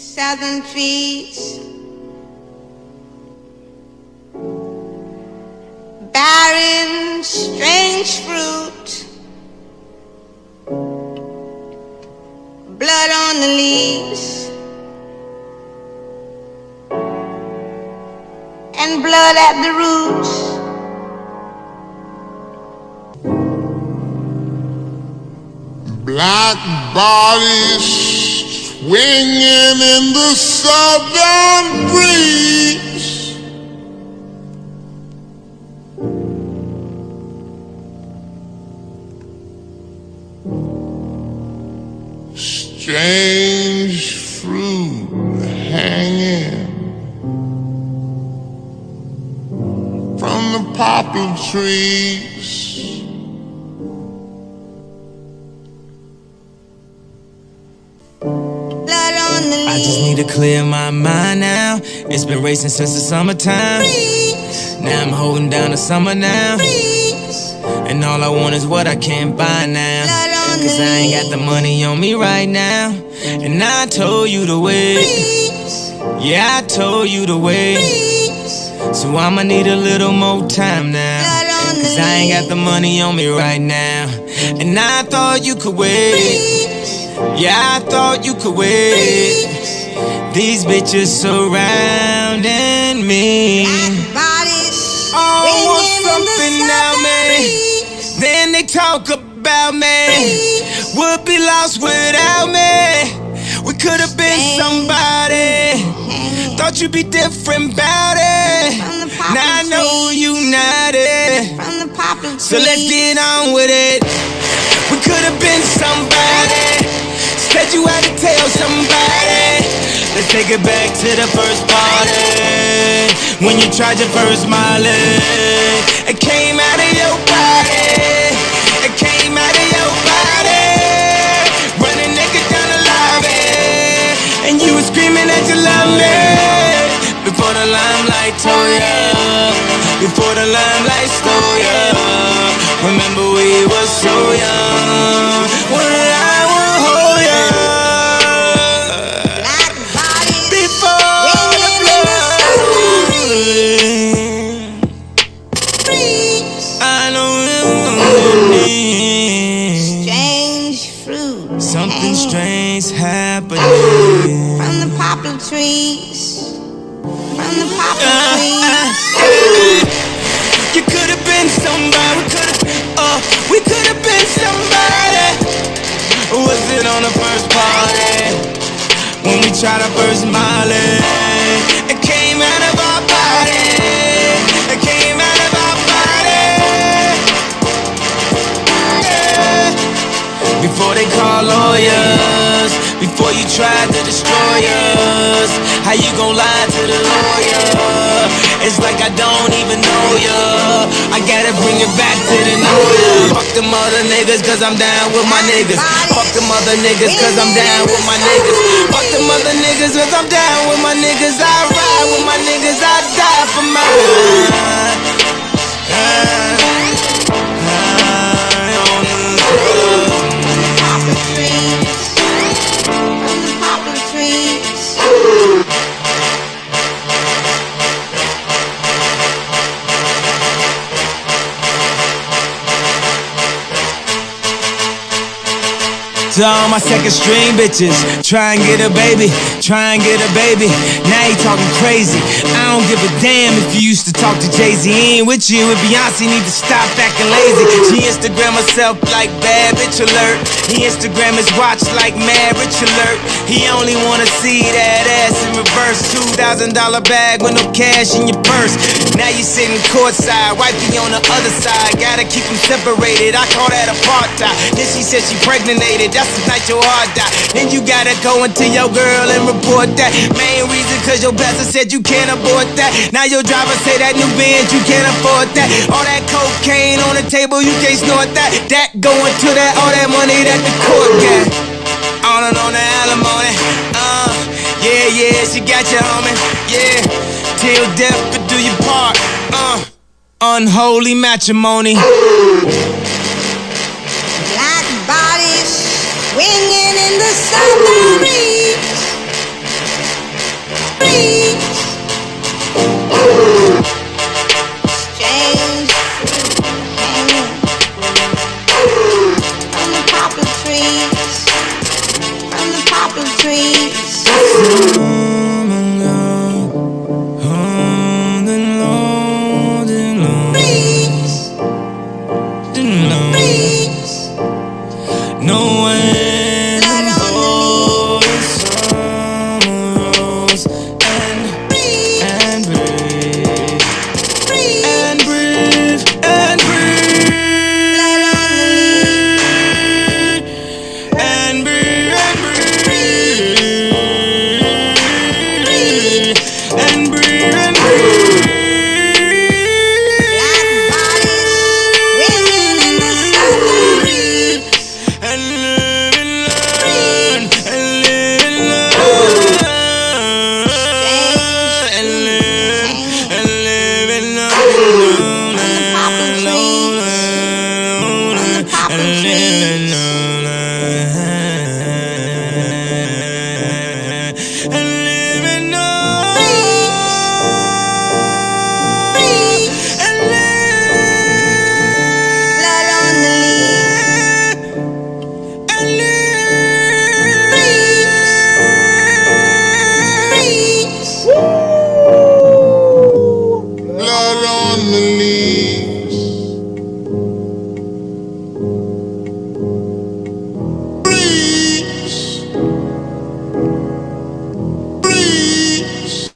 southern trees, barren, strange fruit, blood on the leaves, and blood at the roots. Black bodies swinging in the southern breeze, strange fruit hanging from the poplar trees. I just need to clear my mind now. It's been racing since the summertime. Now I'm holding down the summer now. And all I want is what I can't buy now. Cause I ain't got the money on me right now. And I told you to wait. Yeah, I told you to wait. So I'ma need a little more time now. Cause I ain't got the money on me right now. And I thought you could wait. Yeah, I thought you could wait. These bitches surrounding me. Oh, I want something now, man. Then they talk about me. Would be lost without me. We could have been somebody. Thought you'd be different about it. Now I know you not it. So let's get on with it. We could have been somebody. Said you had to tell somebody. Let's take it back to the first party. When you tried your first Molly. It came out of your body. It came out of your body. Running naked down the lobby. And you were screaming that you love me. Before the limelight tore ya. Before the limelight stole ya. Remember we were so young. When I will hold ya. Black bodies Before the flood. I know strange fruit something strange happening from the poplar trees. From the poplar trees. You could have been somebody. We could have been somebody. Was it on the first party? When we tried our first Molly. It came out of our body. It came out of our body. Yeah. Before they call lawyers. Before you tried to destroy us. How you gon' lie to the lawyer? It's like I don't even know ya. I gotta bring it back to the know ya. Fuck them other niggas cause I'm down with my niggas. Fuck them other niggas cause I'm down with my niggas. Fuck them other niggas cause I'm down with my niggas. I ride with my niggas, I die for mine. To all my second string bitches, try and get a baby, try and get a baby. Now you talking crazy. I don't give a damn if you used to talk to Jay-Z. He ain't with you, and Beyonce need to stop acting lazy. She Instagram herself like bad bitch alert. He Instagram his watch like mad rich alert. He only wanna see that ass in reverse. $2,000 bag with no cash in your purse. Now you sitting courtside, wifey on the other side. Gotta keep them separated, I call that apartheid. Then she said she pregnated. That's the night your heart die. Then you gotta go into your girl and report that. Main reason cause your pastor said you can't afford that. Now your driver say that new Benz you can't afford that. All that cocaine on the table you can't snort that. That going to that, all that money that the court got. On and on the alimony. Yeah, she got you homie. Yeah, till death but do your part. Unholy matrimony. Black bodies swinging in the southern breeze, in the leaves. Breeze, breeze.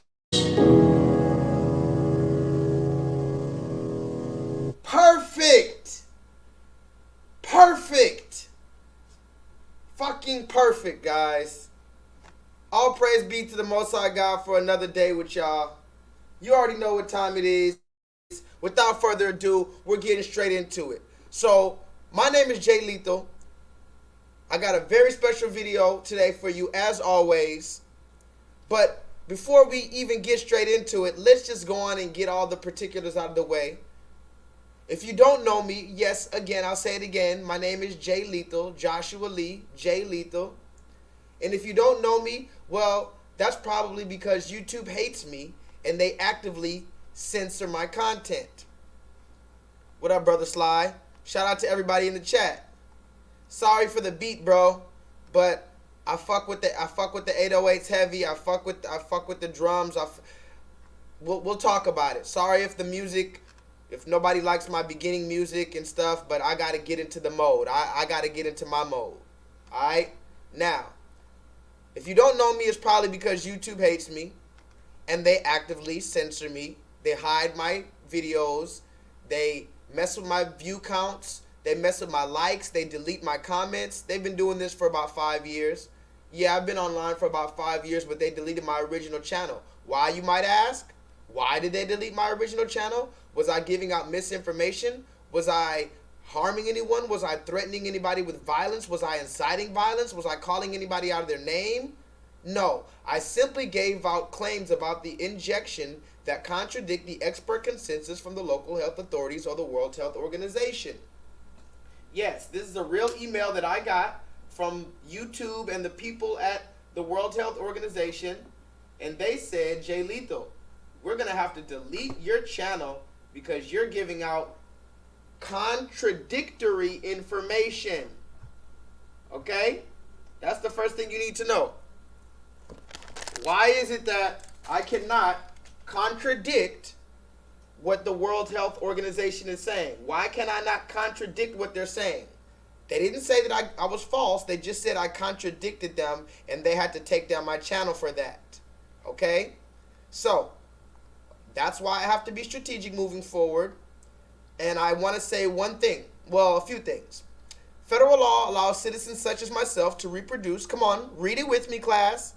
Perfect. Perfect. Fucking perfect, guys. All praise be to the Most High God for another day with y'all. You already know what time it is. Without further ado, we're getting straight into it. So, my name is J-LEETHAL. I got a very special video today for you, as always. But before we even get straight into it, let's just go on and get all the particulars out of the way. If you don't know me, yes, again, I'll say it again. My name is J-LEETHAL, Joshua Lee, J-LEETHAL. And if you don't know me, well, that's probably because YouTube hates me and they actively censor my content. What up, Brother Sly? Shout out to everybody in the chat. Sorry for the beat, bro, but I fuck with the 808s heavy. I fuck with the drums. We'll talk about it. Sorry if the music, if nobody likes my beginning music and stuff, but I gotta get into the mode. I gotta get into my mode. Alright? Now, if you don't know me, it's probably because YouTube hates me and they actively censor me. They hide my videos. They mess with my view counts. They mess with my likes. They delete my comments. They've been doing this for about 5 years. Yeah, I've been online for about 5 years, but they deleted my original channel. Why, you might ask? Why did they delete my original channel? Was I giving out misinformation? Was I harming anyone? Was I threatening anybody with violence? Was I inciting violence? Was I calling anybody out of their name? No, I simply gave out claims about the injection that contradict the expert consensus from the local health authorities or the World Health Organization. Yes, this is a real email that I got from YouTube and the people at the World Health Organization, and they said, J-LEETHAL, we're going to have to delete your channel because you're giving out contradictory information. Okay? That's the first thing you need to know. Why is it that I cannot contradict what the World Health Organization is saying? Why can I not contradict what they're saying? They didn't say that I was false. They just said I contradicted them and they had to take down my channel for that. Okay? So, that's why I have to be strategic moving forward. And I want to say one thing. Well, a few things. Federal law allows citizens such as myself to reproduce. Come on, read it with me, class.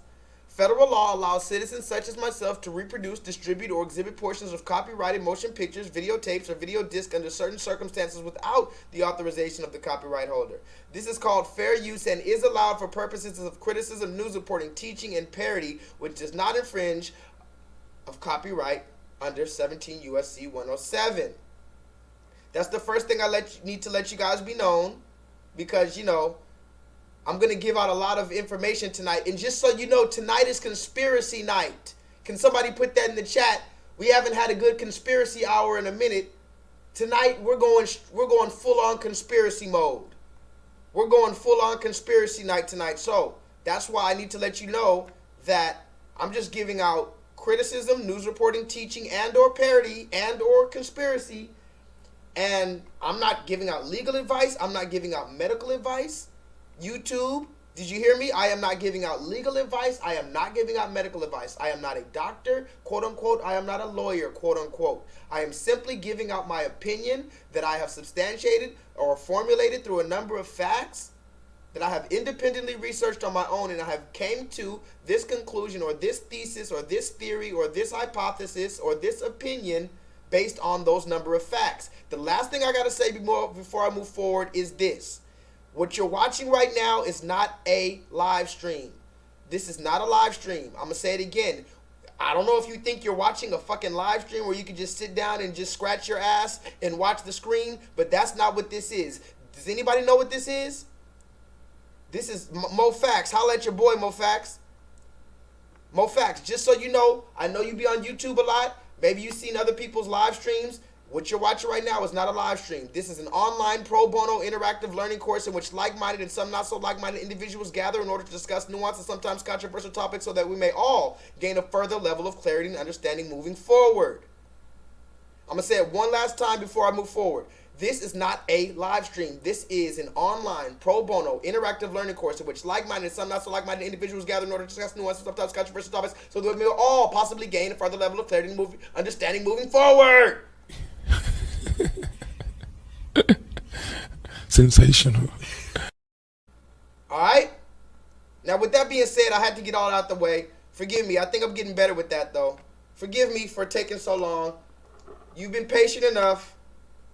Federal law allows citizens such as myself to reproduce, distribute, or exhibit portions of copyrighted motion pictures, videotapes, or video discs under certain circumstances without the authorization of the copyright holder. This is called fair use and is allowed for purposes of criticism, news reporting, teaching, and parody, which does not infringe of copyright under 17 U.S.C. 107. That's the first thing I need to let you guys be known, because, you know, I'm going to give out a lot of information tonight. And just so you know, tonight is conspiracy night. Can somebody put that in the chat? We haven't had a good conspiracy hour in a minute. Tonight, we're going full-on conspiracy mode. We're going full-on conspiracy night tonight. So that's why I need to let you know that I'm just giving out criticism, news reporting, teaching, and or parody, and or conspiracy. And I'm not giving out legal advice. I'm not giving out medical advice. YouTube, did you hear me? I am not giving out legal advice. I am not giving out medical advice. I am not a doctor, quote unquote. I am not a lawyer, quote unquote. I am simply giving out my opinion that I have substantiated or formulated through a number of facts that I have independently researched on my own, and I have came to this conclusion or this thesis or this theory or this hypothesis or this opinion based on those number of facts. The last thing I got to say before I move forward is this. What you're watching right now is not a live stream. This is not a live stream. I'm going to say it again. I don't know if you think you're watching a fucking live stream where you can just sit down and just scratch your ass and watch the screen, but that's not what this is. Does anybody know what this is? This is Mo Facts. Holla at your boy, Mo Facts. Mo Facts, just so you know, I know you be on YouTube a lot. Maybe you've seen other people's live streams. What you're watching right now is not a live stream. This is an online pro bono interactive learning course in which like-minded and some not so like-minded individuals gather in order to discuss nuanced and sometimes controversial topics so that we may all gain a further level of clarity and understanding moving forward. I'm going to say it one last time before I move forward. This is not a live stream. This is an online, pro bono, interactive learning course in which like-minded and some not so like-minded individuals gather in order to discuss nuances, sometimes controversial topics, so that we will all possibly gain a further level of clarity and understanding moving forward. Sensational. All right? Now, with that being said, I had to get all out the way. Forgive me. I think I'm getting better with that, though. Forgive me for taking so long. You've been patient enough.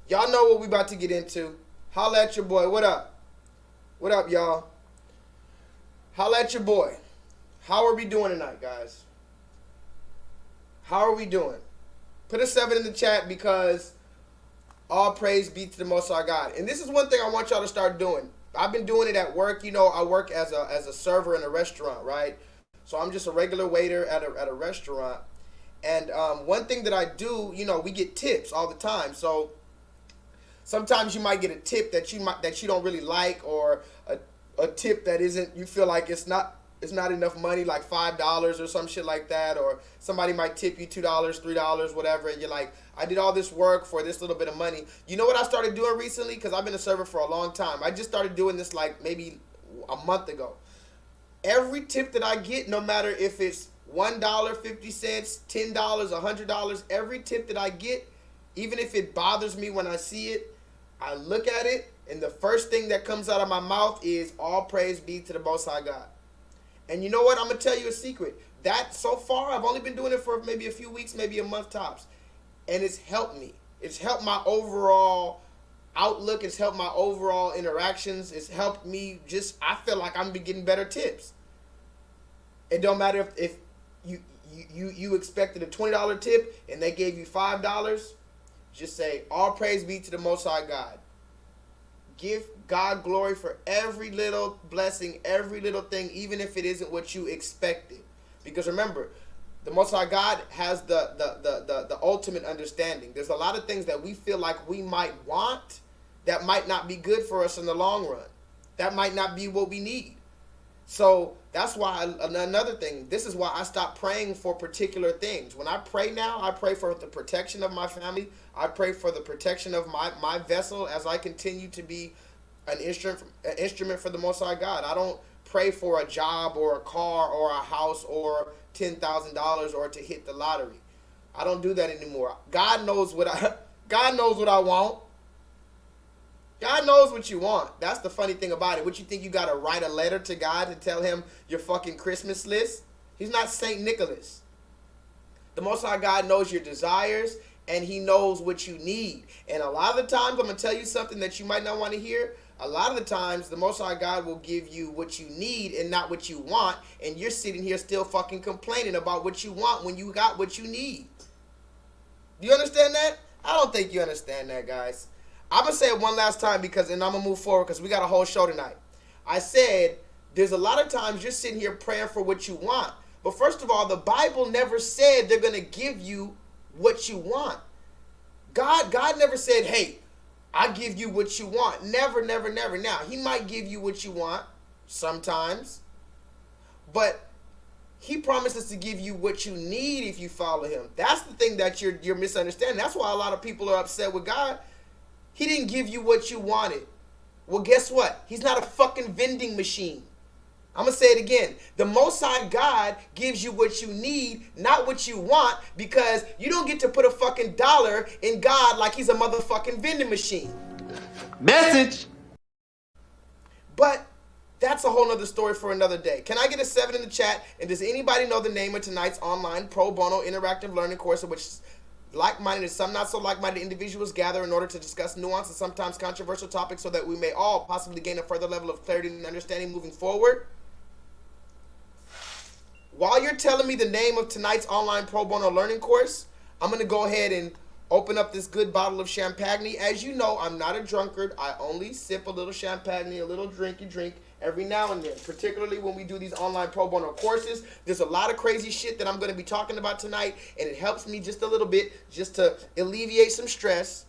Y'all know what we about to get into. Holla at your boy. What up? What up, y'all? Holla at your boy. How are we doing tonight, guys? How are we doing? Put a 7 in the chat because all praise be to the Most High God. And this is one thing I want y'all to start doing. I've been doing it at work. You know, I work as a server in a restaurant, right? So I'm just a regular waiter at a restaurant. And one thing that I do, you know, we get tips all the time. So sometimes you might get a tip that you don't really like, or a tip that isn't, you feel like it's not enough money, like $5 or some shit like that, or somebody might tip you $2, $3, whatever, and you're like, I did all this work for this little bit of money. You know what I started doing recently? Because I've been a server for a long time. I just started doing this like maybe a month ago. Every tip that I get, no matter if it's $1, 50 cents, $10, $100, every tip that I get, even if it bothers me when I see it, I look at it, and the first thing that comes out of my mouth is, all praise be to the Most High God. And you know what? I'm going to tell you a secret. That, so far, I've only been doing it for maybe a few weeks, maybe a month tops. And it's helped me. It's helped my overall outlook. It's helped my overall interactions. It's helped me just, I feel like I'm getting better tips. It don't matter if you expected a $20 tip and they gave you $5. Just say, all praise be to the Most High God. Give God glory for every little blessing, every little thing, even if it isn't what you expected. Because remember, the Most High God has the ultimate understanding. There's a lot of things that we feel like we might want that might not be good for us in the long run. That might not be what we need. So that's why, another thing, this is why I stopped praying for particular things. When I pray now, I pray for the protection of my family. I pray for the protection of my vessel as I continue to be an instrument for the Most High God. I don't pray for a job or a car or a house or $10,000 or to hit the lottery. I don't do that anymore. God knows what I want. God knows what you want. That's the funny thing about it. What, you think you got to write a letter to God to tell him your fucking Christmas list? He's not St. Nicholas. The Most High God knows your desires, and he knows what you need. And a lot of the times, I'm going to tell you something that you might not want to hear. A lot of the times, the Most High God will give you what you need and not what you want, and you're sitting here still fucking complaining about what you want when you got what you need. Do you understand that? I don't think you understand that, guys. I'm going to say it one last time and I'm going to move forward because we got a whole show tonight. I said there's a lot of times you're sitting here praying for what you want. But first of all, the Bible never said they're going to give you what you want. God never said, hey, I give you what you want. Never, never, never. Now, he might give you what you want sometimes, but he promises to give you what you need if you follow him. That's the thing that you're misunderstanding. That's why a lot of people are upset with God. He didn't give you what you wanted. Well, guess what? He's not a fucking vending machine. I'm going to say it again. The Most High God gives you what you need, not what you want, because you don't get to put a fucking dollar in God like he's a motherfucking vending machine. Message! But that's a whole nother story for another day. Can I get a 7 in the chat? And does anybody know the name of tonight's online pro bono interactive learning course in which like-minded and some not so like-minded individuals gather in order to discuss nuanced and sometimes controversial topics so that we may all possibly gain a further level of clarity and understanding moving forward? While you're telling me the name of tonight's online pro bono learning course, I'm going to go ahead and open up this good bottle of champagne. As you know, I'm not a drunkard. I only sip a little champagne, a little drinky drink every now and then, particularly when we do these online pro bono courses. There's a lot of crazy shit that I'm going to be talking about tonight, and it helps me just a little bit just to alleviate some stress.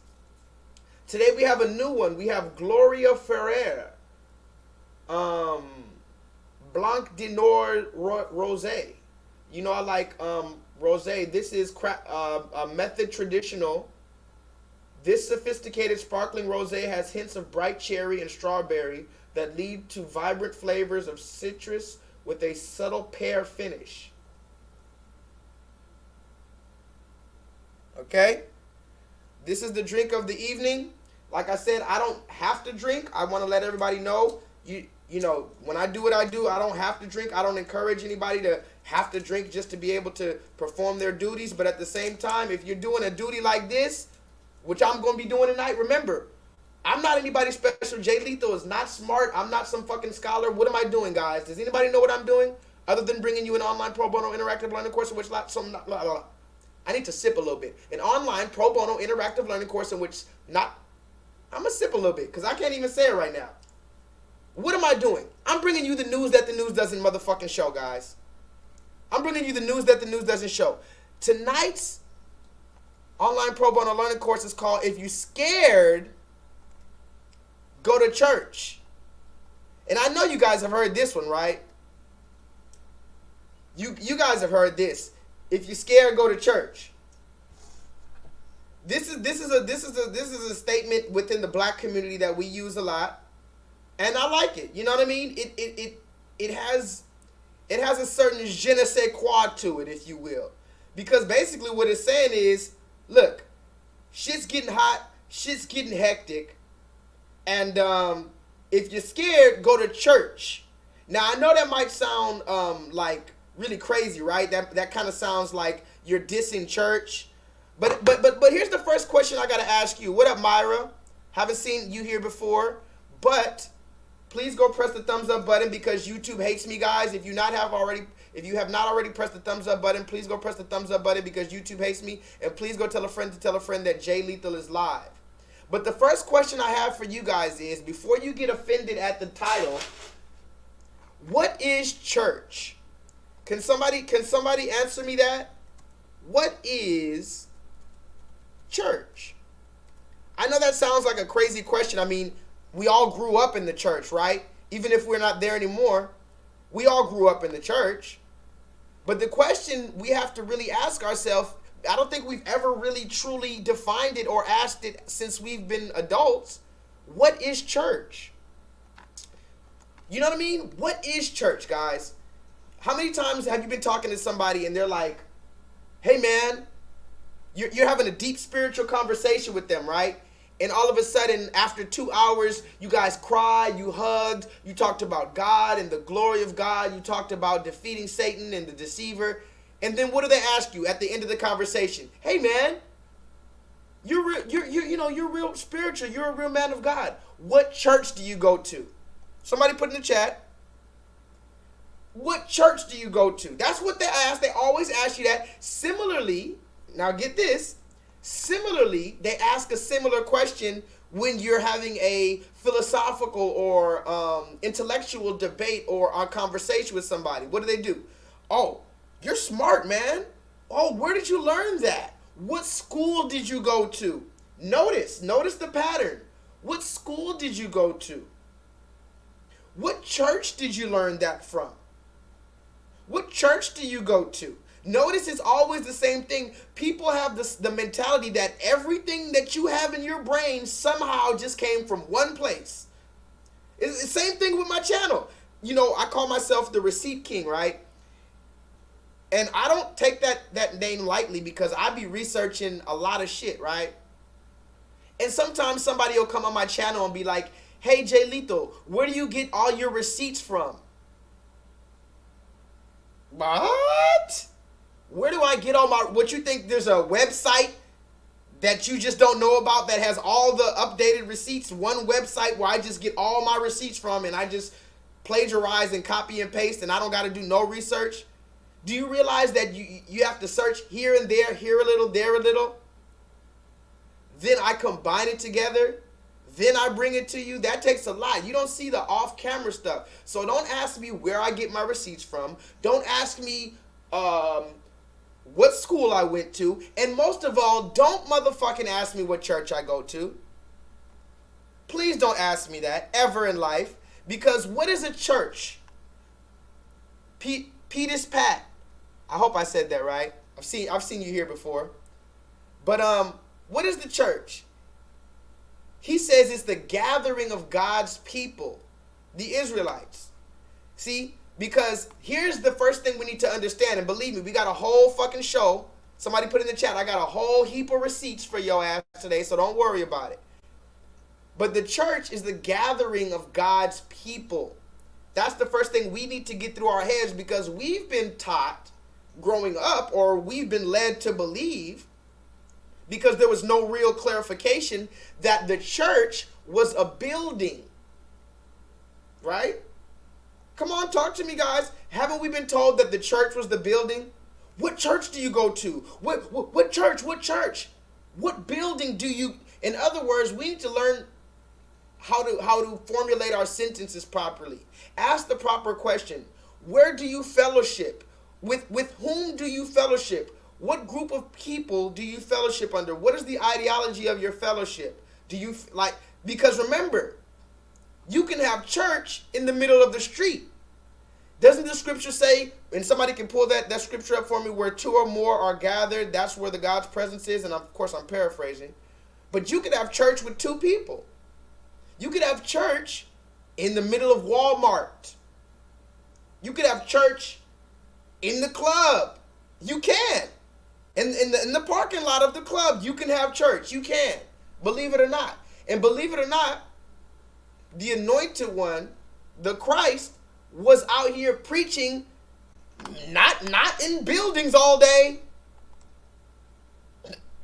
Today we have a new one. We have Gloria Ferrer, Blanc de Nord Rosé. You know, I like rosé. This is a method traditional This sophisticated sparkling rosé has hints of bright cherry and strawberry that lead to vibrant flavors of citrus with a subtle pear finish. Okay? This is the drink of the evening. Like I said, I don't have to drink. I want to let everybody know, you know, when I do what I do, I don't have to drink. I don't encourage anybody to have to drink just to be able to perform their duties. But at the same time, if you're doing a duty like this, which I'm going to be doing tonight, remember, I'm not anybody special. J-Lethal is not smart. I'm not some fucking scholar. What am I doing, guys? Does anybody know what I'm doing? Other than bringing you an online pro bono interactive learning course in which I need to sip a little bit. An online pro bono interactive learning course in which I'm going to sip a little bit because I can't even say it right now. What am I doing? I'm bringing you the news that the news doesn't motherfucking show, guys. I'm bringing you the news that the news doesn't show. Tonight's online pro bono learning course is called If You Scared, Go to Church. And I know you guys have heard this one, right? You guys have heard this. If you're scared, go to church. This is a statement within the black community that we use a lot, and I like it. You know what I mean? It has a certain je ne sais quoi to it, if you will, because basically what it's saying is, look, shit's getting hot, shit's getting hectic, and if you're scared, go to church. Now I know that might sound like really crazy, right? That kind of sounds like you're dissing church. But here's the first question I gotta ask you. What up, Myra? Haven't seen you here before, but please go press the thumbs up button because YouTube hates me, guys. If you have not already pressed the thumbs up button, please go press the thumbs up button because YouTube hates me, and please go tell a friend that J-Lethal is live. But the first question I have for you guys is, before you get offended at the title, what is church? Can somebody answer me that? What is church? I know that sounds like a crazy question. I mean, we all grew up in the church, right? Even if we're not there anymore, we all grew up in the church. But the question we have to really ask ourselves, I don't think we've ever really truly defined it or asked it since we've been adults. What is church? You know what I mean? What is church, guys? How many times have you been talking to somebody and they're like, hey man, you're having a deep spiritual conversation with them, right? And all of a sudden, after 2 hours, you guys cried, you hugged, you talked about God and the glory of God, you talked about defeating Satan and the deceiver. And then what do they ask you at the end of the conversation? Hey man, you're real spiritual, you're a real man of God. What church do you go to? Somebody put in the chat. What church do you go to? That's what they ask. They always ask you that. Similarly, now get this. Similarly, they ask a similar question when you're having a philosophical or intellectual debate or a conversation with somebody. What do? Oh, you're smart, man. Oh, where did you learn that? What school did you go to? Notice the pattern. What school did you go to? What church did you learn that from? What church do you go to? Notice it's always the same thing. People have the mentality that everything that you have in your brain somehow just came from one place. It's the same thing with my channel. You know, I call myself the Receipt King, right? And I don't take that name lightly because I be researching a lot of shit, right? And sometimes somebody will come on my channel and be like, hey, J-Lethal, where do you get all your receipts from? What? Where do I get all my... What, you think there's a website that you just don't know about that has all the updated receipts? One website where I just get all my receipts from and I just plagiarize and copy and paste and I don't got to do no research? Do you realize that you have to search here and there, here a little, there a little? Then I combine it together. Then I bring it to you. That takes a lot. You don't see the off-camera stuff. So don't ask me where I get my receipts from. Don't ask me what school I went to. And most of all, don't motherfucking ask me what church I go to. Please don't ask me that ever in life. Because what is a church? Pete is Pat. I hope I said that right. I've seen you here before. But what is the church? He says it's the gathering of God's people, the Israelites. See, because here's the first thing we need to understand, and believe me, we got a whole fucking show. Somebody put in the chat, I got a whole heap of receipts for your ass today, so don't worry about it. But the church is the gathering of God's people. That's the first thing we need to get through our heads, because we've been taught growing up, or we've been led to believe, because there was no real clarification, that the church was a building. Right? Come on, talk to me, guys. Haven't we been told that the church was the building? What church do you go to? What church? What church? What building do you... In other words, we need to learn how to formulate our sentences properly. Ask the proper question. Where do you fellowship? With whom do you fellowship? What group of people do you fellowship under? What is the ideology of your fellowship? Do you like... Because remember, you can have church in the middle of the street. Doesn't the scripture say, and somebody can pull that scripture up for me, where two or more are gathered, that's where the God's presence is, and of course I'm paraphrasing. But you could have church with two people. You could have church in the middle of Walmart. You could have church in the club. You can. In the parking lot of the club, you can have church. You can. Believe it or not. And believe it or not, the anointed one, the Christ, was out here preaching, not in buildings all day.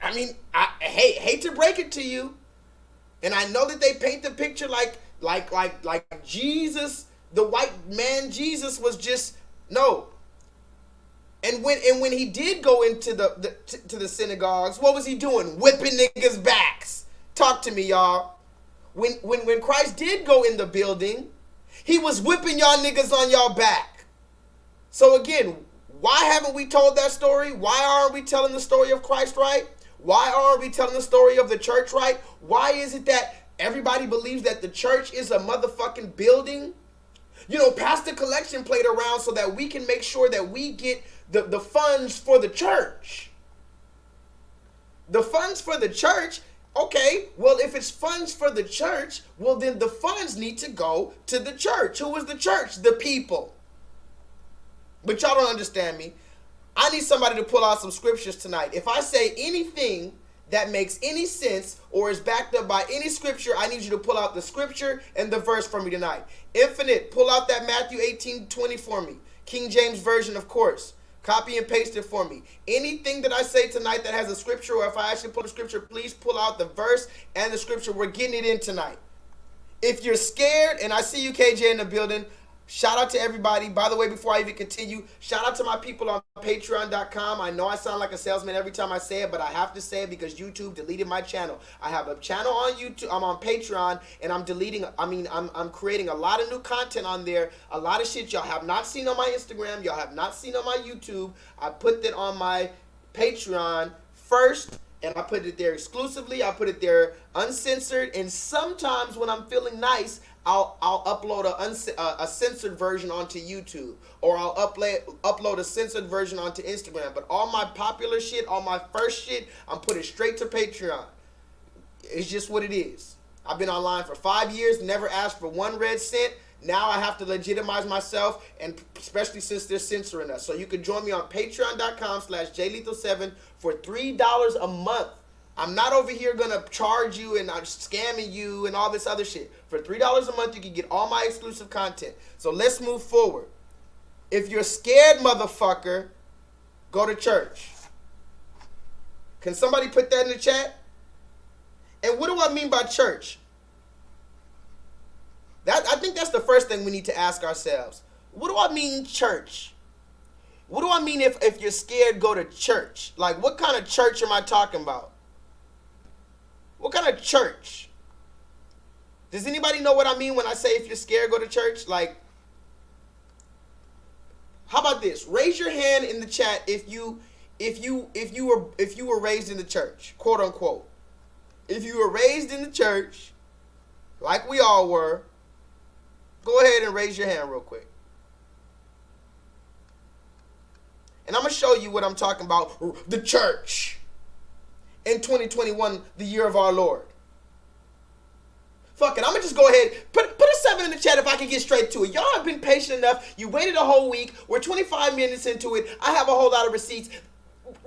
I mean, I hate to break it to you, and I know that they paint the picture like Jesus, the white man Jesus, was just no. And when he did go into the synagogues, what was he doing? Whipping niggas' backs. Talk to me, y'all. When Christ did go in the building, he was whipping y'all niggas on y'all back. So again, why haven't we told that story? Why aren't we telling the story of Christ right? Why aren't we telling the story of the church right? Why is it that everybody believes that the church is a motherfucking building? You know, pass the collection plate around so that we can make sure that we get the funds for the church. The funds for the church. Okay, well, if it's funds for the church, well, then the funds need to go to the church. Who is the church? The people. But y'all don't understand me. I need somebody to pull out some scriptures tonight. If I say anything that makes any sense or is backed up by any scripture, I need you to pull out the scripture and the verse for me tonight. Infinite, pull out that Matthew 18:20 for me. King James Version, of course. Copy and paste it for me. Anything that I say tonight that has a scripture, or if I actually pull a scripture, please pull out the verse and the scripture. We're getting it in tonight. If you're scared, and I see you, KJ, in the building, shout out to everybody. By the way, before I even continue, shout out to my people on patreon.com. I know I sound like a salesman every time I say it, but I have to say it because YouTube deleted my channel. I have a channel on YouTube. I'm on Patreon, and I'm creating a lot of new content on there. A lot of shit y'all have not seen on my Instagram. Y'all have not seen on my YouTube. I put that on my Patreon first, and I put it there exclusively. I put it there uncensored, and sometimes when I'm feeling nice, I'll upload a censored version onto YouTube, or I'll upload a censored version onto Instagram. But all my popular shit, all my first shit, I'm putting straight to Patreon. It's just what it is. I've been online for 5 years, never asked for 1 red cent. Now I have to legitimize myself, and especially since they're censoring us. So you can join me on patreon.com/JLEETHAL7 for $3 a month. I'm not over here going to charge you and I'm scamming you and all this other shit. For $3 a month, you can get all my exclusive content. So let's move forward. If you're scared, motherfucker, go to church. Can somebody put that in the chat? And what do I mean by church? I think that's the first thing we need to ask ourselves. What do I mean church? What do I mean if you're scared, go to church? Like, what kind of church am I talking about? What kind of church? Does anybody know what I mean when I say if you're scared, go to church? Like, how about this? Raise your hand in the chat if you were raised in the church, quote unquote. If you were raised in the church, like we all were, go ahead and raise your hand real quick. And I'm going to show you what I'm talking about. The church. In 2021, the year of our Lord. Fuck it, I'm gonna just go ahead, put a 7 in the chat if I can get straight to it. Y'all have been patient enough. You waited a whole week. We're 25 minutes into it. I have a whole lot of receipts.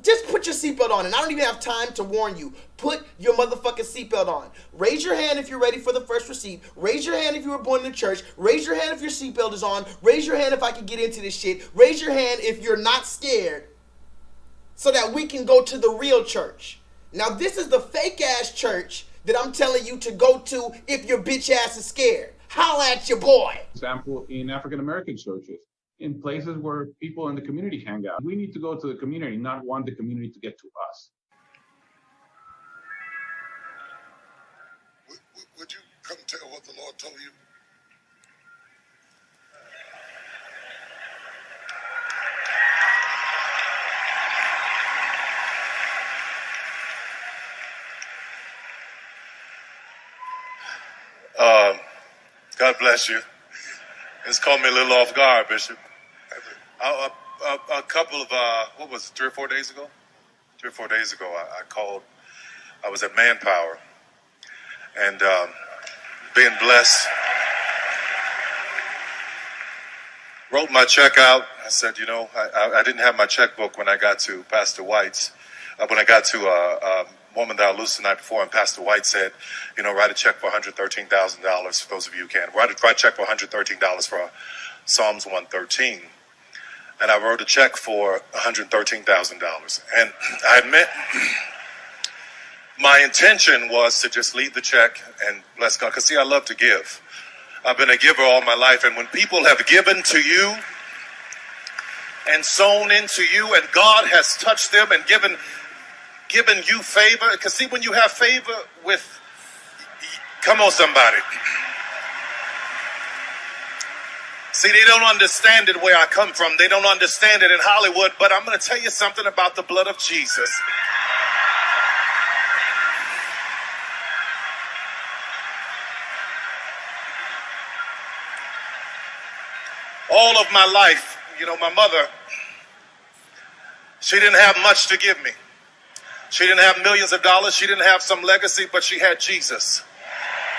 Just put your seatbelt on, and I don't even have time to warn you. Put your motherfucking seatbelt on. Raise your hand if you're ready for the first receipt. Raise your hand if you were born in the church. Raise your hand if your seatbelt is on. Raise your hand if I can get into this shit. Raise your hand if you're not scared, so that we can go to the real church. Now, this is the fake-ass church that I'm telling you to go to if your bitch ass is scared. Holla at your boy. Example, in African-American churches, in places where people in the community hang out. We need to go to the community, not want the community to get to us. Would you come tell what the Lord told you? God bless you. It's caught me a little off guard, Bishop. A couple of, what was it, 3 or 4 days ago? 3 or 4 days ago, I called. I was at Manpower and being blessed. Wrote my check out. I said, you know, I didn't have my checkbook when I got to Pastor White's. When I got to a woman that I loosed the night before, and Pastor White said, you know, write a check for $113,000 for those of you who can. Write a check for $113 for Psalms 113. And I wrote a check for $113,000. And I admit, my intention was to just leave the check and bless God. Because, see, I love to give. I've been a giver all my life. And when people have given to you and sown into you, and God has touched them and given you favor, because see, when you have favor with, come on somebody. See, they don't understand it where I come from. They don't understand it in Hollywood, but I'm going to tell you something about the blood of Jesus. All of my life, you know, my mother, she didn't have much to give me. She didn't have millions of dollars. She didn't have some legacy, but she had Jesus.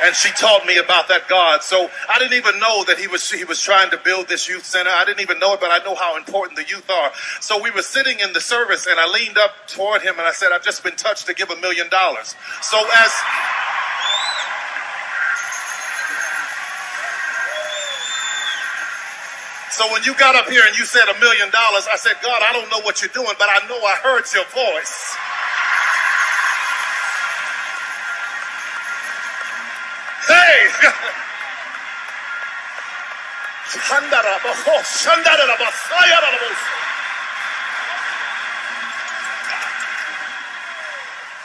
And she taught me about that God. So I didn't even know that he was trying to build this youth center. I didn't even know it, but I know how important the youth are. So we were sitting in the service, and I leaned up toward him, and I said, I've just been touched to give $1 million. So when you got up here and you said $1 million, I said, God, I don't know what you're doing, but I know I heard your voice. Hey!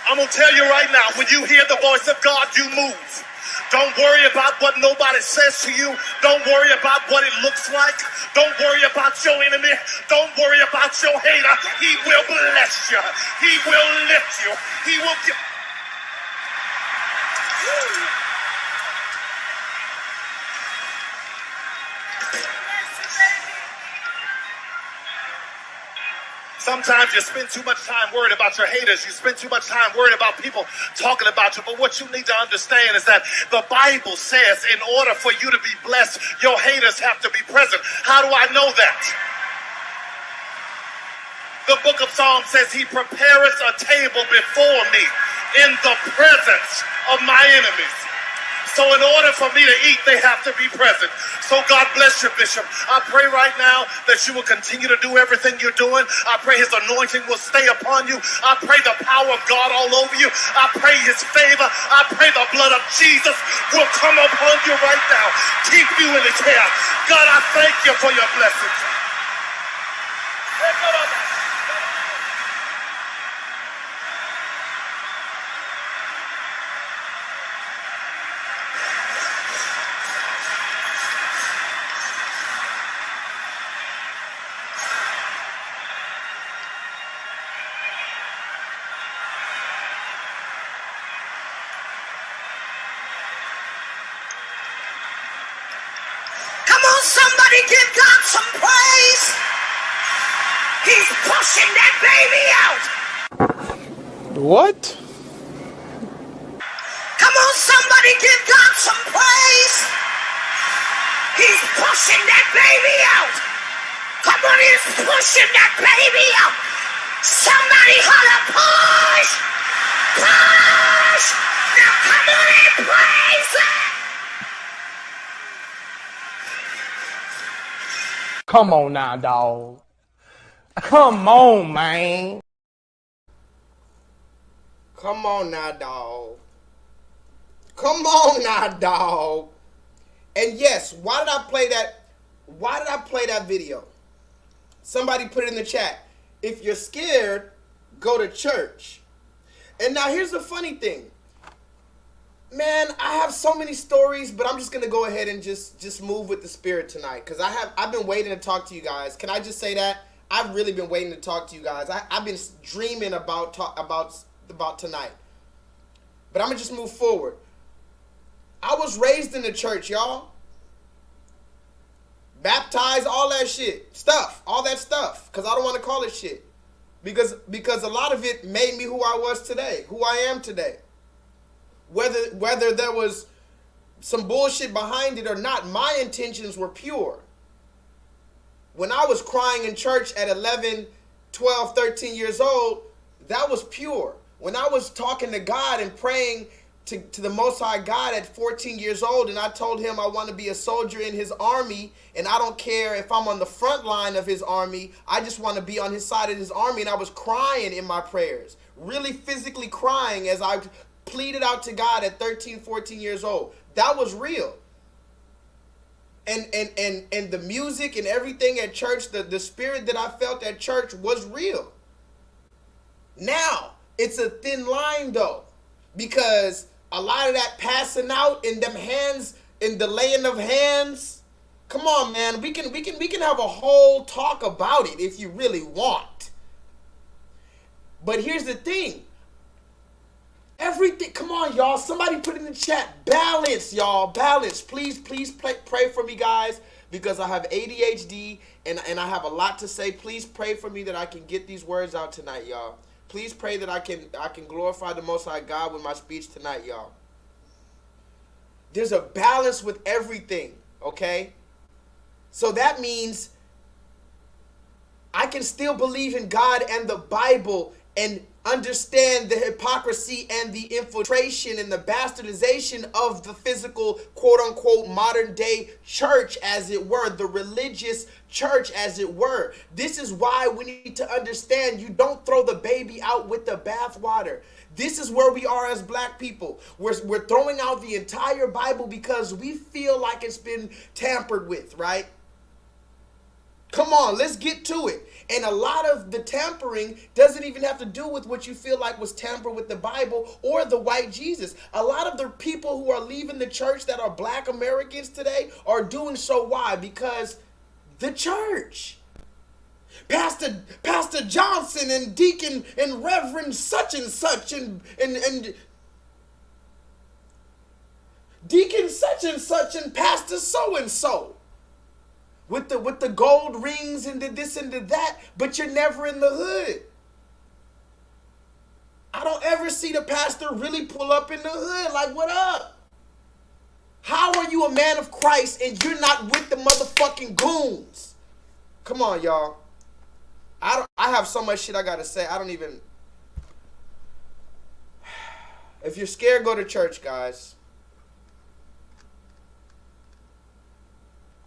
I'm going to tell you right now, when you hear the voice of God, you move. Don't worry about what nobody says to you. Don't worry about what it looks like. Don't worry about your enemy. Don't worry about your hater. He will bless you. He will lift you. He will give. Sometimes you spend too much time worried about your haters. You spend too much time worried about people talking about you. But what you need to understand is that the Bible says in order for you to be blessed, your haters have to be present. How do I know that? The book of Psalms says he prepareth a table before me in the presence of my enemies. So in order for me to eat, they have to be present. So God bless you, Bishop. I pray right now that you will continue to do everything you're doing. I pray his anointing will stay upon you. I pray the power of God all over you. I pray his favor. I pray the blood of Jesus will come upon you right now. Keep you in his hair. God, I thank you for your blessings. Somebody give God some praise. He's pushing that baby out. What? Come on, somebody. Somebody give God some praise. He's pushing that baby out. Come on, he's pushing that baby out. Somebody holler, push! Push! Now come on and praise it! Come on now, dog. Come on, man. Come on now, dog. Come on now, dog. And yes, why did I play that? Why did I play that video? Somebody put it in the chat. If you're scared, go to church. And now here's the funny thing. Man, I have so many stories, but I'm just gonna go ahead and just move with the spirit tonight, because I've been waiting to talk to you guys. Can I just say that? I've really been waiting to talk to you guys. I've been dreaming about tonight. But I'm gonna just move forward. I was raised in the church, y'all. Baptized, all that shit. All that stuff. Because I don't want to call it shit. Because a lot of it made me who I was today, who I am today. Whether there was some bullshit behind it or not, my intentions were pure. When I was crying in church at 11, 12, 13 years old, that was pure. When I was talking to God and praying to the Most High God at 14 years old, and I told him I want to be a soldier in his army, and I don't care if I'm on the front line of his army, I just want to be on his side of his army, and I was crying in my prayers, really physically crying as I pleaded out to God at 13, 14 years old. That was real. And the music and everything at church, the spirit that I felt at church was real. Now, it's a thin line though, because a lot of that passing out in them hands, in the laying of hands, come on, man, we can have a whole talk about it if you really want. But here's the thing. Everything, come on, y'all. Somebody put in the chat, balance, y'all, balance. Please pray for me, guys, because I have ADHD and I have a lot to say. Please pray for me that I can get these words out tonight, y'all. Please pray that I can glorify the Most High God with my speech tonight, y'all. There's a balance with everything, okay? So that means I can still believe in God and the Bible and understand the hypocrisy and the infiltration and the bastardization of the physical, quote-unquote, modern-day church, as it were, the religious church, as it were. This is why we need to understand you don't throw the baby out with the bathwater. This is where we are as black people. We're throwing out the entire Bible because we feel like it's been tampered with, right? Come on, let's get to it. And a lot of the tampering doesn't even have to do with what you feel like was tampered with the Bible or the white Jesus. A lot of the people who are leaving the church that are black Americans today are doing so. Why? Because the church. Pastor Johnson and Deacon and Reverend such and such and Deacon such and Pastor so and so. With the gold rings and the this and the that, but you're never in the hood. I don't ever see the pastor really pull up in the hood like, what up? How are you a man of Christ and you're not with the motherfucking goons? Come on, y'all. I have so much shit I gotta say. I don't even. If you're scared, go to church, guys.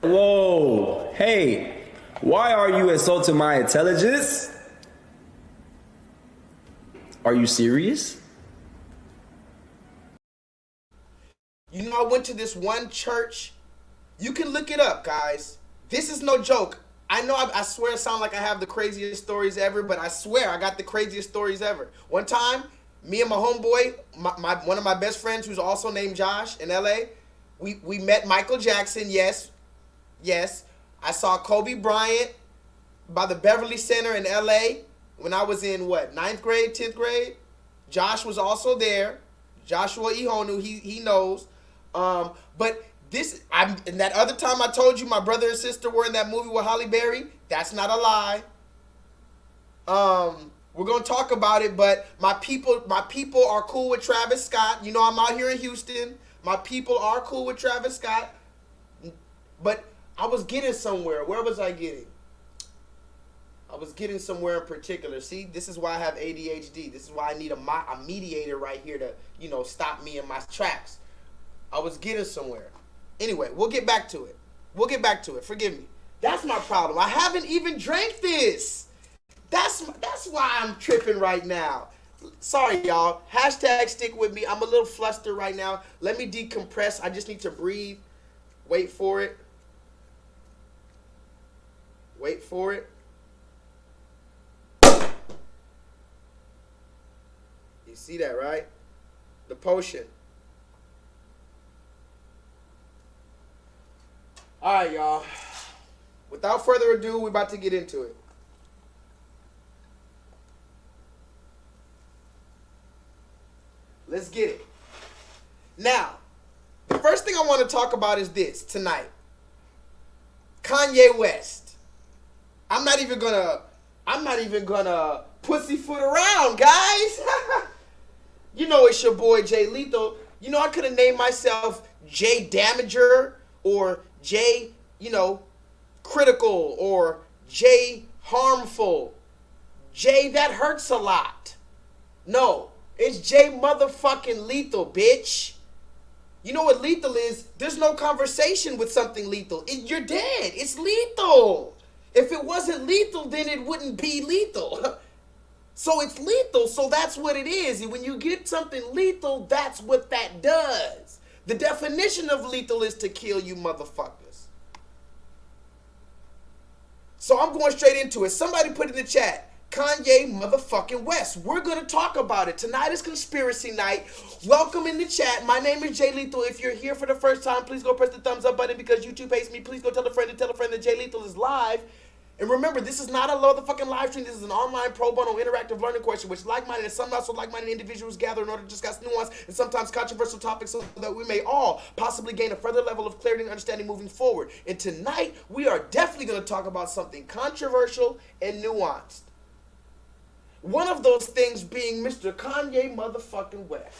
Whoa, hey, why are you insulting my intelligence? Are you serious? You know, I went to this one church. You can look it up, guys. This is no joke. I know I swear I sound like I have the craziest stories ever, but I swear I got the craziest stories ever. One time, me and my homeboy, one of my best friends who's also named Josh in LA, we met Michael Jackson, yes. Yes, I saw Kobe Bryant by the Beverly Center in LA when I was in, what, 9th grade, 10th grade? Josh was also there. Joshua Ihonu, he knows. But and that other time I told you my brother and sister were in that movie with Halle Berry, that's not a lie. We're going to talk about it, but my people are cool with Travis Scott. You know, I'm out here in Houston. My people are cool with Travis Scott. But I was getting somewhere. Where was I getting? I was getting somewhere in particular. See, this is why I have ADHD. This is why I need a mediator right here to, you know, stop me in my tracks. I was getting somewhere. Anyway, we'll get back to it. We'll get back to it. Forgive me. That's my problem. I haven't even drank this. That's why I'm tripping right now. Sorry, y'all. Hashtag stick with me. I'm a little flustered right now. Let me decompress. I just need to breathe. Wait for it. Wait for it. You see that, right? The potion. All right, y'all. Without further ado, we're about to get into it. Let's get it. Now, the first thing I want to talk about is this tonight. Kanye West. I'm not even gonna pussyfoot around, guys. You know it's your boy J-LEETHAL. You know I could have named myself J Damager or J, you know, Critical or J Harmful. J that hurts a lot. No, it's J motherfucking lethal, bitch. You know what lethal is? There's no conversation with something lethal. You're dead. It's lethal. If it wasn't lethal, then it wouldn't be lethal. So it's lethal, so that's what it is. And when you get something lethal, that's what that does. The definition of lethal is to kill you motherfuckers. So I'm going straight into it. Somebody put in the chat, Kanye motherfucking West. We're going to talk about it. Tonight is conspiracy night. Welcome in the chat. My name is J-LEETHAL. If you're here for the first time, please go press the thumbs up button because YouTube hates me. Please go tell a friend that J-LEETHAL is live. And remember, this is not a motherfucking live stream. This is an online pro bono interactive learning course in which like-minded and some not so like-minded individuals gather in order to discuss nuanced and sometimes controversial topics so that we may all possibly gain a further level of clarity and understanding moving forward. And tonight, we are definitely going to talk about something controversial and nuanced. One of those things being Mr. Kanye motherfucking West.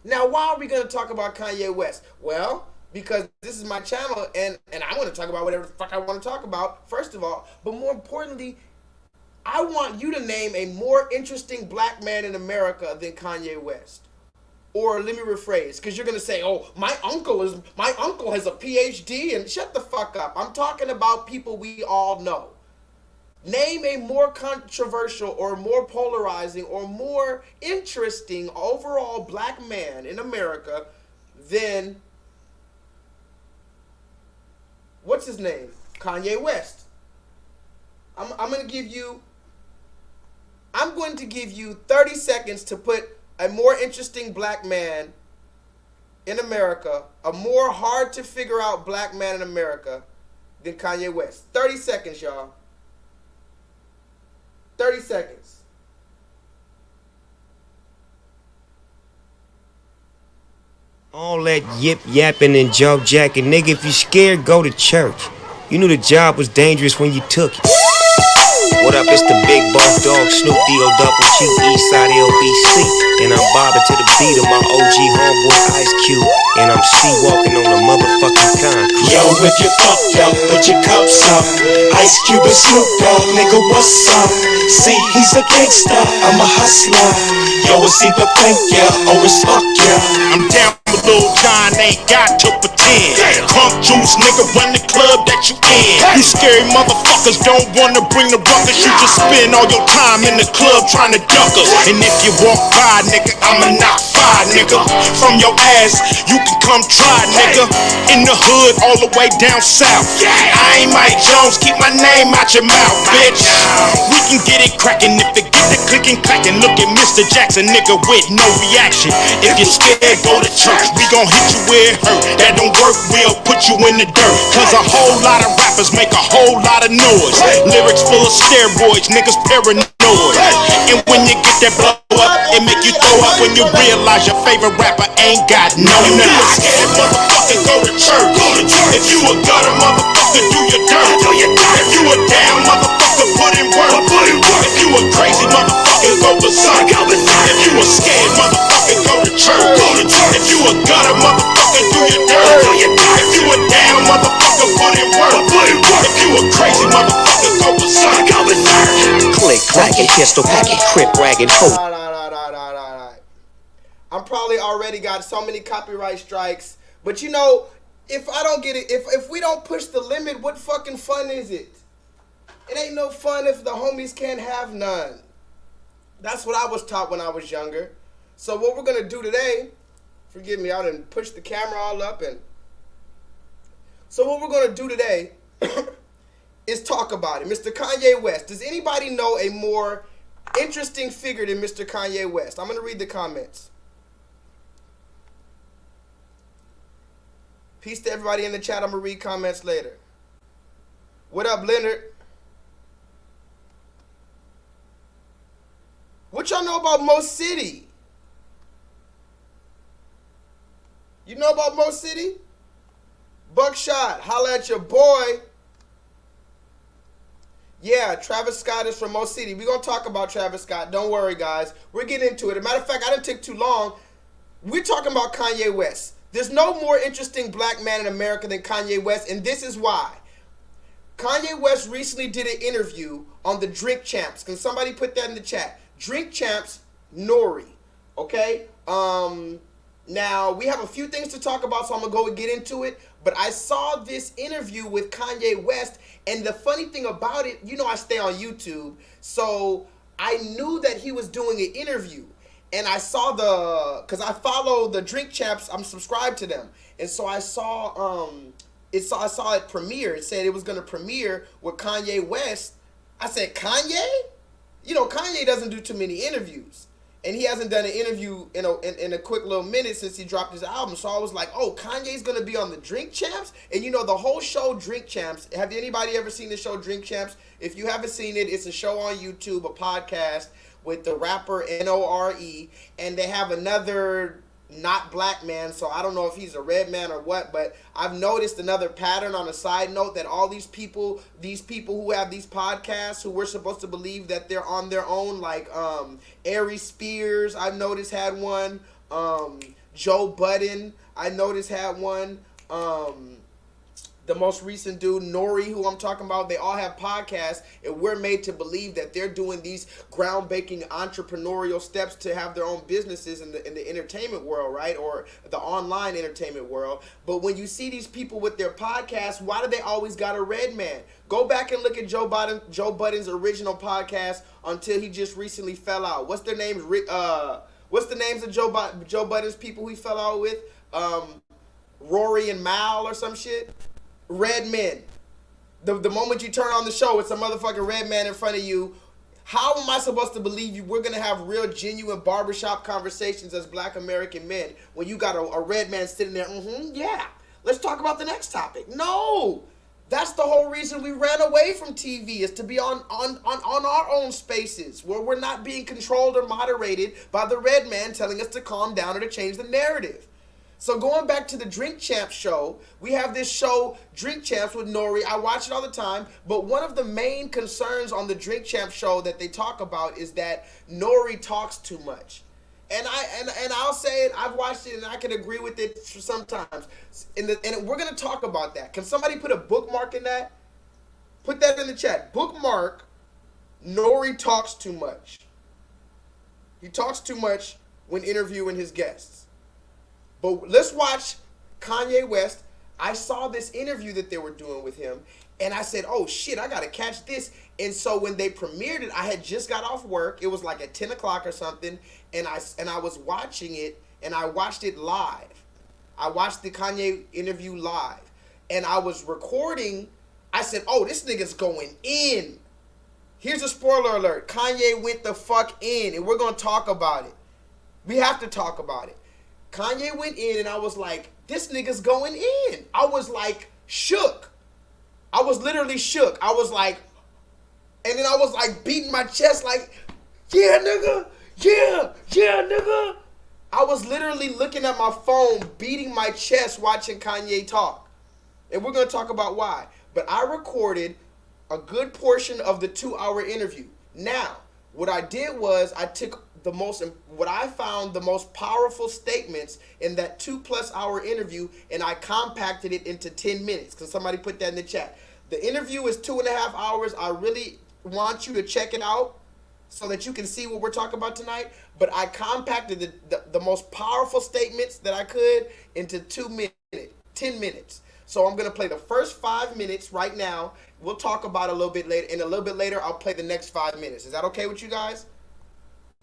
Now, why are we going to talk about Kanye West? Well, because this is my channel, and I want to talk about whatever the fuck I want to talk about, first of all. But more importantly, I want you to name a more interesting black man in America than Kanye West. Or let me rephrase, because you're going to say, oh, my uncle has a PhD, and shut the fuck up. I'm talking about people we all know. Name a more controversial or more polarizing or more interesting overall black man in America than... what's his name? Kanye West. I'm going to give you 30 seconds to put a more interesting black man in America, a more hard to figure out black man in America than Kanye West. 30 seconds, y'all. 30 seconds. All that yip yapping and joke jacking, nigga. If you scared, go to church. You knew the job was dangerous when you took it. What up? It's the big boss dog, Snoop D-O double G, Eastside LBC, and I'm bobbing to the beat of my OG homeboy Ice Cube, and I'm C-walking on the motherfucking concrete. Yo, if you fucked up, put your cups up. Ice Cube and Snoop Dogg, nigga, what's up? See, he's a gangster, I'm a hustler. Yo, it's either thank ya or it's fuck ya. I'm down with Lil John, ain't got to pretend. Crump juice, nigga, run the club that you in. You scary motherfuckers don't wanna bring the ruckus. You just spend all your time in the club trying to duck us. And if you walk by, nigga, I'ma knock five, nigga. From your ass, you can come try, nigga. In the hood, all the way down south. I ain't Mike Jones, keep my name out your mouth, bitch. We can get it crackin' if it get the clickin' clackin'. Look at Mr. Jackson, nigga, with no reaction. If you're scared, go to church. We gon' hit you where it hurt. That don't work, we'll put you in the dirt. Cause a whole lot of rappers make a whole lot of noise. Lyrics full of steroids, niggas paranoid. And when you get that blow up, it make you throw up when you realize your favorite rapper ain't got no nerve. If you a scared motherfucker, go to church. If you a gutter motherfucker, do your dirt. If you a down motherfucker, put in work. If you a crazy motherfucker, go berserk. If you a scared motherfucker, go to church. If you a gutter motherfucker, you down till you die. If you a down motherfucker, put in work. If you a crazy motherfucker, go berserk. Click, clacking, pistol packing, crip ragging, hoe. I'm probably already got so many copyright strikes, but you know, if I don't get it, if we don't push the limit, what fucking fun is it? It ain't no fun if the homies can't have none. That's what I was taught when I was younger. So what we're gonna do today, forgive me, I didn't push the camera all up, and so what we're gonna do today is talk about it. Mr. Kanye West. Does anybody know a more interesting figure than Mr. Kanye West? I'm gonna read the comments. Peace to everybody in the chat. I'm gonna read comments later. What up, Leonard? What y'all know about Mo City? You know about Mo City? Buckshot, holla at your boy. Yeah, Travis Scott is from Mo City. We're going to talk about Travis Scott. Don't worry, guys. We're getting into it. As a matter of fact, I didn't take too long. We're talking about Kanye West. There's no more interesting black man in America than Kanye West, and this is why. Kanye West recently did an interview on the Drink Champs. Can somebody put that in the chat? Drink Champs, Nori. Okay? Now, we have a few things to talk about, so I'm going to go and get into it. But I saw this interview with Kanye West, and the funny thing about it, you know I stay on YouTube, so I knew that he was doing an interview. And I saw because I follow the Drink Champs, I'm subscribed to them. And so I saw, I saw it premiere. It said it was going to premiere with Kanye West. I said, Kanye? You know, Kanye doesn't do too many interviews. And he hasn't done an interview in a quick little minute since he dropped his album. So I was like, oh, Kanye's going to be on the Drink Champs? And you know, the whole show Drink Champs, have anybody ever seen the show Drink Champs? If you haven't seen it, it's a show on YouTube, a podcast with the rapper N-O-R-E. And they have another not black man, so I don't know if he's a red man or what, but I've noticed another pattern on a side note that all these people who have these podcasts who we're supposed to believe that they're on their own, like Ari Spears, I've noticed had one, Joe Budden, I noticed had one, the most recent dude, Nori, who I'm talking about, they all have podcasts, and we're made to believe that they're doing these groundbreaking entrepreneurial steps to have their own businesses in the entertainment world, right? Or the online entertainment world. But when you see these people with their podcasts, why do they always got a red man? Go back and look at Joe Budden's original podcast until he just recently fell out. What's their names? What's the names of Joe Budden's people he fell out with? Rory and Mal or some shit? Red men. The moment you turn on the show, it's a motherfucking red man in front of you. How am I supposed to believe you? We're going to have real, genuine barbershop conversations as black American men when you got a red man sitting there, yeah, let's talk about the next topic. No, that's the whole reason we ran away from TV, is to be on our own spaces where we're not being controlled or moderated by the red man telling us to calm down or to change the narrative. So going back to the Drink Champs show, we have this show, Drink Champs with Nori. I watch it all the time, but one of the main concerns on the Drink Champs show that they talk about is that Nori talks too much. And I'll say it, I've watched it and I can agree with it sometimes. And we're going to talk about that. Can somebody put a bookmark in that? Put that in the chat. Bookmark, Nori talks too much. He talks too much when interviewing his guests. But let's watch Kanye West. I saw this interview that they were doing with him, and I said, oh, shit, I got to catch this. And so when they premiered it, I had just got off work. It was like at 10 o'clock or something, and I was watching it, and I watched it live. I watched the Kanye interview live, and I was recording. I said, oh, this nigga's going in. Here's a spoiler alert. Kanye went the fuck in, and we're going to talk about it. We have to talk about it. Kanye went in, and I was like, this nigga's going in. I was like shook. I was literally shook. I was like, and then I was like beating my chest like, yeah, nigga. Yeah, nigga. I was literally looking at my phone, beating my chest, watching Kanye talk. And we're going to talk about why. But I recorded a good portion of the 2-hour interview. Now, what I did was I took what I found the most powerful statements in that 2+ hour interview, and I compacted it into 10 minutes. Because somebody put that in the chat. The interview is 2.5 hours. I really want you to check it out so that you can see what we're talking about tonight. But I compacted the most powerful statements that I could into 10 minutes. So I'm going to play the first 5 minutes right now. We'll talk about it a little bit later. And a little bit later, I'll play the next 5 minutes. Is that okay with you guys?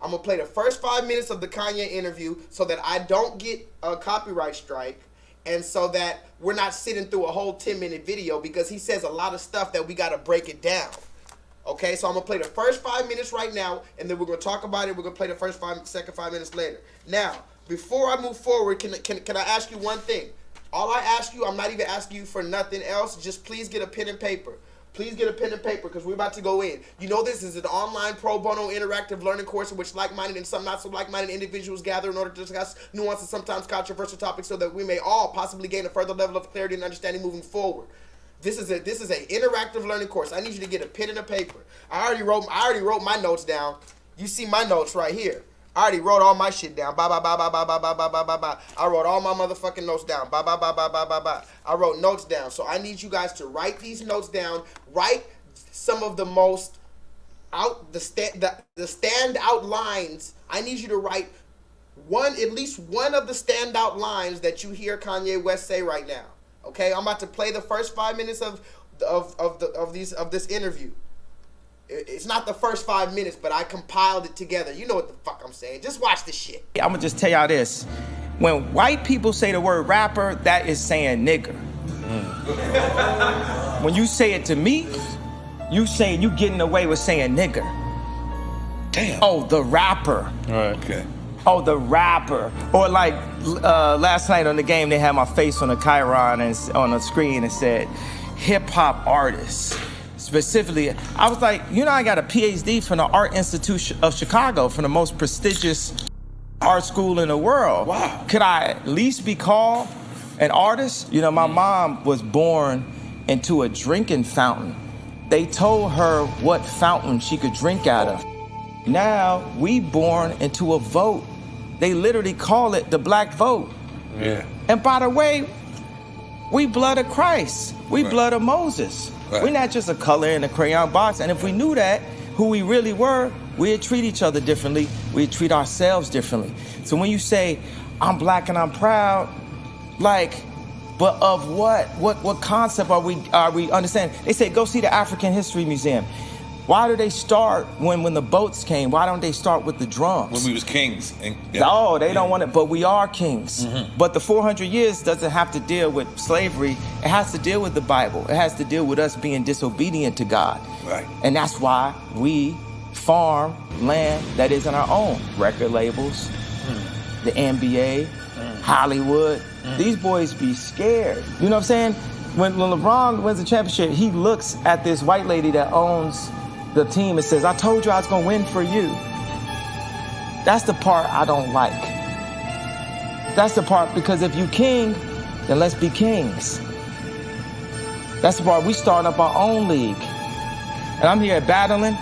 I'm going to play the first 5 minutes of the Kanye interview so that I don't get a copyright strike and so that we're not sitting through a whole 10-minute video because he says a lot of stuff that we got to break it down. Okay, so I'm going to play the first 5 minutes right now, and then we're going to talk about it. We're going to play the second 5 minutes later. Now, before I move forward, can I ask you one thing? All I ask you, I'm not even asking you for nothing else. Just please get a pen and paper. Please get a pen and paper because we're about to go in. You know this is an online pro bono interactive learning course in which like-minded and some not so like-minded individuals gather in order to discuss nuanced and sometimes controversial topics so that we may all possibly gain a further level of clarity and understanding moving forward. This is a interactive learning course. I need you to get a pen and a paper. I already wrote my notes down. You see my notes right here. I already wrote all my shit down. Ba ba ba ba ba ba ba ba ba ba ba. I wrote all my motherfucking notes down. Ba ba ba ba ba ba ba. I wrote notes down. So I need you guys to write these notes down. Write some of the most the standout lines. I need you to write at least one of the standout lines that you hear Kanye West say right now. Okay, I'm about to play the first 5 minutes of this interview. It's not the first 5 minutes, but I compiled it together. You know what the fuck I'm saying. Just watch this shit. I'm gonna just tell y'all this. When white people say the word rapper, that is saying nigger. When you say it to me, you getting away with saying nigger. Damn. Oh, the rapper. All right, okay. Oh, the rapper. Or like last night on the game, they had my face on the Chiron and on the screen and said, hip hop artist. Specifically, I was like, I got a PhD from the Art Institute of Chicago, from the most prestigious art school in the world. Wow. Could I at least be called an artist? My mom was born into a drinking fountain. They told her what fountain she could drink out of. Now we born into a vote. They literally call it the black vote. Yeah. And by the way, we blood of Christ. We blood of Moses. Right. We're not just a color in a crayon box. And if we knew that, who we really were, we'd treat each other differently. We'd treat ourselves differently. So when you say, I'm black and I'm proud, but of what? What concept are we understanding? They say, go see the African History Museum. Why do they start when the boats came? Why don't they start with the drums? When we was kings. No, they don't want it, but we are kings. Mm-hmm. But the 400 years doesn't have to deal with slavery. It has to deal with the Bible. It has to deal with us being disobedient to God. Right. And that's why we farm land that isn't our own. Record labels, the NBA, Hollywood. These boys be scared. You know what I'm saying? When LeBron wins the championship, he looks at this white lady that owns the team and says, I told you I was going to win for you. That's the part I don't like. That's the part, because if you king, then let's be kings. That's the part we start up our own league. And I'm here battling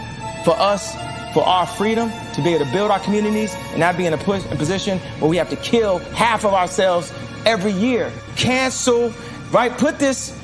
for us, for our freedom, to be able to build our communities and not be in a position where we have to kill half of ourselves every year. Cancel, right? Put this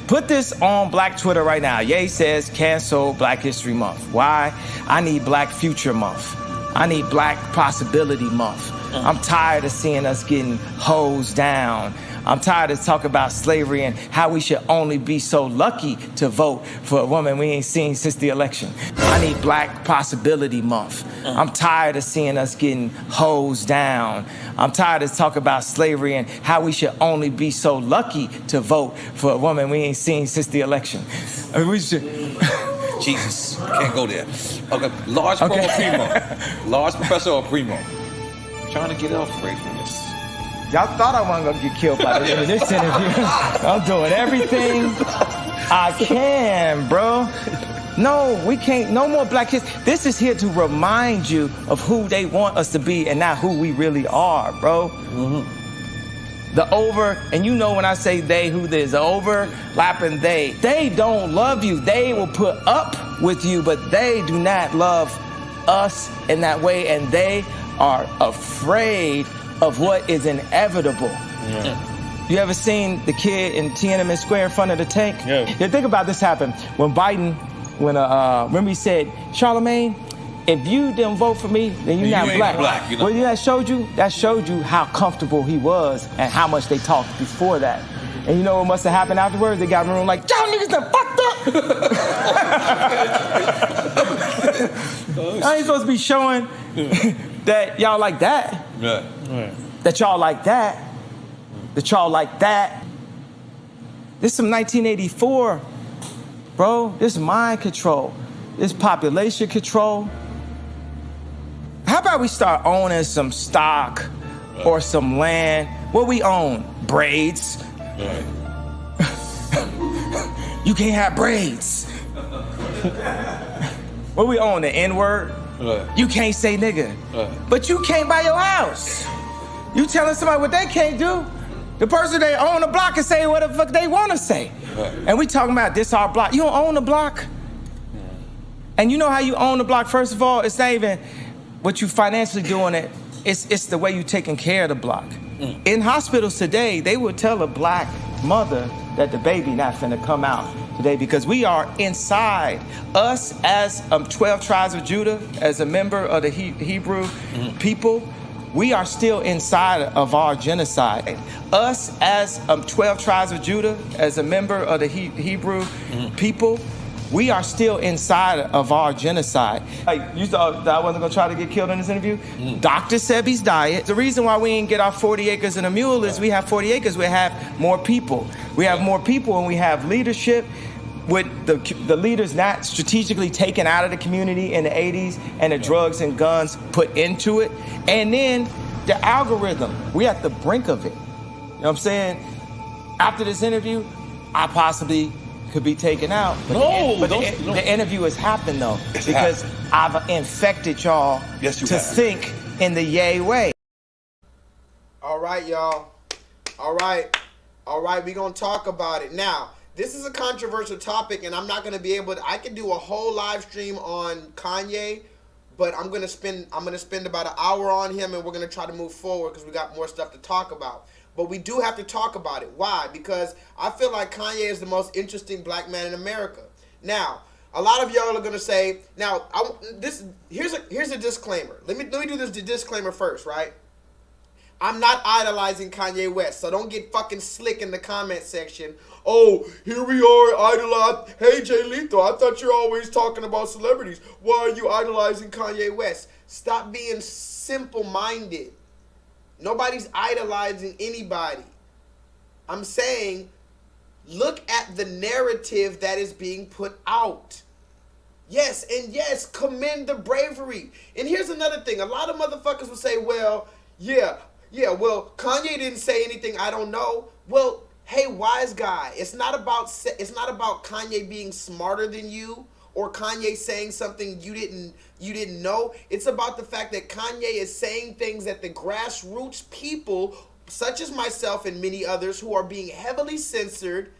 on Black Twitter right now. Ye says cancel Black History Month. Why? I need Black Future Month. I need Black Possibility Month. I'm tired of seeing us getting hosed down. I'm tired of talking about slavery and how we should only be so lucky to vote for a woman we ain't seen since the election. I need Black Possibility Month. I'm tired of seeing us getting hosed down. I'm tired of talking about slavery and how we should only be so lucky to vote for a woman we ain't seen since the election. I mean, we should... Jesus, I can't go there. Okay, large pro or primo? Large professor or primo? I'm trying to get off away from this. Y'all thought I wasn't gonna get killed by this interview. I'm doing everything I can, bro. No, we can't. No more Black kids. This is here to remind you of who they want us to be and not who we really are, bro. And you know when I say they, who there's overlapping they don't love you. They will put up with you, but they do not love us in that way, and they are afraid of what is inevitable. You ever seen the kid in Tiananmen Square in front of the tank? Yeah, think about this happened when Biden, remember he said, Charlemagne, if you didn't vote for me, then you're not black. You know? Well, that showed you how comfortable he was and how much they talked before that. And you know what must have happened afterwards? They got in the room like, y'all niggas done fucked up. I ain't supposed to be showing that y'all like that. That y'all like that. That y'all like that. This is some 1984, bro. This is mind control. This population control. How about we start owning some stock or some land? What we own? Braids. You can't have braids. What we own? The N-word? You can't say nigga. But you can't buy your house. You telling somebody what they can't do? The person they own the block can say what the fuck they want to say. And we talking about this our block. You don't own the block. And you know how you own the block, first of all? It's not even what you financially doing it. It's the way you taking care of the block. In hospitals today, they would tell a black mother that the baby not finna come out today because we are inside. Us as 12 tribes of Judah, as a member of the Hebrew people, we are still inside of our genocide. Us as 12 tribes of Judah, as a member of the Hebrew people, we are still inside of our genocide. Like, you thought that I wasn't gonna try to get killed in this interview? Dr. Sebi's diet. The reason why we didn't get our 40 acres and a mule is we have 40 acres, we have more people. We have more people and we have leadership with the leaders not strategically taken out of the community in the 80s and the drugs and guns put into it. And then the algorithm, we at the brink of it. You know what I'm saying? After this interview, I possibly could be taken out. But the interview has happened though, because I've infected y'all to think in the yay way. All right, y'all. All right, we're gonna talk about it. Now, this is a controversial topic, and I'm not gonna be able to, I can do a whole live stream on Kanye, but I'm gonna spend about an hour on him, and we're gonna try to move forward because we got more stuff to talk about. But we do have to talk about it. Why? Because I feel like Kanye is the most interesting black man in America. Now, a lot of y'all are gonna say, now, here's a disclaimer. Let me do this disclaimer first, right? I'm not idolizing Kanye West, so don't get fucking slick in the comment section. Oh, here we are, idolize. Hey, J-LEETHAL, I thought you're always talking about celebrities. Why are you idolizing Kanye West? Stop being simple-minded. Nobody's idolizing anybody. I'm saying, look at the narrative that is being put out. Yes, and yes, commend the bravery. And here's another thing. A lot of motherfuckers will say, well, well, Kanye didn't say anything I don't know. Well, hey, wise guy, it's not about Kanye being smarter than you or Kanye saying something you didn't know. It's about the fact that Kanye is saying things that the grassroots people, such as myself and many others who are being heavily censored,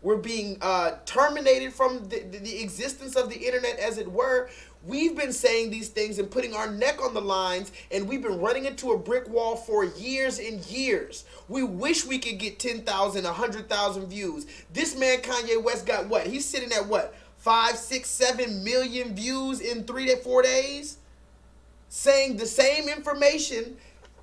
we're being terminated from the existence of the internet, as it were. We've been saying these things and putting our neck on the lines, and we've been running into a brick wall for years and years. We wish we could get 10,000, 100,000 views. This man, Kanye West, got what? He's sitting at what? 5, 6, 7 million views in 3 to 4 days? Saying the same information.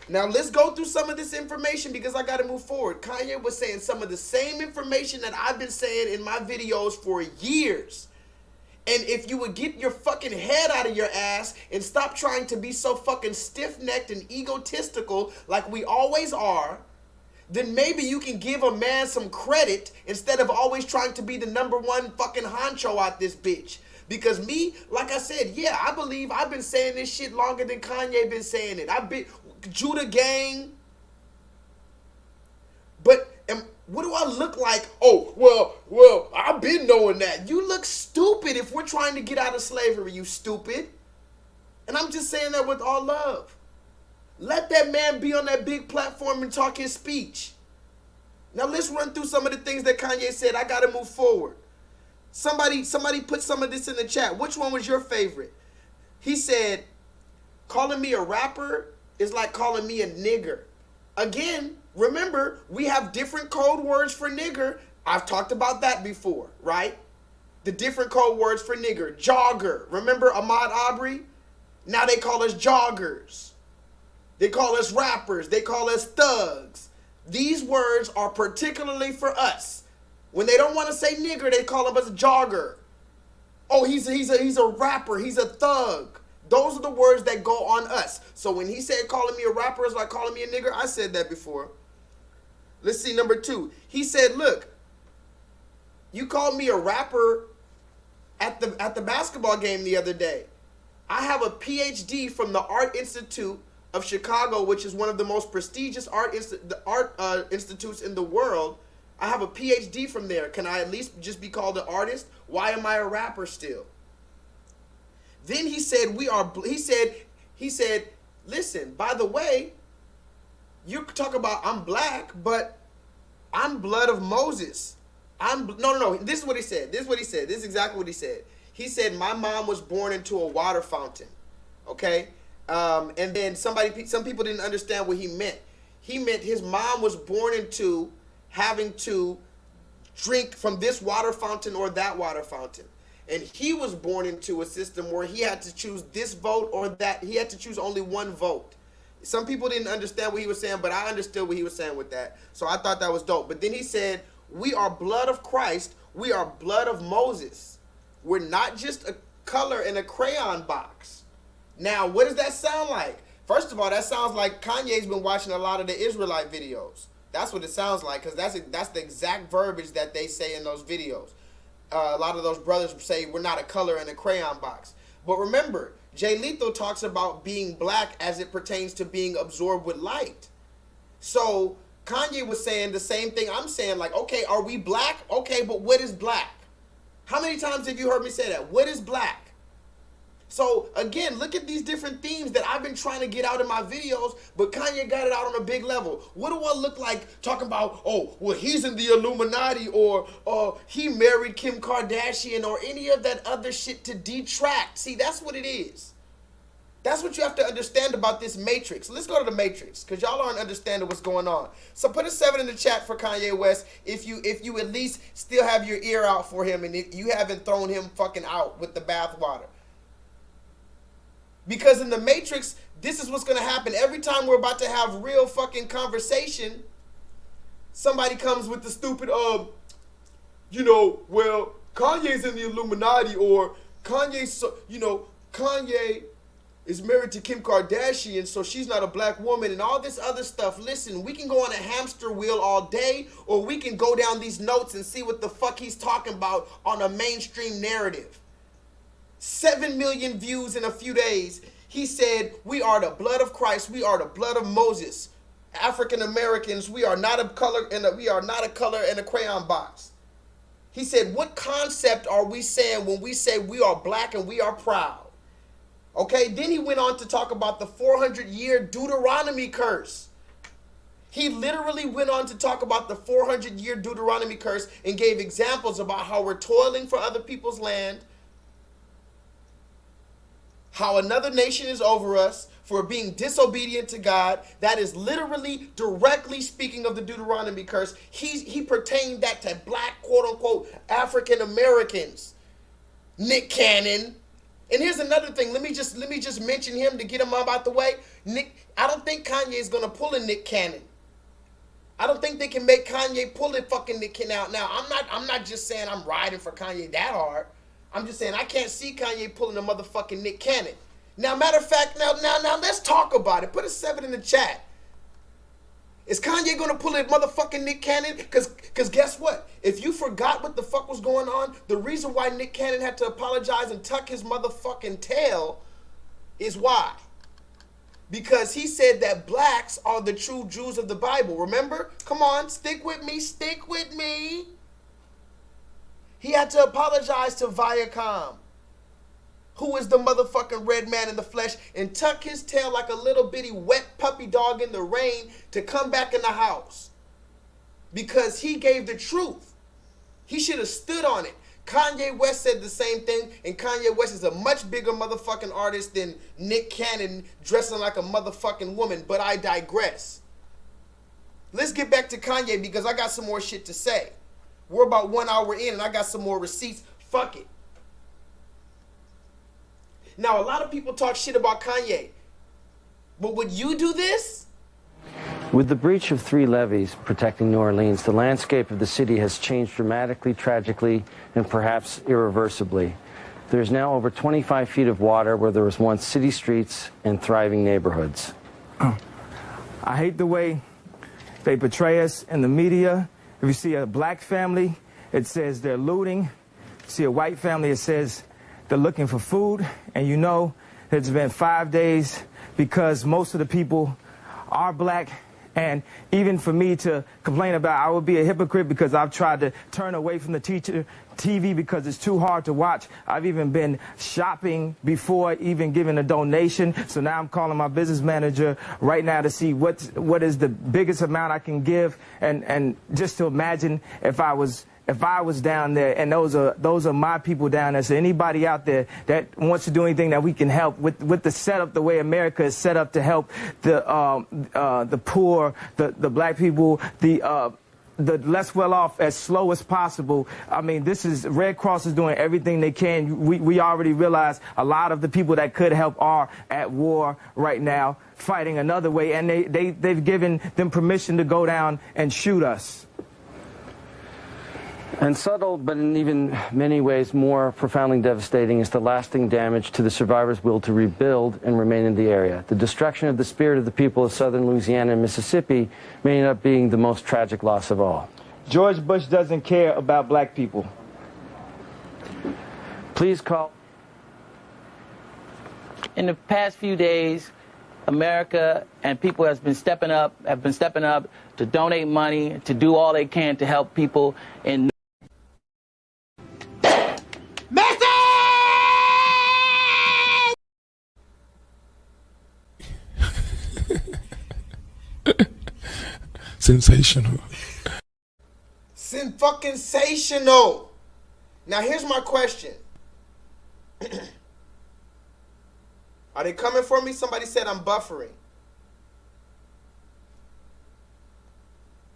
Now, let's go through some of this information because I got to move forward. Kanye was saying some of the same information that I've been saying in my videos for years. And if you would get your fucking head out of your ass and stop trying to be so fucking stiff-necked and egotistical like we always are, then maybe you can give a man some credit instead of always trying to be the #1 fucking honcho out this bitch. Because me, like I said, yeah, I believe I've been saying this shit longer than Kanye been saying it. I've been Judah gang. But what do I look like? Oh, well, I've been knowing that. You look stupid if we're trying to get out of slavery, you stupid. And I'm just saying that with all love. Let that man be on that big platform and talk his speech. Now let's run through some of the things that Kanye said. I got to move forward. Somebody put some of this in the chat. Which one was your favorite? He said, calling me a rapper is like calling me a nigger. Again, remember, we have different code words for nigger. I've talked about that before, right? The different code words for nigger. Jogger. Remember Ahmaud Arbery? Now they call us joggers. They call us rappers. They call us thugs. These words are particularly for us. When they don't want to say nigger, they call us a jogger. Oh, he's a rapper. He's a thug. Those are the words that go on us. So when he said calling me a rapper is like calling me a nigger, I said that before. Let's see, number 2. He said, look, you called me a rapper at the basketball game the other day. I have a PhD from the Art Institute of Chicago, which is one of the most prestigious art institutes in the world. I have a PhD from there. Can I at least just be called an artist? Why am I a rapper still? Then he said, he said, listen, by the way, you talk about I'm black, but I'm blood of Moses. No. This is what he said. This is exactly what he said. He said, my mom was born into a water fountain. Okay. And then some people didn't understand what he meant. He meant his mom was born into having to drink from this water fountain or that water fountain. And he was born into a system where he had to choose this vote or that. He had to choose only one vote. Some people didn't understand what he was saying, but I understood what he was saying with that. So I thought that was dope. But then he said, we are blood of Christ. We are blood of Moses. We're not just a color in a crayon box. Now, what does that sound like? First of all, that sounds like Kanye's been watching a lot of the Israelite videos. That's what it sounds like, because that's the exact verbiage that they say in those videos. A lot of those brothers say we're not a color in a crayon box. But remember, J-Lethal talks about being black as it pertains to being absorbed with light. So Kanye was saying the same thing I'm saying, like, okay, are we black? Okay, but what is black? How many times have you heard me say that? What is black? So again, look at these different themes that I've been trying to get out in my videos, but Kanye got it out on a big level. What do I look like talking about, oh, well, he's in the Illuminati, or he married Kim Kardashian, or any of that other shit to detract? See, that's what it is. That's what you have to understand about this matrix. Let's go to the matrix, because y'all aren't understanding what's going on. So put a 7 in the chat for Kanye West if you at least still have your ear out for him and you haven't thrown him fucking out with the bathwater. Because in the Matrix, this is what's going to happen. Every time we're about to have real fucking conversation, somebody comes with the stupid, well, Kanye's in the Illuminati, or Kanye is married to Kim Kardashian, so she's not a black woman, and all this other stuff. Listen, we can go on a hamster wheel all day, or we can go down these notes and see what the fuck he's talking about on a mainstream narrative. 7 million views in a few days. He said, we are the blood of Christ. We are the blood of Moses. African Americans, we are not a color in a crayon box. He said, what concept are we saying when we say we are black and we are proud? Okay, then he went on to talk about the 400-year Deuteronomy curse. He literally went on to talk about the 400-year Deuteronomy curse and gave examples about how we're toiling for other people's land, how another nation is over us for being disobedient to God. That is literally directly speaking of the Deuteronomy curse. He pertained that to black, quote-unquote, African Americans. Nick Cannon. And here's another thing. Let me just mention him to get him out the way. I don't think Kanye is going to pull a Nick Cannon. I don't think they can make Kanye pull a fucking Nick Cannon out. Now, I'm not just saying I'm riding for Kanye that hard. I'm just saying I can't see Kanye pulling a motherfucking Nick Cannon. Now, matter of fact, now let's talk about it. Put a 7 in the chat. Is Kanye going to pull a motherfucking Nick Cannon? Because guess what? If you forgot what the fuck was going on, the reason why Nick Cannon had to apologize and tuck his motherfucking tail is why. Because he said that blacks are the true Jews of the Bible. Remember? Come on, stick with me, stick with me. He had to apologize to Viacom, who is the motherfucking red man in the flesh, and tuck his tail like a little bitty wet puppy dog in the rain to come back in the house. Because he gave the truth. He should have stood on it. Kanye West said the same thing, and Kanye West is a much bigger motherfucking artist than Nick Cannon dressing like a motherfucking woman, but I digress. Let's get back to Kanye because I got some more shit to say. We're about 1 hour in and I got some more receipts. Fuck it. Now, a lot of people talk shit about Kanye, but would you do this? With the breach of 3 levees protecting New Orleans, the landscape of the city has changed dramatically, tragically, and perhaps irreversibly. There's now over 25 feet of water where there was once city streets and thriving neighborhoods. I hate the way they portray us in the media. If you see a black family, it says they're looting. See a white family, it says they're looking for food. And you know it's been 5 days because most of the people are black. And even for me to complain about, I would be a hypocrite because I've tried to turn away from the TV because it's too hard to watch. I've even been shopping before even giving a donation. So now I'm calling my business manager right now to see what is the biggest amount I can give, and just to imagine if I was down there, and those are my people down there. So anybody out there that wants to do anything that we can help with the setup, the way America is set up to help the poor, the black people, the less well off as slow as possible. I mean, this is Red Cross is doing everything they can. We already realize a lot of the people that could help are at war right now, fighting another way, and they've given them permission to go down and shoot us. And subtle, but in even many ways more profoundly devastating, is the lasting damage to the survivors' will to rebuild and remain in the area. The destruction of the spirit of the people of southern Louisiana and Mississippi may end up being the most tragic loss of all. George Bush doesn't care about black people. Please call. In the past few days, America and people have been stepping up to donate money, to do all they can to help people in Sensational. Fucking-sational. Now here's my question. Are they coming for me? Somebody said I'm buffering.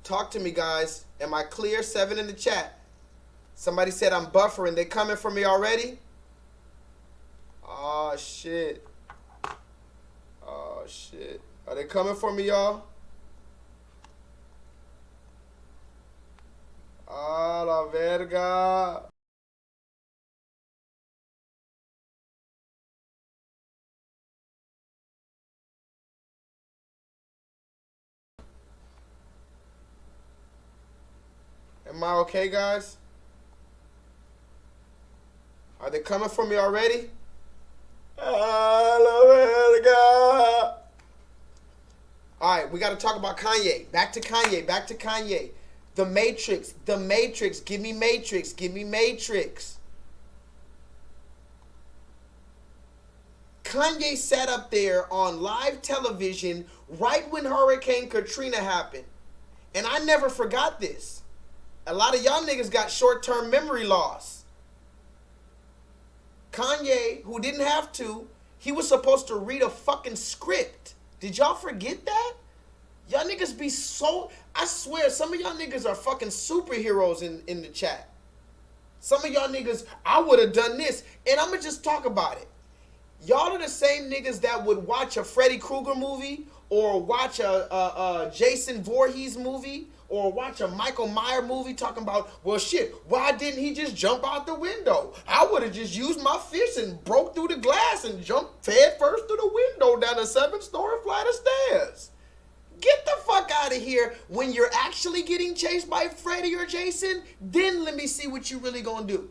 Talk to me, guys. Am I clear? 7 in the chat. Somebody said I'm buffering. They coming for me already? Oh, shit. Oh, shit. Are they coming for me, y'all? A la verga. Am I okay, guys? Are they coming for me already? A la verga. All right, we got to talk about Kanye. Back to Kanye. The Matrix. Give me Matrix. Kanye sat up there on live television right when Hurricane Katrina happened. And I never forgot this. A lot of y'all niggas got short-term memory loss. Kanye, who didn't have to, he was supposed to read a fucking script. Did y'all forget that? Y'all niggas be so... I swear, some of y'all niggas are fucking superheroes in the chat. Some of y'all niggas, I would have done this. And I'm going to just talk about it. Y'all are the same niggas that would watch a Freddy Krueger movie or watch a Jason Voorhees movie or watch a Michael Myers movie talking about, well, shit, why didn't he just jump out the window? I would have just used my fist and broke through the glass and jumped head first through the window down a 7-story flight of stairs. Get the fuck out of here. When you're actually getting chased by Freddy or Jason, then let me see what you really gonna do.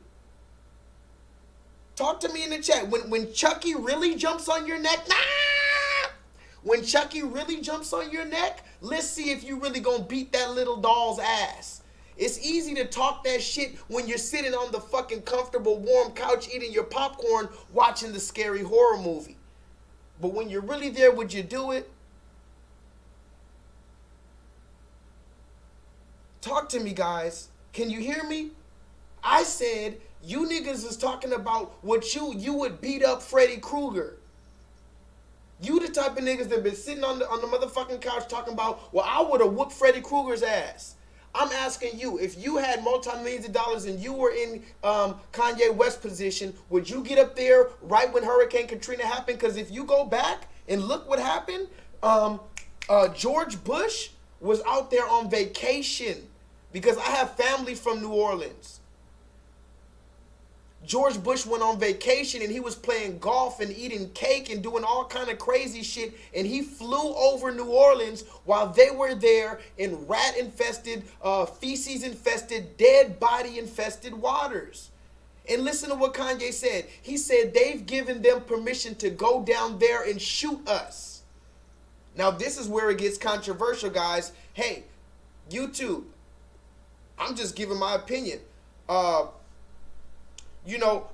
Talk to me in the chat. When Chucky really jumps on your neck, when Chucky really jumps on your neck, let's see if you really gonna beat that little doll's ass. It's easy to talk that shit when you're sitting on the fucking comfortable warm couch eating your popcorn watching the scary horror movie. But when you're really there, would you do it? Talk to me, guys. Can you hear me? I said You niggas is talking about what you would beat up Freddy Krueger. You the type of niggas that been sitting on the motherfucking couch talking about, well, I would have whooped Freddy Krueger's ass. I'm asking you, if you had multi-millions of dollars and you were in Kanye West's position, would you get up there right when Hurricane Katrina happened? Because if you go back and look what happened, George Bush was out there on vacation, because I have family from New Orleans. George Bush went on vacation and he was playing golf and eating cake and doing all kind of crazy shit, and he flew over New Orleans while they were there in rat-infested, feces-infested, dead body-infested waters. And listen to what Kanye said. He said they've given them permission to go down there and shoot us. Now this is where it gets controversial, guys. Hey, YouTube, I'm just giving my opinion.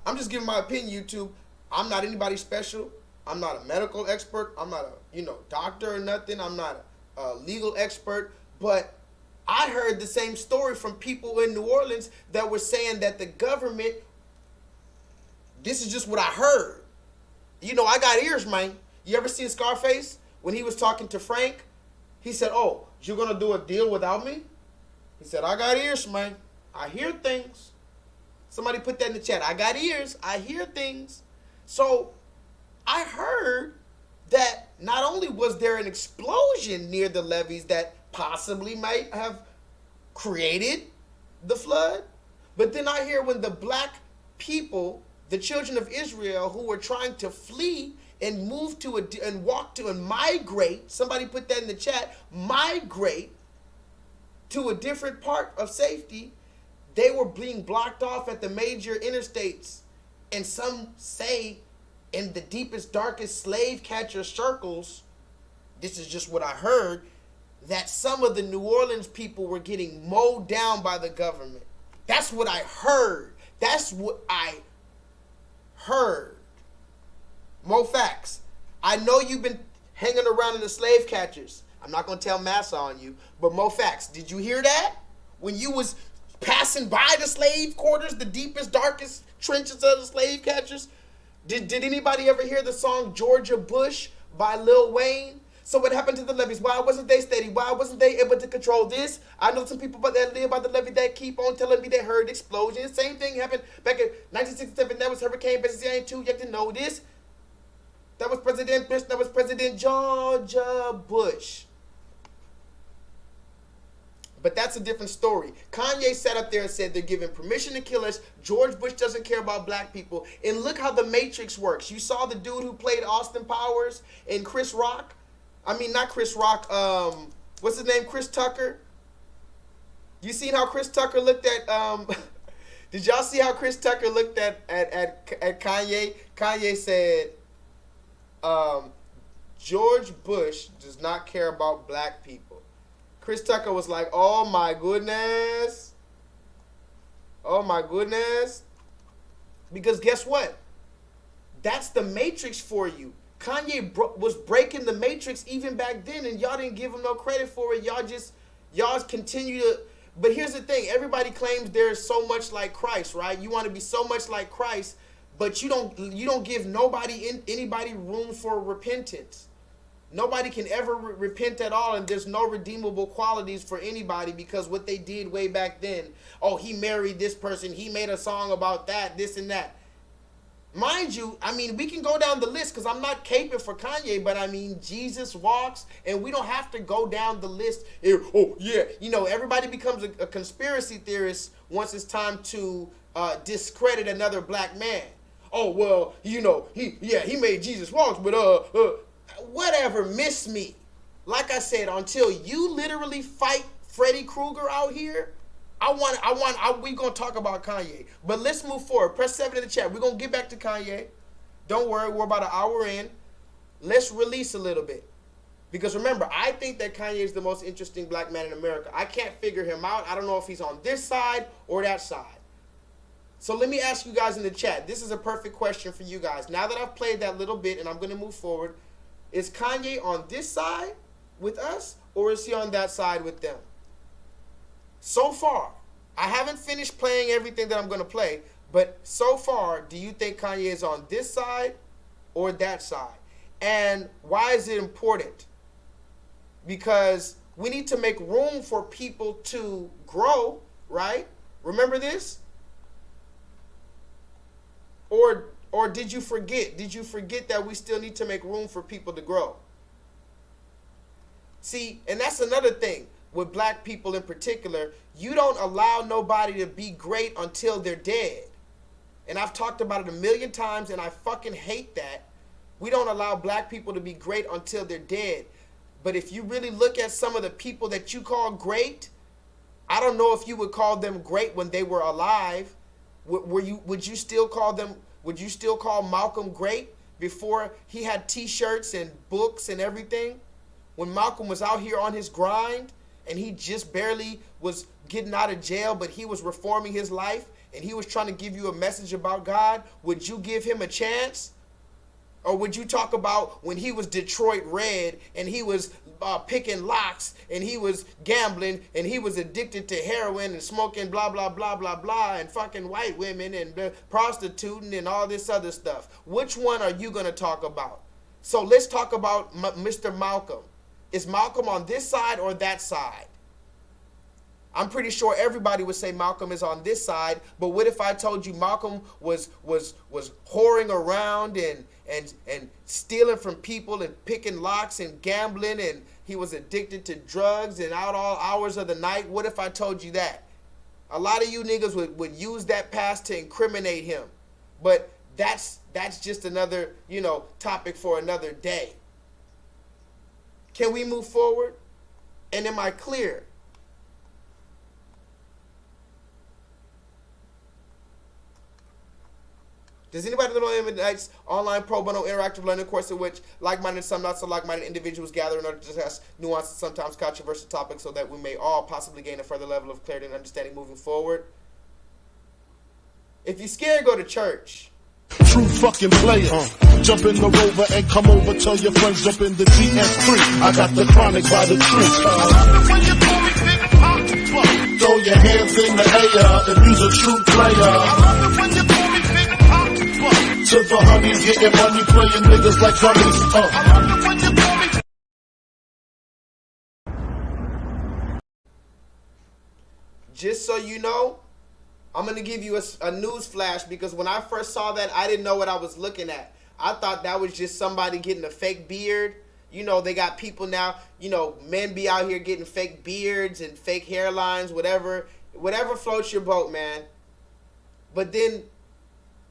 I'm just giving my opinion, YouTube. I'm not anybody special. I'm not a medical expert. I'm not a, doctor or nothing. I'm not a legal expert. But I heard the same story from people in New Orleans that were saying that the government, this is just what I heard. I got ears, man. You ever seen Scarface? When he was talking to Frank, he said, oh, you're going to do a deal without me? He said, I got ears, man. I hear things. Somebody put that in the chat. I got ears. I hear things. So I heard that not only was there an explosion near the levees that possibly might have created the flood, but then I hear when the black people, the children of Israel, who were trying to flee and move to and migrate, somebody put that in the chat, migrate to a different part of safety, they were being blocked off at the major interstates. And some say in the deepest, darkest slave catcher circles, this is just what I heard, that some of the New Orleans people were getting mowed down by the government. That's what I heard. That's what I heard. Mo facts. I know you've been hanging around in the slave catchers. I'm not going to tell massa on you, but Mo facts. Did you hear that? When you was passing by the slave quarters, the deepest, darkest trenches of the slave catchers? Did anybody ever hear the song Georgia Bush by Lil Wayne? So what happened to the levees? Why wasn't they steady? Why wasn't they able to control this? I know some people that live by the levee that keep on telling me they heard explosions. Same thing happened back in 1967. That was Hurricane Bessie too. You have to know this. That was President George Bush. But that's a different story. Kanye sat up there and said they're giving permission to kill us. George Bush doesn't care about black people. And look how the Matrix works. You saw the dude who played Austin Powers and Chris Rock. I mean, not Chris Rock. What's his name? Chris Tucker. You seen how Chris Tucker looked at... Did y'all see how Chris Tucker looked at Kanye? Kanye said, George Bush does not care about black people. Chris Tucker was like, oh my goodness. Oh my goodness. Because guess what? That's the Matrix for you. Kanye was breaking the Matrix even back then, and y'all didn't give him no credit for it. Y'all continue to... But here's the thing. Everybody claims they're so much like Christ, right? You want to be so much like Christ, but you don't give anybody room for repentance. Nobody can ever repent at all, and there's no redeemable qualities for anybody because what they did way back then, oh, he married this person, he made a song about that, this and that. Mind you, I mean, we can go down the list because I'm not caping for Kanye, but I mean, Jesus walks, and we don't have to go down the list. Oh, yeah, everybody becomes a conspiracy theorist once it's time to discredit another black man. Oh, well, he made Jesus walks, but whatever, miss me. Like I said, until you literally fight Freddy Krueger out here, we gonna talk about Kanye. But let's move forward. Press 7 in the chat. We're gonna get back to Kanye. Don't worry, we're about an hour in. Let's release a little bit. Because remember, I think that Kanye is the most interesting black man in America. I can't figure him out. I don't know if he's on this side or that side. So let me ask you guys in the chat. This is a perfect question for you guys. Now that I've played that little bit and I'm gonna move forward, is Kanye on this side with us, or is he on that side with them? So far, I haven't finished playing everything that I'm going to play, But so far, do you think Kanye is on this side or that side? And why is it important? Because we need to make room for people to grow, right? Remember this? Or did you forget? Did you forget that we still need to make room for people to grow? See, and that's another thing with black people in particular. You don't allow nobody to be great until they're dead. And I've talked about it a million times, and I fucking hate that. We don't allow black people to be great until they're dead. But if you really look at some of the people that you call great, I don't know if you would call them great when they were alive. Would you still call them? Would you still call Malcolm great before he had T-shirts and books and everything? When Malcolm was out here on his grind and he just barely was getting out of jail, but he was reforming his life and he was trying to give you a message about God, would you give him a chance? Or would you talk about when he was Detroit Red and he was picking locks and he was gambling and he was addicted to heroin and smoking blah, blah, blah, blah, blah, and fucking white women and prostituting and all this other stuff? Which one are you going to talk about? So let's talk about Mr. Malcolm. Is Malcolm on this side or that side? I'm pretty sure everybody would say Malcolm is on this side, but what if I told you Malcolm was whoring around and stealing from people and picking locks and gambling, and he was addicted to drugs and out all hours of the night? What if I told you that? A lot of you niggas would use that past to incriminate him, but that's just another, topic for another day. Can we move forward? And am I clear? Does anybody know Tonight's online pro bono interactive learning course in which like-minded and some not so like-minded individuals gather in order to discuss nuanced and sometimes controversial topics so that we may all possibly gain a further level of clarity and understanding moving forward? If you're scared, go to church. True fucking player. Jump in the Rover and come over. Tell your friends jump in the GS3. I got the chronic by the tree. Throw your hands in the air if you's a true player. To the honeys, getting money, playing niggas like zombies. Just so you know, I'm going to give you a news flash, because when I first saw that, I didn't know what I was looking at. I thought that was just somebody getting a fake beard. They got people now, men be out here getting fake beards and fake hairlines, whatever floats your boat, man. But then,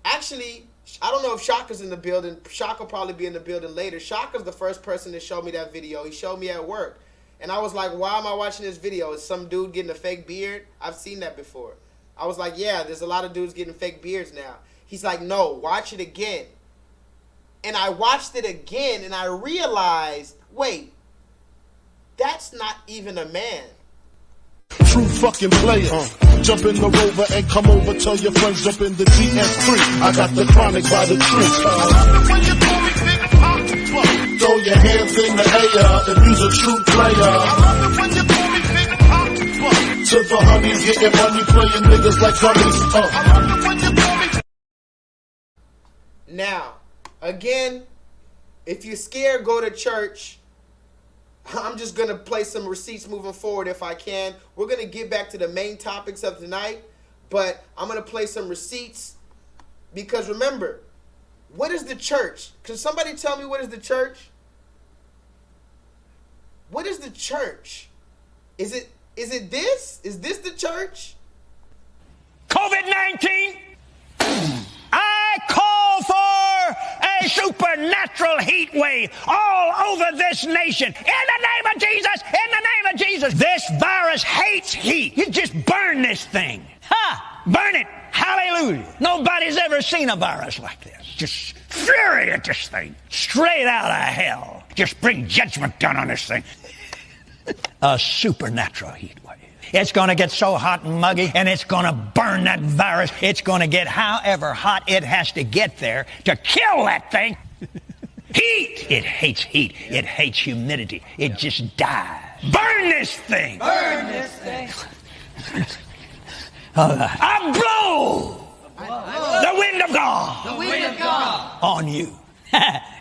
actually, I don't know if Shaka's in the building. Shaka will probably be in the building later. Shaka's the first person to show me that video. He showed me at work. And I was like, why am I watching this video? Is some dude getting a fake beard? I've seen that before. I was like, yeah, there's a lot of dudes getting fake beards now. He's like, no, watch it again. And I watched it again and I realized, wait, that's not even a man. True fucking player. Jump in the Rover and come over. Tell your friends jump in the GS3. I got the chronic by the tree. Throw your hands in the air if you's a true player. To the honeys, getting money, playing niggas like zombies. Now, again, if you're scared, go to church. I'm just going to play some receipts moving forward if I can. We're going to get back to the main topics of tonight, but I'm going to play some receipts because remember, what is the church? Can somebody tell me what is the church? What is the church? Is it this? Is this the church? COVID-19, I call for a supernatural heat wave all over this nation. In the name of Jesus, in the name of Jesus. This virus hates heat. You just burn this thing. Burn it. Hallelujah. Nobody's ever seen a virus like this. Just fury at this thing. Straight out of hell. Just bring judgment down on this thing. A supernatural heat wave. It's going to get so hot and muggy, and it's going to burn that virus. It's going to get however hot it has to get there to kill that thing. Heat. It hates heat. It hates humidity. It just dies. Burn this thing. Burn this thing. I blow wind of God. The wind of God. On you.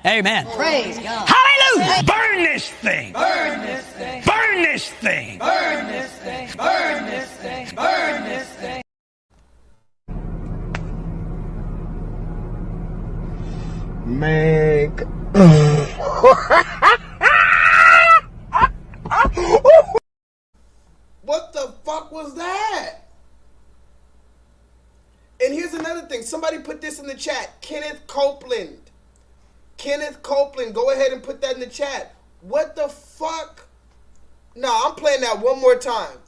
Amen. Praise God. Hallelujah. Burn this thing. Burn this thing. Burn this thing. Burn this thing. Burn this thing. Burn this thing. Make. What the fuck was that? And here's another thing. Somebody put this in the chat. Kenneth Copeland. Kenneth Copeland. Go ahead and put that in the chat. What the fuck? No, I'm playing that one more time.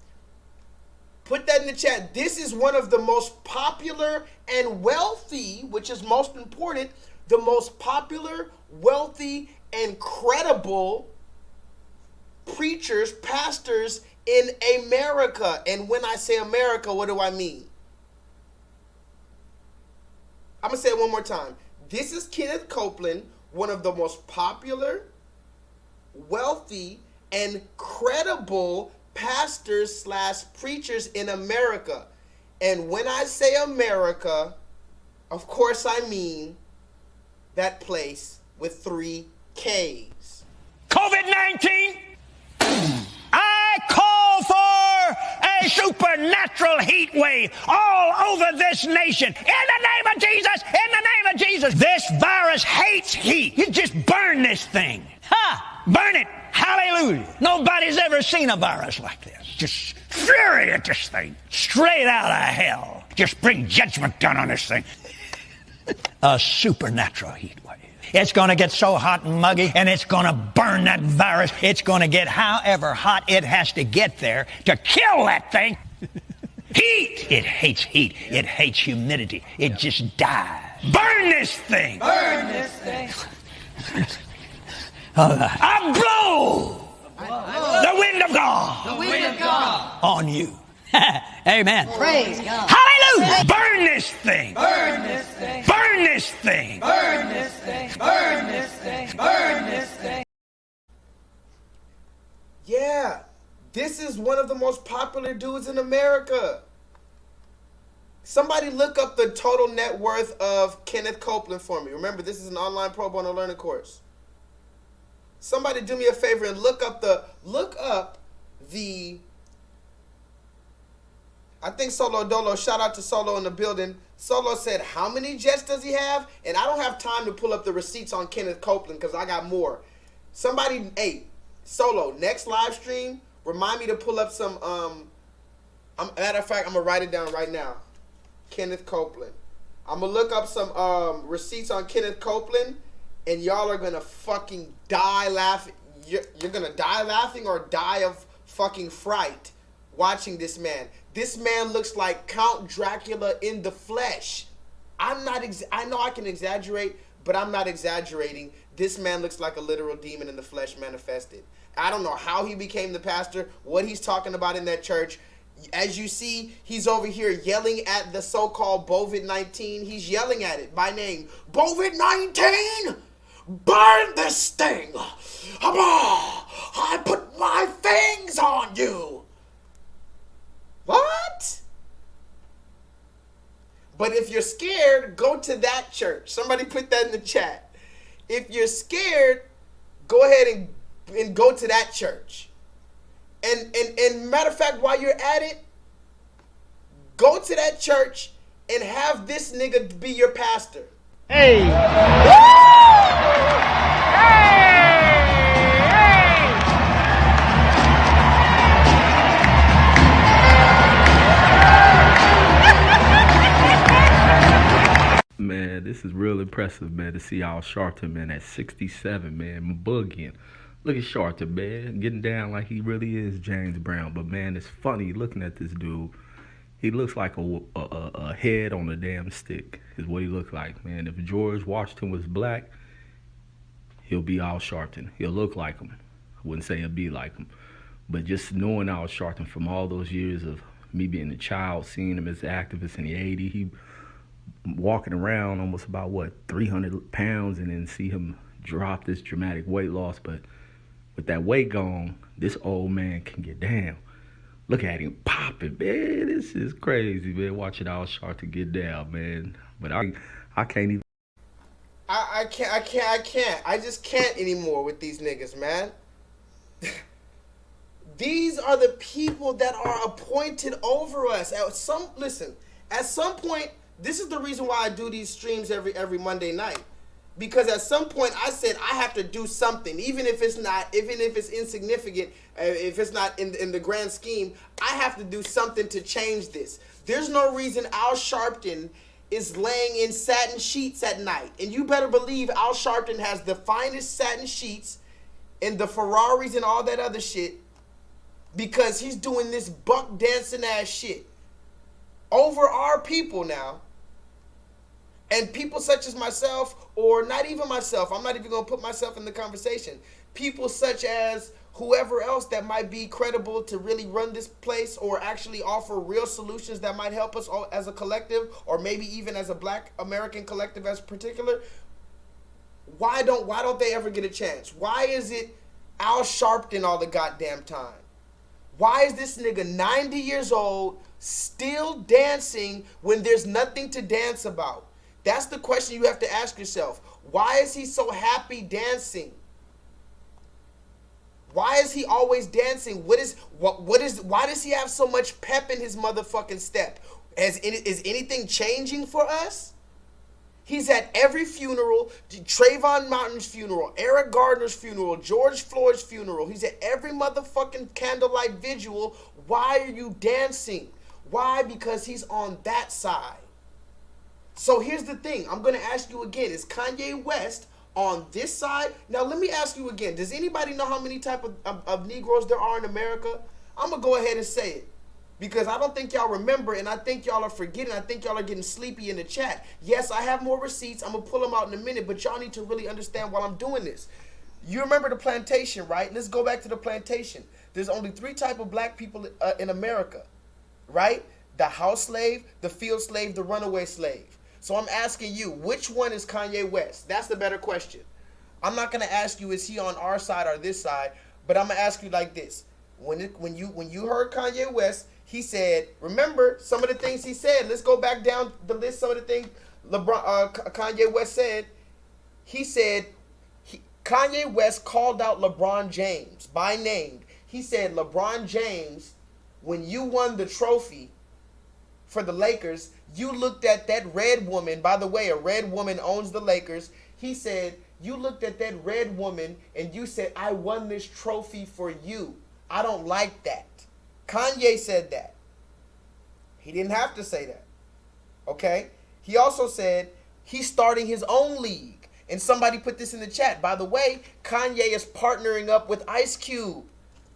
Put that in the chat. This is one of the most popular and wealthy, which is most important, the most popular, wealthy, and credible preachers, pastors in America. And when I say America, what do I mean? I'm going to say it one more time. This is Kenneth Copeland, one of the most popular, wealthy, and credible pastors / preachers in America. And when I say America, of course I mean that place with 3 Ks. COVID-19, I call for a supernatural heat wave all over this nation. In the name of Jesus, in the name of Jesus. This virus hates heat. You just burn this thing. Ha! Burn it. Hallelujah. Nobody's ever seen a virus like this. Just fury at this thing. Straight out of hell. Just bring judgment down on this thing. A supernatural heat wave. It's going to get so hot and muggy, and it's going to burn that virus. It's going to get however hot it has to get there to kill that thing. Heat. It hates heat. It hates humidity. It just dies. Burn this thing. Burn this thing. I blow the wind of God. The wind of God. On you. Amen. Praise God. Hallelujah. Burn this thing. Burn this thing. Burn this thing. Burn this thing. Burn this thing. Burn this thing. Yeah, this is one of the most popular dudes in America. Somebody look up the total net worth of Kenneth Copeland for me. Remember, this is an online pro bono learning course. Somebody do me a favor and look up the I think Solo Dolo, shout out to Solo in the building. Solo said, how many jets does he have? And I don't have time to pull up the receipts on Kenneth Copeland because I got more. Somebody, hey, Solo, next live stream, remind me to pull up some, matter of fact, I'm going to write it down right now. Kenneth Copeland. I'm going to look up some receipts on Kenneth Copeland, and y'all are going to fucking die laughing. You're going to die laughing or die of fucking fright watching this man. This man looks like Count Dracula in the flesh. I know I can exaggerate, but I'm not exaggerating. This man looks like a literal demon in the flesh manifested. I don't know how he became the pastor, what he's talking about in that church. As you see, he's over here yelling at the so-called COVID-19. He's yelling at it by name. COVID-19! Burn this thing! I put my fangs on you! What? But if you're scared, go to that church. Somebody put that in the chat. If you're scared, go ahead and go to that church. And matter of fact, while you're at it, go to that church and have this nigga be your pastor. Hey! Man, this is real impressive, man, to see Al Sharpton, man, at 67, man, boogieing. Look at Sharpton, man, getting down like he really is James Brown. But, man, it's funny looking at this dude. He looks like a head on a damn stick is what he looks like, man. If George Washington was black, he'll be Al Sharpton. He'll look like him. I wouldn't say he'll be like him. But just knowing Al Sharpton from all those years of me being a child, seeing him as an activist in the 80s, he walking around almost about, 300 pounds, and then see him drop this dramatic weight loss. But with that weight gone, this old man can get down. Look at him popping, man. This is crazy, man. Watching Al Sharpton get down, man. But I can't even. I can't. I just can't anymore with these niggas, man. These are the people that are appointed over us. At some point, this is the reason why I do these streams every Monday night. Because at some point I said I have to do something, even if it's insignificant, if it's not in the grand scheme, I have to do something to change this. There's no reason Al Sharpton is laying in satin sheets at night. And you better believe Al Sharpton has the finest satin sheets and the Ferraris and all that other shit, because he's doing this buck dancing ass shit over our people now. And people such as myself, or not even myself, I'm not even going to put myself in the conversation. People such as whoever else that might be credible to really run this place or actually offer real solutions that might help us all as a collective, or maybe even as a Black American collective as particular. Why don't they ever get a chance? Why is it Al Sharpton all the goddamn time? Why is this nigga 90 years old still dancing when there's nothing to dance about? That's the question you have to ask yourself. Why is he so happy dancing? Why is he always dancing? Why does he have so much pep in his motherfucking step? Is anything changing for us? He's at every funeral, Trayvon Martin's funeral, Eric Gardner's funeral, George Floyd's funeral. He's at every motherfucking candlelight vigil. Why are you dancing? Why? Because he's on that side. So here's the thing. I'm going to ask you again. Is Kanye West on this side? Now, let me ask you again. Does anybody know how many type of Negroes there are in America? I'm going to go ahead and say it, because I don't think y'all remember, and I think y'all are forgetting. I think y'all are getting sleepy in the chat. Yes, I have more receipts. I'm going to pull them out in a minute, but y'all need to really understand while I'm doing this. You remember the plantation, right? Let's go back to the plantation. There's only 3 types of black people in America, right? The house slave, the field slave, the runaway slave. So I'm asking you, which one is Kanye West? That's the better question. I'm not going to ask you, is he on our side or this side? But I'm going to ask you like this. When you heard Kanye West, he said, remember some of the things he said. Let's go back down the list. Some of the things Kanye West said. He said, Kanye West called out LeBron James by name. He said, LeBron James, when you won the trophy for the Lakers, you looked at that red woman. By the way, a red woman owns the Lakers. He said, you looked at that red woman and you said, I won this trophy for you. I don't like that. Kanye said that. He didn't have to say that. Okay? He also said he's starting his own league. And somebody put this in the chat. By the way, Kanye is partnering up with Ice Cube.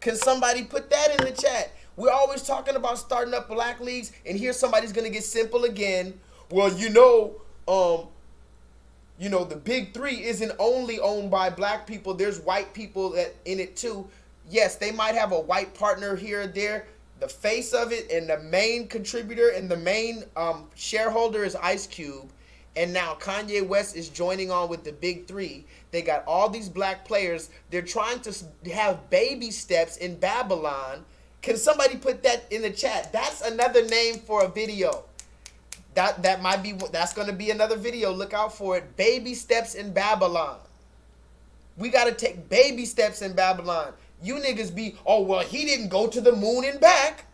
Can somebody put that in the chat? We're always talking about starting up black leagues, and here somebody's gonna get simple again. Well, the big 3 isn't only owned by black people. There's white people in it too. Yes, they might have a white partner here or there. The face of it and the main contributor and the main shareholder is Ice Cube. And now Kanye West is joining on with the big 3. They got all these black players. They're trying to have baby steps in Babylon. Can somebody put that in the chat? That's another name for a video. That's going to be another video. Look out for it. Baby steps in Babylon. We got to take baby steps in Babylon. You niggas be, oh, well, he didn't go to the moon and back,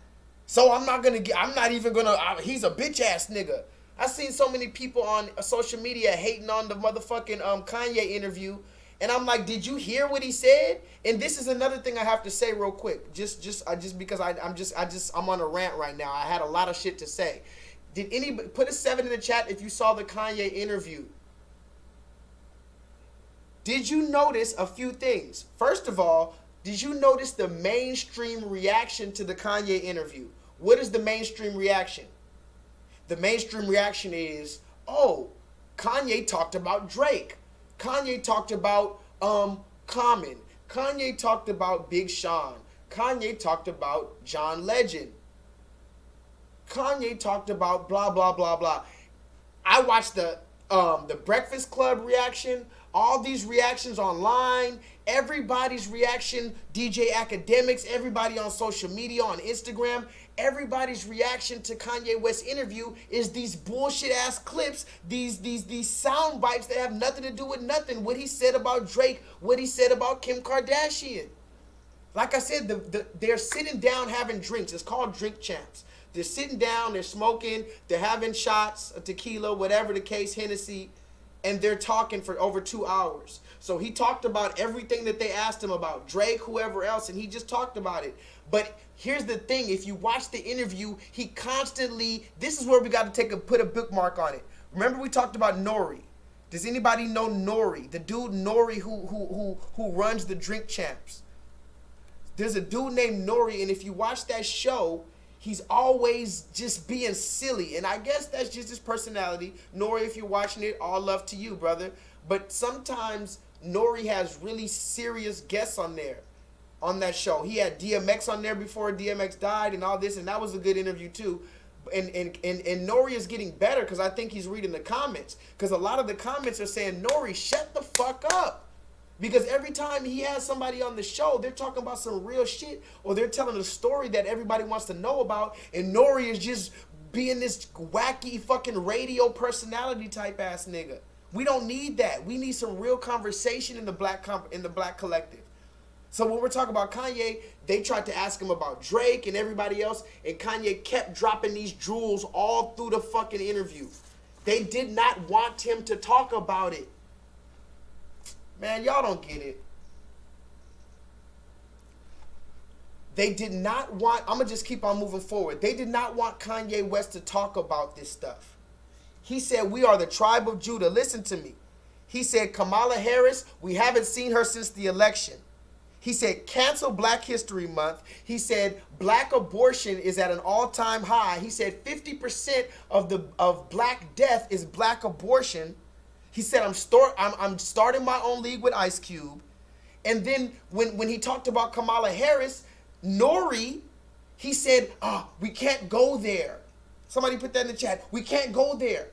so I'm not even going to, he's a bitch ass nigga. I've seen so many people on social media hating on the motherfucking Kanye interview. And I'm like, did you hear what he said? And this is another thing I have to say real quick, just because I'm on a rant right now. I had a lot of shit to say. Did anybody put a 7 in the chat if you saw the Kanye interview? Did you notice a few things? First of all, did you notice the mainstream reaction to the Kanye interview? What is the mainstream reaction? The mainstream reaction is, oh, Kanye talked about Drake. Kanye talked about Common. Kanye talked about Big Sean. Kanye talked about John Legend. Kanye talked about blah, blah, blah, blah. I watched the Breakfast Club reaction. all these reactions online, everybody's reaction, DJ Academics, everybody on social media, on Instagram, everybody's reaction to Kanye West's interview is these bullshit ass clips, these sound bites that have nothing to do with nothing. What he said about Drake, what he said about Kim Kardashian. Like I said, they're sitting down having drinks. It's called Drink Champs. They're sitting down, they're smoking, they're having shots of tequila, whatever the case, Hennessy, and they're talking for over 2 hours. So he talked about everything that they asked him about, Drake, whoever else, and he just talked about it. But here's the thing, if you watch the interview, he constantly, this is where we got to put a bookmark on it. Remember we talked about Nori. Does anybody know Nori? The dude Nori who runs the Drink Champs. There's a dude named Nori, and if you watch that show, he's always just being silly. And I guess that's just his personality. Nori, if you're watching it, all love to you, brother. But sometimes Nori has really serious guests on there, on that show. He had DMX on there before DMX died and all this, and that was a good interview too. And Nori is getting better because I think he's reading the comments. Because a lot of the comments are saying, Nori, shut the fuck up. Because every time he has somebody on the show, they're talking about some real shit, or they're telling a story that everybody wants to know about, and Nori is just being this wacky fucking radio personality type ass nigga. We don't need that. We need some real conversation in the black collective. So when we're talking about Kanye, they tried to ask him about Drake and everybody else, and Kanye kept dropping these jewels all through the fucking interview. They did not want him to talk about it. Man, y'all don't get it. They did not want, I'm going to just keep on moving forward. They did not want Kanye West to talk about this stuff. He said, we are the tribe of Judah. Listen to me. He said, Kamala Harris, we haven't seen her since the election. He said, cancel Black History Month. He said, black abortion is at an all-time high. He said, 50% of black death is black abortion. He said, I'm starting my own league with Ice Cube. And then when he talked about Kamala Harris, Nori, he said, we can't go there. Somebody put that in the chat. We can't go there.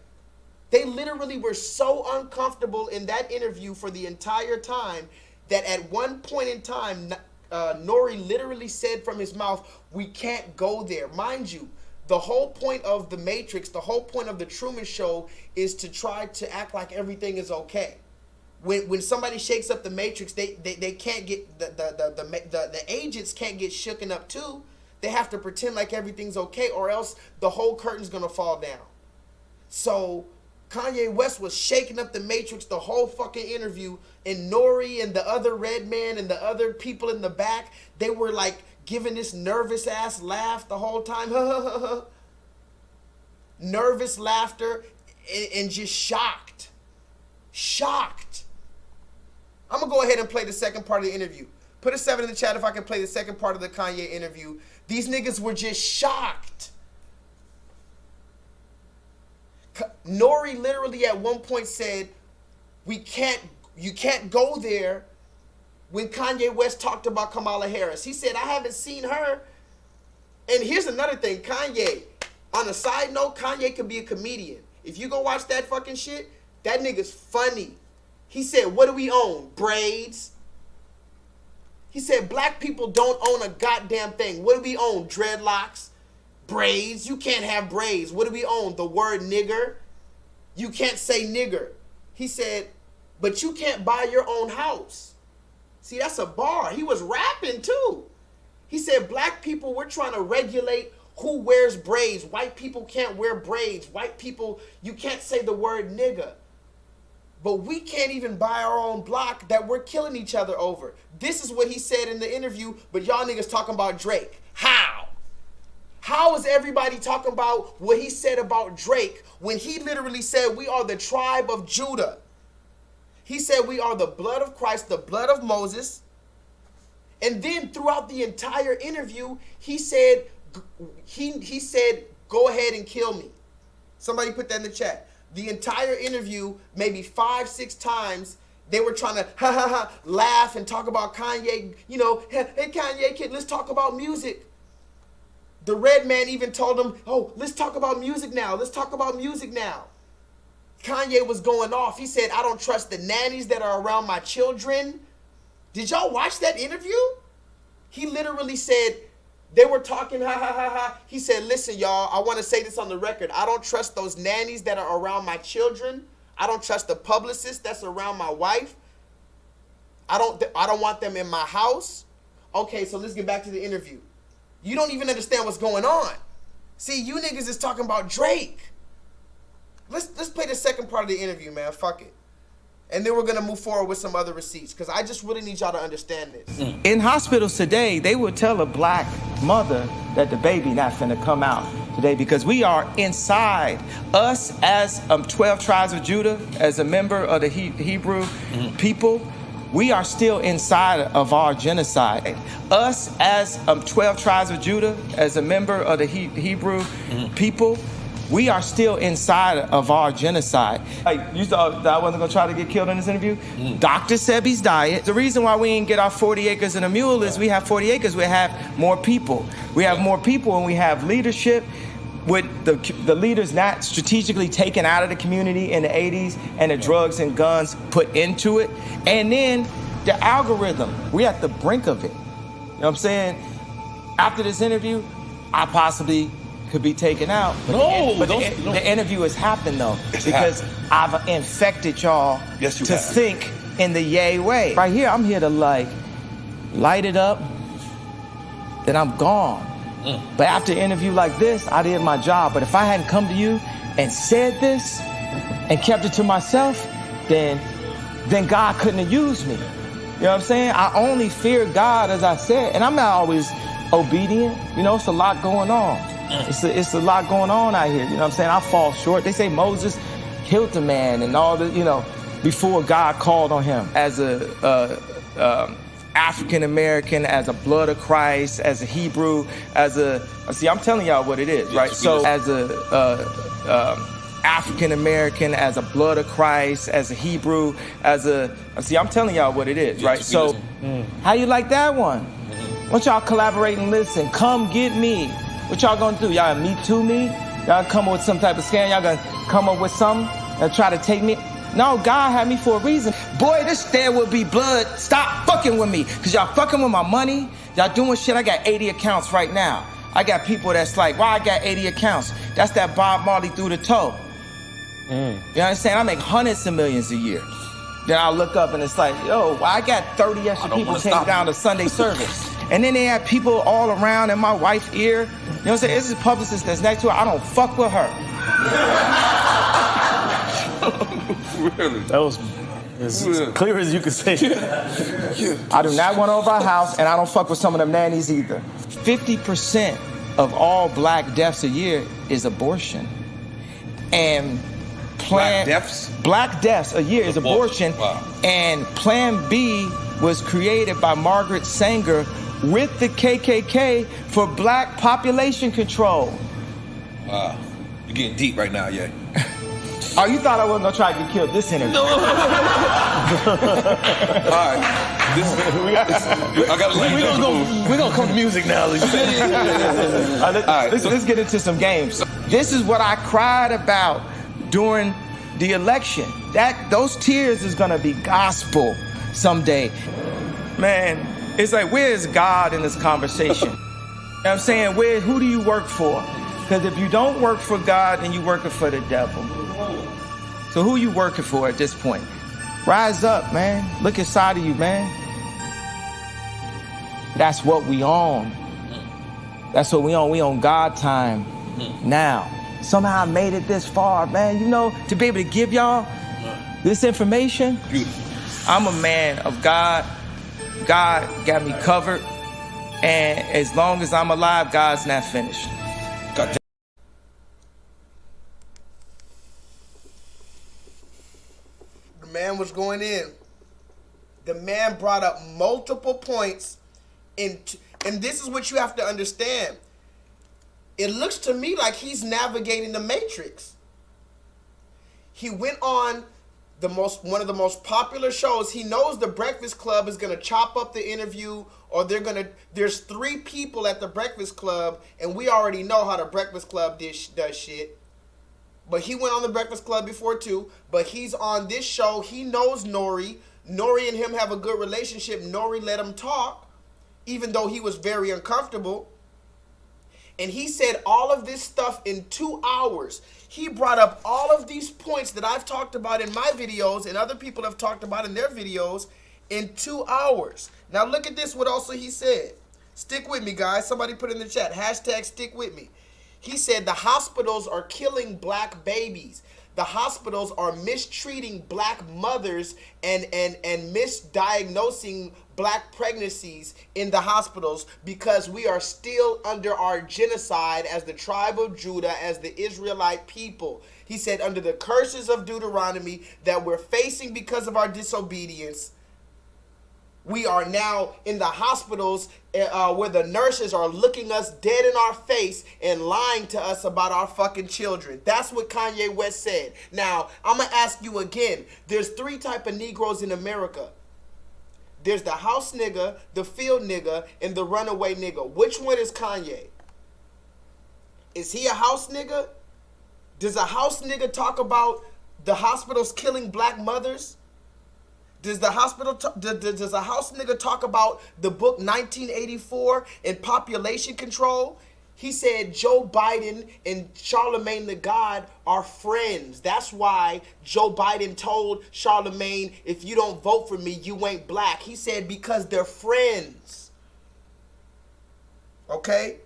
They literally were so uncomfortable in that interview for the entire time that at one point in time, Nori literally said from his mouth, we can't go there. Mind you, the whole point of The Matrix, the whole point of The Truman Show is to try to act like everything is okay. When somebody shakes up The Matrix, they can't get, the agents can't get shooken up too. They have to pretend like everything's okay, or else the whole curtain's gonna fall down. So Kanye West was shaking up The Matrix the whole fucking interview, and Nori and the other red man and the other people in the back, they were like giving this nervous ass laugh the whole time. Nervous laughter and just shocked. Shocked. I'm going to go ahead and play the second part of the interview. Put a 7 in the chat if I can play the second part of the Kanye interview. These niggas were just shocked. Nori literally at one point said, you can't go there, when Kanye West talked about Kamala Harris. He said, I haven't seen her. And here's another thing, Kanye. On a side note, Kanye could be a comedian. If you go watch that fucking shit, that nigga's funny. He said, what do we own? Braids. He said, black people don't own a goddamn thing. What do we own? Dreadlocks. Braids. You can't have braids. What do we own? The word nigger. You can't say nigger. He said, but you can't buy your own house. See, that's a bar. He was rapping too. He said, black people, we're trying to regulate who wears braids. White people can't wear braids. White people, you can't say the word nigga. But we can't even buy our own block that we're killing each other over. This is what he said in the interview, but y'all niggas talking about Drake. How? How is everybody talking about what he said about Drake when he literally said we are the tribe of Judah? He said we are the blood of Christ, the blood of Moses. And then throughout the entire interview, he said, go ahead and kill me. Somebody put that in the chat. The entire interview, maybe 5-6 times, they were trying to laugh and talk about Kanye. You know, hey Kanye kid, let's talk about music. The red man even told him, oh, let's talk about music now. Let's talk about music now. Kanye was going off. He said, I don't trust the nannies that are around my children. Did y'all watch that interview? He literally said, they were talking, ha, ha, ha, ha. He said, listen, y'all, I want to say this on the record. I don't trust those nannies that are around my children. I don't trust the publicist that's around my wife. I don't want them in my house. Okay, so let's get back to the interview. You don't even understand what's going on. See, you niggas is talking about Drake. Let's play the second part of the interview, man. Fuck it. And then we're going to move forward with some other receipts because I just really need y'all to understand this. In hospitals today, they would tell a black mother that the baby not finna come out today because we are inside. Us as 12 tribes of Judah, as a member of the Hebrew people, we are still inside of our genocide. Us as 12 tribes of Judah, as a member of the Hebrew people, we are still inside of our genocide. Like, you thought that I wasn't gonna try to get killed in this interview? Dr. Sebi's diet. The reason why we didn't get our 40 acres and a mule is we have 40 acres, we have more people. We have more people and we have leadership with the leaders not strategically taken out of the community in the 80s and the drugs and guns put into it. And then the algorithm, we're at the brink of it. You know what I'm saying? After this interview, I possibly could be taken out. But the interview has happened though, because I've infected y'all to think in the yay way. Right here, I'm here to like light it up, then I'm gone. But after an interview like this, I did my job. But if I hadn't come to you and said this and kept it to myself, then God couldn't have used me. You know what I'm saying? I only fear God, as I said, and I'm not always obedient. You know, it's a lot going on. It's a lot going on out here. You know what I'm saying? I fall short. They say Moses killed the man and all the, you know, before God called on him. As a African American, as a blood of Christ, as a Hebrew, see, I'm telling y'all what it is, right? So as a African American, as a blood of Christ, as a Hebrew, see, I'm telling y'all what it is, right? So how you like that one? Once y'all collaborate and listen, come get me. What y'all gonna do? Y'all me too me? Y'all come up with some type of scam? Y'all gonna come up with something and try to take me? No, God had me for a reason. Boy, this there will be blood. Stop fucking with me. Cause y'all fucking with my money. Y'all doing shit. I got 80 accounts right now. I got people that's like, why I got 80 accounts? That's that Bob Marley through the toe. You know what I'm saying? I make hundreds of millions a year. Then I'll look up and it's like, yo, well, I got 30 extra people came down to Sunday service. And then they had people all around in my wife's ear. You know what I'm saying? This is a publicist that's next to her. I don't fuck with her. Really? That was as clear as you could say. I do not want over our house, and I don't fuck with some of them nannies either. 50% of all black deaths a year is abortion. And Black deaths? Black deaths a year is abortion. Wow. And Plan B was created by Margaret Sanger with the KKK for black population control. Wow. You're getting deep right now, yeah. Oh, you thought I wasn't gonna try to get killed this interview? No. All right. I gotta let you know. We're gonna come to music now. Let's get into some games. This is what I cried about during the election. Those tears is gonna be gospel someday. Man, it's like, where is God in this conversation? You know what I'm saying? Who do you work for? Because if you don't work for God, then you're working for the devil. So who you working for at this point? Rise up, man. Look inside of you, man. That's what we own. That's what we own. We own God time now. Somehow I made it this far, man. You know, to be able to give y'all this information. I'm a man of God. God got me covered. And as long as I'm alive, God's not finished. God. The man was going in. The man brought up multiple points. And this is what you have to understand. It looks to me like he's navigating the matrix. He went on one of the most popular shows. He knows the Breakfast Club is gonna chop up the interview, or there's 3 people at the Breakfast Club, and we already know how the Breakfast Club does shit. But he went on the Breakfast Club before too. But he's on this show. He knows Nori. Nori and him have a good relationship. Nori let him talk, even though he was very uncomfortable. And he said all of this stuff in 2 hours. He brought up all of these points that I've talked about in my videos and other people have talked about in their videos in 2 hours. Now look at this, what also he said. Stick with me, guys. Somebody put in the chat, hashtag stick with me. He said the hospitals are killing black babies. The hospitals are mistreating black mothers and misdiagnosing black pregnancies in the hospitals because we are still under our genocide as the tribe of Judah, as the Israelite people. He said under the curses of Deuteronomy that we're facing because of our disobedience, we are now in the hospitals where the nurses are looking us dead in our face and lying to us about our fucking children. That's what Kanye West said. Now, I'm going to ask you again. There's 3 types of Negroes in America. There's the house nigga, the field nigga, and the runaway nigga. Which one is Kanye? Is he a house nigga? Does a house nigga talk about the hospitals killing black mothers? Does the hospital does a house nigga talk about the book 1984 and population control? He said Joe Biden and Charlemagne the God are friends. That's why Joe Biden told Charlemagne, if you don't vote for me, you ain't black. He said because they're friends. Okay?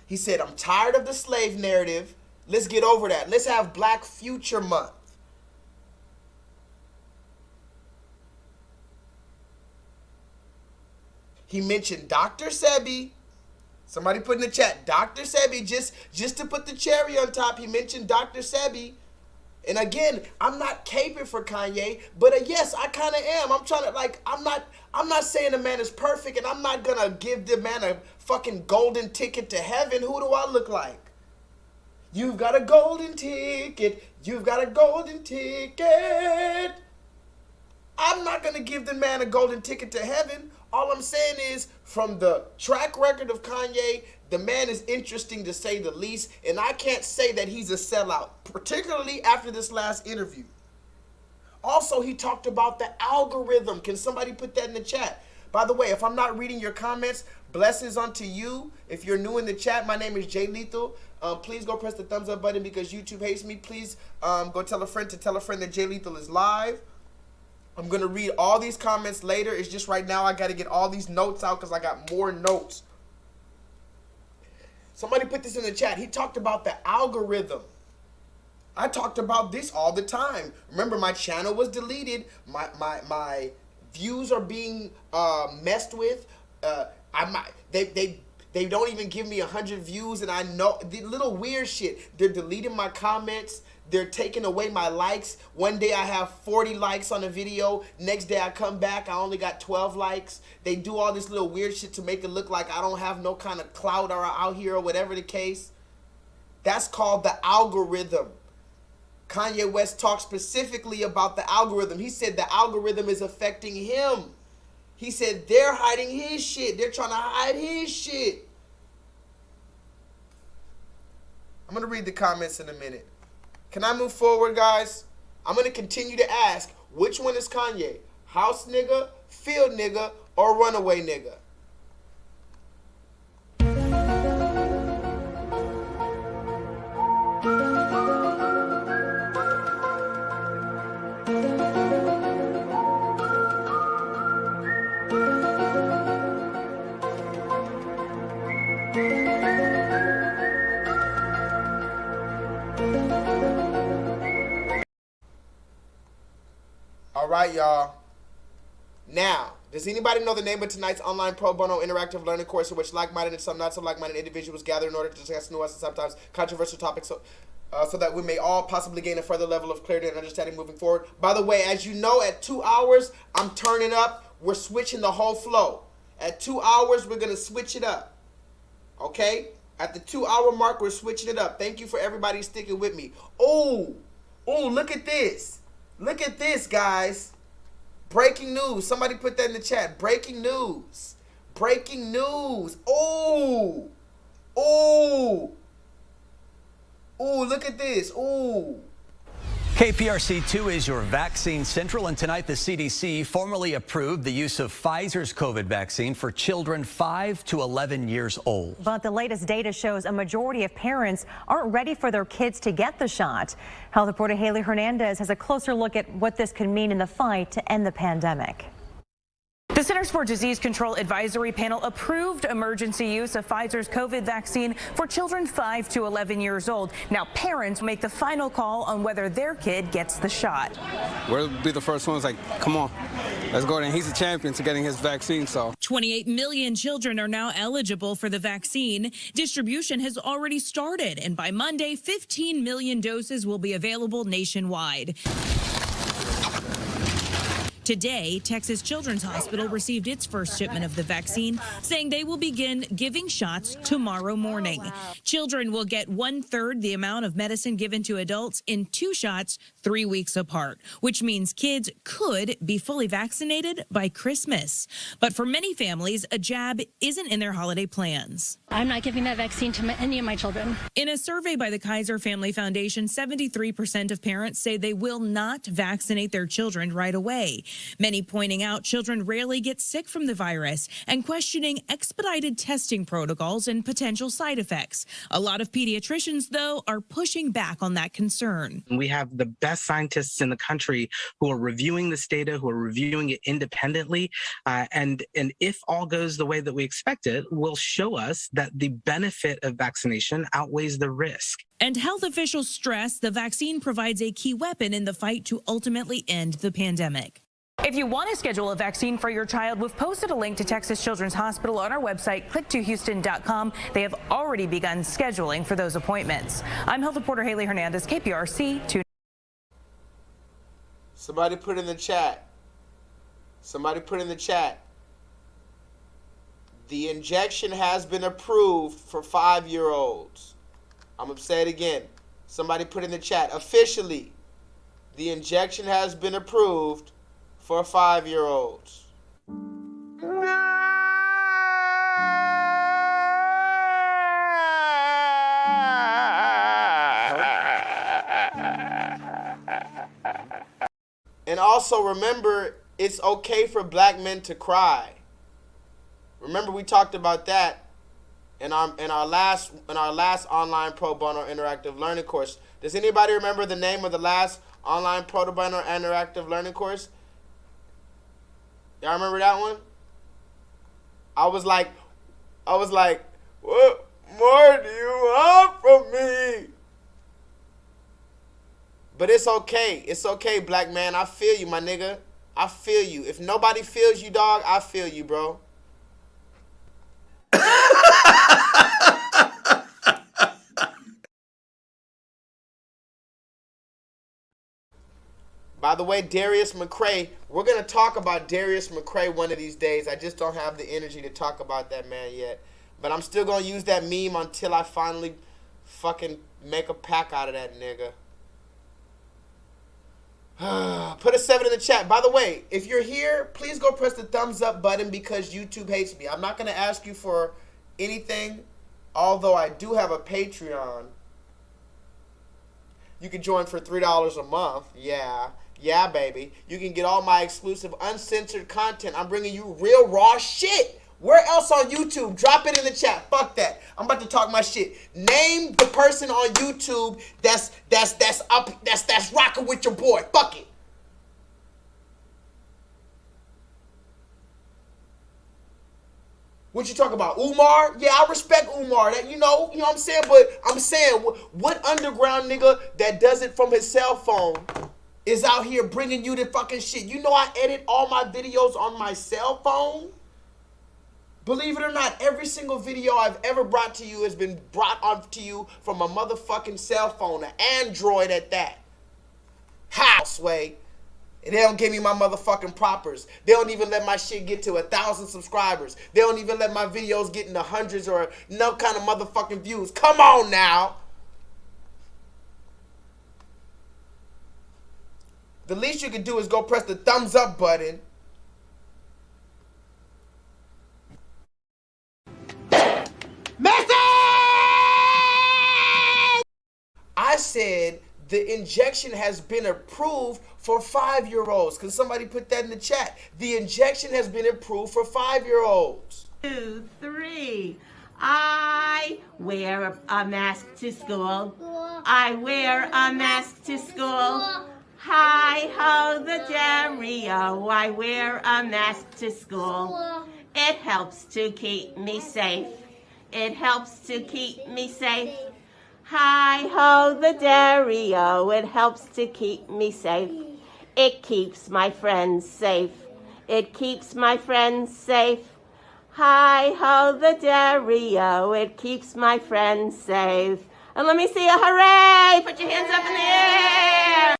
He said, I'm tired of the slave narrative. Let's get over that. Let's have Black Future Month. He mentioned Dr. Sebi. Somebody put in the chat, Dr. Sebi, just to put the cherry on top, he mentioned Dr. Sebi. And again, I'm not caping for Kanye, but yes, I kind of am. I'm trying to, like, I'm not saying the man is perfect, and I'm not going to give the man a fucking golden ticket to heaven. Who do I look like? You've got a golden ticket. You've got a golden ticket. I'm not going to give the man a golden ticket to heaven. All I'm saying is, from the track record of Kanye, the man is interesting to say the least, and I can't say that he's a sellout, particularly after this last interview. Also, he talked about the algorithm. Can somebody put that in the chat? By the way, if I'm not reading your comments, blessings unto you. If you're new in the chat, my name is J-Lethal. Please go press the thumbs up button because YouTube hates me. Please go tell a friend that J-Lethal is live. I'm going to read all these comments later. It's just right now I got to get all these notes out because I got more notes. Somebody put this in the chat. He talked about the algorithm. I talked about this all the time. Remember, my channel was deleted. My views are being messed with. They don't even give me 100 views, and I know the little weird shit. They're deleting my comments. They're taking away my likes. One day I have 40 likes on a video. Next day I come back, I only got 12 likes. They do all this little weird shit to make it look like I don't have no kind of clout or out here or whatever the case. That's called the algorithm. Kanye West talked specifically about the algorithm. He said the algorithm is affecting him. He said they're hiding his shit. They're trying to hide his shit. I'm going to read the comments in a minute. Can I move forward, guys? I'm going to continue to ask, which one is Kanye? House nigga, field nigga, or runaway nigga? All right, y'all. Now, does anybody know the name of tonight's online pro bono interactive learning course in which like-minded and some not so like-minded individuals gather in order to discuss nuanced and sometimes controversial topics so that we may all possibly gain a further level of clarity and understanding moving forward? By the way, as you know, at 2 hours, I'm turning up. We're switching the whole flow. At 2 hours, we're going to switch it up. Okay? At the 2 hour mark, we're switching it up. Thank you for everybody sticking with me. Oh, look at this. Look at this, guys. Breaking news. Somebody put that in the chat. Breaking news. Breaking news. Oh. Ooh, look at this. Ooh. KPRC2 is your vaccine central, and tonight the CDC formally approved the use of Pfizer's COVID vaccine for children 5 to 11 years old. But the latest data shows a majority of parents aren't ready for their kids to get the shot. Health reporter Haley Hernandez has a closer look at what this could mean in the fight to end the pandemic. The Centers for Disease Control Advisory Panel approved emergency use of Pfizer's COVID vaccine for children 5 to 11 years old. Now parents make the final call on whether their kid gets the shot. We'll be the first ones like, come on, let's go. And he's a champion to getting his vaccine, so. 28 million children are now eligible for the vaccine. Distribution has already started, and by Monday, 15 million doses will be available nationwide. Today, Texas Children's Hospital received its first shipment of the vaccine, saying they will begin giving shots tomorrow morning. Children will get 1/3 the amount of medicine given to adults in 2 shots 3 weeks apart, which means kids could be fully vaccinated by Christmas. But for many families, a jab isn't in their holiday plans. I'm not giving that vaccine to any of my children. In a survey by the Kaiser Family Foundation, 73% of parents say they will not vaccinate their children right away. Many pointing out children rarely get sick from the virus and questioning expedited testing protocols and potential side effects. A lot of pediatricians, though, are pushing back on that concern. We have the best scientists in the country who are reviewing this data, who are reviewing it independently. And if all goes the way that we expect it, will show us that the benefit of vaccination outweighs the risk. And health officials stress the vaccine provides a key weapon in the fight to ultimately end the pandemic. If you want to schedule a vaccine for your child, we've posted a link to Texas Children's Hospital on our website, click2houston.com. They have already begun scheduling for those appointments. I'm health reporter Haley Hernandez, KPRC 2. Somebody put in the chat. Somebody put in the chat. The injection has been approved for 5-year-olds. I'm going to say it again. Somebody put in the chat. Officially, the injection has been approved for 5-year-olds. And also remember, it's okay for black men to cry. Remember, we talked about that in our last online pro bono interactive learning course. Does anybody remember the name of the last online pro bono interactive learning course? Y'all remember that one? I was like, what more do you want from me? But it's okay. It's okay, black man. I feel you, my nigga. I feel you. If nobody feels you, dog, I feel you, bro. By the way, Darius McCray, we're going to talk about Darius McCray one of these days. I just don't have the energy to talk about that man yet. But I'm still going to use that meme until I finally fucking make a pack out of that nigga. Put a 7 in the chat. By the way, if you're here, please go press the thumbs up button because YouTube hates me. I'm not going to ask you for anything, although I do have a Patreon. You can join for $3 a month. Yeah, baby. You can get all my exclusive uncensored content. I'm bringing you real raw shit. Where else on YouTube? Drop it in the chat. Fuck that. I'm about to talk my shit. Name the person on YouTube that's rocking with your boy. Fuck it. What you talking about? Umar? Yeah, I respect Umar. That you know what I'm saying? But I'm saying, what underground nigga that does it from his cell phone is out here bringing you the fucking shit? You know I edit all my videos on my cell phone? Believe it or not, every single video I've ever brought to you has been brought on to you from a motherfucking cell phone, an Android at that. How, Sway? And they don't give me my motherfucking propers. They don't even let my shit get to 1,000 subscribers. They don't even let my videos get in the hundreds or no kind of motherfucking views. Come on now. The least you can do is go press the thumbs up button. said the injection has been approved for 5-year-olds. Can somebody put that in the chat? The injection has been approved for 5-year-olds. 2, 3. I wear a mask to school. I wear a mask to school. Hi ho the Dario. I wear a mask to school. It helps to keep me safe. It helps to keep me safe. Hi ho the Dario. It helps to keep me safe. It keeps my friends safe. It keeps my friends safe. Hi ho the Dario. It keeps my friends safe. And let me see a hooray! Put your hands up in the air!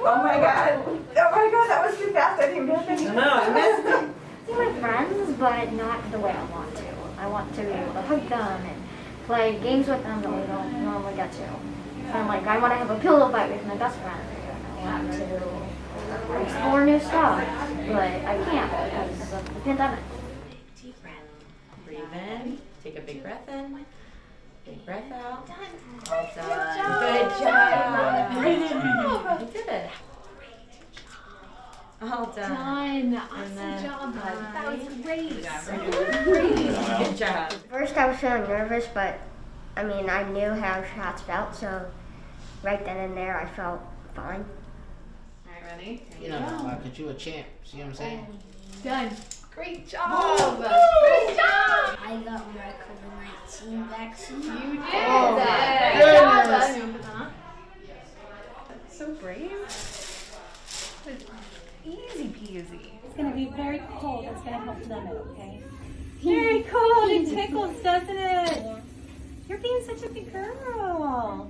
Oh my god, that was too fast. I didn't get anything. No, I missed it. See my friends, but not the way I want to. I want to be able to hug them and play games with them that we don't normally get to. And like, I want to have a pillow fight with my best friend. I want to explore new stuff, but I can't because of the pandemic. Deep breath. Breathe in. Take a big breath in. Big breath out. Well done. Good job. Great job. You did it. All done. Awesome job, bud. That was great. Great. Good job. First, I was feeling nervous, but I mean, I knew how shots felt, so right then and there, I felt fine. All right, ready? You know, because you're a champ. See what I'm saying? Done. Great job. Great job. I got my COVID-19 vaccine. You did. Oh, Great job. You want to put that on? That's so brave. Easy peasy. It's going to be very cold. It's going to help them out, okay? Very cold. It tickles, doesn't it? You're being such a good girl.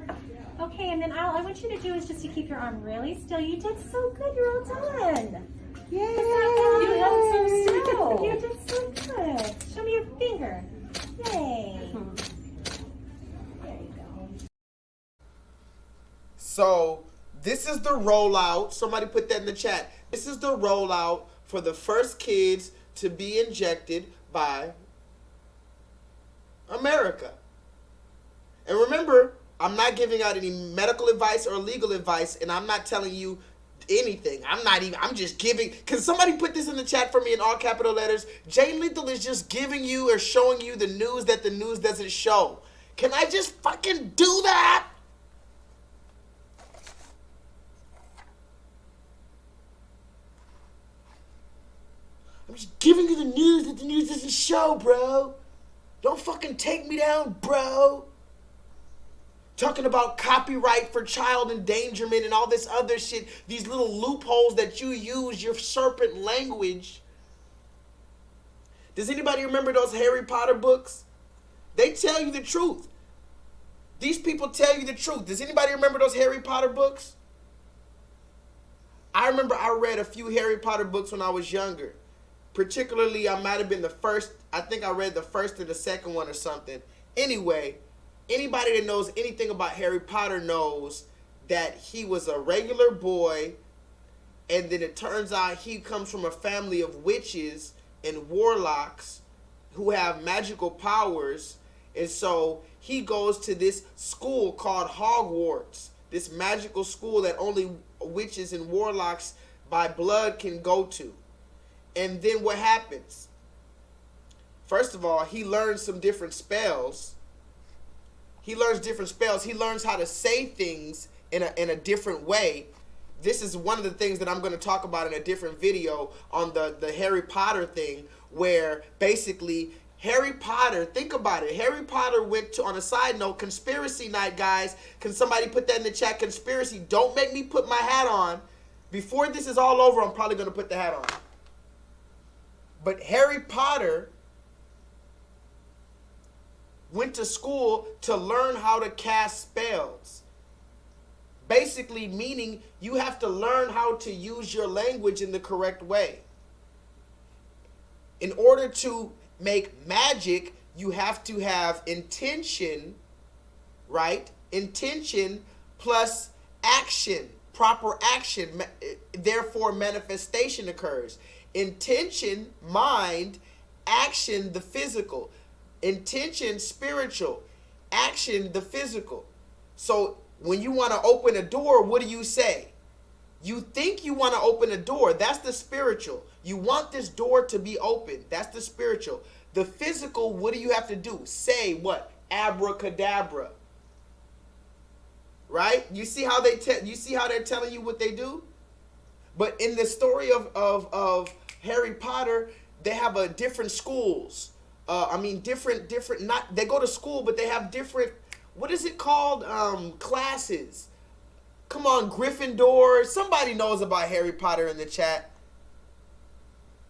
Okay, and then all I want you to do is just to keep your arm really still. You did so good. You're all done. Yay! You held so still. You did so good. Show me your finger. Yay! There you go. So this is the rollout. Somebody put that in the chat. This is the rollout for the first kids to be injected by America. And remember, I'm not giving out any medical advice or legal advice, and I'm not telling you anything. I'm just giving. Can somebody put this in the chat for me in all capital letters? J-Lethal is just giving you or showing you the news that the news doesn't show. Can I just fucking do that? I'm just giving you the news that the news doesn't show, bro. Don't fucking take me down, bro. Talking about copyright for child endangerment and all this other shit. These little loopholes that you use, your serpent language. Does anybody remember those Harry Potter books? They tell you the truth. These people tell you the truth. Does anybody remember those Harry Potter books? I remember I read a few Harry Potter books when I was younger. Particularly, I might have been the first. I think I read the first or the second one or something. Anyway, anybody that knows anything about Harry Potter knows that he was a regular boy, and then it turns out he comes from a family of witches and warlocks who have magical powers, and so he goes to this school called Hogwarts, this magical school that only witches and warlocks by blood can go to. And then what happens? First of all, he learns some different spells. He learns different spells. He learns how to say things in a different way. This is one of the things that I'm going to talk about in a different video on the Harry Potter thing, where basically Harry Potter, think about it. Harry Potter went to, on a side note, conspiracy night, guys. Can somebody put that in the chat? Conspiracy. Don't make me put my hat on. Before this is all over, I'm probably going to put the hat on. But Harry Potter went to school to learn how to cast spells. Basically meaning you have to learn how to use your language in the correct way. In order to make magic, you have to have intention, right? Intention plus action, proper action. Therefore, manifestation occurs. Intention, mind, action, the physical. Intention, spiritual. Action, the physical. So when you want to open a door, what do you say? You think you want to open a door. That's the spiritual. You want this door to be open. That's the spiritual. The physical, what do you have to do? Say what? Abracadabra. Right? You see how they're telling you what they do? But in the story of Harry Potter, they have a different schools. Different. Not they go to school, but they have different. What is it called? Classes. Come on, Gryffindor. Somebody knows about Harry Potter in the chat.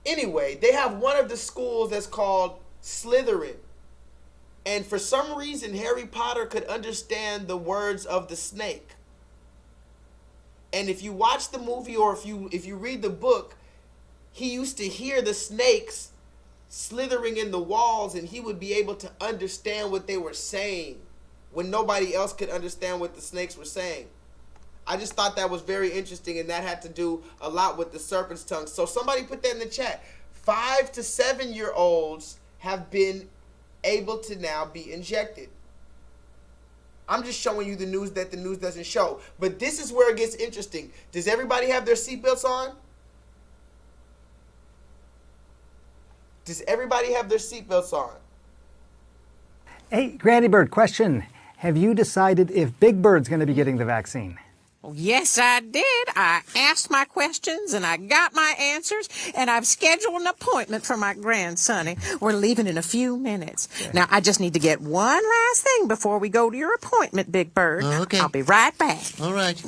Anyway, they have one of the schools that's called Slytherin. And for some reason, Harry Potter could understand the words of the snake. And if you watch the movie or if you read the book, he used to hear the snakes slithering in the walls, and he would be able to understand what they were saying when nobody else could understand what the snakes were saying. I just thought that was very interesting, and that had to do a lot with the serpent's tongue. So somebody put that in the chat. 5 to 7-year-olds have been able to now be injected. I'm just showing you the news that the news doesn't show. But this is where it gets interesting. Does everybody have their seatbelts on? Does everybody have their seatbelts on? Hey, Granny Bird, question. Have you decided if Big Bird's going to be getting the vaccine? Oh, yes, I did. I asked my questions and I got my answers, and I've scheduled an appointment for my grandson. We're leaving in a few minutes. Okay. Now, I just need to get one last thing before we go to your appointment, Big Bird. Okay. I'll be right back. All right.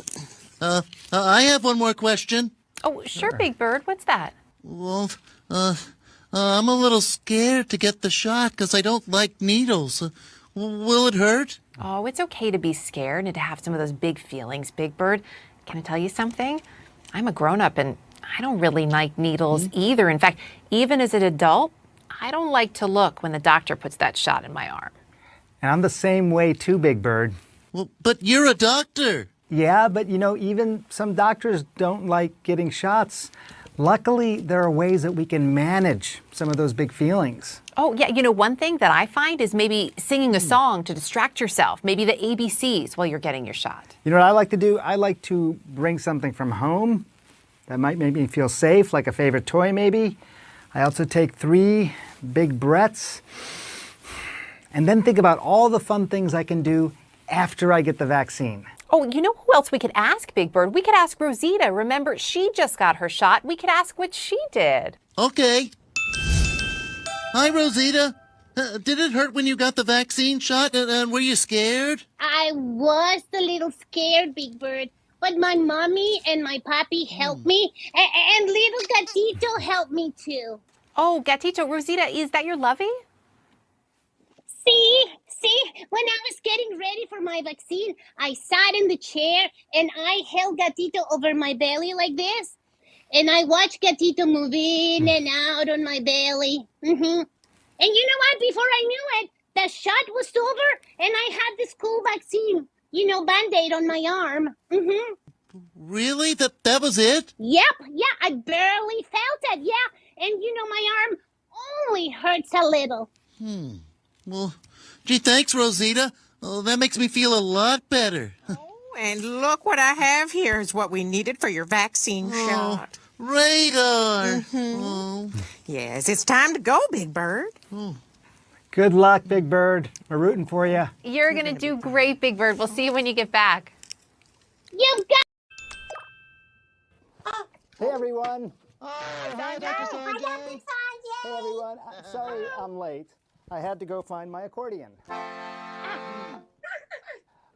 I have one more question. Oh, sure, Big Bird. What's that? Well, I'm a little scared to get the shot because I don't like needles. Will it hurt? Oh, it's okay to be scared and to have some of those big feelings, Big Bird. Can I tell you something? I'm a grown-up and I don't really like needles either. In fact, even as an adult, I don't like to look when the doctor puts that shot in my arm. And I'm the same way too, Big Bird. Well, but you're a doctor. Yeah, but even some doctors don't like getting shots. Luckily, there are ways that we can manage some of those big feelings. Oh, yeah. One thing that I find is maybe singing a song to distract yourself, maybe the ABCs while you're getting your shot. You know what I like to do? I like to bring something from home that might make me feel safe, like a favorite toy maybe. I also take 3 big breaths and then think about all the fun things I can do after I get the vaccine. Oh, you know who else we could ask, Big Bird? We could ask Rosita. Remember, she just got her shot. We could ask what she did. Okay. Hi, Rosita. Did it hurt when you got the vaccine shot? And were you scared? I was a little scared, Big Bird. But my mommy and my papi helped me. And little Gatito helped me, too. Oh, Gatito. Rosita, is that your lovey? See, when I was getting ready for my vaccine, I sat in the chair and I held Gatito over my belly like this. And I watched Gatito move in and out on my belly. And you know what? Before I knew it, the shot was over and I had this cool vaccine, Band-Aid on my arm. Really? That was it? Yep, yeah, I barely felt it, yeah. And my arm only hurts a little. Well, gee, thanks, Rosita. Oh, that makes me feel a lot better. And look what I have here is what we needed for your vaccine shot. Radar. Oh. Yes, it's time to go, Big Bird. Good luck, Big Bird. We're rooting for you. You're going to do great, Big Bird. We'll see you when you get back. You've got... Hey, everyone. Hi, Dr. Sanjay. Hey, everyone. Sorry I'm late. I had to go find my accordion.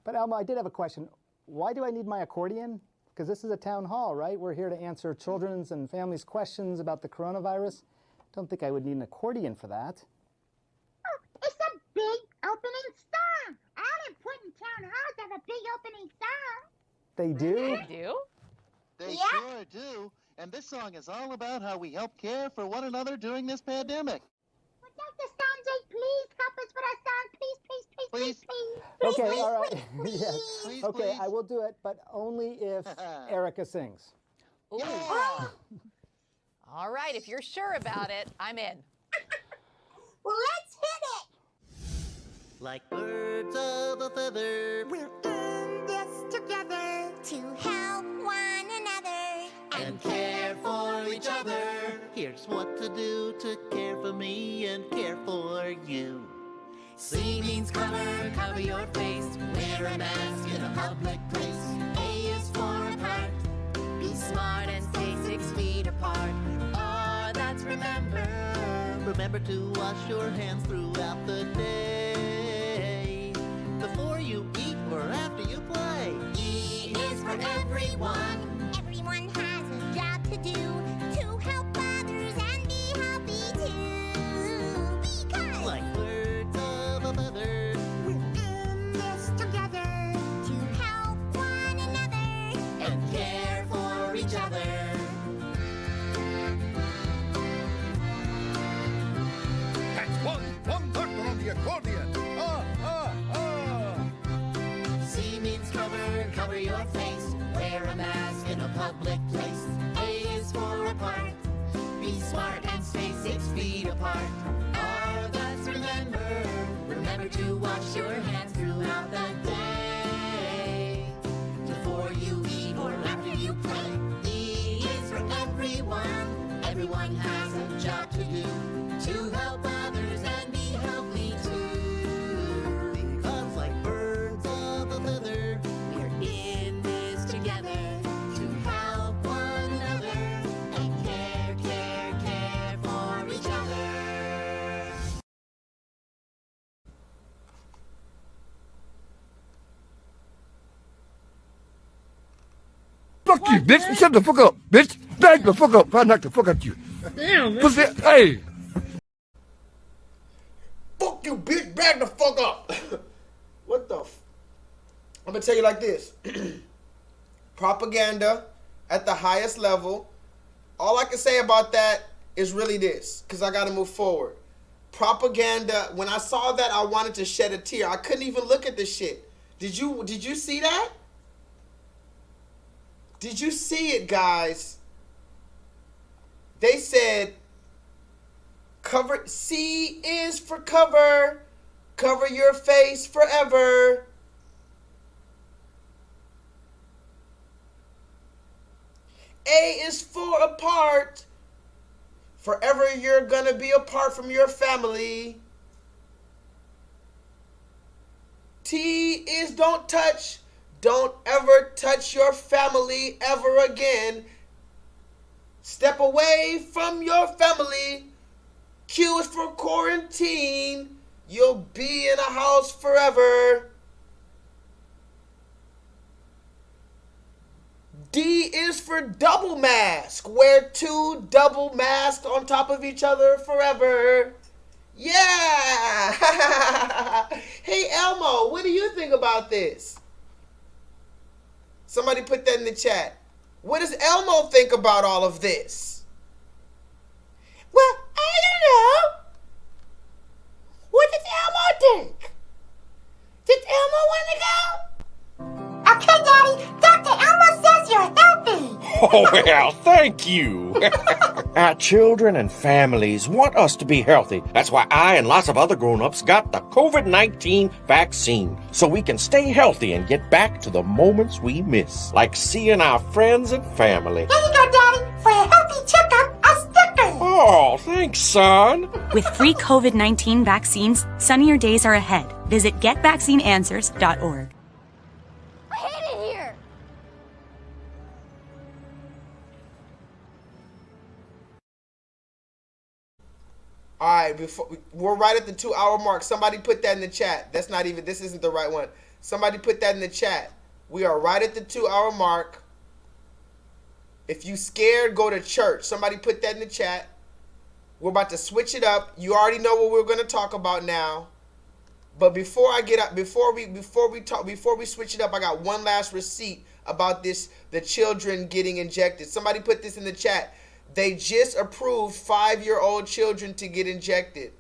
But Elma, I did have a question. Why do I need my accordion? Because this is a town hall, right? We're here to answer children's and families' questions about the coronavirus. Don't think I would need an accordion for that. Oh, it's a big opening song. All important town halls have a big opening song. They do? They do? They sure do. And this song is all about how we help care for one another during this pandemic. Dr. Sanjay, please help us with our song. Please. Okay, all right. Yes. Please, okay, please. I will do it, but only if Erica sings. Ooh. All right, if you're sure about it, I'm in. Well, let's hit it. Like birds of a feather, we're in this together to help one another and care for each other. Here's what to do to care for me and care for you. C means cover, cover your face. Wear a mask in a public place. A is for apart. Be smart and stay 6 feet apart. R, that's remember. Remember to wash your hands throughout the day. Before you eat or after you play. E is for everyone. Everyone has a job to do to help others and be healthy too. Because Like birds of a feather, we're in this together to help one another and care for each other. That's one doctor on the accordion. C means cover, cover your face. Wear a mask in a public place. A is for apart. Be smart and stay 6 feet apart. R, that's remember. Remember to wash your hands throughout the day. Before you eat or after you play. E is for everyone. Everyone has a job to do to help others and be healthy too. Because like birds of a feather, we're in this together to help one another and care, care, care for each other. Fuck you, bitch. Shut the fuck up, bitch. Back the fuck up. If I knock the fuck out you. Damn, Pussy. Hey. Fuck you, bitch. Back the fuck up. What the I'm gonna tell you like this. Propaganda at the highest level. All I can say about that is really this, because I gotta move forward. Propaganda, when I saw that, I wanted to shed a tear. I couldn't even look at this shit. Did you see that? Did you see it, guys? They said cover, C is for cover. Cover your face forever. A is for apart. Forever you're gonna be apart from your family. T is don't touch. Don't ever touch your family ever again. Step away from your family. Q is for quarantine. You'll be in a house forever. D is for double mask. Wear 2 double masks on top of each other forever. Yeah! Hey, Elmo, what do you think about this? Somebody put that in the chat. What does Elmo think about all of this? Well, I don't know. What does Elmo think? Does Elmo want to go? Okay, Daddy, Dr. Elmo says you're healthy. Oh, well, thank you. Our children and families want us to be healthy. That's why I and lots of other grown-ups got the COVID-19 vaccine, so we can stay healthy and get back to the moments we miss, like seeing our friends and family. Here you go, Daddy, for a healthy checkup, a sticker. Oh, thanks, son. With free COVID-19 vaccines, sunnier days are ahead. Visit getvaccineanswers.org. I hate it here. All right, we're right at the 2-hour mark. Somebody put that in the chat. This isn't the right one. Somebody put that in the chat. We are right at the 2-hour mark. If you scared, go to church. Somebody put that in the chat. We're about to switch it up. You already know what we're going to talk about now. But before I get up, before we switch it up, I got one last receipt about this, the children getting injected. Somebody put this in the chat. They just approved 5-year-old children to get injected.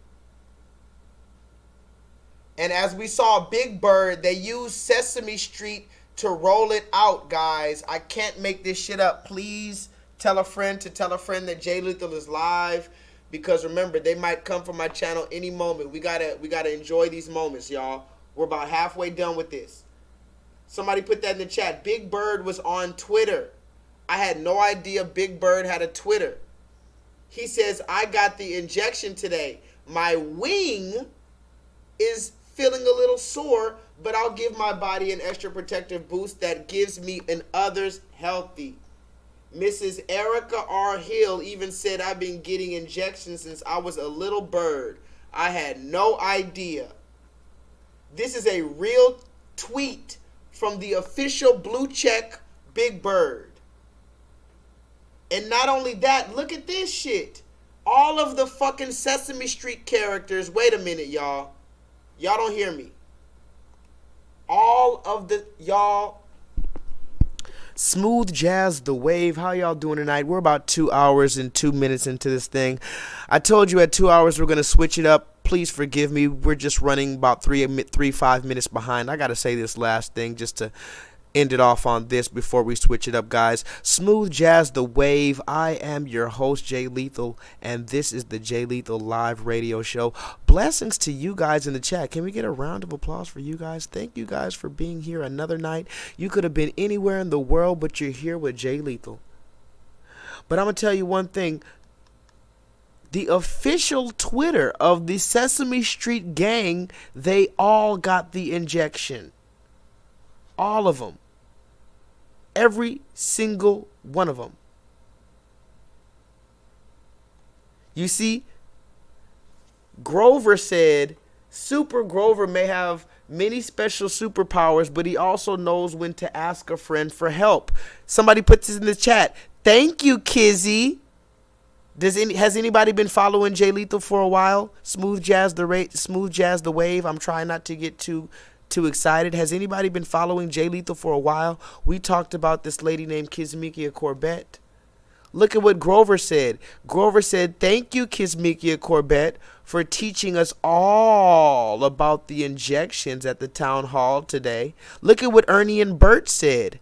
And as we saw Big Bird, they used Sesame Street to roll it out, guys. I can't make this shit up. Please tell a friend to tell a friend that J-Lethal is live. because remember, they might come from my channel any moment. We gotta enjoy these moments, y'all. We're about halfway done with this. Somebody put that in the chat. Big Bird was on Twitter. I had no idea Big Bird had a Twitter. He says, I got the injection today. My wing is feeling a little sore, but I'll give my body an extra protective boost that gives me and others healthy. Mrs. Erica R. Hill even said, I've been getting injections since I was a little bird. I had no idea. This is a real tweet from the official blue check Big Bird. And not only that, look at this shit. All of the fucking Sesame Street characters. Wait a minute, y'all. Y'all don't hear me. All of the, y'all. Smooth Jazz the Wave. How y'all doing tonight? We're about 2 hours and 2 minutes into this thing. I told you at 2 hours we're going to switch it up. Please forgive me. We're just running about 5 minutes behind. I got to say this last thing just to end it off on this before we switch it up, guys. Smooth Jazz the Wave. I am your host, J-Lethal, and this is the J-Lethal Live Radio Show. Blessings to you guys in the chat. Can we get a round of applause for you guys? Thank you guys for being here another night. You could have been anywhere in the world, but you're here with J-Lethal. But I'm going to tell you one thing. The official Twitter of the Sesame Street gang, they all got the injection. All of them. Every single one of them. You see, Grover said, Super Grover may have many special superpowers, but he also knows when to ask a friend for help. Somebody put this in the chat. Thank you, Kizzy. Has anybody been following J-Lethal for a while? Smooth Jazz the Wave. I'm trying not to get too excited. Has anybody been following J-Lethal for a while? We talked about this lady named Kismikia Corbett. Look at what Grover said. Grover said, thank you, Kismikia Corbett, for teaching us all about the injections at the town hall today. Look at what Ernie and Bert said.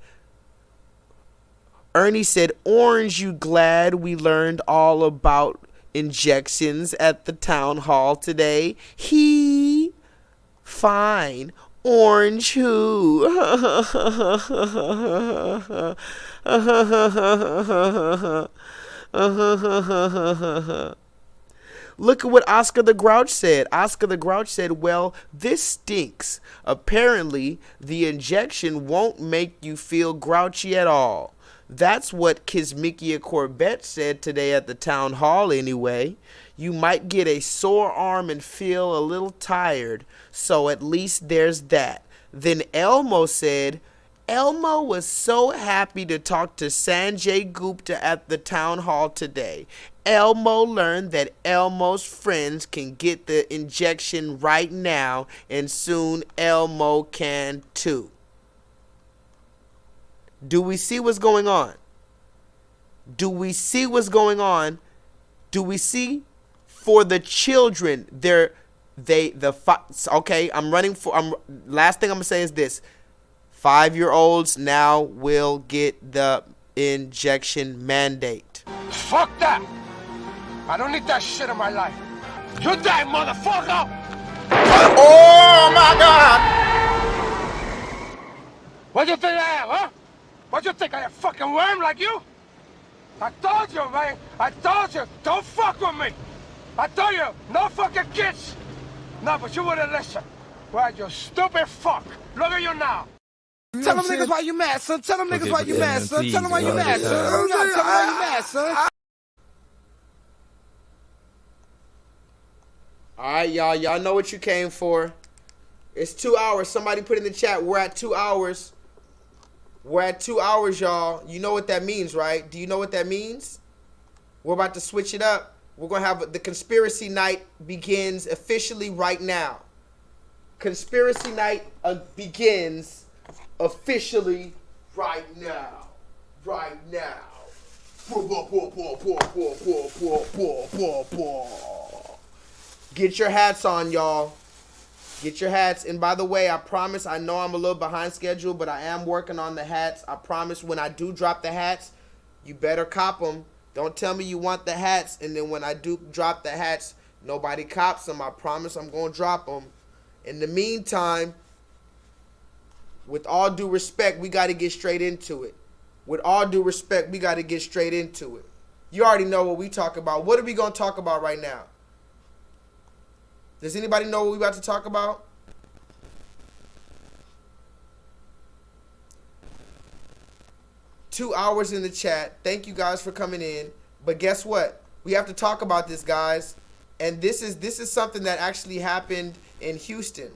Ernie said, Orange, you glad we learned all about injections at the town hall today? He, fine. Orange who? Look at what Oscar the Grouch said. Oscar the Grouch said, well, this stinks. Apparently, the injection won't make you feel grouchy at all. That's what Kismikia Corbett said today at the town hall anyway. You might get a sore arm and feel a little tired, so at least there's that. Then Elmo said, Elmo was so happy to talk to Sanjay Gupta at the town hall today. Elmo learned that Elmo's friends can get the injection right now, and soon Elmo can too. Do we see what's going on? Do we see what's going on? Do we see for the children? Okay, last thing I'm gonna say is this: 5-year-olds now will get the injection mandate. Fuck that! I don't need that shit in my life. You die, motherfucker! Oh my God! What do you think I am, huh? What do you think I am, a fucking worm like you? I told you, man. I told you, don't fuck with me. I told you, no fucking kids. No, but you wouldn't listen. Right, you stupid fuck. Look at you now. Tell them niggas why you mad, son. Tell them niggas why you mad, son. Tell them why you mad, son. Tell them why you mad, son. All right, y'all. Y'all know what you came for. It's 2 hours. Somebody put in the chat, we're at 2 hours. We're at 2 hours, y'all. You know what that means, right? Do you know what that means? We're about to switch it up. We're going to have the conspiracy night begins officially right now. Conspiracy night begins officially right now. Right now. Get your hats on, y'all. Get your hats. And by the way, I promise, I know I'm a little behind schedule, but I am working on the hats. I promise when I do drop the hats, you better cop them. Don't tell me you want the hats, and then when I do drop the hats, nobody cops them. I promise I'm going to drop them. In the meantime, with all due respect, we got to get straight into it. With all due respect, we got to get straight into it. You already know what we talk about. What are we going to talk about right now? Does anybody know what we about to talk about? Two hours in the chat. Thank you guys for coming in. But guess what? We have to talk about this, guys. And this is something that actually happened in Houston.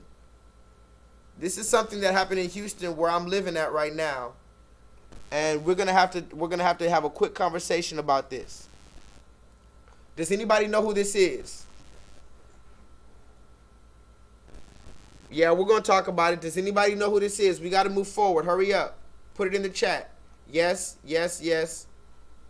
This is something that happened in Houston where I'm living at right now. And we're gonna have to have a quick conversation about this. Does anybody know who this is? Yeah, we're gonna talk about it. Does anybody know who this is? We gotta move forward. Hurry up. Put it in the chat. Yes, yes, yes.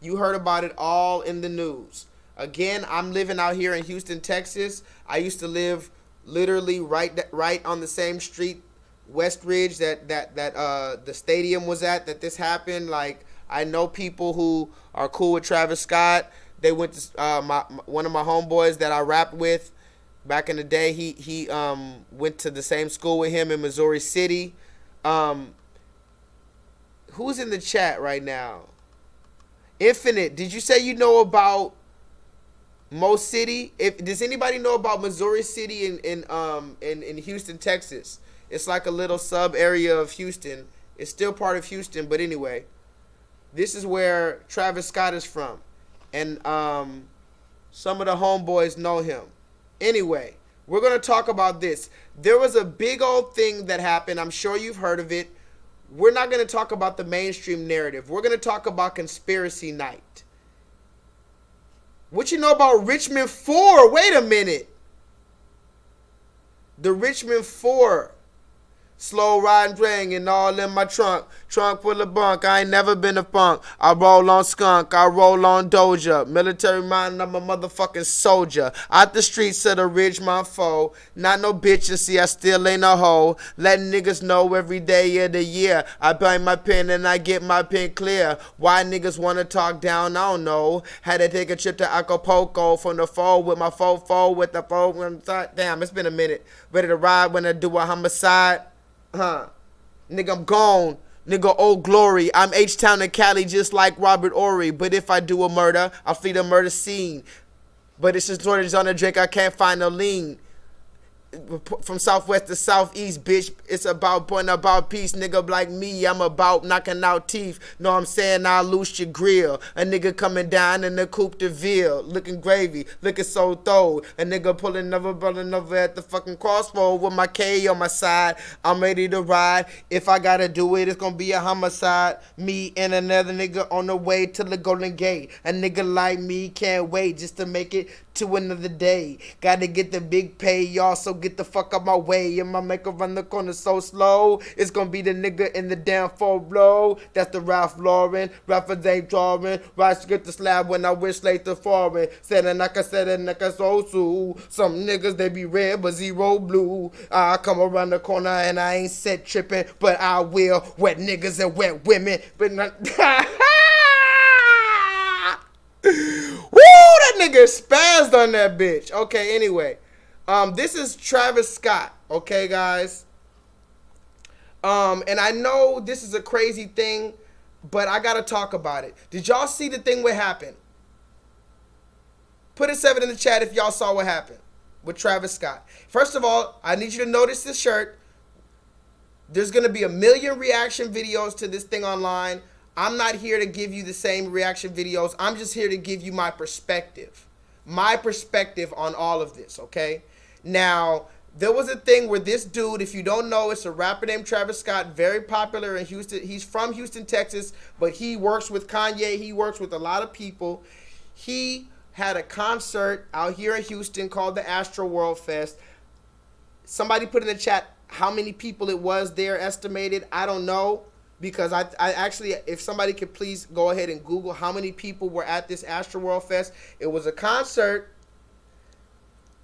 You heard about it all in the news. Again, I'm living out here in Houston, Texas. I used to live literally right on the same street, West Ridge, that the stadium was at, that this happened. Like, I know people who are cool with Travis Scott. They went to one of my homeboys that I rapped with back in the day. He went to the same school with him in Missouri City. Who's in the chat right now? Infinite, did you say you know about Mo City? Does anybody know about Missouri City in Houston, Texas? It's like a little sub area of Houston. It's still part of Houston, but anyway, this is where Travis Scott is from, and some of the homeboys know him. Anyway, we're gonna talk about this. There was a big old thing that happened. I'm sure you've heard of it. We're not going to talk about the mainstream narrative. We're going to talk about conspiracy night. What you know about Richmond 4? Wait a minute. The Richmond 4. Slow riding drain and all in my trunk. Trunk full of bunk. I ain't never been a punk. I roll on skunk. I roll on Doja. Military mind, I'm a motherfucking soldier. Out the streets of the ridge, my foe. Not no bitch, you see, I still ain't a hoe. Letting niggas know every day of the year. I bang my pen and I get my pen clear. Why niggas wanna talk down, I don't know. Had to take a trip to Acapulco from the foe with my fofo with the foe. Damn, it's been a minute. Ready to ride when I do a homicide. Nigga, I'm gone. Nigga, old glory. I'm H-Town in Cali just like Robert Ory. But if I do a murder, I'll flee the murder scene. But it's just shortage on the drink, I can't find no lean. From southwest to southeast, bitch, it's about point about peace. Nigga like me, I'm about knocking out teeth. Know what I'm saying? I'll loose your grill. A nigga coming down in the Coupe de Ville, looking gravy, looking so throwed. A nigga pulling over at the fucking crossroad with my K on my side. I'm ready to ride. If I gotta do it, it's gonna be a homicide. Me and another nigga on the way to the Golden Gate. A nigga like me can't wait just to make it to another day. Gotta get the big pay, y'all, so get the fuck out my way. And my maker run the corner so slow. It's gonna be the nigga in the damn 4-blow. That's the Ralph Lauren. Rappers ain't drawing. Right, get the slab when I wish late to foreign. Said a nigga so soon. Some niggas they be red but zero blue. I come around the corner and I ain't set tripping, but I will. Wet niggas and wet women. But not woo, that nigga spazzed on that bitch. Okay, anyway. This is Travis Scott, okay, guys? And I know this is a crazy thing, but I gotta talk about it. Did y'all see the thing what happened? Put a 7 in the chat if y'all saw what happened with Travis Scott. First of all, I need you to notice this shirt. There's gonna be 1 million reaction videos to this thing online. I'm not here to give you the same reaction videos. I'm just here to give you my perspective. My perspective on all of this, okay? Now, there was a thing where this dude, if you don't know, it's a rapper named Travis Scott, very popular in Houston. He's from Houston, Texas, but he works with Kanye. He works with a lot of people. He had a concert out here in Houston called the Astro World Fest. Somebody put in the chat how many people it was there estimated. I don't know. Because I actually, if somebody could please go ahead and Google how many people were at this Astro World Fest. It was a concert,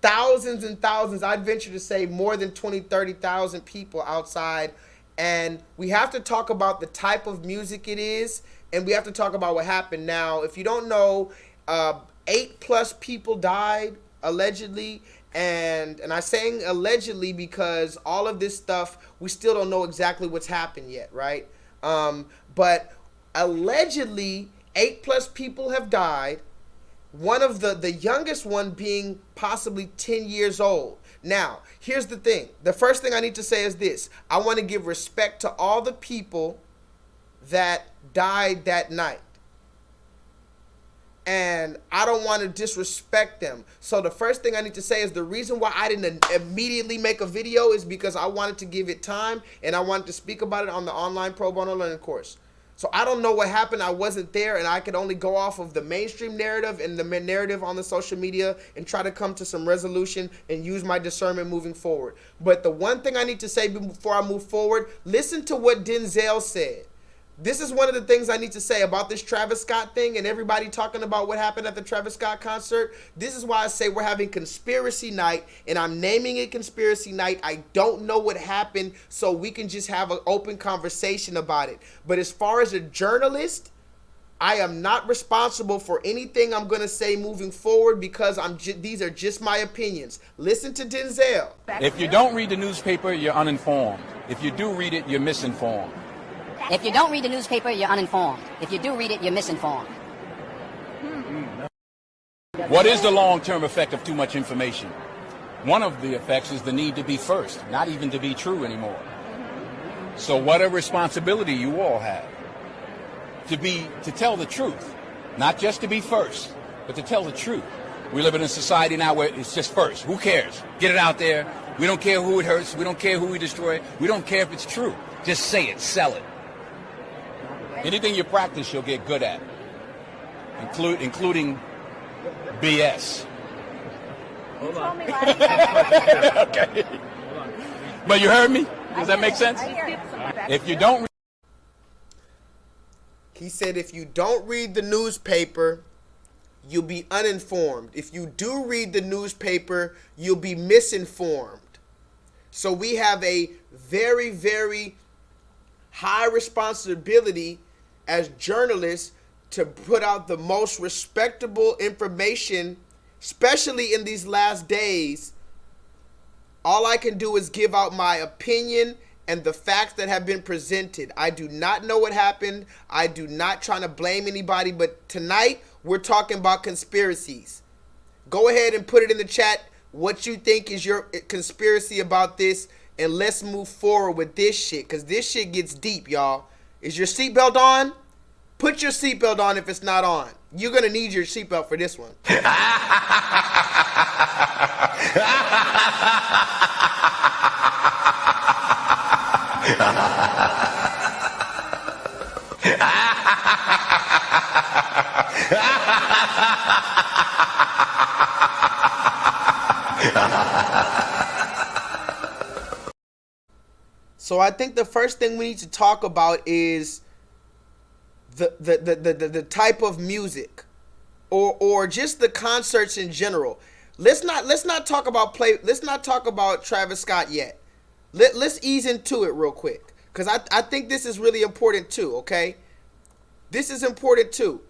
thousands and thousands, I'd venture to say more than 20, 30,000 people outside. And we have to talk about the type of music it is, and we have to talk about what happened. Now, if you don't know, 8+ people died allegedly, and I'm saying allegedly because all of this stuff, we still don't know exactly what's happened yet, right? But allegedly 8+ people have died. One of the youngest one being possibly 10 years old. Now, here's the thing. The first thing I need to say is this. I want to give respect to all the people that died that night. And I don't want to disrespect them. So the first thing I need to say is the reason why I didn't immediately make a video is because I wanted to give it time, and I wanted to speak about it on the online pro bono learning course. So I don't know what happened. I wasn't there, and I could only go off of the mainstream narrative and the narrative on the social media and try to come to some resolution and use my discernment moving forward. But the one thing I need to say before I move forward, listen to what Denzel said. This is one of the things I need to say about this Travis Scott thing and everybody talking about what happened at the Travis Scott concert. This is why I say we're having conspiracy night, and I'm naming it conspiracy night. I don't know what happened, so we can just have an open conversation about it. But as far as a journalist, I am not responsible for anything I'm going to say moving forward because these are just my opinions. Listen to Denzel. If you don't read the newspaper, you're uninformed. If you do read it, you're misinformed. If you don't read the newspaper, you're uninformed. If you do read it, you're misinformed. What is the long-term effect of too much information? One of the effects is the need to be first, not even to be true anymore. So what a responsibility you all have to tell the truth, not just to be first, but to tell the truth. We live in a society now where it's just first. Who cares? Get it out there. We don't care who it hurts. We don't care who we destroy. We don't care if it's true. Just say it, sell it. Anything you practice, you'll get good at, including BS. Hold on. Okay. But you heard me? Does that make sense? If you don't... He said if you don't read the newspaper, you'll be uninformed. If you do read the newspaper, you'll be misinformed. So we have a very, very high responsibility as journalists to put out the most respectable information, especially in these last days. All I can do is give out my opinion and the facts that have been presented. I do not know what happened. I do not try to blame anybody, but tonight we're talking about conspiracies. Go ahead and put it in the chat what you think is your conspiracy about this, and let's move forward with this shit, because this shit gets deep, y'all. Is your seatbelt on? Put your seatbelt on if it's not on. You're going to need your seatbelt for this one. So I think the first thing we need to talk about is the type of music, or just the concerts in general. Let's not talk about Travis Scott yet. Let's ease into it real quick, because I think this is really important too. Okay, this is important too.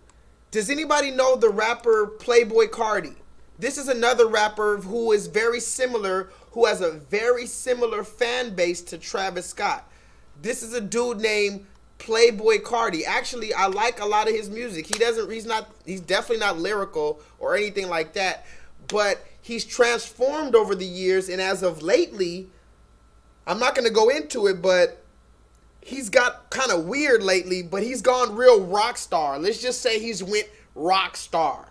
Does anybody know the rapper Playboi Carti? This is another rapper who is very similar, who has a very similar fan base to Travis Scott. This is a dude named Playboi Carti. Actually, I like a lot of his music. He's definitely not lyrical or anything like that, but he's transformed over the years, and as of lately, I'm not going to go into it, but he's got kind of weird lately, but he's gone real rock star. Let's just say he's went rock star.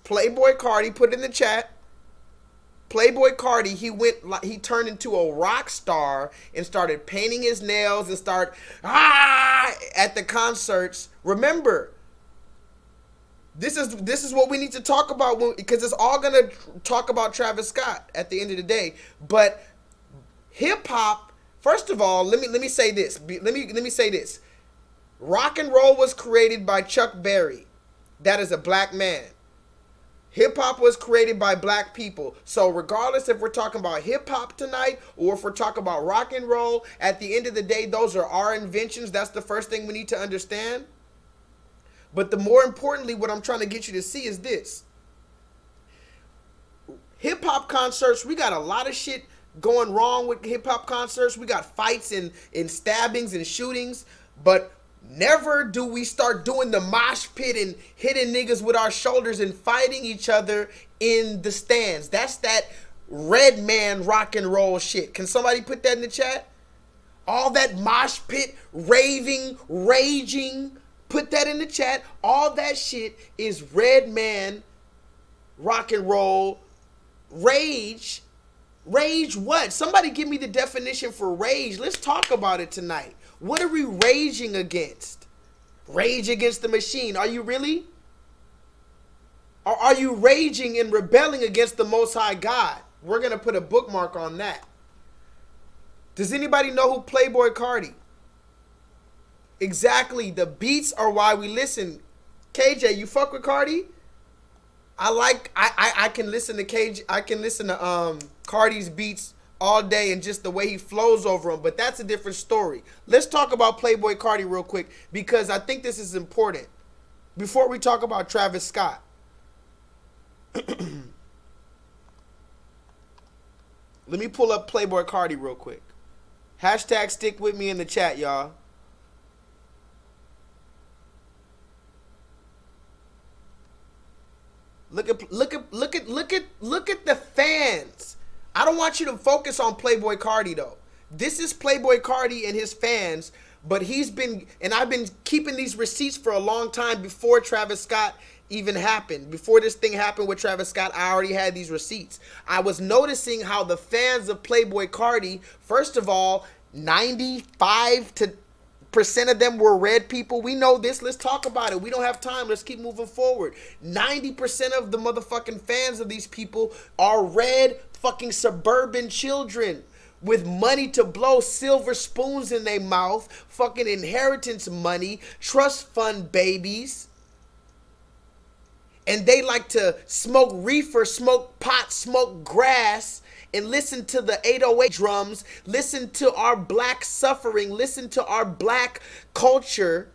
Playboi Carti, put it in the chat. Playboi Carti, he turned into a rock star and started painting his nails and at the concerts. Remember, this is what we need to talk about, because it's all gonna talk about Travis Scott at the end of the day. But hip hop, first of all, let me say this. Let me say this. Rock and roll was created by Chuck Berry. That is a black man. Hip hop was created by black people. So regardless if we're talking about hip hop tonight or if we're talking about rock and roll, at the end of the day, those are our inventions. That's the first thing we need to understand. But the more importantly, what I'm trying to get you to see is this. Hip hop concerts, we got a lot of shit going wrong with hip hop concerts. We got fights and stabbings and shootings, but never do we start doing the mosh pit and hitting niggas with our shoulders and fighting each other in the stands. That's that red man rock and roll shit. Can somebody put that in the chat? All that mosh pit, raving, raging, put that in the chat. All that shit is red man rock and roll rage. Rage what? Somebody give me the definition for rage. Let's talk about it tonight. What are we raging against? Rage against the machine. Are you really? Or are you raging and rebelling against the Most High God? We're going to put a bookmark on that. Does anybody know who Playboy Cardi? Exactly. The beats are why we listen. KJ, you fuck with Cardi? I can listen to KJ. I can listen to Cardi's beats all day and just the way he flows over them, but that's a different story. Let's talk about Playboy Cardi real quick because I think this is important. Before we talk about Travis Scott. Let me pull up Playboy Cardi real quick. Hashtag stick with me in the chat, y'all. Look at the fans. I don't want you to focus on Playboy Cardi though. This is Playboy Cardi and his fans, but he's been, and I've been keeping these receipts for a long time before Travis Scott even happened. Before this thing happened with Travis Scott, I already had these receipts. I was noticing how the fans of Playboy Cardi, first of all, 95% of them were red people. We know this. Let's talk about it. We don't have time. Let's keep moving forward. 90% of the motherfucking fans of these people are red fucking suburban children with money to blow, silver spoons in their mouth, fucking inheritance money, trust fund babies. And they like to smoke reefer, smoke pot, smoke grass, and listen to the 808 drums, listen to our black suffering, listen to our black culture.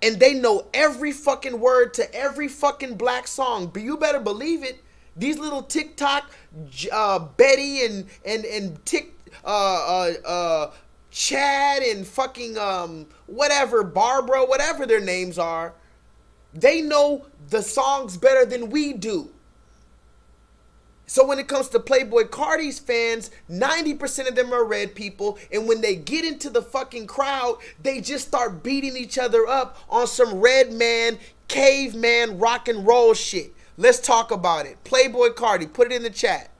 And they know every fucking word to every fucking black song. But you better believe it. These little TikTok, Betty and Chad and fucking whatever, Barbara, whatever their names are, they know the songs better than we do. So when it comes to Playboy Cardi's fans, 90% of them are red people. And when they get into the fucking crowd, they just start beating each other up on some red man, caveman, rock and roll shit. Let's talk about it. Playboy Cardi, put it in the chat.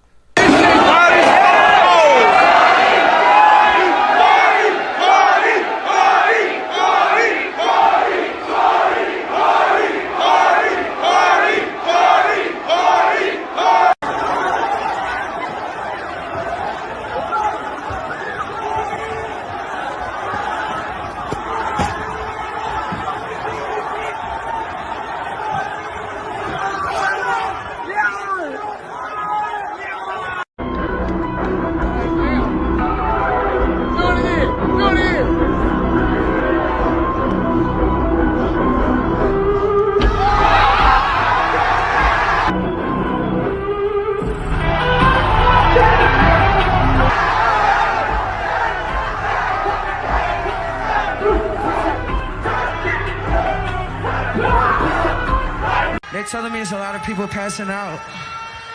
They telling me it's a lot of people passing out.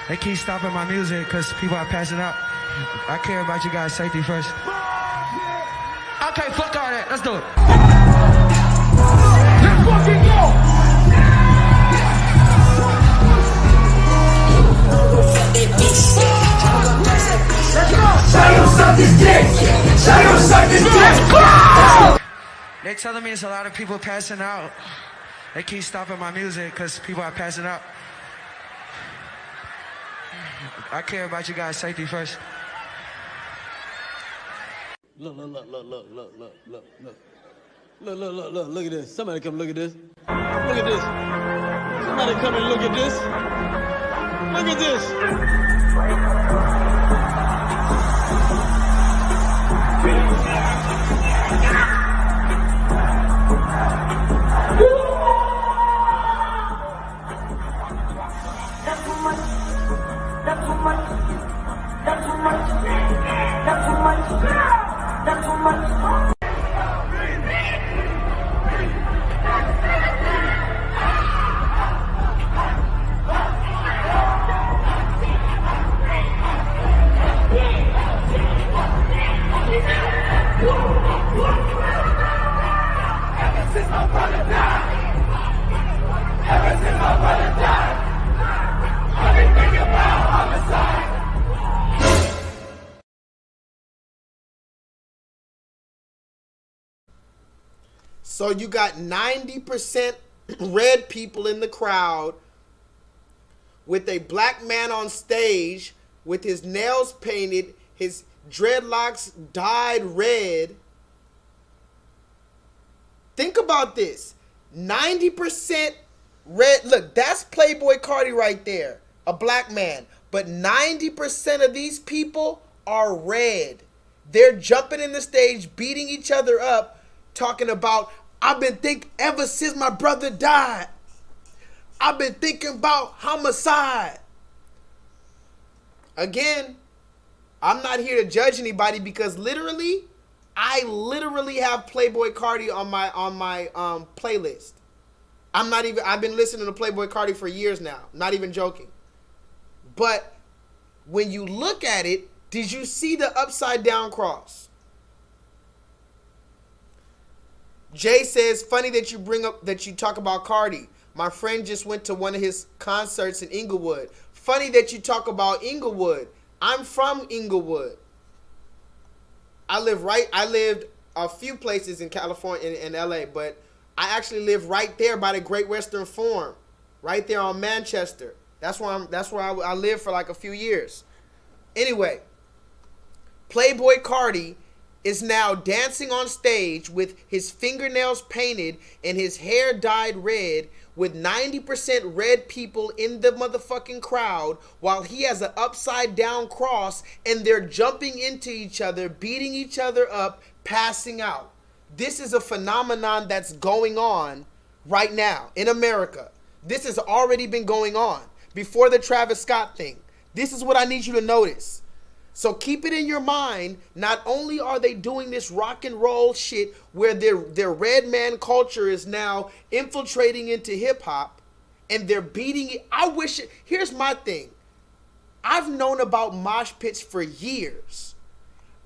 They keep stopping my music because people are passing out. I care about you guys' safety first. Okay, fuck all that. Let's do it. Let's fucking go! They telling me it's a lot of people passing out. They keep stopping my music because people are passing out. I care about you guys' safety first. Look. Look at this. Somebody come look at this. Look at this. Somebody come and look at this. Look at So you got 90% red people in the crowd with a black man on stage with his nails painted, his dreadlocks dyed red. Think about this. 90% red. Look, that's Playboy Cardi right there. A black man. But 90% of these people are red. They're jumping in the stage, beating each other up, talking about, I've been thinking ever since my brother died. I've been thinking about homicide. Again, I'm not here to judge anybody because I literally have Playboy Cardi on my playlist. I've been listening to Playboy Cardi for years now. Not even joking. But when you look at it, did you see the upside down cross? Jay says, funny that you talk about Cardi. My friend just went to one of his concerts in Inglewood. Funny that you talk about Inglewood. I'm from Inglewood. I lived a few places in California and LA, but I actually live right there by the Great Western Forum, right there on Manchester. That's where I lived for like a few years. Anyway, Playboy Cardi is now dancing on stage with his fingernails painted and his hair dyed red with 90% red people in the motherfucking crowd while he has an upside down cross and they're jumping into each other, beating each other up, passing out. This is a phenomenon that's going on right now in America. This has already been going on before the Travis Scott thing. This is what I need you to notice. So keep it in your mind, not only are they doing this rock and roll shit where their red man culture is now infiltrating into hip hop and they're beating it. Here's my thing. I've known about mosh pits for years.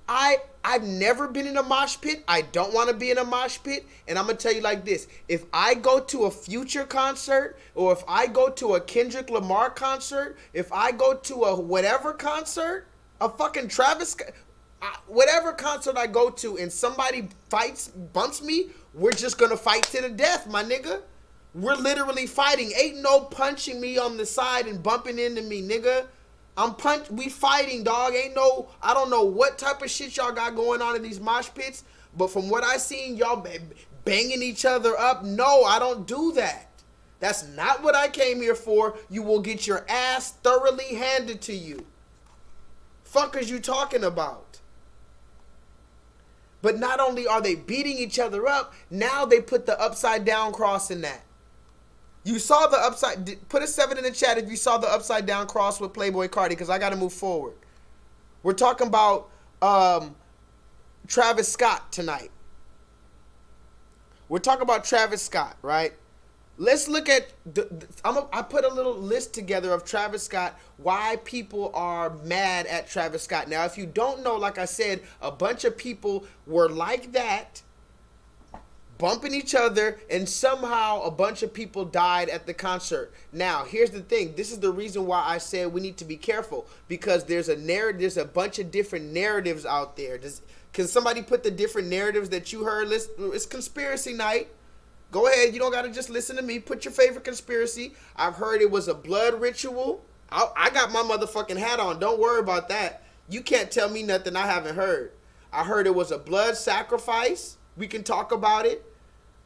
I've never been in a mosh pit. I don't want to be in a mosh pit. And I'm going to tell you like this. If I go to a Future concert or if I go to a Kendrick Lamar concert, if I go to a whatever concert, a fucking Travis, whatever concert I go to and somebody bumps me, we're just going to fight to the death, my nigga. We're literally fighting. Ain't no punching me on the side and bumping into me, nigga. We fighting, dog. I don't know what type of shit y'all got going on in these mosh pits, but from what I seen, y'all banging each other up. No, I don't do that. That's not what I came here for. You will get your ass thoroughly handed to you. Fuck is you talking about? But not only are they beating each other up, now they put the upside down cross in that. You saw the upside, put a 7 in the chat if you saw the upside down cross with Playboy Cardi, because I got to move forward. We're talking about Travis Scott tonight. We're talking about Travis Scott, right? Let's look at, I put a little list together of Travis Scott, why people are mad at Travis Scott. Now, if you don't know, like I said, a bunch of people were like that, bumping each other, and somehow a bunch of people died at the concert. Now, here's the thing. This is the reason why I said we need to be careful, because there's a bunch of different narratives out there. Can somebody put the different narratives that you heard? It's conspiracy night. Go ahead. You don't got to just listen to me. Put your favorite conspiracy. I've heard it was a blood ritual. I got my motherfucking hat on. Don't worry about that. You can't tell me nothing I haven't heard. I heard it was a blood sacrifice. We can talk about it.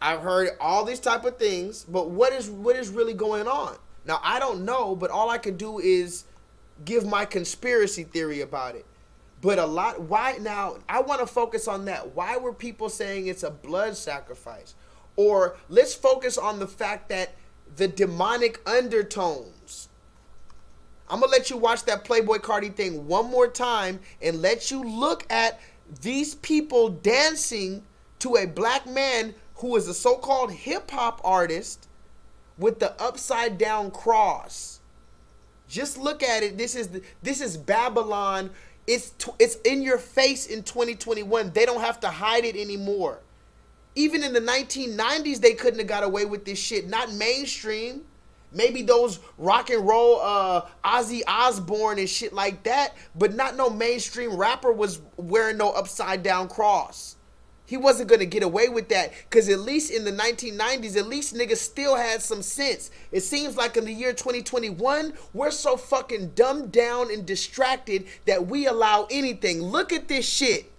I've heard all these type of things, but what is really going on? Now, I don't know, but all I can do is give my conspiracy theory about it. But why now, I want to focus on that. Why were people saying it's a blood sacrifice? Or let's focus on the fact that the demonic undertones. I'm going to let you watch that Playboy Cardi thing one more time and let you look at these people dancing to a black man who is a so-called hip-hop artist with the upside down cross. Just look at it. This is Babylon. It's in your face in 2021. They don't have to hide it anymore. Even in the 1990s, they couldn't have got away with this shit. Not mainstream. Maybe those rock and roll Ozzy Osbourne and shit like that, but not no mainstream rapper was wearing no upside down cross. He wasn't going to get away with that, because at least in the 1990s, at least niggas still had some sense. It seems like in the year 2021, we're so fucking dumbed down and distracted that we allow anything. Look at this shit.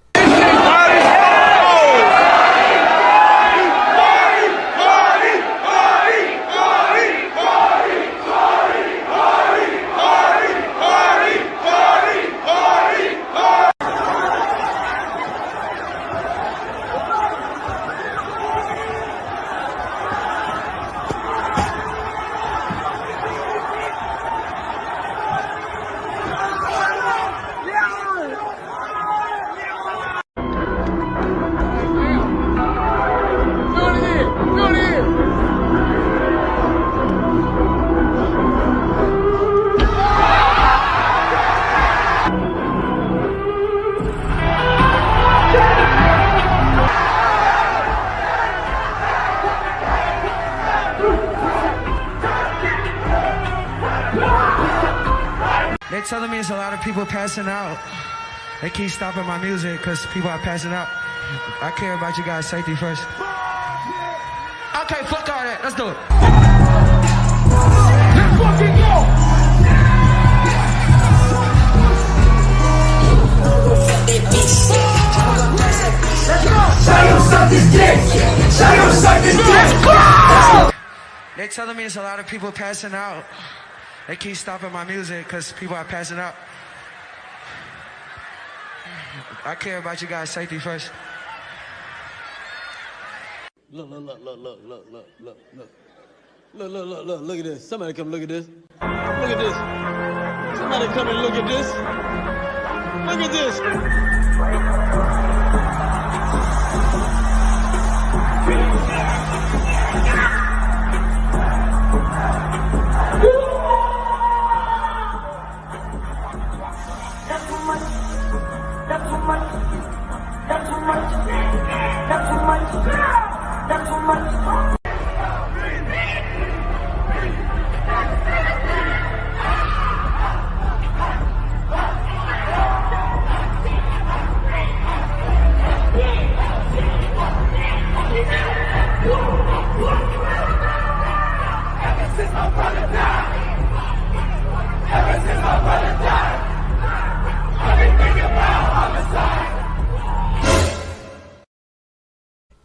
They're telling me it's a lot of people passing out. They keep stopping my music because people are passing out. I care about you guys' safety first. Okay, fuck all that. Let's do it. Let's fucking go! They're telling me it's a lot of people passing out. They keep stopping my music because people are passing out. I care about you guys' safety first. Look, look, look, look, look, look, look, look, look. Look, look, look, look, look at this. Somebody come look at this. Look at this. Somebody come and look at this. Look at this.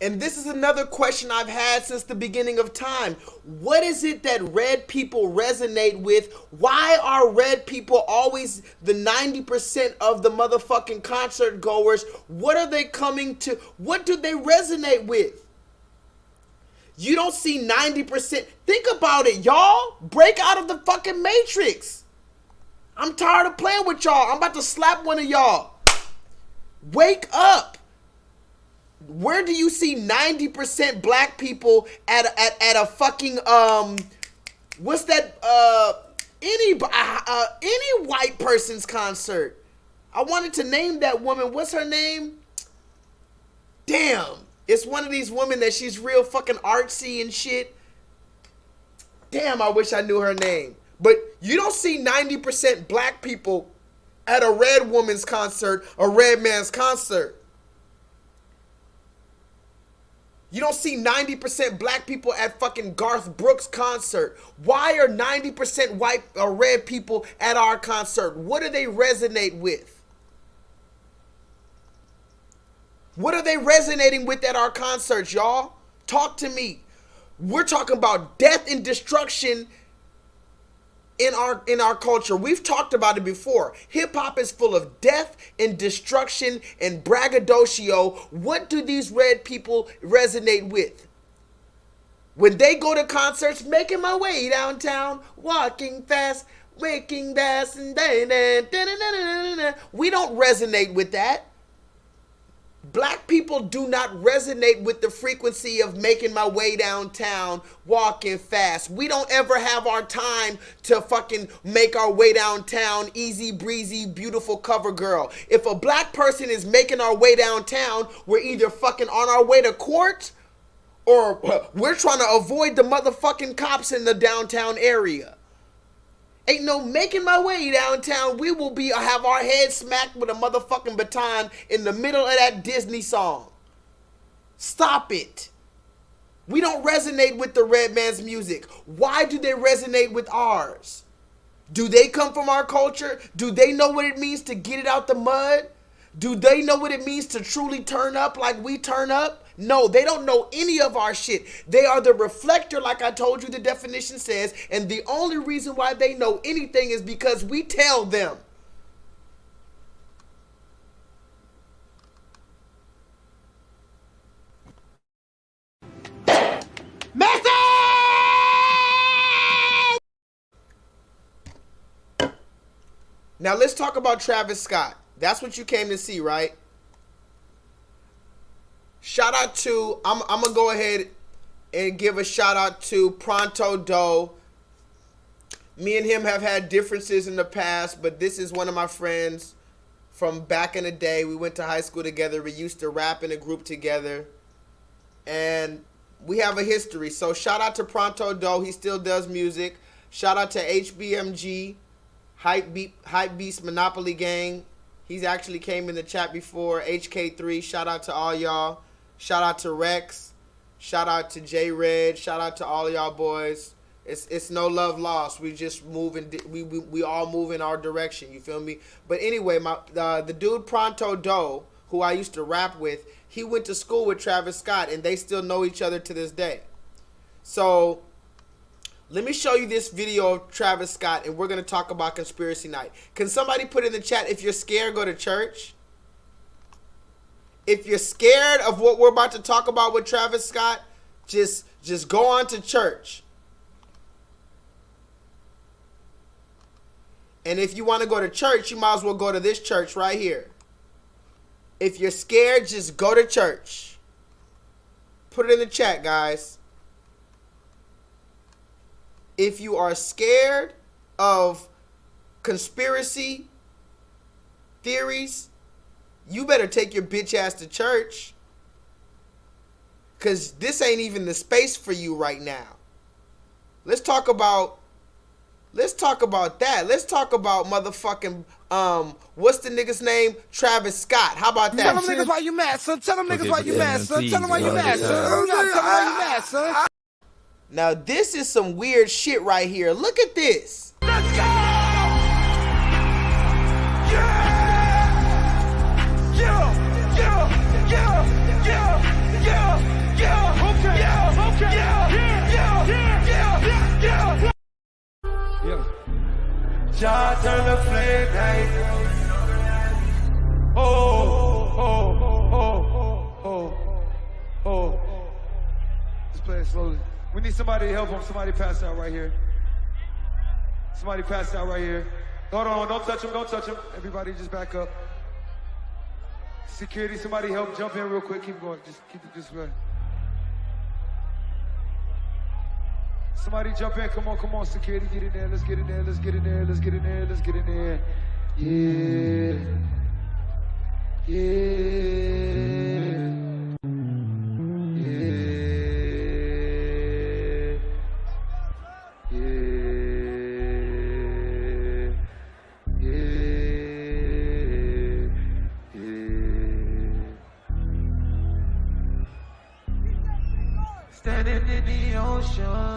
And this is another question I've had since the beginning of time. What is it that red people resonate with? Why are red people always the 90% of the motherfucking concert goers? What are they coming to? What do they resonate with? You don't see 90%. Think about it, y'all. Break out of the fucking matrix. I'm tired of playing with y'all. I'm about to slap one of y'all. Wake up. Where do you see 90% black people at a fucking what's that any white person's concert? I wanted to name that woman. What's her name? Damn. It's one of these women that she's real fucking artsy and shit. Damn, I wish I knew her name. But you don't see 90% black people at a red woman's concert, a red man's concert. You don't see 90% black people at fucking Garth Brooks' concert. Why are 90% white or red people at our concert? What do they resonate with? What are they resonating with at our concerts, y'all? Talk to me. We're talking about death and destruction in our culture. We've talked about it before. Hip hop is full of death and destruction and braggadocio. What do these red people resonate with? When they go to concerts, making my way downtown, walking fast, waking fast, and we don't resonate with that. Black people do not resonate with the frequency of making my way downtown, walking fast. We don't ever have our time to fucking make our way downtown, easy breezy, beautiful cover girl. If a black person is making our way downtown, we're either fucking on our way to court or we're trying to avoid the motherfucking cops in the downtown area. Ain't no making my way downtown. We will have our head smacked with a motherfucking baton in the middle of that Disney song. Stop it. We don't resonate with the red man's music. Why do they resonate with ours? Do they come from our culture? Do they know what it means to get it out the mud? Do they know what it means to truly turn up like we turn up? No, they don't know any of our shit. They are the reflector, like I told you the definition says, and the only reason why they know anything is because we tell them. Message! Now let's talk about Travis Scott. That's what you came to see, right? Shout out to, I'm going to go ahead and give a shout out to Pronto Doe. Me and him have had differences in the past, but this is one of my friends from back in the day. We went to high school together. We used to rap in a group together. And we have a history. So shout out to Pronto Doe. He still does music. Shout out to HBMG, Hype Beast Monopoly Gang. He's actually came in the chat before. HK3, shout out to all y'all. Shout out to Rex. Shout out to J-Red. Shout out to all y'all boys. It's no love lost. We just moving. We all move in our direction. You feel me? But anyway, the dude Pronto Doe, who I used to rap with, he went to school with Travis Scott, and they still know each other to this day. So let me show you this video of Travis Scott, and we're gonna talk about Conspiracy Night. Can somebody put in the chat, if you're scared, go to church? If you're scared of what we're about to talk about with Travis Scott, just go on to church. And if you want to go to church, you might as well go to this church right here. If you're scared, just go to church. Put it in the chat, guys. If you are scared of conspiracy theories, you better take your bitch ass to church. Because this ain't even the space for you right now. Let's talk about that. Let's talk about motherfucking, what's the nigga's name? Travis Scott. How about that? Tell them niggas why you mad, son. Tell them niggas why you mad, son. Tell them why you mad, son. Tell them why you mad, son. Now, this is some weird shit right here. Look at this. Let's go! Jah turn the flame night. Oh. Just play it slowly. We need somebody to help him. Somebody pass out right here. Somebody pass out right here. Hold on, don't touch him, don't touch him. Everybody just back up. Security, somebody help jump in real quick. Keep going, just keep it this way. Somebody jump in, come on, security, get in there, let's get in there, let's get in there, let's get in there, let's get in there. Yeah. Standing in the ocean.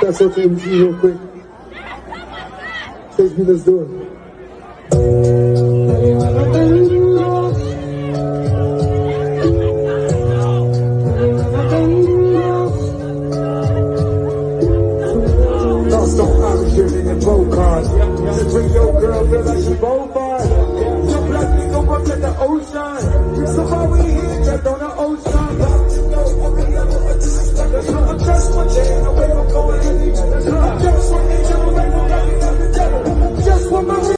That's okay with you real quick. Stage me, let's do it. Lost on Irish and bow cards. Just bring your girl, feel like she bow bars. Your black nigga work at the ocean. So far we here, trapped on the ocean. I'm just one day away from going in. I'm just one day away from going in the devil. Just one more.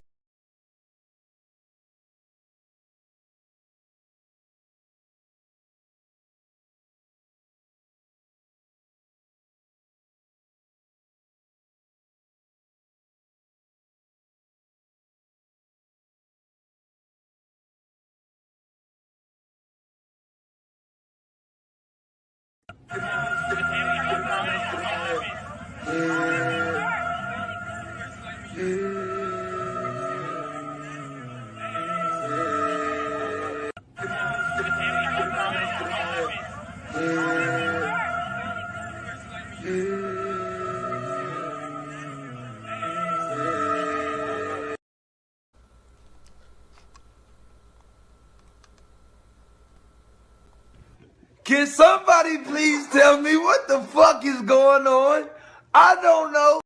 Can somebody please tell me what the fuck is going on? I don't know.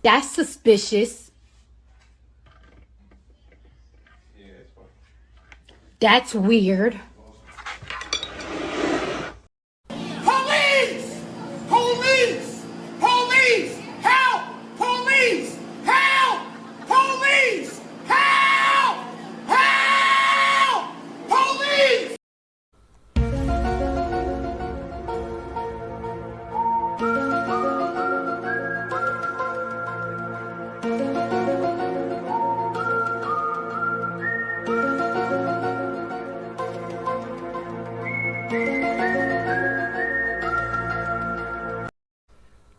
That's suspicious. That's weird. Police! Police! Police! Help! Police! Help! Police! Help! Help! Police!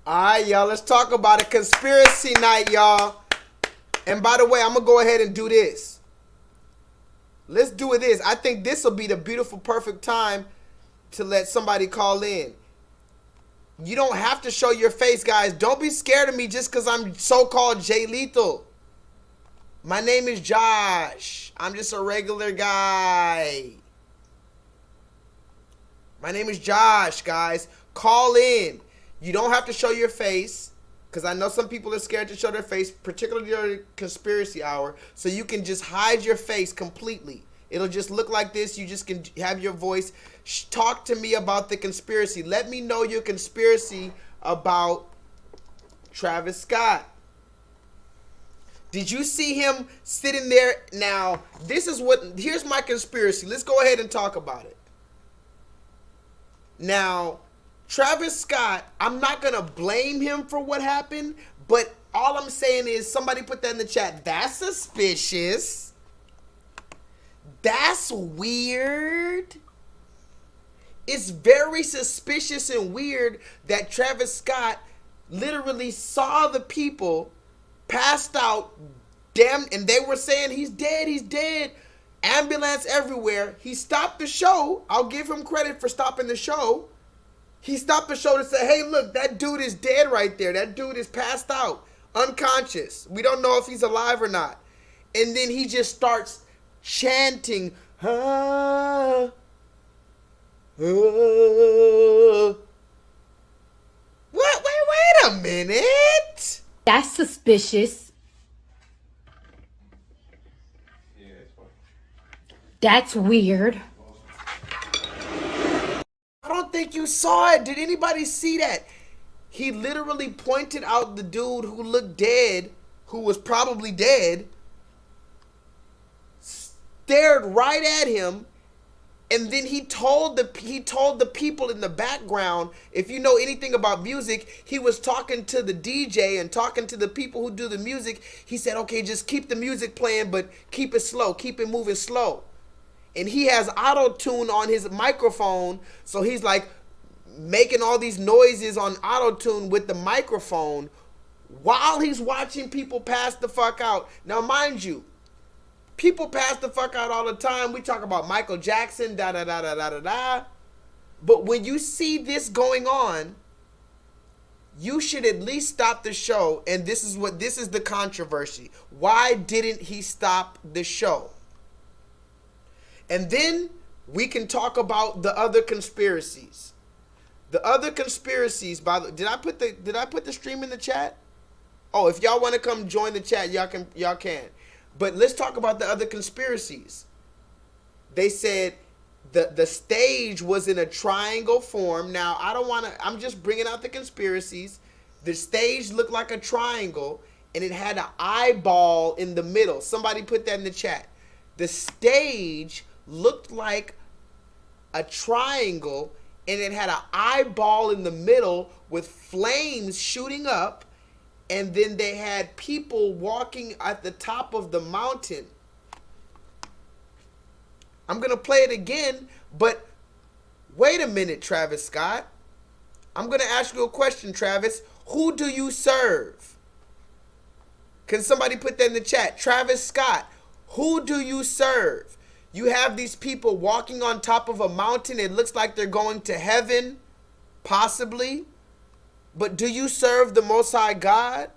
Alright, y'all, let's talk about a conspiracy night, y'all. And by the way, I'm going to go ahead and do this. Let's do this. I think this will be the beautiful, perfect time to let somebody call in. You don't have to show your face, guys. Don't be scared of me just because I'm so-called J-Lethal. My name is Josh. I'm just a regular guy. My name is Josh, guys. Call in. You don't have to show your face, because I know some people are scared to show their face, particularly during conspiracy hour, so you can just hide your face completely. It'll just look like this. You just can have your voice. Talk to me about the conspiracy. Let me know your conspiracy about Travis Scott. Did you see him sitting there? Now, here's my conspiracy. Let's go ahead and talk about it. Now, Travis Scott, I'm not going to blame him for what happened, but all I'm saying is somebody put that in the chat. That's suspicious. That's weird. It's very suspicious and weird that Travis Scott literally saw the people passed out, and they were saying he's dead, he's dead. Ambulance everywhere. He stopped the show. I'll give him credit for stopping the show. He stopped the show to say, hey, look, that dude is dead right there. That dude is passed out, unconscious. We don't know if he's alive or not. And then he just starts chanting, ah, what? Wait a minute. That's suspicious. That's weird. I don't think you saw it. Did anybody see that? He literally pointed out the dude who looked dead, who was probably dead, stared right at him, and then he told the people in the background, if you know anything about music, he was talking to the DJ and talking to the people who do the music. He said, okay, just keep the music playing, but keep it slow, keep it moving slow. And he has auto-tune on his microphone, so he's like making all these noises on auto-tune with the microphone while he's watching people pass the fuck out. Now, mind you, people pass the fuck out all the time. We talk about Michael Jackson, da-da-da-da-da-da-da. But when you see this going on, you should at least stop the show. And this is the controversy. Why didn't he stop the show? And then we can talk about the other conspiracies. The other conspiracies, did I put the stream in the chat? Oh, if y'all want to come join the chat, y'all can. But let's talk about the other conspiracies. They said the stage was in a triangle form. Now, I'm just bringing out the conspiracies. The stage looked like a triangle, and it had an eyeball in the middle. Somebody put that in the chat. The stage looked like a triangle, and it had an eyeball in the middle with flames shooting up, and then they had people walking at the top of the mountain. I'm going to play it again, but wait a minute, Travis Scott. I'm going to ask you a question, Travis. Who do you serve? Can somebody put that in the chat? Travis Scott, who do you serve? You have these people walking on top of a mountain. It looks like they're going to heaven, possibly. But do you serve the Most High God?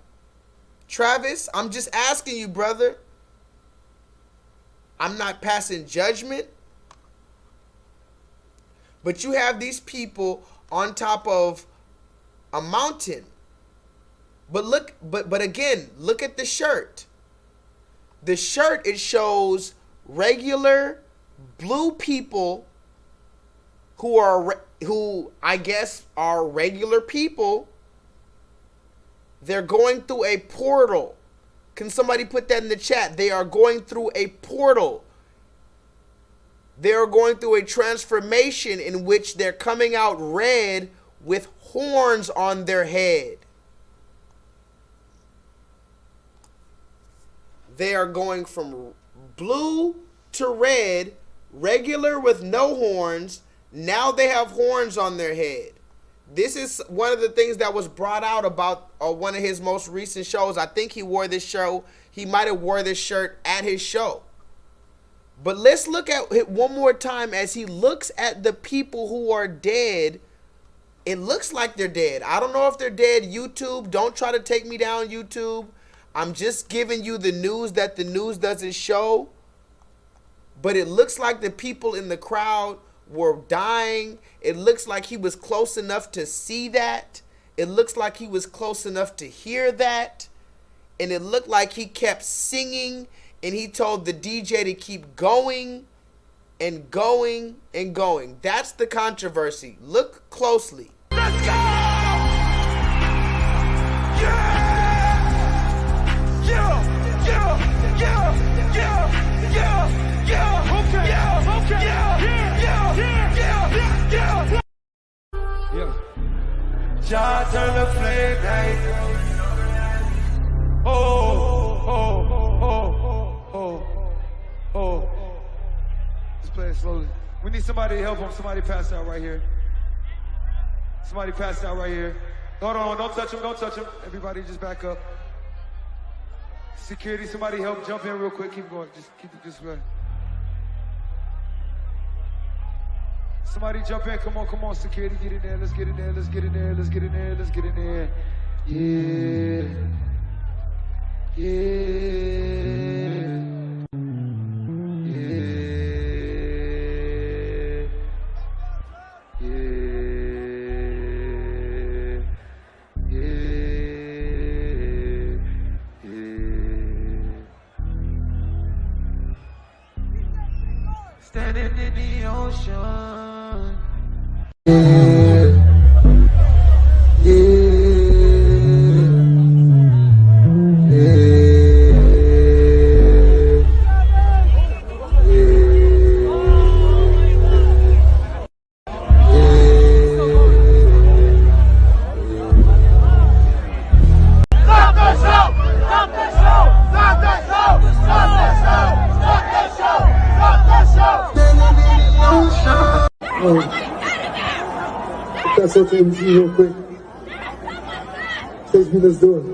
Travis, I'm just asking you, brother. I'm not passing judgment. But you have these people on top of a mountain. But again, look at the shirt. The shirt, it shows regular blue people who I guess are regular people. They're going through a portal. Can somebody put that in the chat? They are going through a portal. They are going through a transformation in which they're coming out red with horns on their head. They are going from blue to red, regular with no horns. Now they have horns on their head. This is one of the things that was brought out about one of his most recent shows. I think he wore this show. He might have wore this shirt at his show. But let's look at it one more time as he looks at the people who are dead. It looks like they're dead. I don't know if they're dead. YouTube, don't try to take me down, YouTube. I'm just giving you the news that the news doesn't show. But it looks like the people in the crowd were dying. It looks like he was close enough to see that. It looks like he was close enough to hear that. And it looked like he kept singing, and he told the DJ to keep going and going and going. That's the controversy. Look closely. Let's go! Yeah! Yeah! Yeah! Yeah! Yeah! Yeah! Yeah! Okay! Yeah! Okay! Yeah! Yeah! Yeah! Yeah! Yeah! Yeah! Jah turn the flame night. Oh! Oh! Oh! Oh! Oh! Just play it slowly. We need somebody to help him. Somebody pass out right here. Somebody passed out right here. Hold on, don't touch him, don't touch him. Everybody just back up. Security, somebody help jump in real quick. Keep going, just keep it this way. Somebody jump in, come on, security, get in there, let's get in there, let's get in there, let's get in there, let's get in there. Yeah. Yeah. Standing in the ocean. That's okay with you real quick. Take me, let's do it.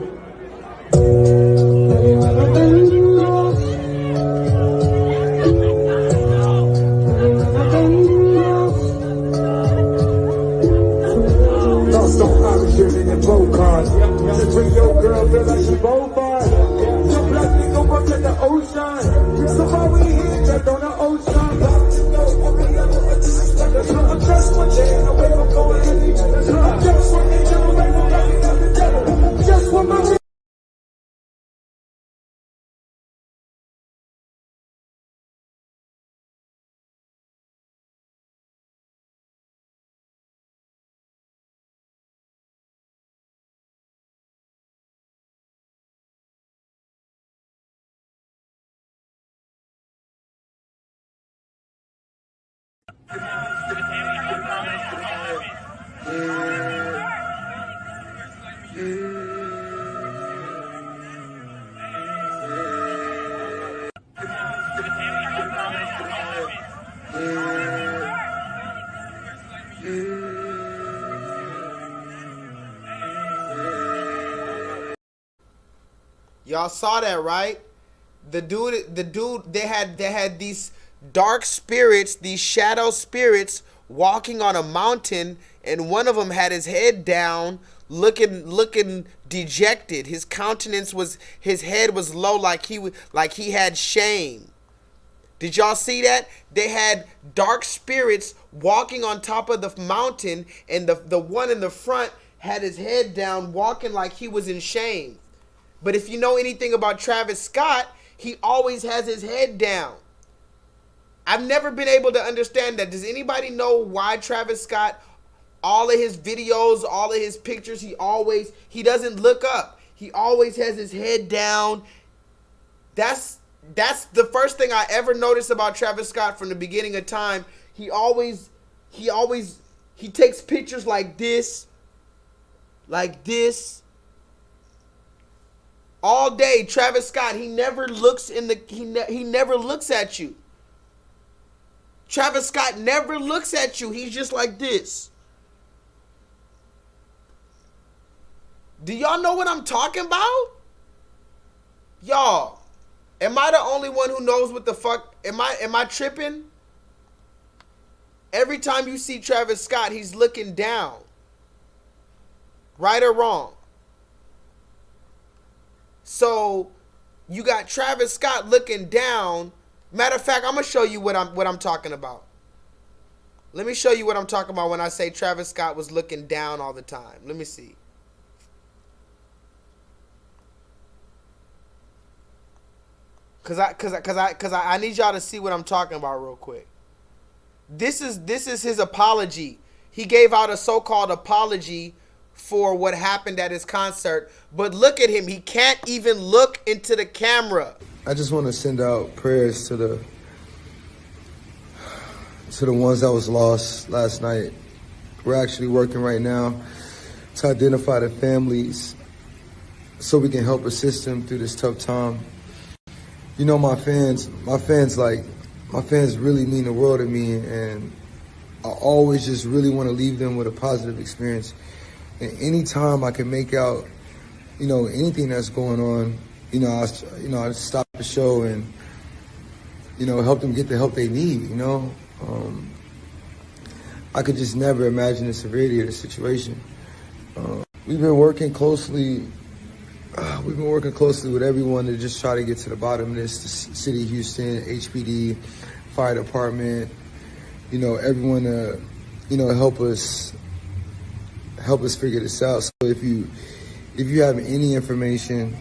Y'all saw that, right? The dude, they had these dark spirits, these shadow spirits walking on a mountain, and one of them had his head down, looking dejected. His countenance was, his head was low, like he had shame. Did y'all see that? They had dark spirits walking on top of the mountain, and the one in the front had his head down, walking like he was in shame. But if you know anything about Travis Scott, he always has his head down. I've never been able to understand that. Does anybody know why Travis Scott, all of his videos, all of his pictures, he doesn't look up. He always has his head down. That's the first thing I ever noticed about Travis Scott from the beginning of time. He takes pictures like this. All day. Travis Scott, he never looks he never looks at you. Travis Scott never looks at you. He's just like this. Do y'all know what I'm talking about? Y'all, am I the only one who knows what the fuck? Am I tripping? Every time you see Travis Scott, he's looking down. Right or wrong? So you got Travis Scott looking down. Matter of fact, I'm gonna show you what I'm talking about. Let me show you what I'm talking about when I say Travis Scott was looking down all the time. Let me see. Cause I need y'all to see what I'm talking about real quick. This is his apology. He gave out a so-called apology for what happened at his concert, but look at him. He can't even look into the camera. I just want to send out prayers to the ones that was lost last night. We're actually working right now to identify the families so we can help assist them through this tough time. You know, my fans really mean the world to me, and I always just really want to leave them with a positive experience. And anytime I can make out, you know, anything that's going on, I stop the show and, help them get the help they need, I could just never imagine the severity of the situation. We've been working closely with everyone to just try to get to the bottom of this. The City of Houston, HPD, Fire Department, everyone to, help us figure this out. So if you have any information,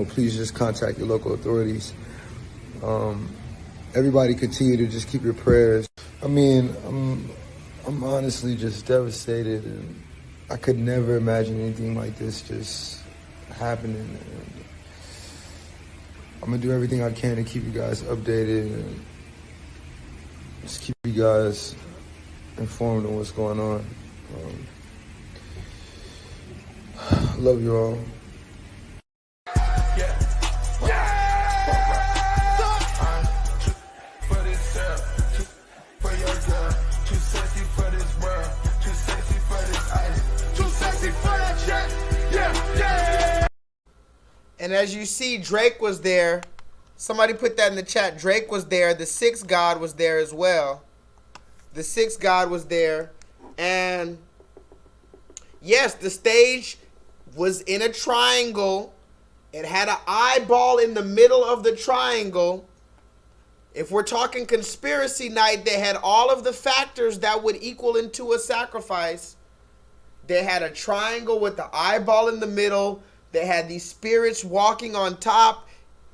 please just contact your local authorities. Everybody continue to just keep your prayers. I mean, I'm honestly just devastated, and I could never imagine anything like this just happening. And I'm gonna do everything I can to keep you guys updated and just keep you guys informed on what's going on. Love you all. And as you see, Drake was there. Somebody put that in the chat. Drake was there. The sixth God was there as well. The sixth God was there. And yes, the stage was in a triangle. It had an eyeball in the middle of the triangle. If we're talking conspiracy night, they had all of the factors that would equal into a sacrifice. They had a triangle with the eyeball in the middle. They had these spirits walking on top.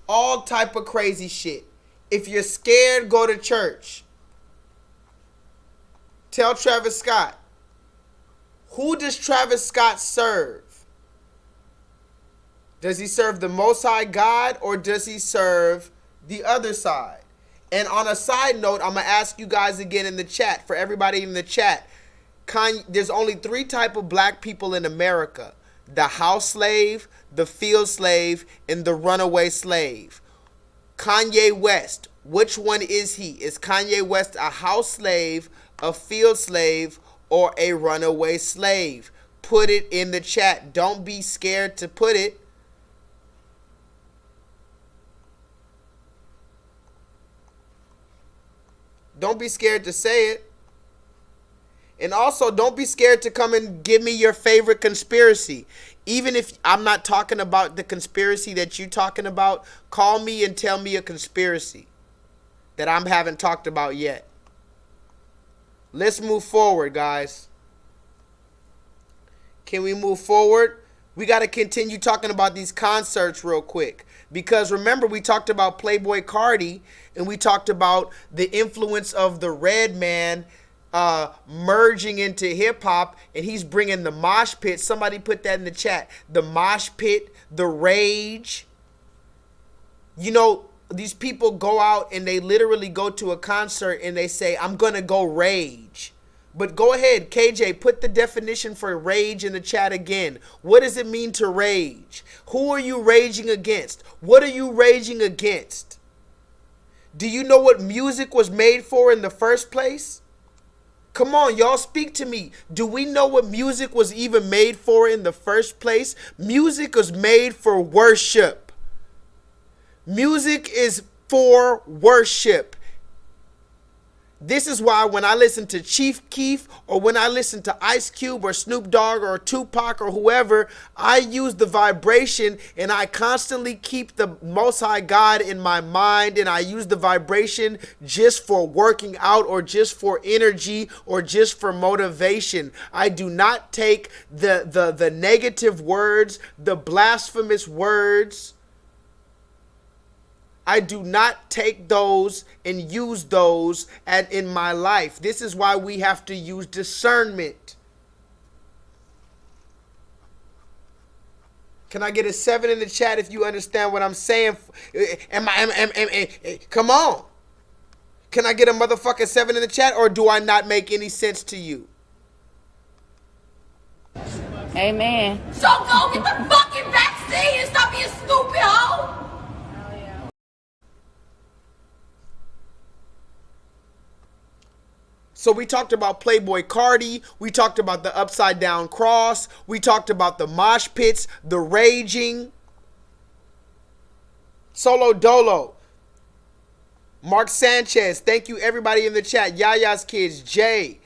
All type of crazy shit. If you're scared, go to church. Tell Travis Scott. Who does Travis Scott serve? Does he serve the Most High God, or does he serve the other side? And on a side note, I'm going to ask you guys again in the chat, for everybody in the chat, there's only 3 types of black people in America: the house slave, the field slave, and the runaway slave. Kanye West, which one is he? Is Kanye West a house slave, a field slave, or a runaway slave? Put it in the chat. Don't be scared to put it. Don't be scared to say it. And also, don't be scared to come and give me your favorite conspiracy. Even if I'm not talking about the conspiracy that you're talking about, call me and tell me a conspiracy that I haven't talked about yet. Let's move forward, guys. Can we move forward? We got to continue talking about these concerts real quick. Because remember, we talked about Playboi Carti, and we talked about the influence of the red man merging into hip-hop, and he's bringing the mosh pit. Somebody put that in the chat. The mosh pit, the rage. You know, these people go out and they literally go to a concert and they say, I'm going to go rage. But go ahead, KJ, put the definition for rage in the chat again. What does it mean to rage? Who are you raging against? What are you raging against? Do you know what music was made for in the first place? Come on, y'all, speak to me. Do we know what music was even made for in the first place? Music was made for worship. Music is for worship. This is why when I listen to Chief Keef or when I listen to Ice Cube or Snoop Dogg or Tupac or whoever, I use the vibration and I constantly keep the Most High God in my mind, and I use the vibration just for working out or just for energy or just for motivation. I do not take the negative words, the blasphemous words. I do not take those and use those in my life. This is why we have to use discernment. Can I get a 7 in the chat if you understand what I'm saying? Come on. Can I get a motherfucking 7 in the chat, or do I not make any sense to you? Amen. So go get the fucking vaccine and stop being stupid, hoe. So we talked about Playboi Carti, we talked about the upside down cross, we talked about the mosh pits, the raging. Solo Dolo, Mark Sanchez, thank you everybody in the chat. Yaya's kids, Jay,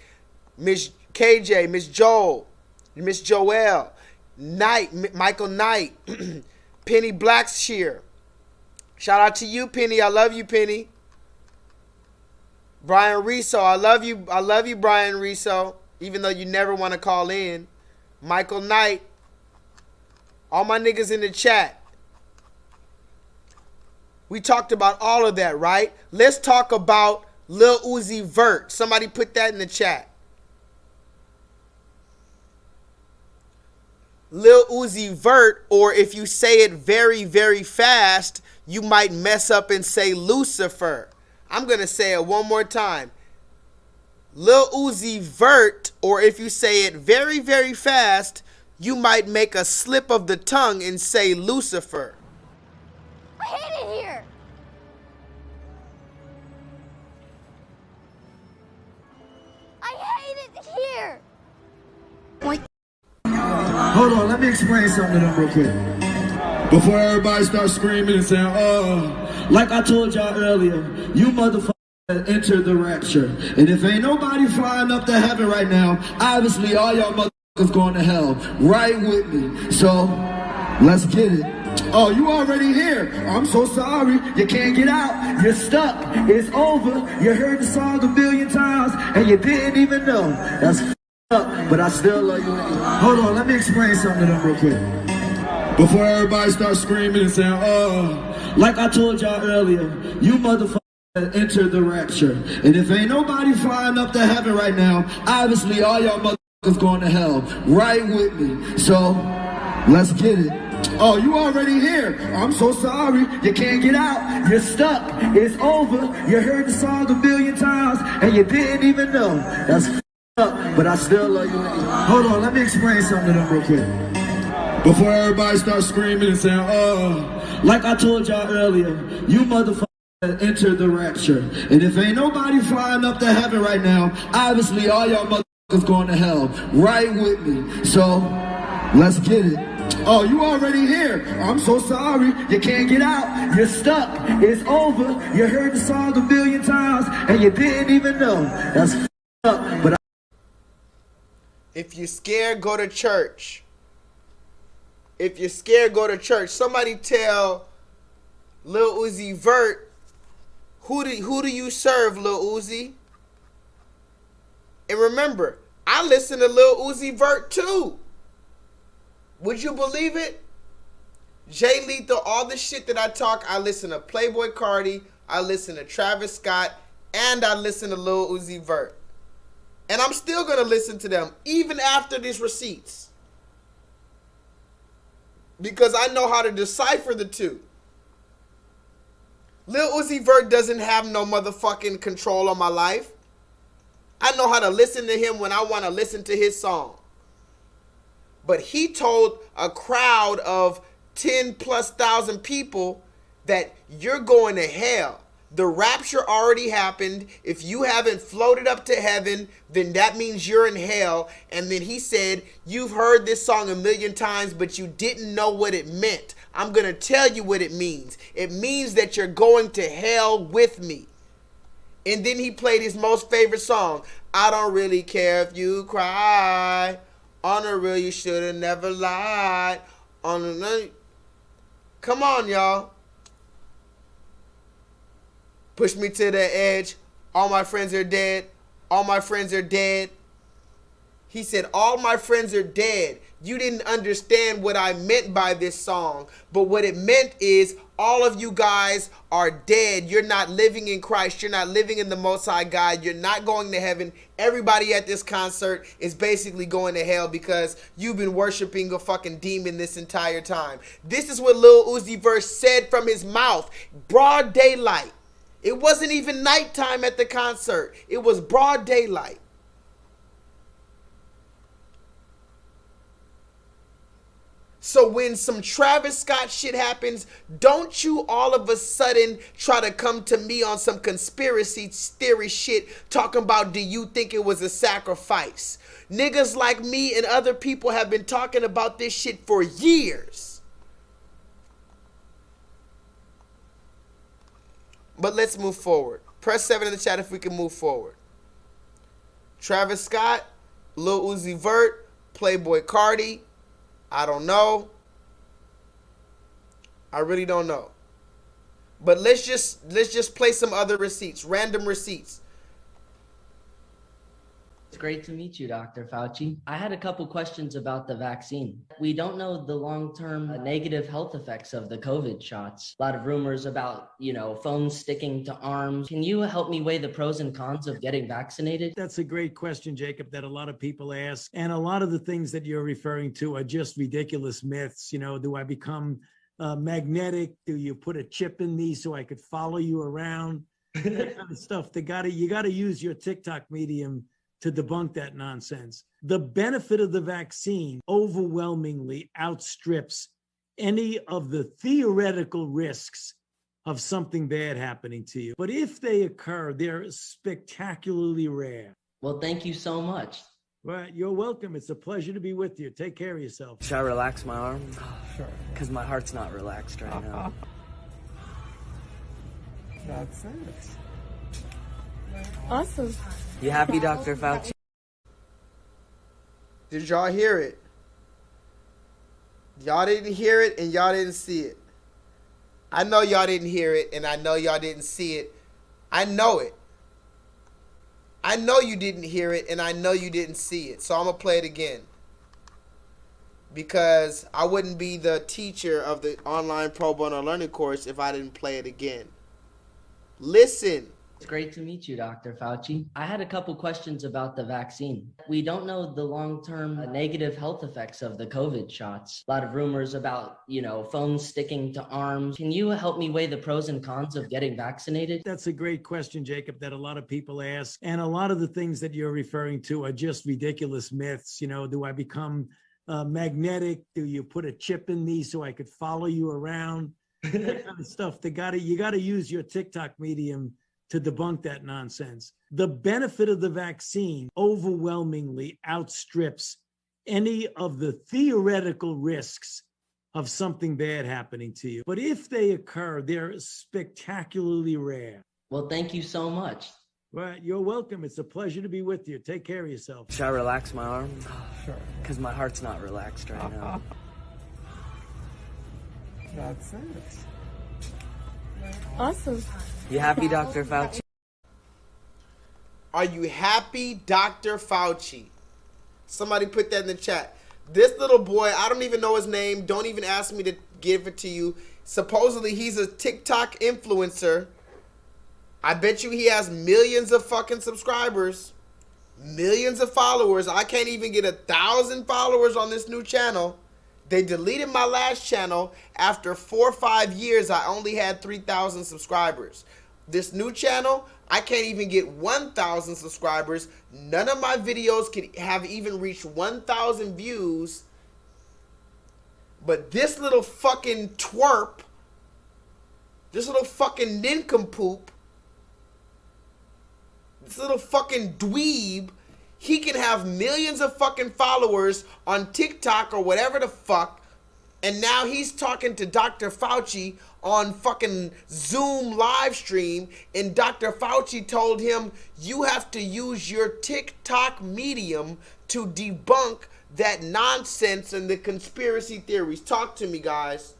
Miss KJ, Miss Joel, Miss Joelle, Knight, Michael Knight, Penny Blackshear. Shout out to you, Penny. I love you, Penny. Brian Riso, I love you, Brian Riso, even though you never want to call in. Michael Knight, all my niggas in the chat. We talked about all of that, right? Let's talk about Lil Uzi Vert. Somebody put that in the chat. Lil Uzi Vert, or if you say it very, very fast, you might mess up and say Lucifer. I'm going to say it one more time. Lil Uzi Vert, or if you say it very, very fast, you might make a slip of the tongue and say Lucifer. I hate it here. I hate it here. Hold on, let me explain something to them real quick. Before everybody starts screaming and saying, oh, like I told y'all earlier, you motherfuckers entered the rapture. And if ain't nobody flying up to heaven right now, obviously all y'all motherfuckers going to hell. Right with me. So, let's get it. Oh, you already here. I'm so sorry. You can't get out. You're stuck. It's over. You heard the song a million times and you didn't even know. That's up, but I still love you anyway. Hold on, let me explain something to them real quick. Before everybody starts screaming and saying, oh, like I told y'all earlier, you motherfuckers entered the rapture. And if ain't nobody flying up to heaven right now, obviously all y'all motherfuckers going to hell. Right with me. So, let's get it. Oh, you already here. I'm so sorry. You can't get out. You're stuck. It's over. You heard the song a million times and you didn't even know. That's up, but I still love you. Hold on, let me explain something to them real quick. Before everybody starts screaming and saying, oh, like I told y'all earlier, you motherfuckers entered the rapture. And if ain't nobody flying up to heaven right now, obviously all y'all motherfuckers going to hell. Right with me. So, let's get it. Oh, you already here. I'm so sorry. You can't get out. You're stuck. It's over. You heard the song a million times and you didn't even know. That's up, but if you're scared, go to church. If you're scared, go to church. Somebody tell Lil Uzi Vert, who do you serve, Lil Uzi? And remember, I listen to Lil Uzi Vert too. Would you believe it? J-Lethal, all the shit that I talk, I listen to Playboy Cardi, I listen to Travis Scott, and I listen to Lil Uzi Vert. And I'm still going to listen to them, even after these receipts. Because I know how to decipher the two. Lil Uzi Vert doesn't have no motherfucking control on my life. I know how to listen to him when I want to listen to his song. But he told a crowd of 10,000+ people that you're going to hell. The rapture already happened. If you haven't floated up to heaven, then that means you're in hell. And then he said, you've heard this song a million times, but you didn't know what it meant. I'm going to tell you what it means. It means that you're going to hell with me. And then he played his most favorite song. I don't really care if you cry. On the real, you should have never lied. On the night. Come on, y'all. Push me to the edge. All my friends are dead. All my friends are dead. He said, all my friends are dead. You didn't understand what I meant by this song. But what it meant is all of you guys are dead. You're not living in Christ. You're not living in the Most High God. You're not going to heaven. Everybody at this concert is basically going to hell because you've been worshiping a fucking demon this entire time. This is what Lil Uzi Vert said from his mouth. Broad daylight. It wasn't even nighttime at the concert. It was broad daylight. So when some Travis Scott shit happens, don't you all of a sudden try to come to me on some conspiracy theory shit talking about, do you think it was a sacrifice? Niggas like me and other people have been talking about this shit for years. But let's move forward. Press 7 in the chat if we can move forward. Travis Scott, Lil Uzi Vert, Playboy Cardi. I don't know. I really don't know. But let's just play some other receipts, random receipts. It's great to meet you, Dr. Fauci. I had a couple questions about the vaccine. We don't know the long-term negative health effects of the COVID shots. A lot of rumors about, phones sticking to arms. Can you help me weigh the pros and cons of getting vaccinated? That's a great question, Jacob, that a lot of people ask. And a lot of the things that you're referring to are just ridiculous myths. Do I become magnetic? Do you put a chip in me so I could follow you around? That kind of stuff. You gotta use your TikTok medium to debunk that nonsense. The benefit of the vaccine overwhelmingly outstrips any of the theoretical risks of something bad happening to you. But if they occur, they're spectacularly rare. Well, thank you so much. Well, you're welcome. It's a pleasure to be with you. Take care of yourself. Should I relax my arm? Sure. Because my heart's not relaxed right now. That's it. Awesome. You happy, Dr. Fauci? Did y'all hear it? Y'all didn't hear it and y'all didn't see it. I know y'all didn't hear it and I know y'all didn't see it. I know it. I know you didn't hear it and I know you didn't see it. So I'm going to play it again. Because I wouldn't be the teacher of the online pro bono learning course if I didn't play it again. Listen. It's great to meet you, Dr. Fauci. I had a couple questions about the vaccine. We don't know the long-term negative health effects of the COVID shots. A lot of rumors about, phones sticking to arms. Can you help me weigh the pros and cons of getting vaccinated? That's a great question, Jacob, that a lot of people ask. And a lot of the things that you're referring to are just ridiculous myths. Do I become magnetic? Do you put a chip in me so I could follow you around? That kind of stuff. You got to use your TikTok medium to debunk that nonsense. The benefit of the vaccine overwhelmingly outstrips any of the theoretical risks of something bad happening to you. But if they occur, they're spectacularly rare. Well, thank you so much. Well, you're welcome. It's a pleasure to be with you. Take care of yourself. Should I relax my arm? Sure. Because my heart's not relaxed right now. That's it. Awesome. You happy, Dr. Fauci? Are you happy, Dr. Fauci? Somebody put that in the chat. This little boy, I don't even know his name. Don't even ask me to give it to you. Supposedly, he's a TikTok influencer. I bet you he has millions of fucking subscribers. Millions of followers. I can't even get 1,000 followers on this new channel. They deleted my last channel. After 4 or 5 years, I only had 3,000 subscribers. This new channel, I can't even get 1,000 subscribers. None of my videos can have even reached 1,000 views. But this little fucking twerp, this little fucking nincompoop, this little fucking dweeb, he can have millions of fucking followers on TikTok or whatever the fuck. And now he's talking to Dr. Fauci on fucking Zoom live stream. And Dr. Fauci told him, you have to use your TikTok medium to debunk that nonsense and the conspiracy theories. Talk to me, guys.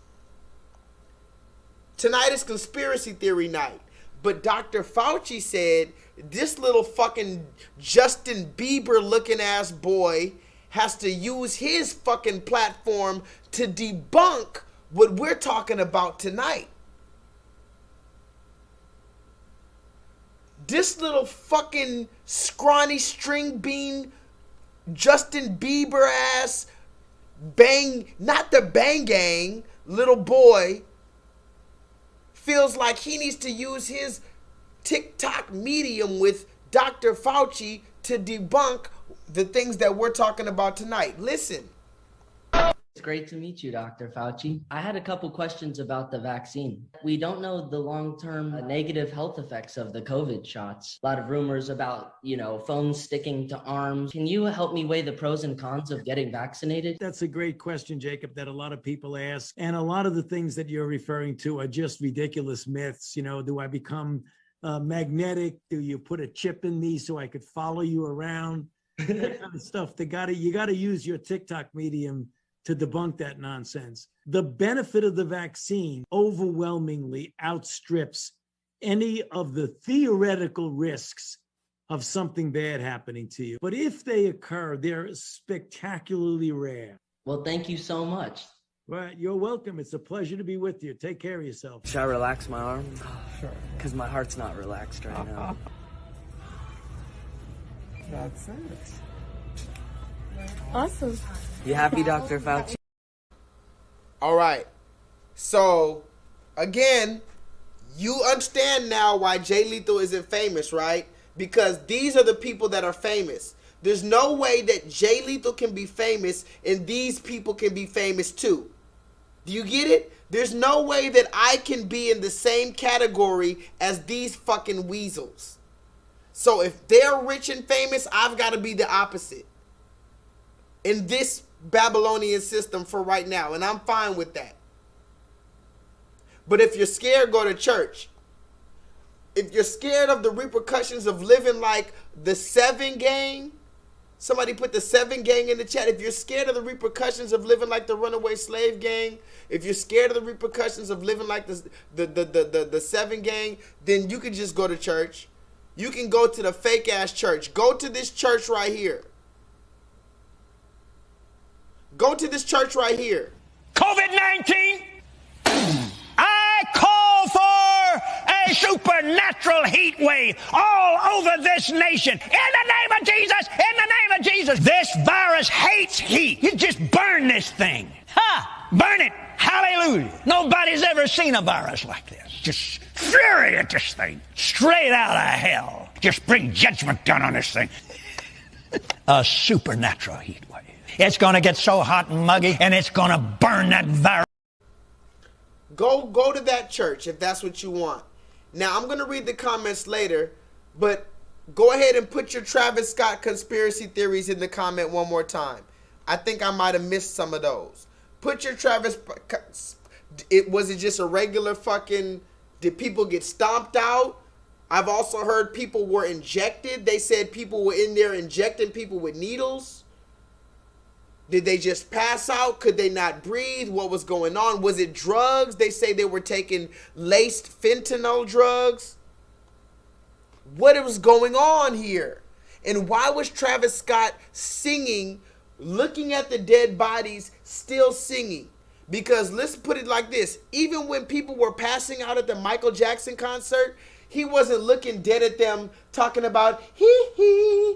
Tonight is conspiracy theory night. But Dr. Fauci said this little fucking Justin Bieber looking ass boy has to use his fucking platform to debunk what we're talking about tonight. This little fucking scrawny string bean Justin Bieber ass bang, not the bang gang, little boy feels like he needs to use his TikTok medium with Dr. Fauci to debunk the things that we're talking about tonight. Listen. It's great to meet you, Dr. Fauci. I had a couple questions about the vaccine. We don't know the long-term negative health effects of the COVID shots. A lot of rumors about, phones sticking to arms. Can you help me weigh the pros and cons of getting vaccinated? That's a great question, Jacob, that a lot of people ask. And a lot of the things that you're referring to are just ridiculous myths. Do I become magnetic? Do you put a chip in me so I could follow you around? That kind of stuff. You got to use your TikTok medium to debunk that nonsense. The benefit of the vaccine overwhelmingly outstrips any of the theoretical risks of something bad happening to you. But if they occur, they're spectacularly rare. Well, thank you so much. Well, you're welcome. It's a pleasure to be with you. Take care of yourself. Should I relax my arm? Sure. Because my heart's not relaxed right now. That's it. Awesome. You happy, Dr. Fauci? All right. So, again, you understand now why J-Lethal isn't famous, right? Because these are the people that are famous. There's no way that J-Lethal can be famous and these people can be famous too. Do you get it? There's no way that I can be in the same category as these fucking weasels. So if they're rich and famous, I've got to be the opposite in this Babylonian system for right now. And I'm fine with that. But if you're scared, go to church. If you're scared of the repercussions of living like the 7 gang, somebody put the 7 gang in the chat. If you're scared of the repercussions of living like the runaway slave gang, if you're scared of the repercussions of living like the 7 gang, then you can just go to church. You can go to the fake ass church. Go to this church right here. Go to this church right here. COVID-19, I call for a supernatural heat wave all over this nation. In the name of Jesus, in the name of Jesus. This virus hates heat. You just burn this thing. Burn it. Hallelujah. Nobody's ever seen a virus like this. Just fury at this thing. Straight out of hell. Just bring judgment down on this thing. A supernatural heat wave. It's going to get so hot and muggy, and it's going to burn that virus. Go to that church if that's what you want. Now, I'm going to read the comments later, but go ahead and put your Travis Scott conspiracy theories in the comment one more time. I think I might have missed some of those. Put your Travis... Was it just a regular fucking... Did people get stomped out? I've also heard people were injected. They said people were in there injecting people with needles. Did they just pass out? Could they not breathe? What was going on? Was it drugs? They say they were taking laced fentanyl drugs. What was going on here? And why was Travis Scott singing, looking at the dead bodies, still singing? Because let's put it like this. Even when people were passing out at the Michael Jackson concert, he wasn't looking dead at them talking about hee.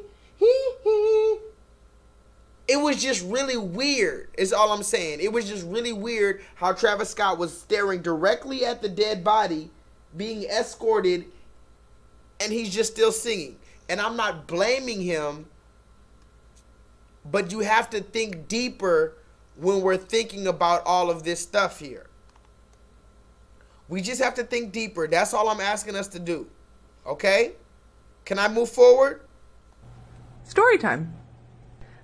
It was just really weird, is all I'm saying. It was just really weird how Travis Scott was staring directly at the dead body, being escorted, and he's just still singing. And I'm not blaming him, but you have to think deeper when we're thinking about all of this stuff here. We just have to think deeper. That's all I'm asking us to do. Okay? Can I move forward? Story time.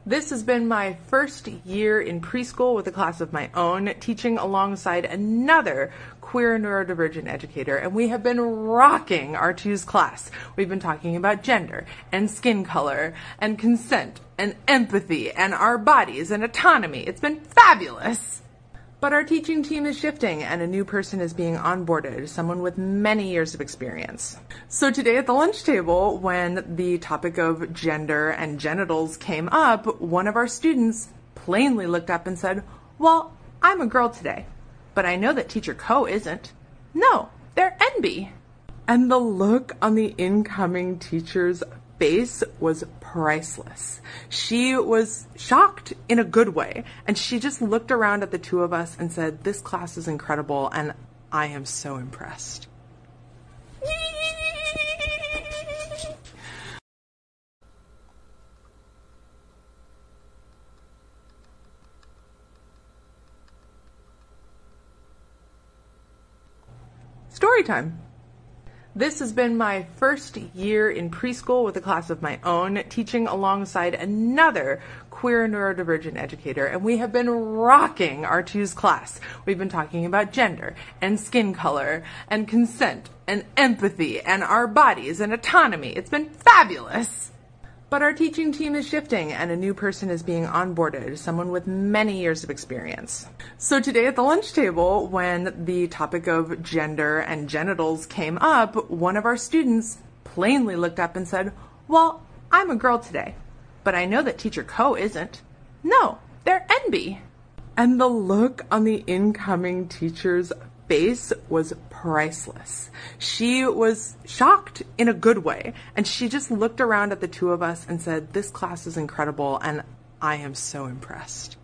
This has been my first year in preschool with a class of my own, teaching alongside another queer neurodivergent educator, and we have been rocking our twos class. We've been talking about gender and skin color and consent and empathy and our bodies and autonomy. It's been fabulous. But our teaching team is shifting and a new person is being onboarded, someone with many years of experience. So today at the lunch table, when the topic of gender and genitals came up, one of our students plainly looked up and said, "Well, I'm a girl today, but I know that teacher Co isn't. No, they're NB." And the look on the incoming teacher's face was priceless. She was shocked in a good way, and she just looked around at the two of us and said, "This class is incredible, and I am so impressed." Story time. This has been my first year in preschool with a class of my own, teaching alongside another queer neurodivergent educator, and we have been rocking our twos class. We've been talking about gender and skin color and consent and empathy and our bodies and autonomy. It's been fabulous. But our teaching team is shifting and a new person is being onboarded, someone with many years of experience. So today at the lunch table, when the topic of gender and genitals came up, one of our students plainly looked up and said, "Well, I'm a girl today, but I know that teacher Co isn't. No, they're NB." And the look on the incoming teacher's face was priceless. She was shocked in a good way, and she just looked around at the two of us and said, "This class is incredible, and I am so impressed."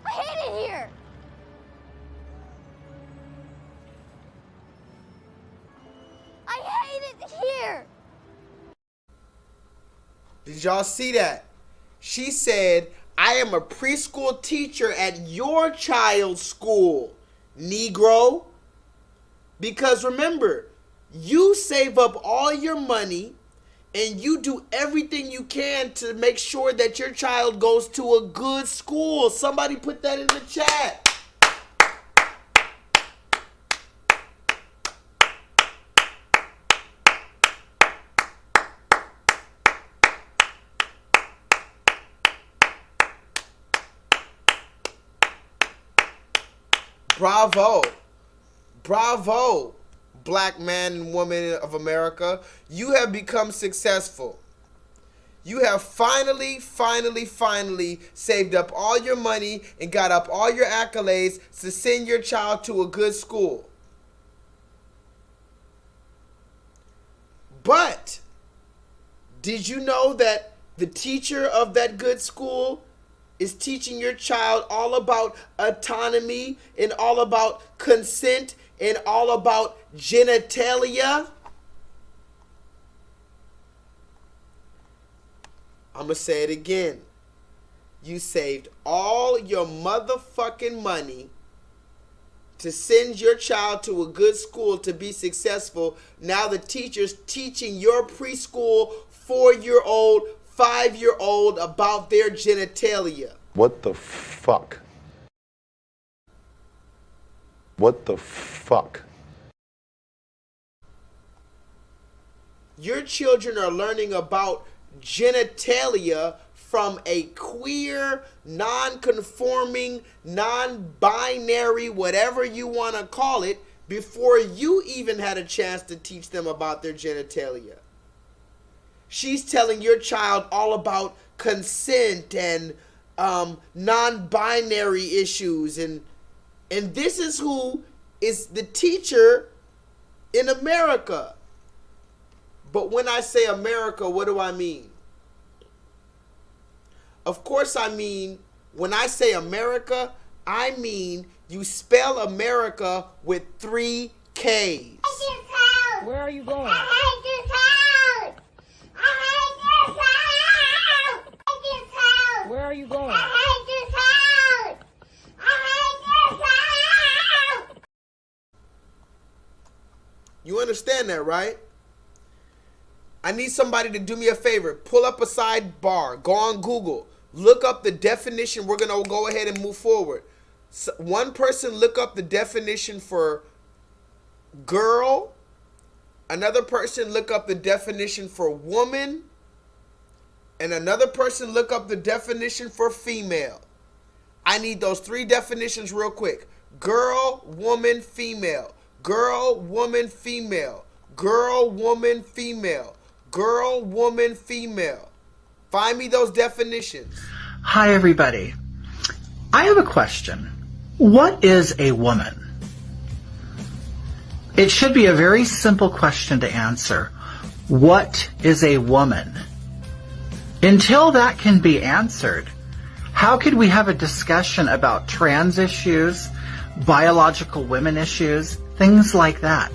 I hate it here. I hate it here. Did y'all see that? She said, "I am a preschool teacher at your child's school, Negro." Because remember, you save up all your money and you do everything you can to make sure that your child goes to a good school. Somebody put that in the chat. Bravo. Bravo. black man and woman of America. You have become successful. You have finally saved up all your money and got up all your accolades to send your child to a good school. But did you know that the teacher of that good school is teaching your child all about autonomy and all about consent and all about genitalia? I'm going to say it again. You saved all your motherfucking money to send your child to a good school to be successful. Now the teacher's teaching your preschool 4-year-old, 5-year-old about their genitalia. What the fuck? What the fuck? Your children are learning about genitalia from a queer, non-conforming, non-binary, whatever you want to call it, before you even had a chance to teach them about their genitalia. She's telling your child all about consent and non-binary issues, and this is who is the teacher in America. But when I say America, what do I mean? Of course I mean, when I say America, I mean you spell America with 3 Ks. Where are you going? Where are you going? You understand that, right? I need somebody to do me a favor. Pull up a sidebar. Go on Google. Look up the definition. We're going to go ahead and move forward. So one person look up the definition for girl. Another person look up the definition for woman. And another person look up the definition for female. I need those 3 definitions real quick. Girl, woman, female. Girl, woman, female. Girl, woman, female. Girl, woman, female. Find me those definitions. Hi, everybody. I have a question. What is a woman? It should be a very simple question to answer. What is a woman? Until that can be answered, how could we have a discussion about trans issues, biological women issues, things like that?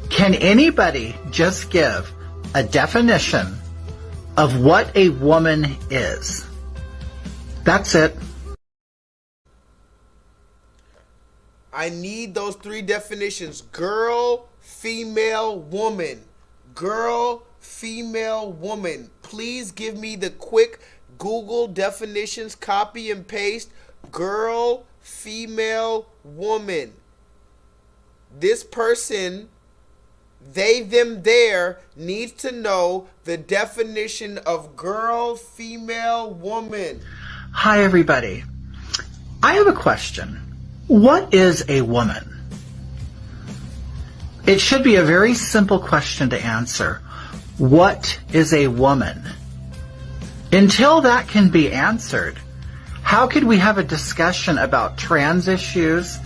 Can anybody just give a definition of what a woman is? That's it. I need those 3 definitions. Girl, female, woman. Girl, female, woman. Please give me the quick Google definitions, copy and paste. Girl, female, woman. This person, they, them, there, needs to know the definition of girl, female, woman. Hi, everybody. I have a question. What is a woman? It should be a very simple question to answer. What is a woman? Until that can be answered, how could we have a discussion about trans issues,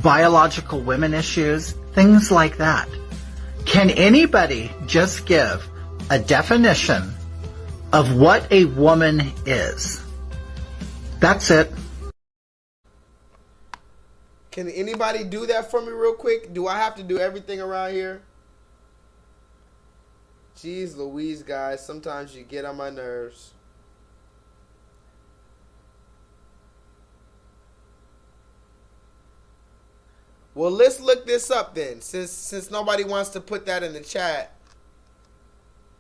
biological women issues, things like that? Can anybody just give a definition of what a woman is? That's it. Can anybody do that for me real quick? Do I have to do everything around here? Jeez Louise, guys. Sometimes you get on my nerves. Well, let's look this up then. Since nobody wants to put that in the chat.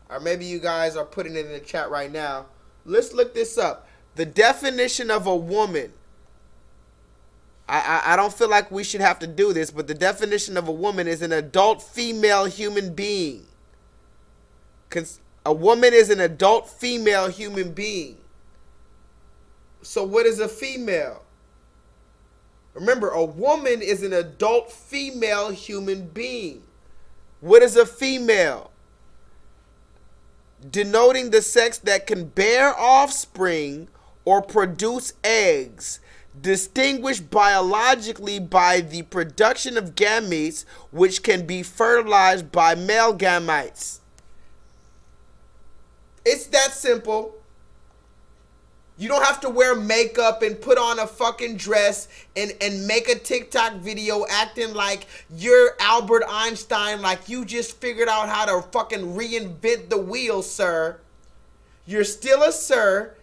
Or maybe you guys are putting it in the chat right now. Let's look this up. The definition of a woman. I don't feel like we should have to do this, but the definition of a woman is an adult female human being. A woman is an adult female human being. So what is a female? Remember, a woman is an adult female human being. What is a female? Denoting the sex that can bear offspring or produce eggs, distinguished biologically by the production of gametes which can be fertilized by male gametes. It's that simple. You don't have to wear makeup and put on a fucking dress and make a TikTok video acting like you're Albert Einstein, like you just figured out how to fucking reinvent the wheel, sir. You're still a sir,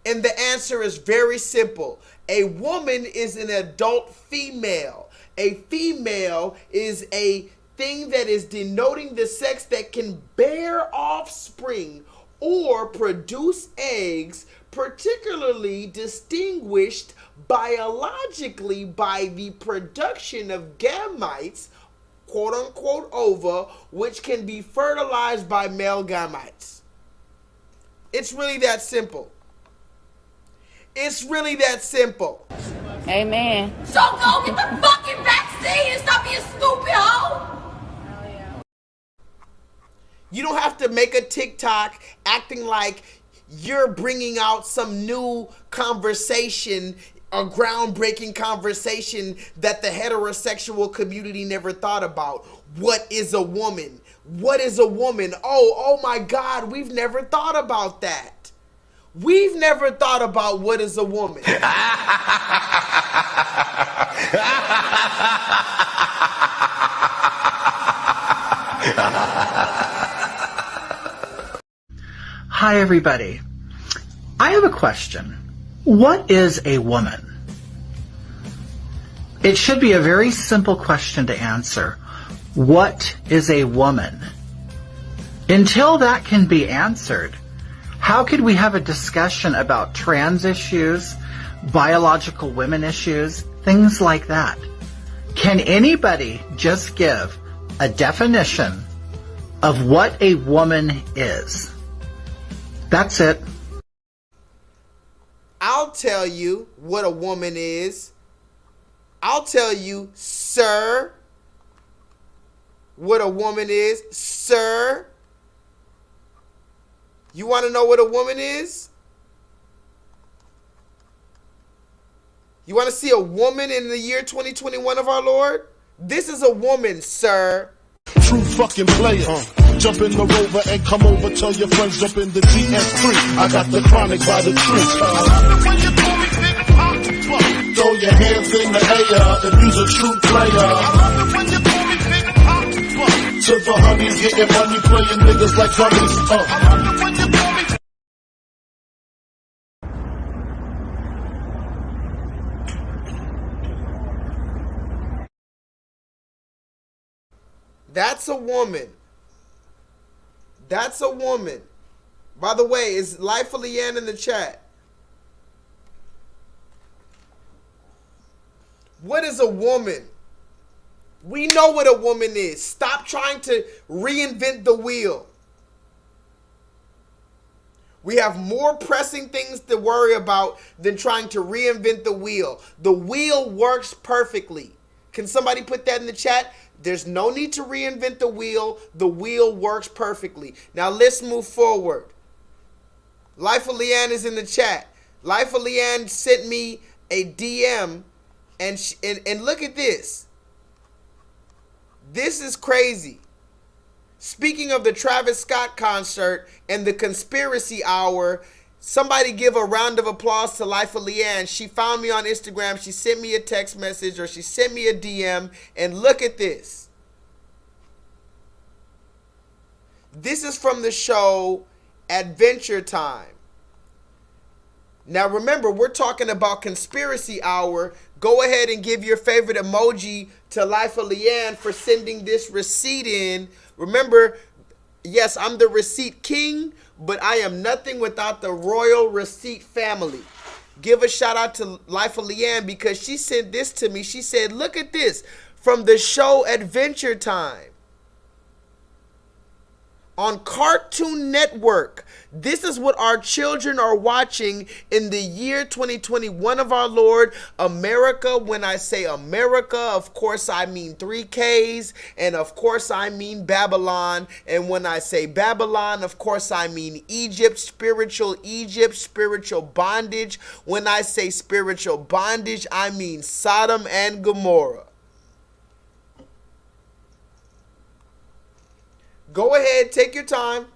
and the answer is very simple. A woman is an adult female. A female is a thing that is denoting the sex that can bear offspring or produce eggs, particularly distinguished biologically by the production of gametes, quote unquote ova, which can be fertilized by male gametes. It's really that simple. It's really that simple. Amen. So go get the fucking vaccine and stop being stupid, hoe. You don't have to make a TikTok acting like you're bringing out some new conversation, a groundbreaking conversation that the heterosexual community never thought about. What is a woman? What is a woman? Oh my God, we've never thought about that. We've never thought about what is a woman. Hi, everybody. I have a question. What is a woman? It should be a very simple question to answer. What is a woman? Until that can be answered, how could we have a discussion about trans issues, biological women issues, things like that? Can anybody just give a definition of what a woman is? That's it. I'll tell you what a woman is. I'll tell you, sir, what a woman is. Sir, you want to know what a woman is? You want to see a woman in the year 2021 of our Lord? This is a woman, sir. True fucking player. Jump in the Rover and come over. Tell your friends jump in the GS3. I got the chronic by the tree. Throw your hands in the air if you's a true player. To the honeys getting money, playing niggas like dummies. That's a woman. That's a woman. By the way, is Life of Leanne in the chat? What is a woman? We know what a woman is. Stop trying to reinvent the wheel. We have more pressing things to worry about than trying to reinvent the wheel. The wheel works perfectly. Can somebody put that in the chat? There's no need to reinvent the wheel. The wheel works perfectly. Now let's move forward. Life of Leanne is in the chat. Life of Leanne sent me a DM and look at this. This is crazy. Speaking of the Travis Scott concert and the conspiracy hour, somebody give a round of applause to Life of Leanne. She found me on Instagram. She sent me a text message or she sent me a DM. And look at this. This is from the show Adventure Time. Now remember, we're talking about conspiracy hour. Go ahead and give your favorite emoji to Life of Leanne for sending this receipt in. Remember, yes, I'm the receipt king, but I am nothing without the royal receipt family. Give a shout out to Life of Leanne because she sent this to me. She said, look at this from the show Adventure Time. on Cartoon Network. This is what our children are watching in the year 2021 of our Lord. America, when I say America, of course I mean 3Ks, and of course I mean Babylon. And when I say Babylon, of course I mean Egypt, spiritual bondage. When I say spiritual bondage, I mean Sodom and Gomorrah. Go ahead, take your time.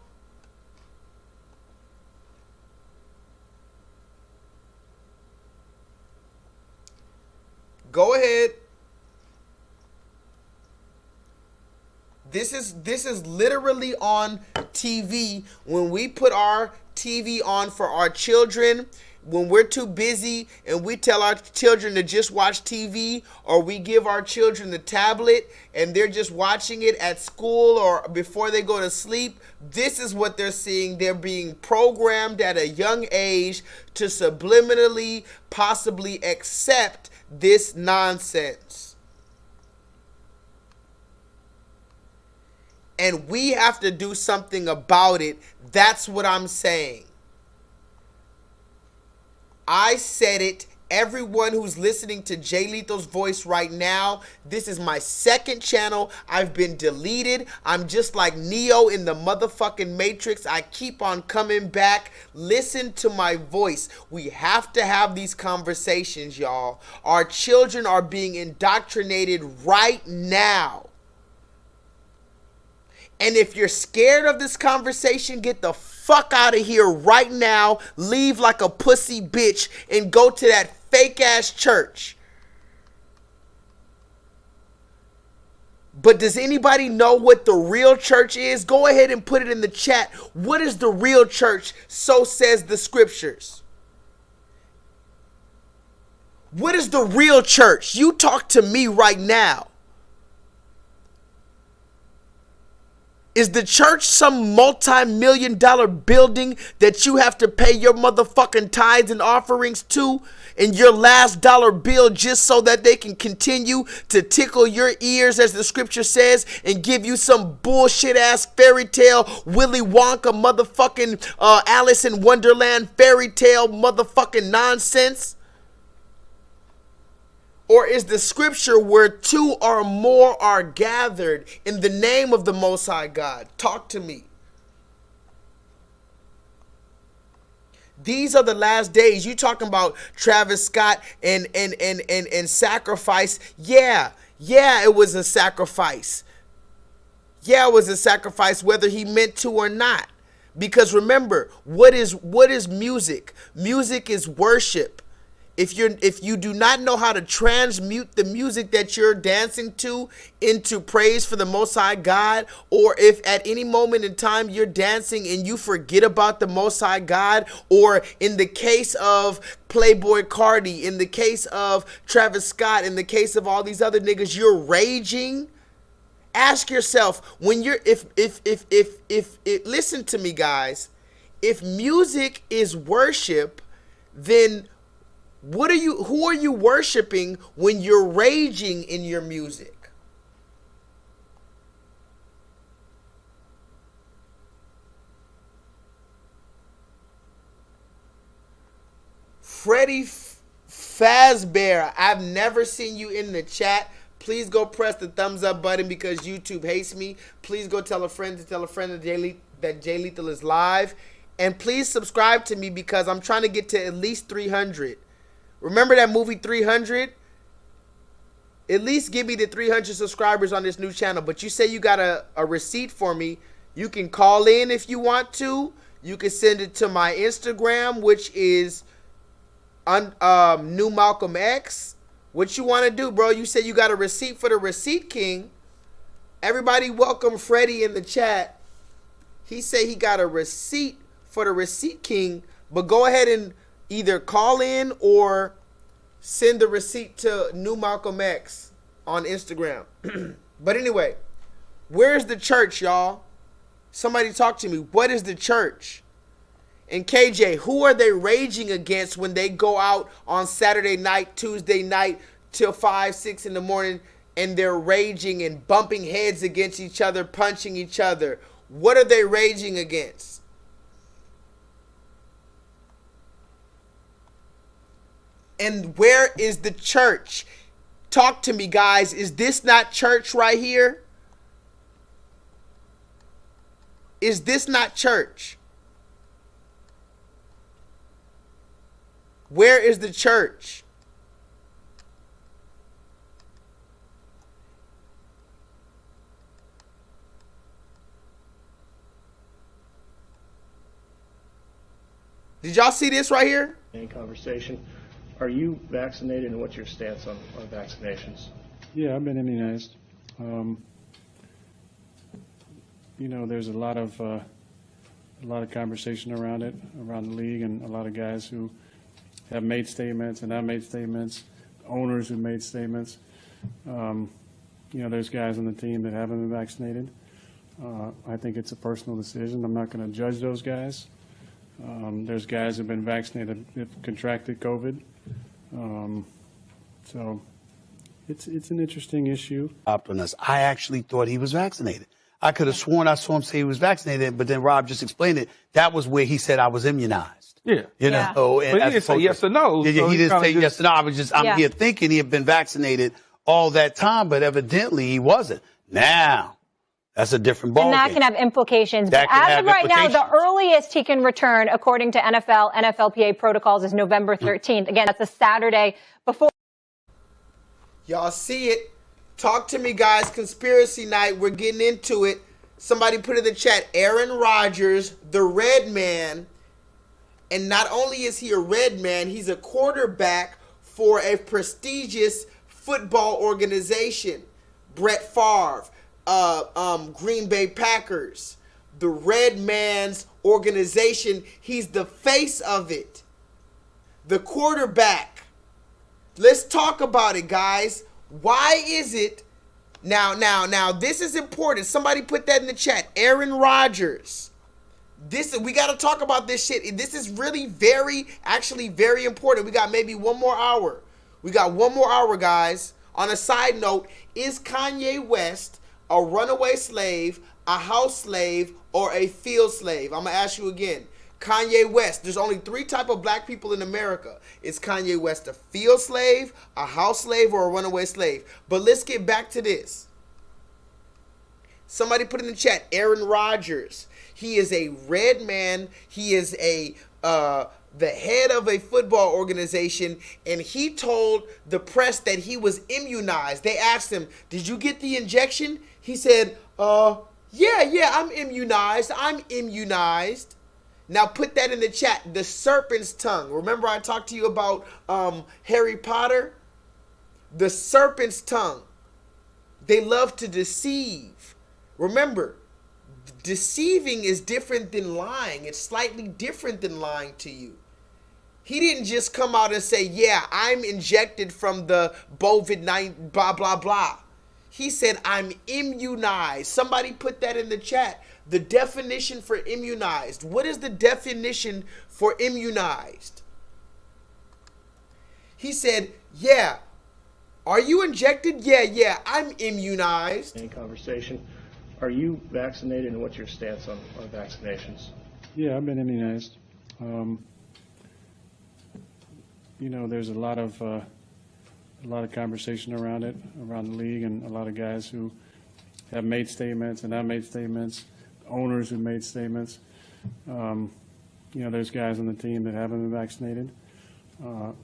Go ahead. This is literally on TV. When we put our TV on for our children, when we're too busy and we tell our children to just watch TV, or we give our children the tablet and they're just watching it at school or before they go to sleep, this is what they're seeing. They're being programmed at a young age to subliminally possibly accept this nonsense. And we have to do something about it. That's what I'm saying. I said it. Everyone who's listening to J-Lethal's voice right now, this is my second channel. I've been deleted. I'm just like Neo in the motherfucking Matrix. I keep on coming back. Listen to my voice. We have to have these conversations, y'all. Our children are being indoctrinated right now. And if you're scared of this conversation, get the fuck out of here right now. Leave like a pussy bitch and go to that fake ass church. But does anybody know what the real church is? Go ahead and put it in the chat. What is the real church? So says the scriptures. What is the real church? You talk to me right now. Is the church some multi-million-dollar building that you have to pay your motherfucking tithes and offerings to in your last dollar bill just so that they can continue to tickle your ears, as the scripture says, and give you some bullshit-ass fairy tale, Willy Wonka motherfucking Alice in Wonderland fairy tale motherfucking nonsense? Or is the scripture where two or more are gathered in the name of the Most High God? Talk to me. These are the last days. You talking about Travis Scott and sacrifice. Yeah, it was a sacrifice. Yeah, it was a sacrifice whether he meant to or not. Because remember, what is music? Music is worship. If you do not know how to transmute the music that you're dancing to into praise for the Most High God, or if at any moment in time you're dancing and you forget about the Most High God, or in the case of Playboy Cardi, in the case of Travis Scott, in the case of all these other niggas, you're raging. Ask yourself, when you're if listen to me, guys. If music is worship, then who are you worshiping when you're raging in your music? Freddy Fazbear, I've never seen you in the chat. Please go press the thumbs up button because YouTube hates me. Please go tell a friend that J-Lethal is live. And please subscribe to me because I'm trying to get to at least 300. Remember that movie 300? At least give me the 300 subscribers on this new channel. But you say you got a receipt for me. You can call in if you want to. You can send it to my Instagram, which is New Malcolm X. What you want to do, bro? You say you got a receipt for the Receipt King. Everybody welcome Freddie in the chat. He say he got a receipt for the Receipt King. But go ahead and either call in or send the receipt to New Malcolm X on Instagram. But anyway, where's the church, y'all? Somebody talk to me. What is the church? And KJ, who are they raging against when they go out on Saturday night, Tuesday night till 5, 6 in the morning and they're raging and bumping heads against each other, punching each other? What are they raging against? And where is the church? Talk to me, guys. Is this not church right here? Is this not church? Where is the church? Did y'all see this right here? In conversation, are you vaccinated and what's your stance on vaccinations? Yeah, I've been immunized. You know, there's a lot of conversation around it, around the league, and a lot of guys who have made statements and I've made statements, owners who made statements. You know, there's guys on the team that haven't been vaccinated. I think it's a personal decision. I'm not going to judge those guys. There's guys who've been vaccinated that contracted COVID. So it's an interesting issue. On us. I actually thought he was vaccinated. I could have sworn I saw him say he was vaccinated, but then Rob just explained it. That was where he said I was immunized. Yeah. You know, and but he didn't say yes or no. Yeah, So he didn't say yes or no. I'm Yeah. here thinking he had been vaccinated all that time, but evidently he wasn't. Now, that's a different ballgame. And that can have implications. That But can as have of right now, implications. the earliest he can return, according to NFLPA protocols, is November 13th. Again, that's a Saturday before. Y'all see it. Talk to me, guys. Conspiracy night. We're getting into it. Somebody put in the chat, Aaron Rodgers, the red man. And not only is he a red man, he's a quarterback for a prestigious football organization. Brett Favre, Green Bay Packers, the red man's organization. He's the face of it. The quarterback. Let's talk about it, guys. Why is it? Now, this is important. Somebody put that in the chat. Aaron Rodgers. We got to talk about this shit. This is really very important. We got maybe one more hour. We got one more hour, guys. On a side note, is Kanye West a runaway slave, a house slave, or a field slave? I'm going to ask you again. Kanye West, there's only 3 types of black people in America. Is Kanye West a field slave, a house slave, or a runaway slave? But let's get back to this. Somebody put in the chat, Aaron Rodgers. He is a red man. He is the head of a football organization, and he told the press that he was immunized. They asked him, did you get the injection? He said, yeah, I'm immunized. Now put that in the chat. The serpent's tongue. Remember I talked to you about Harry Potter? The serpent's tongue. They love to deceive. Remember, deceiving is different than lying. It's slightly different than lying to you. He didn't just come out and say, yeah, I'm injected from the COVID-19, blah, blah, blah. He said, I'm immunized. Somebody put that in the chat. The definition for immunized. What is the definition for immunized? He said, yeah. Are you injected? Yeah, I'm immunized. In conversation, are you vaccinated and what's your stance on vaccinations? Yeah, I've been immunized. You know, there's a lot of conversation around it, around the league, and a lot of guys who have made statements and I've made statements, owners who made statements. You know, there's guys on the team that haven't been vaccinated.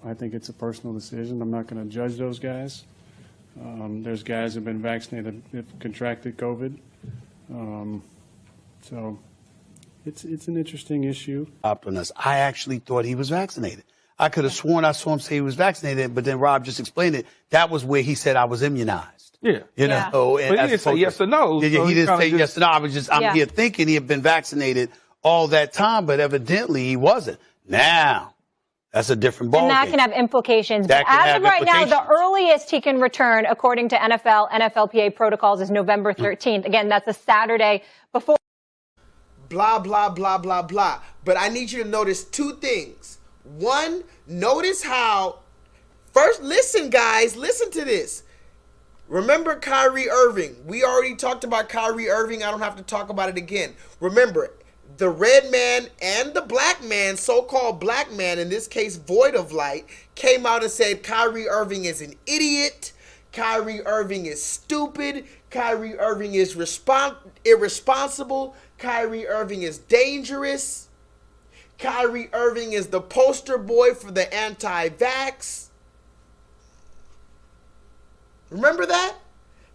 I think it's a personal decision. I'm not going to judge those guys. There's guys who've been vaccinated that contracted COVID. So it's an interesting issue. On us. I actually thought he was vaccinated. I could have sworn I saw him say he was vaccinated, but then Rob just explained it. That was where he said I was immunized. Yeah. You know, and but he didn't say yes or no. Yeah, so he didn't say yes or no. I'm Yeah. here thinking he had been vaccinated all that time, but evidently he wasn't. Now, that's a different ballgame. And that can have implications. That But can as have of right now, implications. the earliest he can return, according to NFLPA protocols, is November 13th. Again, that's a Saturday before. Blah, blah, blah, blah, blah. But I need you to notice 2 things. One, notice how, first, listen, guys, listen to this. Remember Kyrie Irving. We already talked about Kyrie Irving. I don't have to talk about it again. Remember, the red man and the black man, so-called black man, in this case void of light, came out and said Kyrie Irving is an idiot. Kyrie Irving is stupid. Kyrie Irving is irresponsible. Kyrie Irving is dangerous. Kyrie Irving is the poster boy for the anti-vax. Remember that?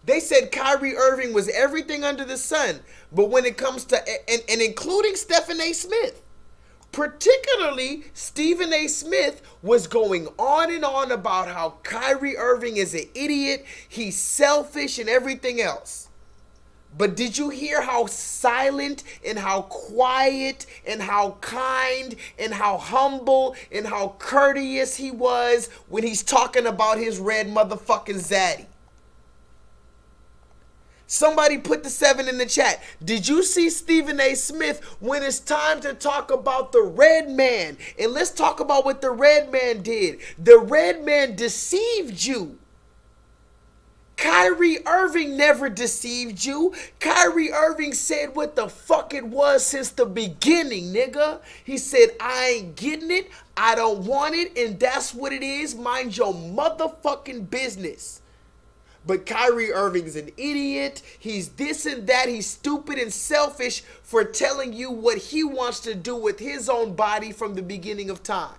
They said Kyrie Irving was everything under the sun. But when it comes to, and including Stephen A. Smith, particularly Stephen A. Smith was going on and on about how Kyrie Irving is an idiot, he's selfish and everything else. But did you hear how silent and how quiet and how kind and how humble and how courteous he was when he's talking about his red motherfucking zaddy? Somebody put the 7 in the chat. Did you see Stephen A. Smith when it's time to talk about the red man? And let's talk about what the red man did. The red man deceived you. Kyrie Irving never deceived you. Kyrie Irving said what the fuck it was since the beginning, nigga. He said, I ain't getting it. I don't want it. And that's what it is. Mind your motherfucking business. But Kyrie Irving's an idiot. He's this and that. He's stupid and selfish for telling you what he wants to do with his own body from the beginning of time.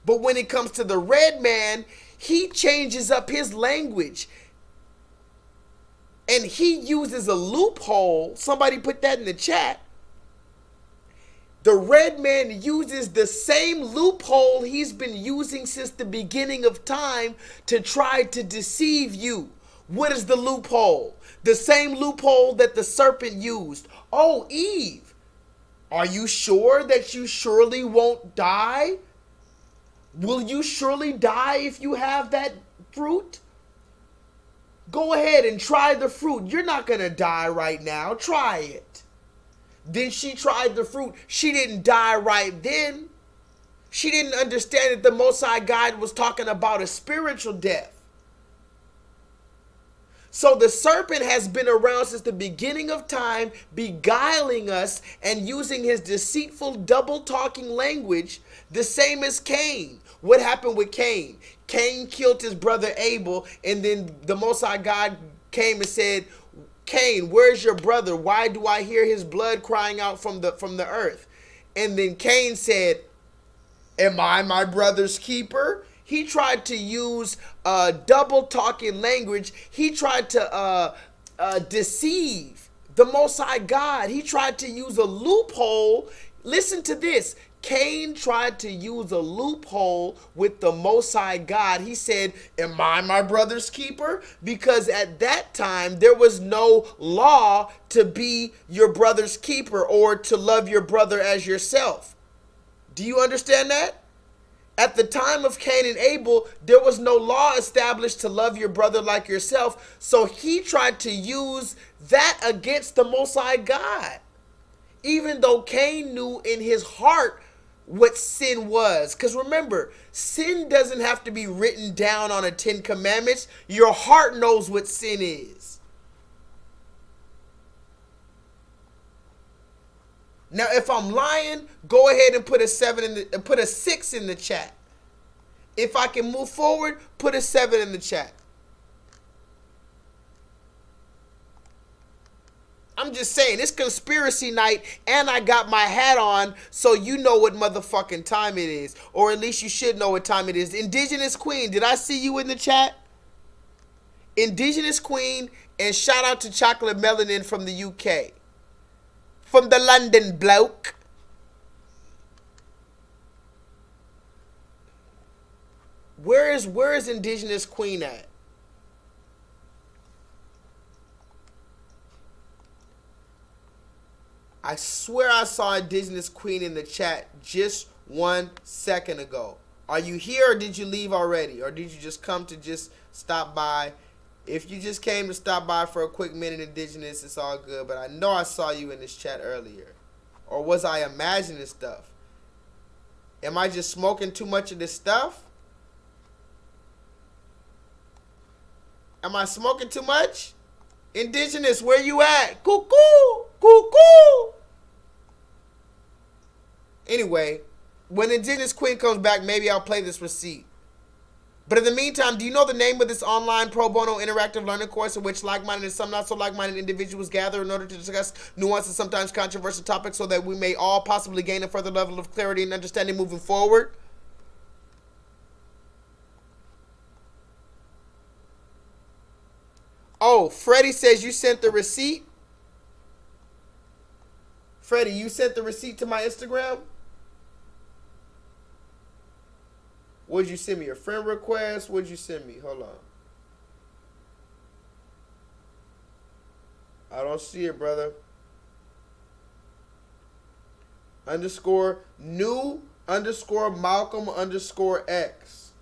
But when it comes to the red man, he changes up his language. And he uses a loophole. Somebody put that in the chat. The red man uses the same loophole he's been using since the beginning of time to try to deceive you. What is the loophole? The same loophole that the serpent used. Oh, Eve, are you sure that you surely won't die? Will you surely die if you have that fruit? Go ahead and try the fruit. You're not going to die right now. Try it. Then she tried the fruit. She didn't die right then. She didn't understand that the Most High God was talking about a spiritual death. So the serpent has been around since the beginning of time, beguiling us and using his deceitful double-talking language, the same as Cain. What happened with Cain? Cain killed his brother Abel, and then the Most High God came and said, Cain, where's your brother? Why do I hear his blood crying out from the earth? And then Cain said, am I my brother's keeper? He tried to use double talking language. He tried to deceive the Most High God. He tried to use a loophole. Listen to this. Cain tried to use a loophole with the Most High God. He said, am I my brother's keeper? Because at that time, there was no law to be your brother's keeper or to love your brother as yourself. Do you understand that? At the time of Cain and Abel, there was no law established to love your brother like yourself. So he tried to use that against the Most High God. Even though Cain knew in his heart what sin was. Because remember, sin doesn't have to be written down on a 10 Commandments. Your heart knows what sin is. Now, if I'm lying, go ahead and put a 6 in the chat. If I can move forward, put a 7 in the chat. I'm just saying, it's conspiracy night and I got my hat on, so you know what motherfucking time it is. Or at least you should know what time it is. Indigenous Queen, did I see you in the chat? Indigenous Queen, and shout out to Chocolate Melanin from the UK. From the London bloke. Where is Indigenous Queen at? I swear I saw Indigenous Queen in the chat just 1 second ago. Are you here or did you leave already? Or did you just come to just stop by? If you just came to stop by for a quick minute, Indigenous, it's all good. But I know I saw you in this chat earlier. Or was I imagining stuff? Am I just smoking too much of this stuff? Am I smoking too much? Indigenous, where you at? Cuckoo, cuckoo. Anyway, when Indigenous Queen comes back, maybe I'll play this receipt. But in the meantime, do you know the name of this online pro bono interactive learning course in which like-minded and some not so like-minded individuals gather in order to discuss nuanced and sometimes controversial topics so that we may all possibly gain a further level of clarity and understanding moving forward? Oh, Freddie says you sent the receipt? Freddie, you sent the receipt to my Instagram? What'd you send me? A friend request? What'd you send me? Hold on. I don't see it, brother. Underscore new underscore Malcolm underscore X.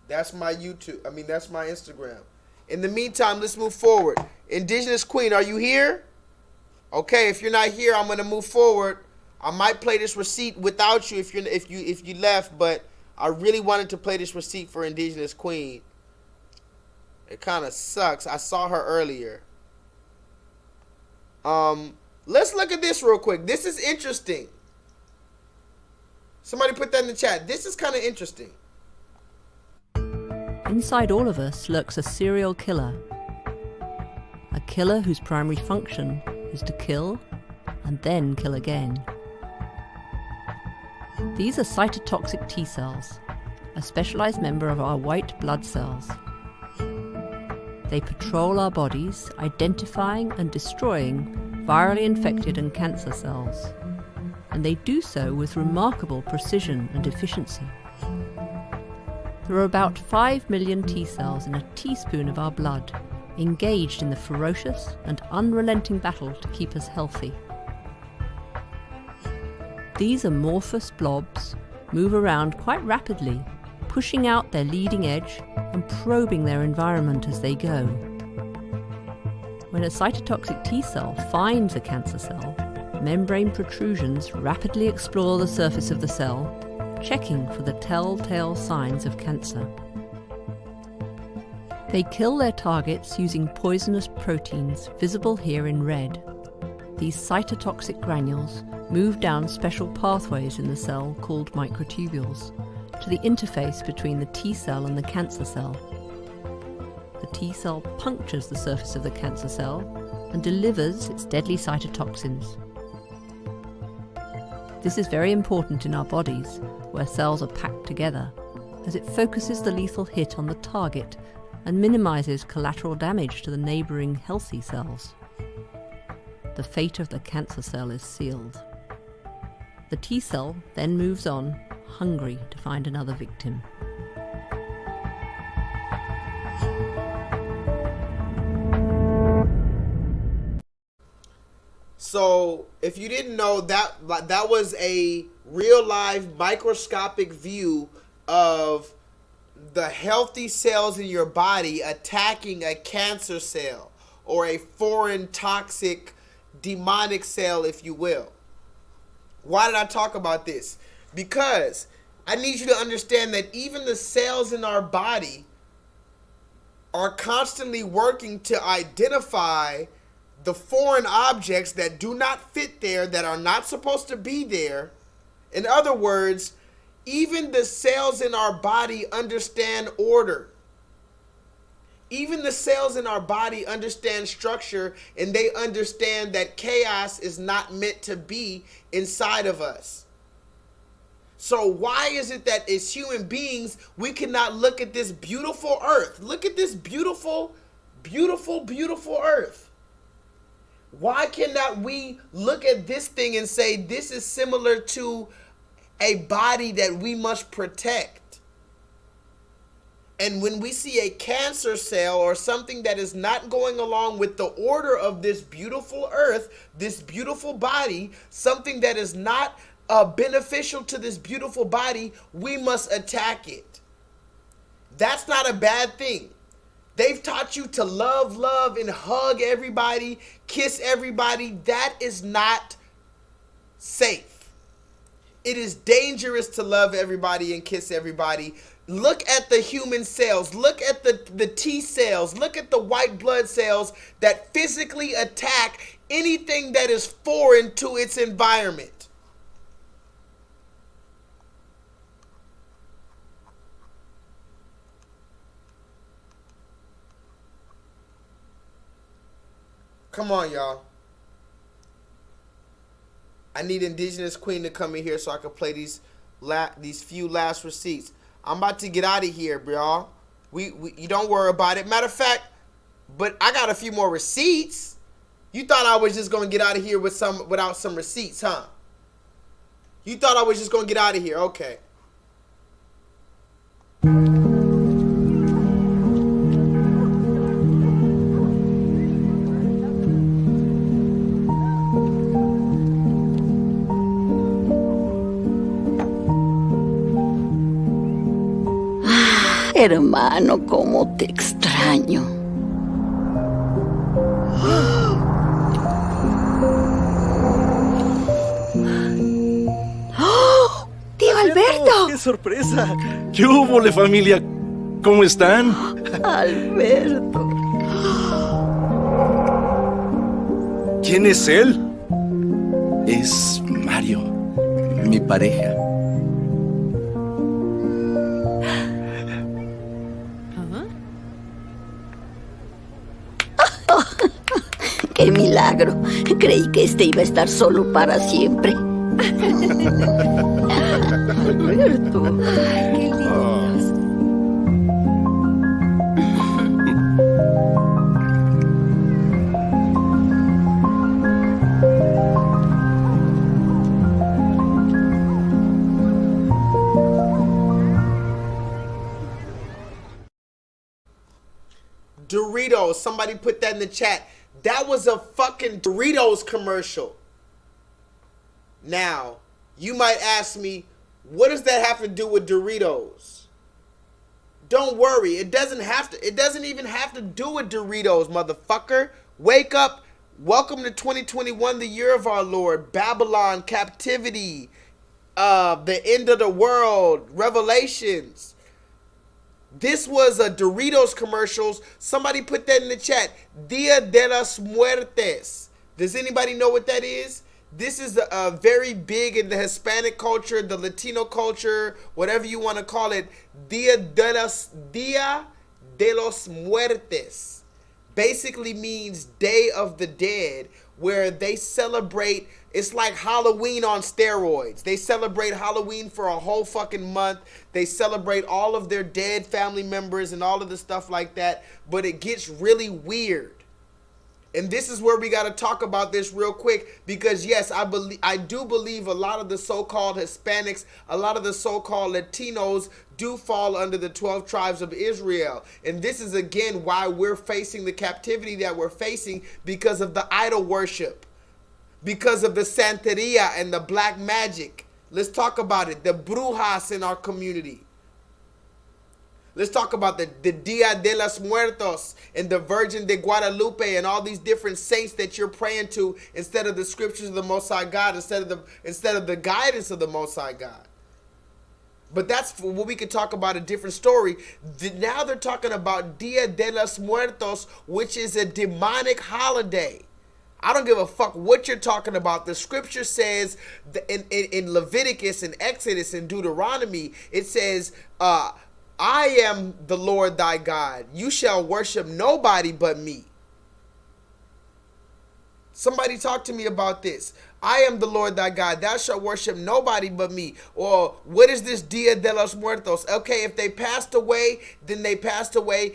That's my YouTube. I mean, that's my Instagram. In the meantime, let's move forward. Indigenous Queen, are you here? Okay, if you're not here, I'm gonna move forward. I might play this receipt without you if you left, but I really wanted to play this receipt for Indigenous Queen. It kind of sucks. I saw her earlier. Let's look at this real quick. This is interesting. Somebody put that in the chat. This is kind of interesting. Inside all of us lurks a serial killer. A killer whose primary function is to kill and then kill again. These are cytotoxic T cells, a specialized member of our white blood cells. They patrol our bodies, identifying and destroying virally infected and cancer cells, and they do so with remarkable precision and efficiency. There are about 5 million T cells in a teaspoon of our blood, engaged in the ferocious and unrelenting battle to keep us healthy. These amorphous blobs move around quite rapidly, pushing out their leading edge and probing their environment as they go. When a cytotoxic T cell finds a cancer cell, membrane protrusions rapidly explore the surface of the cell, checking for the telltale signs of cancer. They kill their targets using poisonous proteins visible here in red. These cytotoxic granules move down special pathways in the cell called microtubules to the interface between the T cell and the cancer cell. The T cell punctures the surface of the cancer cell and delivers its deadly cytotoxins. This is very important in our bodies, where cells are packed together, as it focuses the lethal hit on the target and minimizes collateral damage to the neighboring healthy cells. The fate of the cancer cell is sealed. The T cell then moves on, hungry to find another victim. So, if you didn't know, that was a real life microscopic view of the healthy cells in your body attacking a cancer cell or a foreign toxic demonic cell, if you will. Why did I talk about this? Because I need you to understand that even the cells in our body are constantly working to identify the foreign objects that do not fit there, that are not supposed to be there. In other words, even the cells in our body understand order. Even the cells in our body understand structure, and they understand that chaos is not meant to be inside of us. So why is it that as human beings, we cannot look at this beautiful earth? Look at this beautiful, beautiful, beautiful earth. Why cannot we look at this thing and say this is similar to a body that we must protect? And when we see a cancer cell or something that is not going along with the order of this beautiful earth, this beautiful body, something that is not beneficial to this beautiful body, we must attack it. That's not a bad thing. They've taught you to love, and hug everybody, kiss everybody. That is not safe. It is dangerous to love everybody and kiss everybody. Look at the human cells. Look at the T cells. Look at the white blood cells that physically attack anything that is foreign to its environment. Come on, y'all. I need Indigenous Queen to come in here so I can play these few last receipts. I'm about to get out of here, bro. You don't worry about it. Matter of fact, but I got a few more receipts. You thought I was just gonna get out of here without some receipts, huh? You thought I was just gonna get out of here, okay? Hermano, cómo te extraño. ¡Oh! ¡Tío Alberto! ¡Qué sorpresa! ¿Qué hubo, familia? ¿Cómo están? Alberto. ¿Quién es él? Es Mario, mi pareja. ¡Qué milagro! Creí que este iba a estar solo para siempre. Alberto. Ay, qué lindos. Doritos. Somebody put that in the chat. That was a fucking Doritos commercial. Now, you might ask me, what does that have to do with Doritos? Don't worry, it doesn't even have to do with Doritos, motherfucker. Wake up. Welcome to 2021, the year of our Lord. Babylon, captivity, the end of the world, Revelations. This was a Doritos commercials. Somebody put that in the chat. Dia de las Muertes. Does anybody know what that is? This is very big in the Hispanic culture, the Latino culture, whatever you want to call it. Dia de los Muertes basically means Day of the Dead, where they celebrate. It's like Halloween on steroids. They celebrate Halloween for a whole fucking month. They celebrate all of their dead family members and all of the stuff like that. But it gets really weird. And this is where we got to talk about this real quick, because yes, I do believe a lot of the so-called Hispanics, a lot of the so-called Latinos do fall under the 12 tribes of Israel. And this is again why we're facing the captivity that we're facing, because of the idol worship, because of the Santeria and the black magic. Let's talk about it. The brujas in our community. Let's talk about the Dia de los Muertos and the Virgin de Guadalupe and all these different saints that you're praying to instead of the scriptures of the Most High God, instead of the guidance of the Most High God. But that's what we could talk about, a different story. Now they're talking about Dia de los Muertos, which is a demonic holiday. I don't give a fuck what you're talking about. The scripture says in Leviticus and Exodus and Deuteronomy, it says, I am the Lord thy God. You shall worship nobody but me. Somebody talk to me about this. I am the Lord thy God. Thou shalt worship nobody but me. Or what is this Dia de los Muertos? Okay, if they passed away, then they passed away.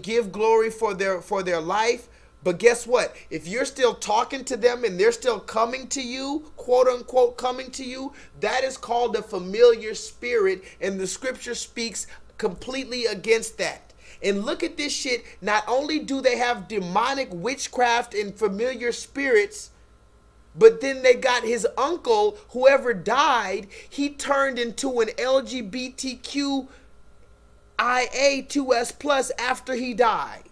Give glory for their life. But guess what? If you're still talking to them and they're still coming to you, quote unquote coming to you, that is called a familiar spirit, and the scripture speaks completely against that. And look at this shit. Not only do they have demonic witchcraft and familiar spirits, but then they got his uncle, whoever died, he turned into an LGBTQIA 2S+ after he died.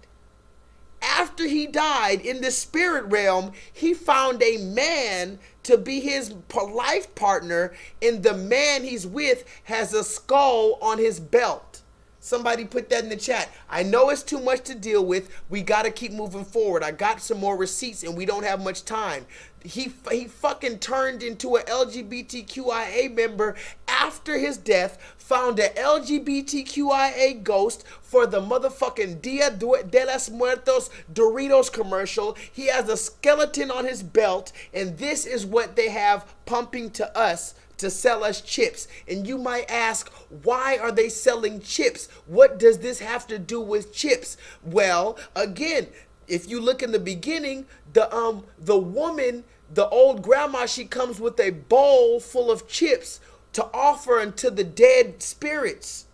After he died, in the spirit realm, he found a man to be his life partner, and the man he's with has a skull on his belt. Somebody put that in the chat. I know it's too much to deal with. We got to keep moving forward. I got some more receipts and we don't have much time. He fucking turned into a LGBTQIA member after his death, found a LGBTQIA ghost for the motherfucking Dia de los Muertos Doritos commercial. He has a skeleton on his belt, and this is what they have pumping to us to sell us chips. And you might ask, why are they selling chips? What does this have to do with chips? Well, again, if you look in the beginning, the woman, the old grandma, she comes with a bowl full of chips to offer unto the dead spirits.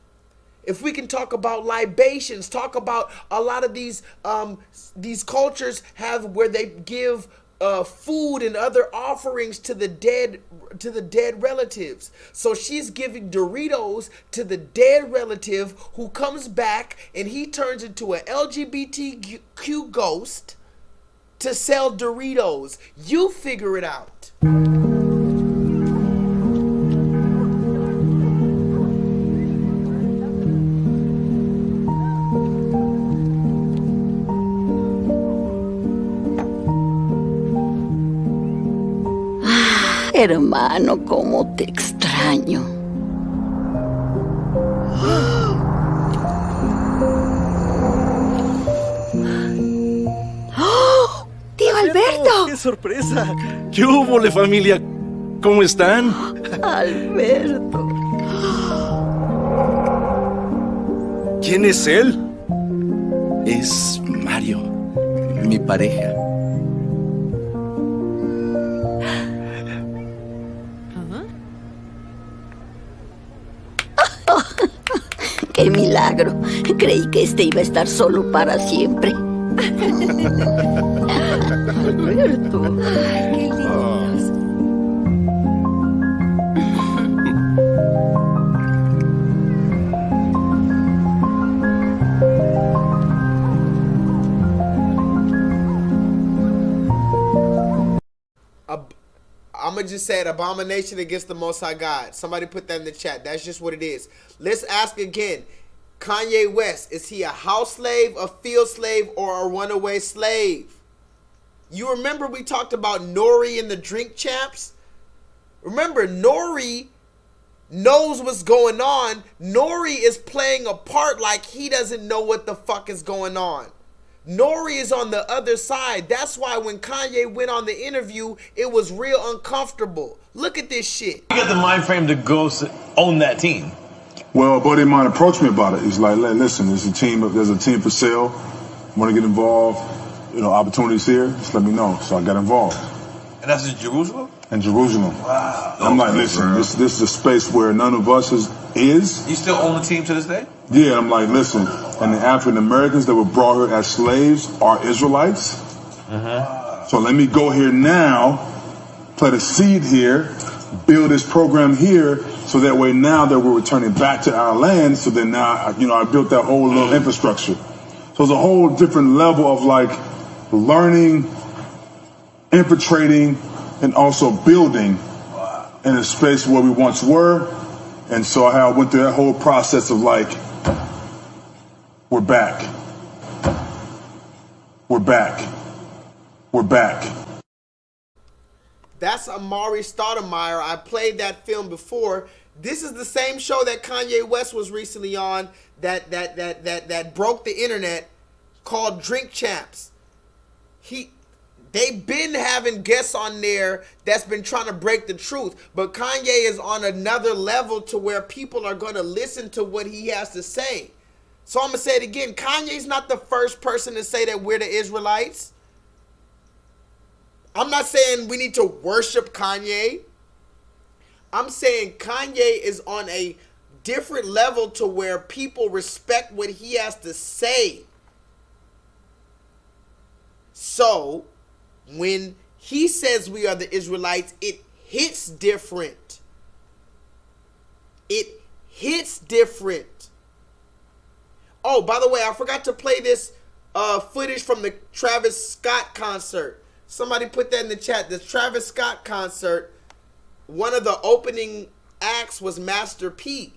If we can talk about libations, talk about a lot of these cultures have where they give food and other offerings to the dead relatives. So she's giving Doritos to the dead relative who comes back and he turns into an LGBTQ ghost to sell Doritos. You figure it out. Hermano, cómo te extraño. ¡Oh! ¡Tío Alberto! ¡Qué sorpresa! ¿Qué hubo, familia? ¿Cómo están? Alberto. ¿Quién es él? Es Mario, mi pareja. ¡Qué milagro! Creí que este iba a estar solo para siempre. Alberto. Ay, qué lindos. I'm going to just say it, abomination against the Most High God. Somebody put that in the chat. That's just what it is. Let's ask again. Kanye West, is he a house slave, a field slave, or a runaway slave? You remember we talked about Nori and the Drink Champs? Remember, Nori knows what's going on. Nori is playing a part like he doesn't know what the fuck is going on. Nori is on the other side. That's why when Kanye went on the interview, it was real uncomfortable. Look at this shit. You got the mind frame to go own that team. Well, a buddy of mine approached me about it. He's like, listen, there's a team for sale. Want to get involved? You know, opportunities here. Just let me know. So I got involved. And that's in Jerusalem? In Jerusalem. Wow. I'm like, listen, this is a space where none of us is. You still own the team to this day? Yeah, I'm like, listen, and the African Americans that were brought here as slaves are Israelites. So let me go here now, plant a seed here, build this program here, so that way now that we're returning back to our land, so then now, you know, I built that whole little infrastructure. So it's a whole different level of like learning, infiltrating, and also building in a space where we once were. And so I went through that whole process of like, we're back. We're back. We're back. That's Amari Stoudemire. I played that film before. This is the same show that Kanye West was recently on that broke the internet, called Drink Champs. They've been having guests on there that's been trying to break the truth, but Kanye is on another level to where people are going to listen to what he has to say. So I'm going to say it again. Kanye's not the first person to say that we're the Israelites. I'm not saying we need to worship Kanye. I'm saying Kanye is on a different level to where people respect what he has to say. So when he says we are the Israelites, it hits different. It hits different. Oh, by the way, I forgot to play this footage from the Travis Scott concert. Somebody put that in the chat. The Travis Scott concert, one of the opening acts was Master P.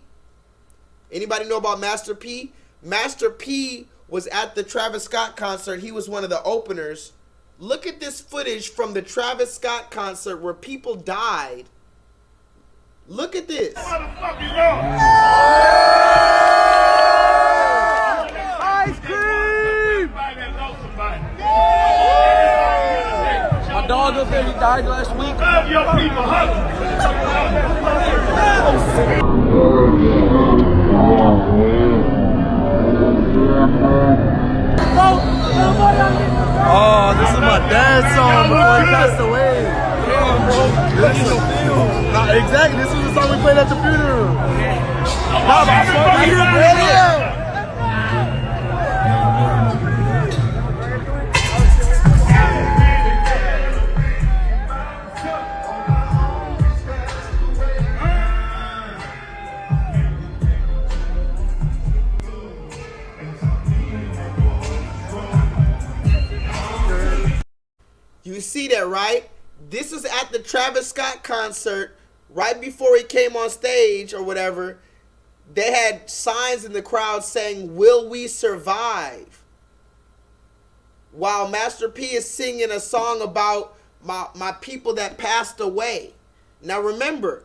Anybody know about Master P? Master P was at the Travis Scott concert. He was one of the openers. Look at this footage from the Travis Scott concert where people died. Look at this. Ice cream! My dog up there, he died last week. Love your people, Oh, this is my dad's song before he passed away. Damn, bro. Nah, exactly. This was the song we played at the funeral. Nah, but You see that, right? This is at the Travis Scott concert, right before he came on stage or whatever. They had signs in the crowd saying, "Will we survive?" While Master P is singing a song about my people that passed away. Now remember,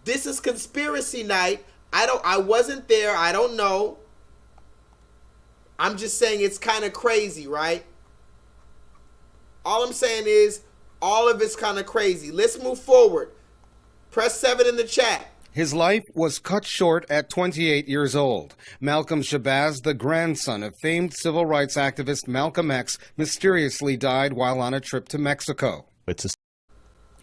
this is conspiracy night. I wasn't there. I don't know. I'm just saying it's kind of crazy, right? All I'm saying is all of it's kind of crazy. Let's move forward. Press 7 in the chat. His life was cut short at 28 years old. Malcolm Shabazz, the grandson of famed civil rights activist Malcolm X, mysteriously died while on a trip to Mexico.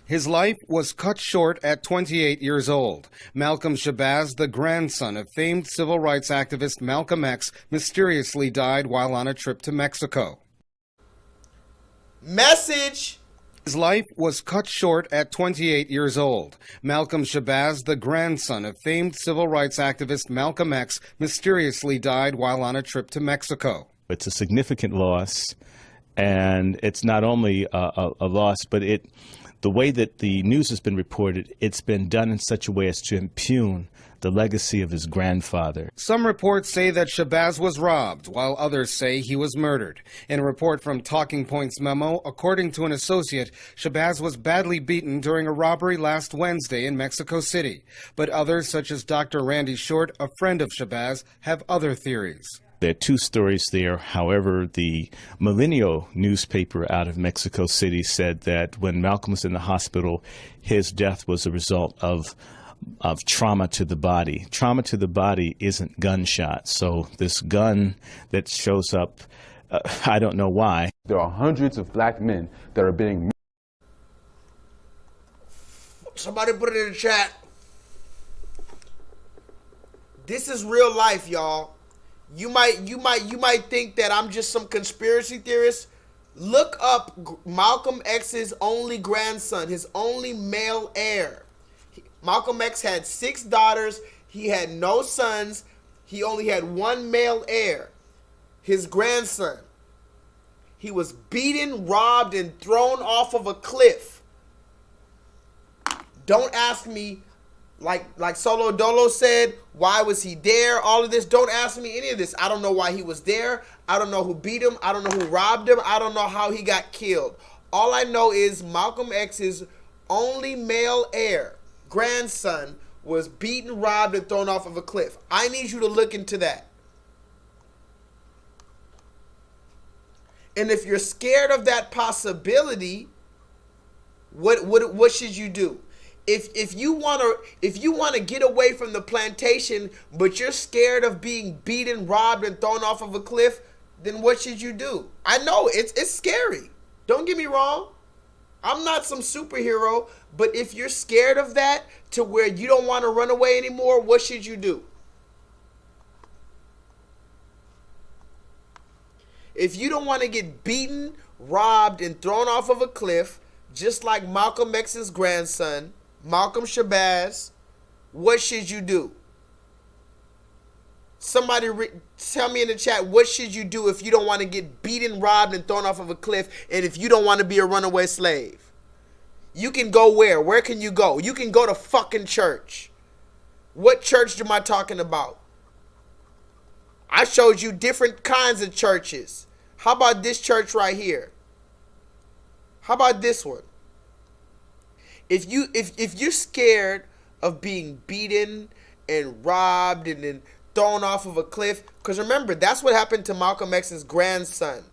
His life was cut short at 28 years old. Malcolm Shabazz, the grandson of famed civil rights activist Malcolm X, mysteriously died while on a trip to Mexico. Message. His life was cut short at 28 years old. Malcolm Shabazz, the grandson of famed civil rights activist Malcolm X, mysteriously died while on a trip to Mexico. It's a significant loss, and it's not only a loss, but the way that the news has been reported, it's been done in such a way as to impugn the legacy of his grandfather. Some reports say that Shabazz was robbed, while others say he was murdered. In a report from Talking Points Memo, according to an associate, Shabazz was badly beaten during a robbery last Wednesday in Mexico City. But others, such as Dr. Randy Short, a friend of Shabazz, have other theories. There are two stories there. However, the Milenio newspaper out of Mexico City said that when Malcolm was in the hospital, his death was a result of trauma to the body. Trauma to the body isn't gunshot. So this gun that shows up, I don't know why. There are hundreds of black men that are being... Somebody put it in the chat. This is real life, y'all. You might think that I'm just some conspiracy theorist. Look up Malcolm X's only grandson, his only male heir. Malcolm X had 6 daughters. He had no sons. He only had one male heir, his grandson. He was beaten, robbed, and thrown off of a cliff. Don't ask me, like Solo Dolo said, why was he there? All of this. Don't ask me any of this. I don't know why he was there. I don't know who beat him. I don't know who robbed him. I don't know how he got killed. All I know is Malcolm X's only male heir, grandson, was beaten, robbed, and thrown off of a cliff. I need you to look into that. And if you're scared of that possibility, what should you do? If you want to get away from the plantation, but you're scared of being beaten, robbed, and thrown off of a cliff, then what should you do? I know it's scary. Don't get me wrong. I'm not some superhero, but if you're scared of that to where you don't want to run away anymore, what should you do? If you don't want to get beaten, robbed, and thrown off of a cliff, just like Malcolm X's grandson, Malcolm Shabazz, what should you do? Somebody tell me in the chat, what should you do if you don't want to get beaten, robbed, and thrown off of a cliff, and if you don't want to be a runaway slave? You can go where? Where can you go? You can go to fucking church. What church am I talking about? I showed you different kinds of churches. How about this church right here? How about this one? If you're scared of being beaten and robbed and then thrown off of a cliff, because remember, that's what happened to Malcolm X's grandson.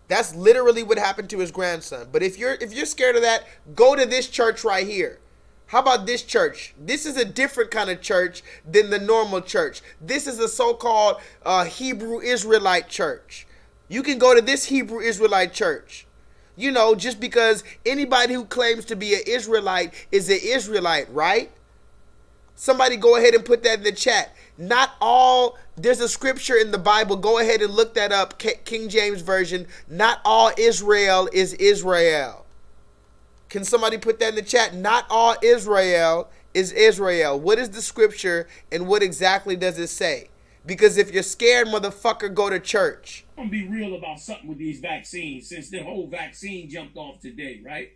That's literally what happened to his grandson. But if you're scared of that, go to this church right here. How about this church? This is a different kind of church than the normal church. This is a so-called Hebrew Israelite church. You can go to this Hebrew Israelite church. You know, just because anybody who claims to be an Israelite is an Israelite, right? Somebody go ahead and put that in the chat. Not all, there's a scripture in the Bible. Go ahead and look that up. King James Version. Not all Israel is Israel. Can somebody put that in the chat? Not all Israel is Israel. What is the scripture and what exactly does it say? Because if you're scared, motherfucker, go to church. I'm going to be real about something with these vaccines since the whole vaccine jumped off today, right?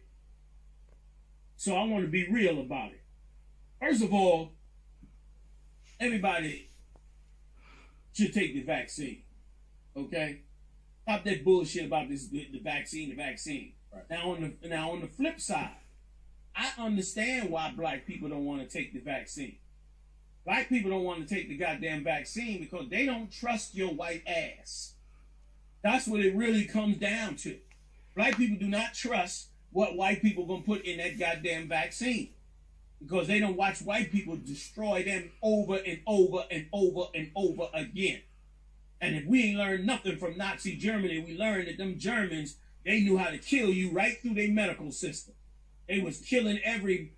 So I want to be real about it. First of all, everybody should take the vaccine, okay? Stop that bullshit about the vaccine. Right. Now on the flip side, I understand why black people don't want to take the vaccine. Black people don't want to take the goddamn vaccine because they don't trust your white ass. That's what it really comes down to. Black people do not trust what white people are going to put in that goddamn vaccine because they don't watch white people destroy them over and over and over and over again. And if we ain't learned nothing from Nazi Germany, we learned that them Germans, they knew how to kill you right through their medical system. They was killing every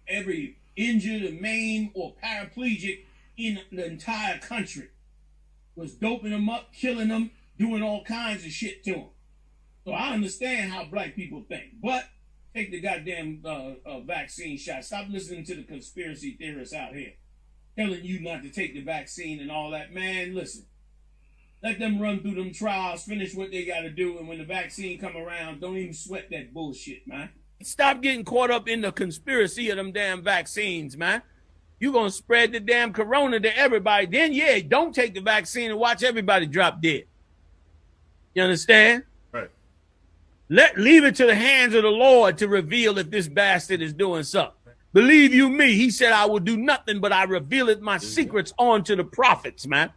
injured or maimed or paraplegic in the entire country. Was doping them up, killing them, doing all kinds of shit to them. So I understand how black people think. But take the goddamn vaccine shot. Stop listening to the conspiracy theorists out here telling you not to take the vaccine and all that. Man, listen. Let them run through them trials, finish what they got to do, and when the vaccine come around, don't even sweat that bullshit, man. Stop getting caught up in the conspiracy of them damn vaccines, man. You're going to spread the damn corona to everybody. Then, yeah, don't take the vaccine and watch everybody drop dead. You understand? Right. Leave it to the hands of the Lord to reveal if this bastard is doing something. Believe you me, he said, I will do nothing, but I reveal it my secrets onto the prophets, man.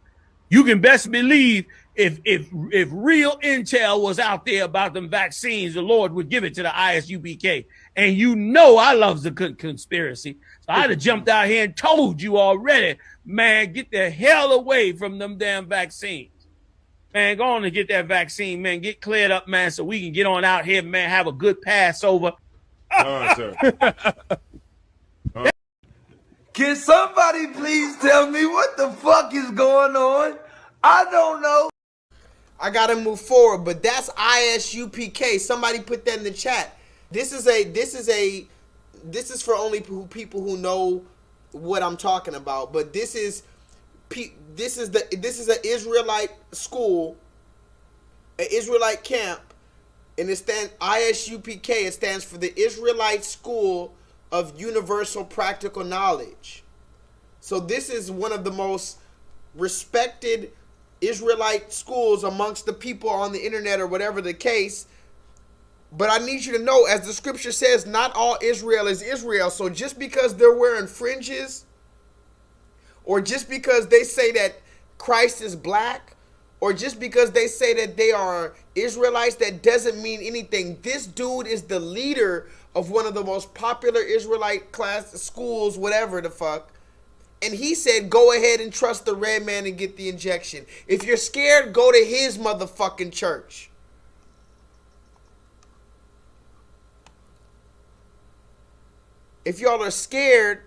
You can best believe if real intel was out there about them vaccines, the Lord would give it to the ISUPK. And you know I love the conspiracy. So I'd have jumped out here and told you already, man, get the hell away from them damn vaccines. Man, go on and get that vaccine, man. Get cleared up, man, so we can get on out here, man, have a good Passover. All right, sir. Can somebody please tell me what the fuck is going on? I don't know. I gotta move forward, but that's ISUPK. Somebody put that in the chat. This is for only people who know what I'm talking about. But this is an Israelite school, an Israelite camp, and it stands ISUPK. It stands for the Israelite School of Universal Practical Knowledge. So this is one of the most respected Israelite schools amongst the people on the internet or whatever the case. But I need you to know, as the scripture says, not all Israel is Israel. So just because they're wearing fringes, or just because they say that Christ is black, or just because they say that they are Israelites, that doesn't mean anything. This dude is the leader of one of the most popular Israelite class schools, whatever the fuck. And he said, go ahead and trust the red man and get the injection. If you're scared, go to his motherfucking church. If y'all are scared,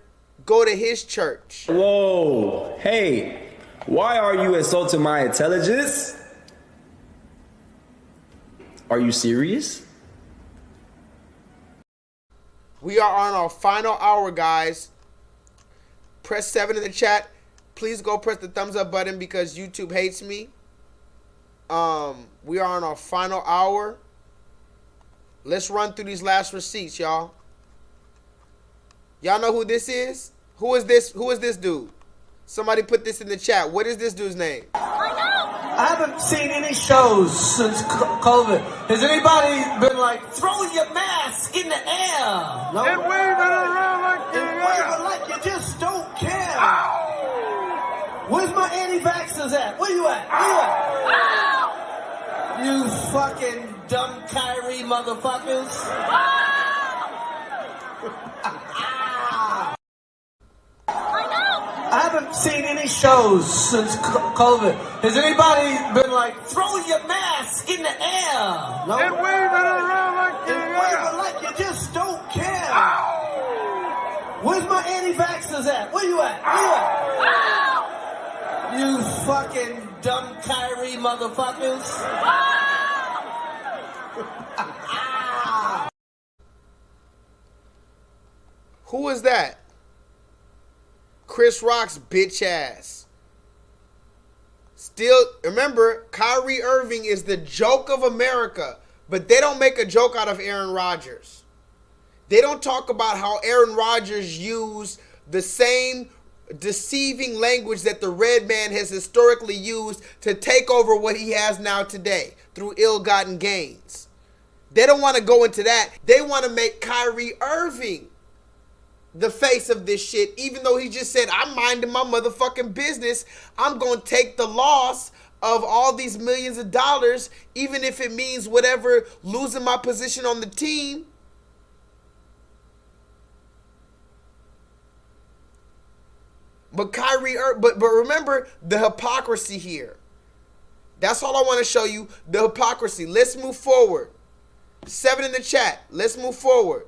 go to his church. Whoa, hey, why are you insulting my intelligence? Are you serious? We are on our final hour, guys. Press 7 in the chat. Please go press the thumbs up button because YouTube hates me. We are on our final hour. Let's run through these last receipts, y'all. Y'all know who this is? Who is this? Who is this dude? Somebody put this in the chat. What is this dude's name? I haven't seen any shows since COVID. Has anybody been like, throw your mask in the air? No? And wave it around like you just don't care. Where's my anti-vaxxers at? Where you at? You fucking dumb Kyrie motherfuckers. I haven't seen any shows since COVID. Has anybody been like, throw your mask in the air? No? And wave it around like you just don't care. Where's my anti-vaxxers at? Where you at? You fucking dumb Kyrie motherfuckers. Who is that? Chris Rock's bitch ass. Still, remember, Kyrie Irving is the joke of America, but they don't make a joke out of Aaron Rodgers. They don't talk about how Aaron Rodgers used the same deceiving language that the red man has historically used to take over what he has now today through ill-gotten gains. They don't want to go into that. They want to make Kyrie Irving the face of this shit, even though he just said, I'm minding my motherfucking business. I'm going to take the loss of all these millions of dollars, even if it means whatever, losing my position on the team. But but remember the hypocrisy here. That's all I want to show you, the hypocrisy. Let's move forward. 7 in the chat. Let's move forward.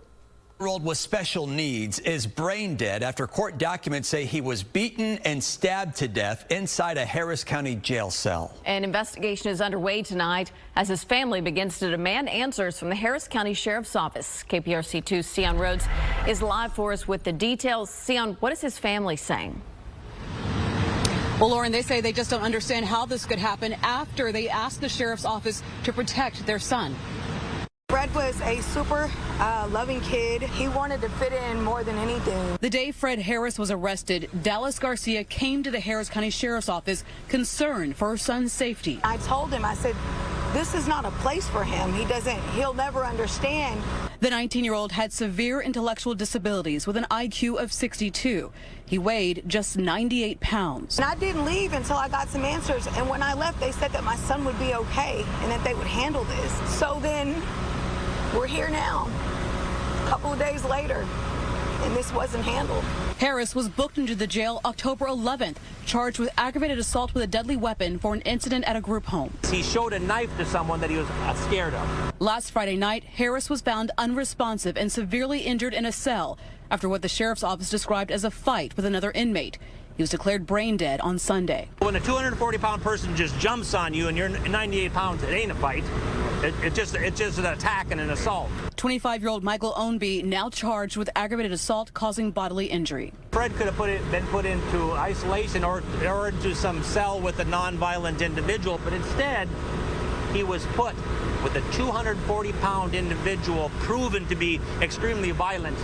Year-old with special needs is brain dead after court documents say he was beaten and stabbed to death inside a Harris County jail cell. An investigation is underway tonight as his family begins to demand answers from the Harris County Sheriff's Office. KPRC2's Sion Rhodes is live for us with the details. Sion, what is his family saying? Well, Lauren, they say they just don't understand how this could happen after they asked the sheriff's office to protect their son. Fred was a super loving kid. He wanted to fit in more than anything. The day Fred Harris was arrested, Dallas Garcia came to the Harris County Sheriff's Office concerned for her son's safety. I told him, I said, this is not a place for him. He'll never understand. The 19-year-old had severe intellectual disabilities with an IQ of 62. He weighed just 98 pounds. And I didn't leave until I got some answers. And when I left, they said that my son would be okay and that they would handle this. So then we're here now, a couple of days later, and this wasn't handled. Harris was booked into the jail October 11th, charged with aggravated assault with a deadly weapon for an incident at a group home. He showed a knife to someone that he was scared of. Last Friday night, Harris was found unresponsive and severely injured in a cell after what the sheriff's office described as a fight with another inmate. He was declared brain dead on Sunday. When a 240-pound person just jumps on you and you're 98 pounds, it ain't a fight. It's just an attack and an assault. 25-year-old Michael Ownby now charged with aggravated assault causing bodily injury. Fred could have been put into isolation or into some cell with a non-violent individual, but instead he was put with a 240-pound individual proven to be extremely violent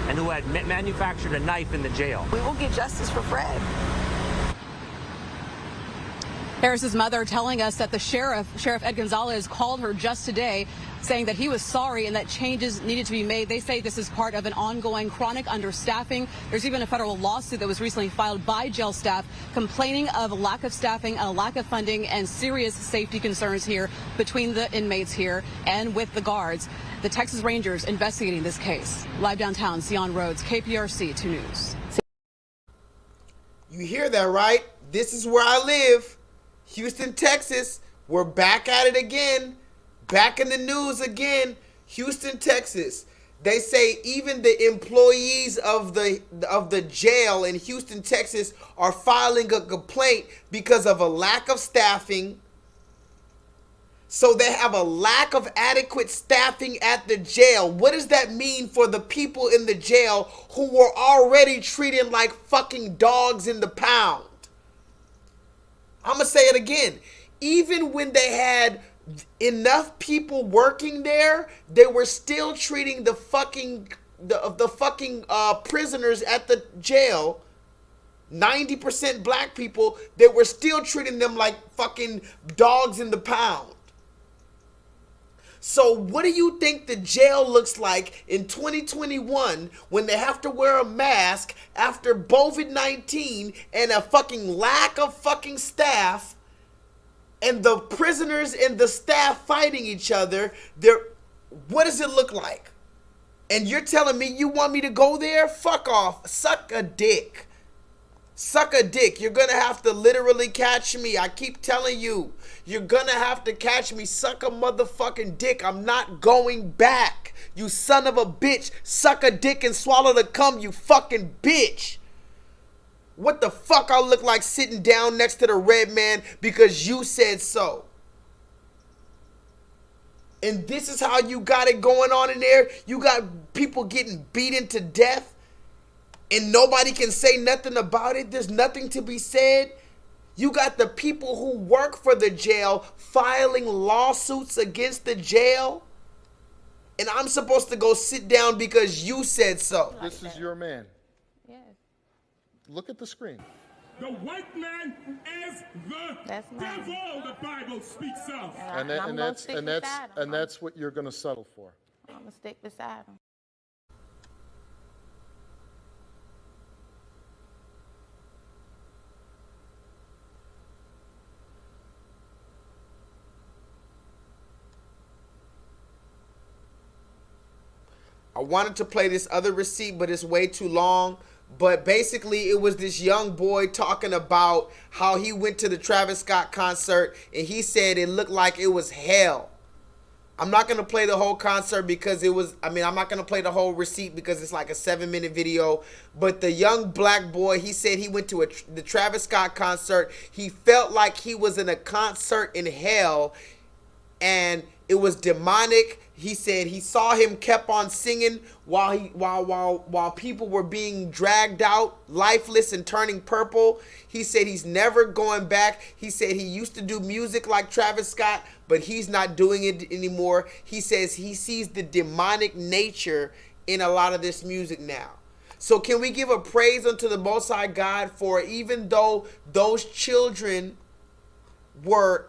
and who had manufactured a knife in the jail. We will get justice for Fred. Harris's mother telling us that the Sheriff Ed Gonzalez, called her just today, saying that he was sorry and that changes needed to be made. They say this is part of an ongoing chronic understaffing. There's even a federal lawsuit that was recently filed by jail staff complaining of a lack of staffing, a lack of funding, and serious safety concerns here between the inmates here and with the guards. The Texas Rangers investigating this case. Live downtown, Sion Rhodes, KPRC 2 News. You hear that, right? This is where I live. Houston, Texas. We're back at it again. Back in the news again. Houston, Texas. They say even the employees of the jail in Houston, Texas are filing a complaint because of a lack of staffing. So they have a lack of adequate staffing at the jail. What does that mean for the people in the jail who were already treated like fucking dogs in the pound? I'm going to say it again. Even when they had enough people working there, they were still treating the fucking prisoners at the jail 90% black people, they were still treating them like fucking dogs in the pound. So what do you think the jail looks like in 2021 when they have to wear a mask after COVID-19 and a fucking lack of fucking staff, and the prisoners and the staff fighting each other? What does it look like? And you're telling me you want me to go there? Fuck off. Suck a dick. Suck a dick. You're gonna have to literally catch me. I keep telling you. You're gonna have to catch me. Suck a motherfucking dick. I'm not going back. You son of a bitch. Suck a dick and swallow the cum, you fucking bitch. What the fuck I look like sitting down next to the red man because you said so? And this is how you got it going on in there? You got people getting beaten to death and nobody can say nothing about it? There's nothing to be said? You got the people who work for the jail filing lawsuits against the jail? And I'm supposed to go sit down because you said so. This is your man. Yes. Look at the screen. The white man is the devil, the Bible speaks of. And that's what you're going to settle for. I'm going to stick beside him. I wanted to play this other receipt, but it's way too long. But basically, it was this young boy talking about how he went to the Travis Scott concert, and he said it looked like it was hell. I'm not going to play the whole concert because it was, I'm not going to play the whole receipt because it's like a 7-minute video. But the young black boy, he said he went to the Travis Scott concert. He felt like he was in a concert in hell, and it was demonic. He said he saw him kept on singing while people were being dragged out lifeless and turning purple. He said he's never going back. He said he used to do music like Travis Scott, but he's not doing it anymore. He says he sees the demonic nature in a lot of this music now. So can we give a praise unto the Most High God for, even though those children were,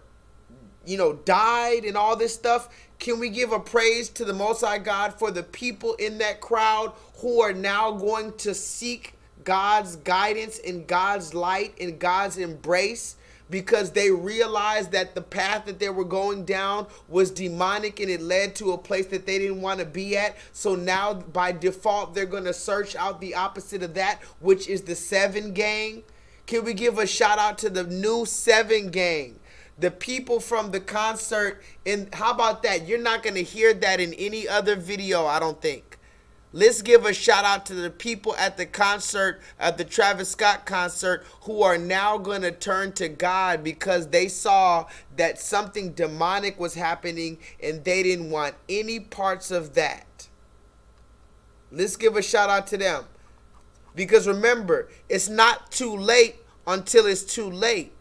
died and all this stuff, can we give a praise to the Most High God for the people in that crowd who are now going to seek God's guidance and God's light and God's embrace, because they realized that the path that they were going down was demonic and it led to a place that they didn't want to be at. So now by default, they're going to search out the opposite of that, which is the 7 gang. Can we give a shout out to the new 7 gang? The people from the concert, and how about that? You're not going to hear that in any other video, I don't think. Let's give a shout out to the people at the concert, at the Travis Scott concert, who are now going to turn to God because they saw that something demonic was happening and they didn't want any parts of that. Let's give a shout out to them. Because remember, it's not too late until it's too late.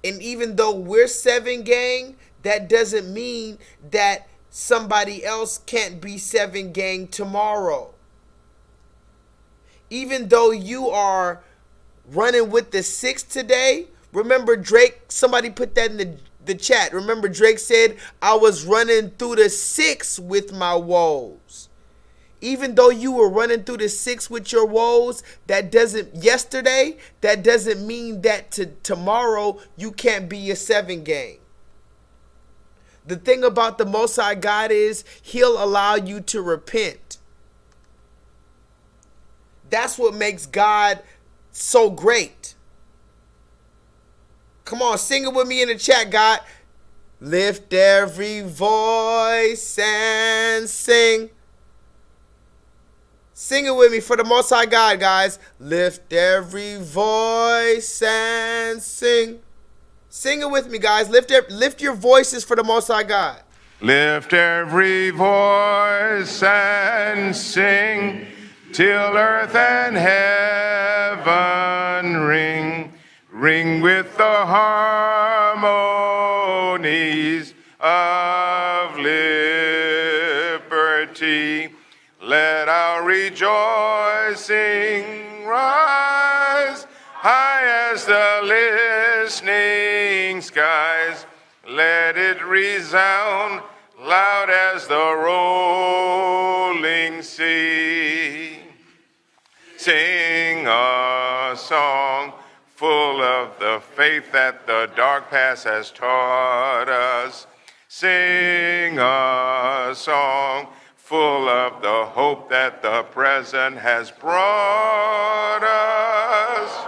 And even though we're 7 gang, that doesn't mean that somebody else can't be 7 gang tomorrow. Even though you are running with the 6 today, remember Drake, somebody put that in the chat. Remember Drake said, I was running through the 6 with my woes. Even though you were running through the 6 with your woes, that doesn't mean that tomorrow you can't be a 7 gang. The thing about the Most High God is he'll allow you to repent. That's what makes God so great. Come on, sing it with me in the chat, God. Lift every voice and sing. Sing it with me for the Most High God, guys. Lift every voice and sing. Sing it with me, guys. Lift your voices for the Most High God. Lift every voice and sing till earth and heaven ring. Ring with the harmonies of liberty. Let our rejoicing rise high. evening skies. Let it resound loud as the rolling sea. Sing a song full of the faith that the dark past has taught us. Sing a song full of the hope that the present has brought us.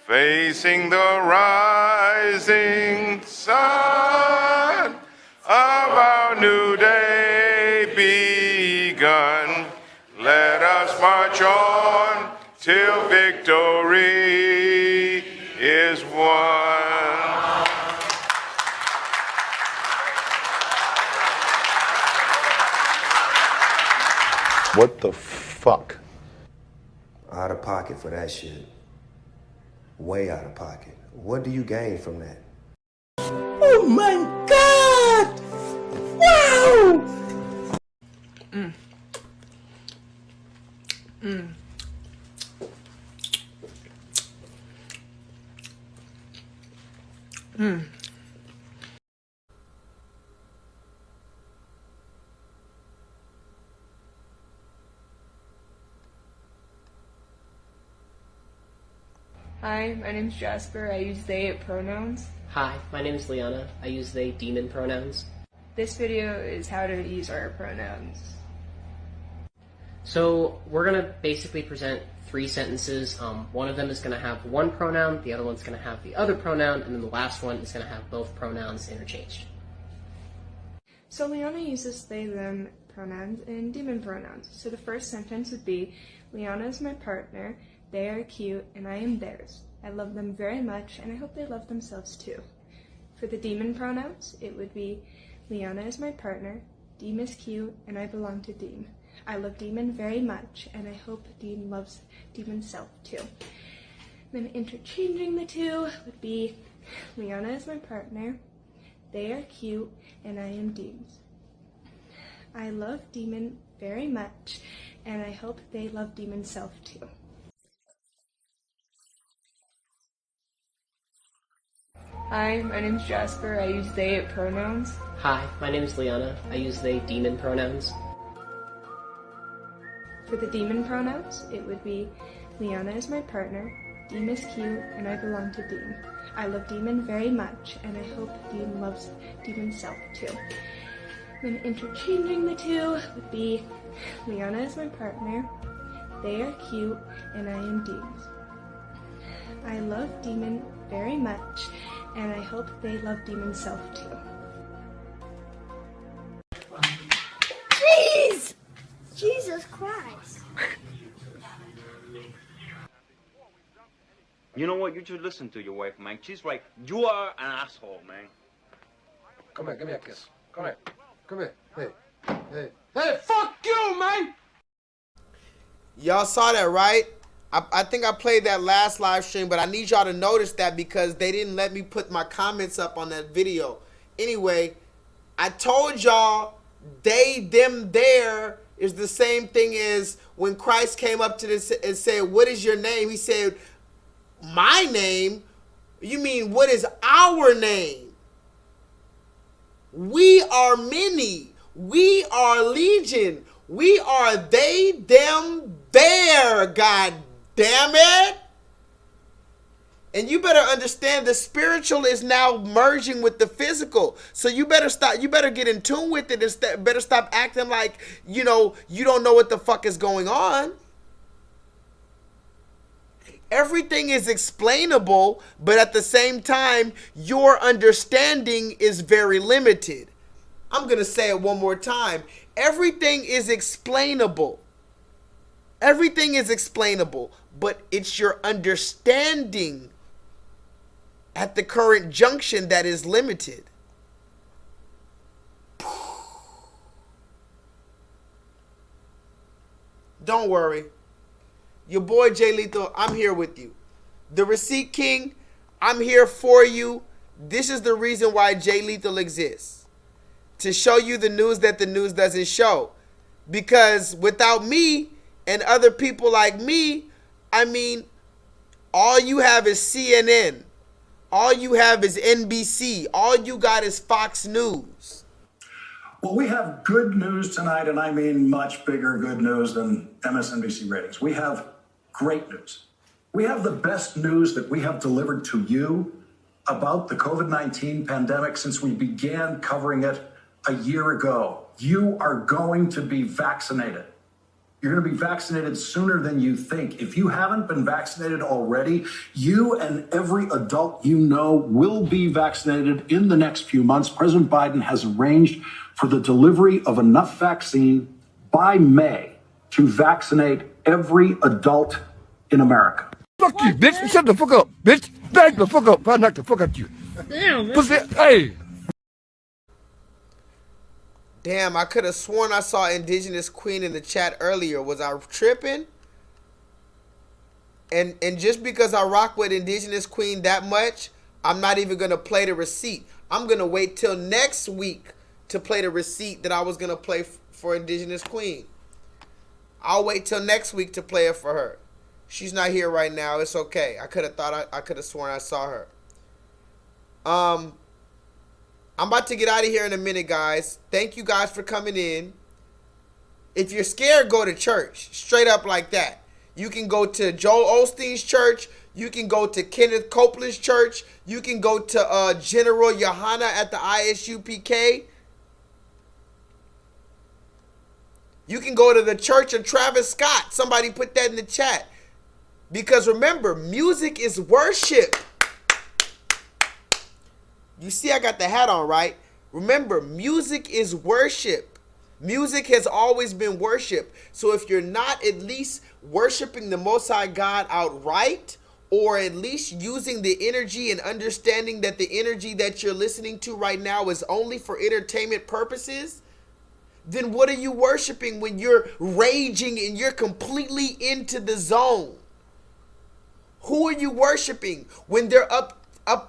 Facing the rising sun of our new day begun, let us march on till victory is won. What the fuck? Out of pocket for that shit. Way out of pocket. What do you gain from that? Oh my God! Wow! Hi, my name's Jasper. I use they pronouns. Hi, my name is Liana. I use they demon pronouns. This video is how to use our pronouns. So we're going to basically present 3 sentences. One of them is going to have one pronoun, the other one's going to have the other pronoun, and then the last one is going to have both pronouns interchanged. So Liana uses they, them pronouns and demon pronouns. So the first sentence would be, Liana is my partner, they are cute, and I am theirs. I love them very much, and I hope they love themselves too. For the demon pronouns, it would be, Liana is my partner, Deem is cute, and I belong to Deem. I love Demon very much, and I hope Deem loves Demon's self too. Then interchanging the two would be, Liana is my partner, they are cute, and I am Deem's. I love Demon very much, and I hope they love Demon's self too. Hi, my name's Jasper. I use they pronouns. Hi, my name is Liana. I use they demon pronouns. For the demon pronouns, it would be, Liana is my partner, Deem is cute, and I belong to Deem. I love Demon very much, and I hope Deem loves Demon's self too. Then interchanging the two would be, Liana is my partner, they are cute, and I am Deem's. I love Demon very much, and I hope they love Demon's self too. Jeez! Jesus Christ. You know what? You should listen to your wife, man. She's right. You are an asshole, man. Come here, give me a kiss. Come here. Come here. Hey. Hey. Hey, fuck you, man! Y'all saw that, right? I think I played that last live stream, but I need y'all to notice that because they didn't let me put my comments up on that video. Anyway, I told y'all they, them, there is the same thing as when Christ came up to this and said, what is your name? He said, my name? You mean, what is our name? We are many. We are legion. We are they, them, there, God damn it. And you better understand the spiritual is now merging with the physical. So you better stop. You better get in tune with it and better stop acting like, you know, you don't know what the fuck is going on. Everything is explainable, but at the same time, your understanding is very limited. I'm going to say it one more time. Everything is explainable. Everything is explainable, but it's your understanding at the current junction that is limited. Don't worry. Your boy J-Lethal, I'm here with you. The Receipt King, I'm here for you. This is the reason why J-Lethal exists. To show you the news that the news doesn't show. Because without me and other people like me, I mean, all you have is CNN. All you have is NBC. All you got is Fox News. Well, we have good news tonight, and I mean much bigger good news than MSNBC ratings. We have great news. We have the best news that we have delivered to you about the COVID-19 pandemic since we began covering it a year ago. You are going to be vaccinated. You're going to be vaccinated sooner than you think. If you haven't been vaccinated already, you and every adult you know will be vaccinated in the next few months. President Biden has arranged for the delivery of enough vaccine by May to vaccinate every adult in America. Fuck you, bitch. Shut the fuck up, bitch. Back the fuck up. If I knock the fuck out you. Damn, man. Pussy. Hey. Damn, I could have sworn I saw Indigenous Queen in the chat earlier. Was I tripping? And just because I rock with Indigenous Queen that much, I'm not even going to play the receipt. I'm going to wait till next week to play the receipt that I was going to play for Indigenous Queen. I'll wait till next week to play it for her. She's not here right now. It's okay. I could have sworn I saw her. I'm about to get out of here in a minute, guys. Thank you guys for coming in. If you're scared, go to church. Straight up like that. You can go to Joel Osteen's church. You can go to Kenneth Copeland's church. You can go to General Johanna at the ISUPK. You can go to the church of Travis Scott. Somebody put that in the chat. Because remember, music is worship. You see I got the hat on, right? Remember, music is worship. Music has always been worship. So if you're not at least worshiping the Most High God outright, or at least using the energy and understanding that the energy that you're listening to right now is only for entertainment purposes, then what are you worshiping when you're raging and you're completely into the zone? Who are you worshiping when they're up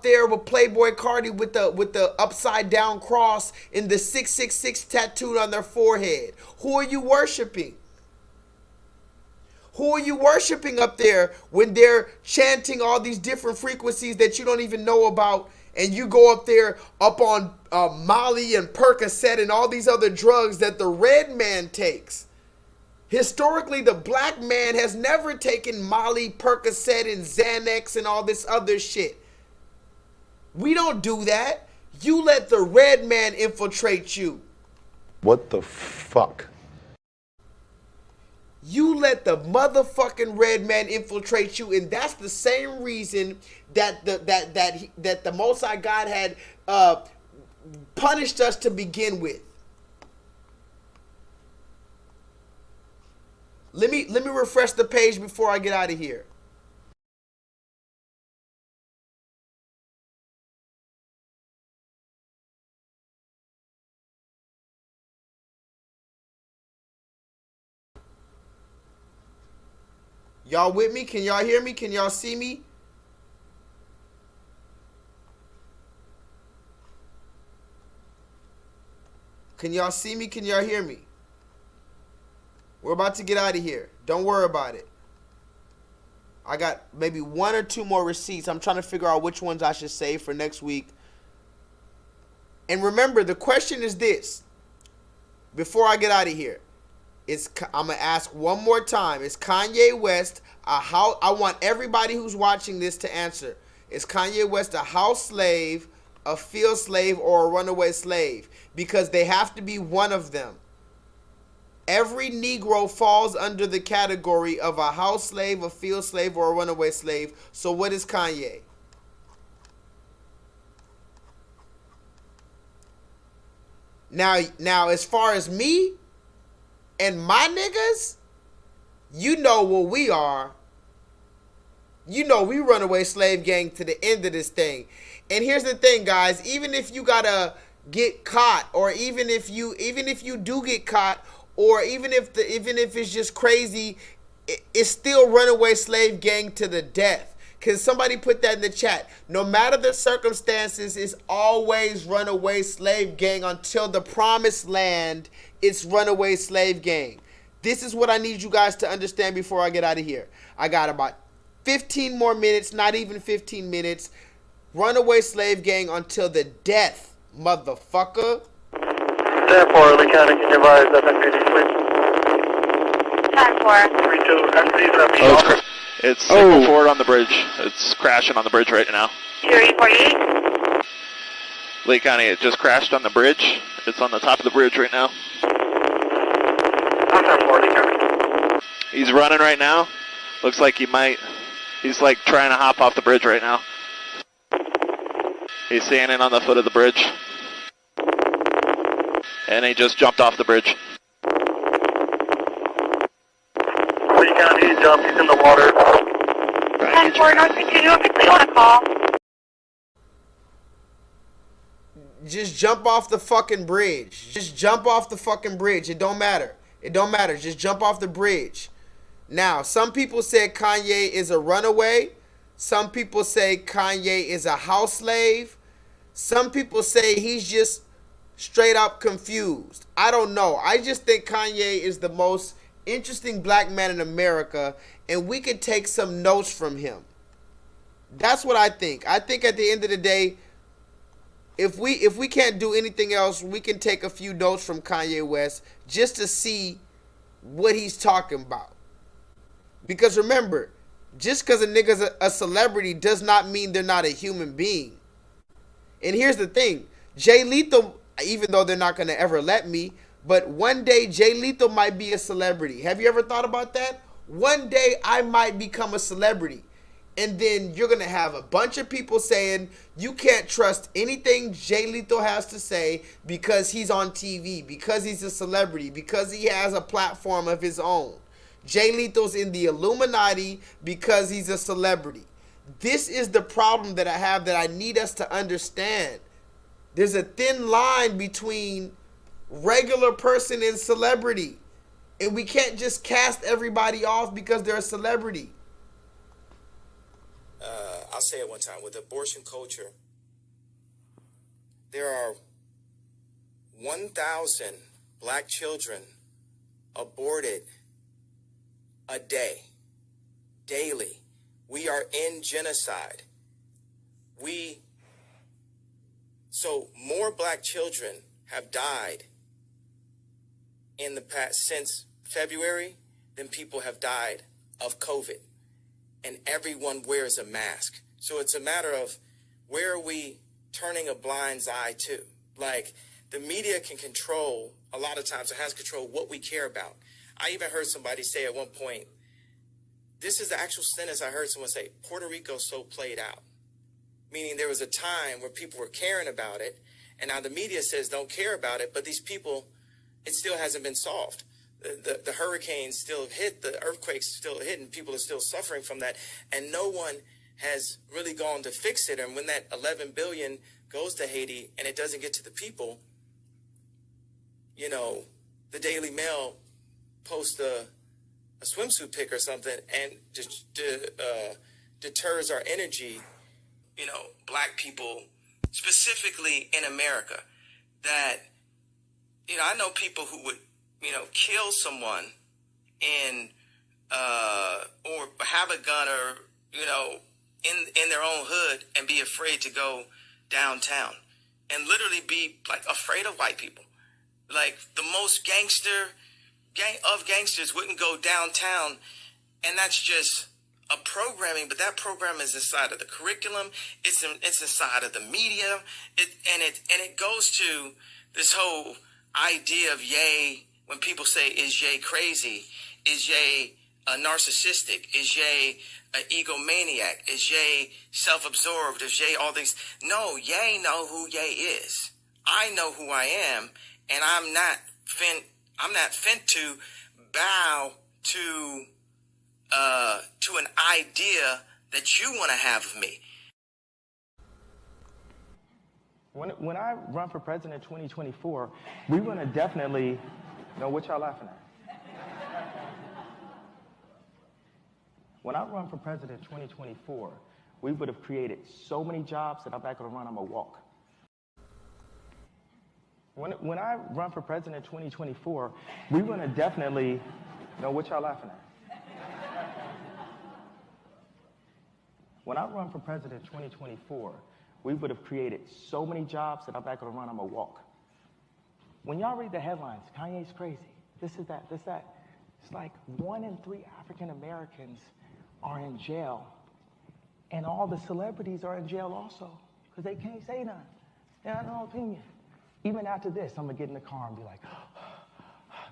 there with Playboy Cardi with the upside down cross and the 666 tattooed on their forehead? Who are you worshiping? Who are you worshiping up there when they're chanting all these different frequencies that you don't even know about, and you go up there up on Molly and Percocet and all these other drugs that the red man takes? Historically, the black man has never taken Molly, Percocet, and Xanax and all this other shit. We don't do that. You let the red man infiltrate you. What the fuck? You let the motherfucking red man infiltrate you, and that's the same reason that the Most High God had punished us to begin with. Let me refresh the page before I get out of here. Y'all with me? Can y'all hear me? Can y'all see me? Can y'all see me? Can y'all hear me? We're about to get out of here. Don't worry about it. I got maybe 1 or 2 more receipts. I'm trying to figure out which ones I should save for next week. And remember, the question is this. Before I get out of here, I'm going to ask one more time. Is Kanye West I want everybody who's watching this to answer. Is Kanye West a house slave, a field slave, or a runaway slave? Because they have to be one of them. Every Negro falls under the category of a house slave, a field slave, or a runaway slave. So what is Kanye? Now, as far as me and my niggas, you know what we are. You know we runaway slave gang to the end of this thing. And here's the thing, guys. Even if you gotta get caught, or even if you do get caught, or even if it's just crazy, it's still runaway slave gang to the death. Because somebody put that in the chat. No matter the circumstances, it's always runaway slave gang until the promised land. It's runaway slave gang. This is what I need you guys to understand before I get out of here. I got about 15 more minutes, not even 15 minutes. runaway slave gang until the death, motherfucker. Therefore, Lee County, can you advise FNPD, please? 10-4. It's single forward on the bridge. It's crashing on the bridge right now. 248. Lee County, it just crashed on the bridge. It's on the top of the bridge right now. He's running right now. Looks like he might. He's like trying to hop off the bridge right now. He's standing on the foot of the bridge. And he just jumped off the bridge. Lee County, he jumped. He's in the water. 10-4, North 2, officially on a call. Just jump off the fucking bridge. Just jump off the fucking bridge. It don't matter. It don't matter. Just jump off the bridge. Now, some people said Kanye is a runaway. Some people say Kanye is a house slave. Some people say he's just straight up confused. I don't know. I just think Kanye is the most interesting black man in America, and we could take some notes from him. That's what I think. I think at the end of the day, if we can't do anything else, we can take a few notes from Kanye West just to see what he's talking about. Because remember, just because a nigga's a celebrity does not mean they're not a human being. And here's the thing. J-Lethal, even though they're not going to ever let me, but one day J-Lethal might be a celebrity. Have you ever thought about that? One day I might become a celebrity. And then you're going to have a bunch of people saying you can't trust anything J-Lethal has to say because he's on TV, because he's a celebrity, because he has a platform of his own. J-Lethal's in the Illuminati because he's a celebrity. This is the problem that I have that I need us to understand. There's a thin line between regular person and celebrity. And we can't just cast everybody off because they're a celebrity. I'll say it one time. With abortion culture, there are 1,000 black children aborted a day, daily. We are in genocide. So more black children have died in the past since February than people have died of COVID. And everyone wears a mask. So it's a matter of where are we turning a blind eye to? Like, the media can control, a lot of times it has control what we care about. I even heard somebody say at one point, this is the actual sentence I heard someone say, Puerto Rico's so played out. Meaning there was a time where people were caring about it, and now the media says don't care about it, but these people, it still hasn't been solved. The hurricanes still hit, the earthquakes still hit, and people are still suffering from that, and no one has really gone to fix it. And when that 11 billion goes to Haiti and it doesn't get to the people, you know, the Daily Mail posts a swimsuit pic or something and deters our energy. You know, black people, specifically in America, that, you know, I know people who would, you know, kill someone in, or have a gun or, you know, in their own hood and be afraid to go downtown and literally be like afraid of white people. Like the most gangsters wouldn't go downtown, and that's just a programming, but that program is inside of the curriculum. It's inside of the media. It goes to this whole idea of Ye. When people say, is Ye crazy? Is Ye narcissistic? Is Ye an egomaniac? Is Ye self-absorbed? Is Ye all these? No, Ye know who Ye is. I know who I am, and I'm not fin to bow to an idea that you want to have of me. When I run for president in 2024, we're going to definitely know what y'all laughing at. When I run for president in 2024, we would have created so many jobs that I'm not going to run, I'm going to walk. When I run for president in 2024, we're going to definitely know what y'all laughing at. When I run for president in 2024, we would have created so many jobs that I'm not gonna run, I'm gonna walk. When y'all read the headlines, Kanye's crazy, this is that, this, that. It's like 1 in 3 African Americans are in jail, and all the celebrities are in jail also, because they can't say nothing. They have no opinion. Even after this, I'm gonna get in the car and be like,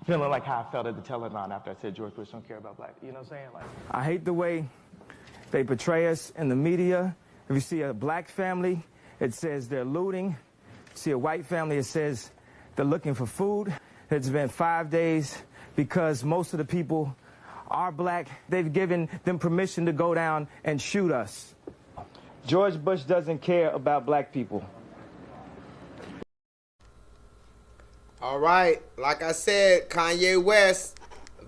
feeling like how I felt at the telethon after I said George Bush don't care about black. You know what I'm saying? Like, I hate the way they portray us in the media. If you see a black family, it says they're looting. See a white family, it says they're looking for food. It's been 5 days because most of the people are black. They've given them permission to go down and shoot us. George Bush doesn't care about black people. All right, like I said, Kanye West,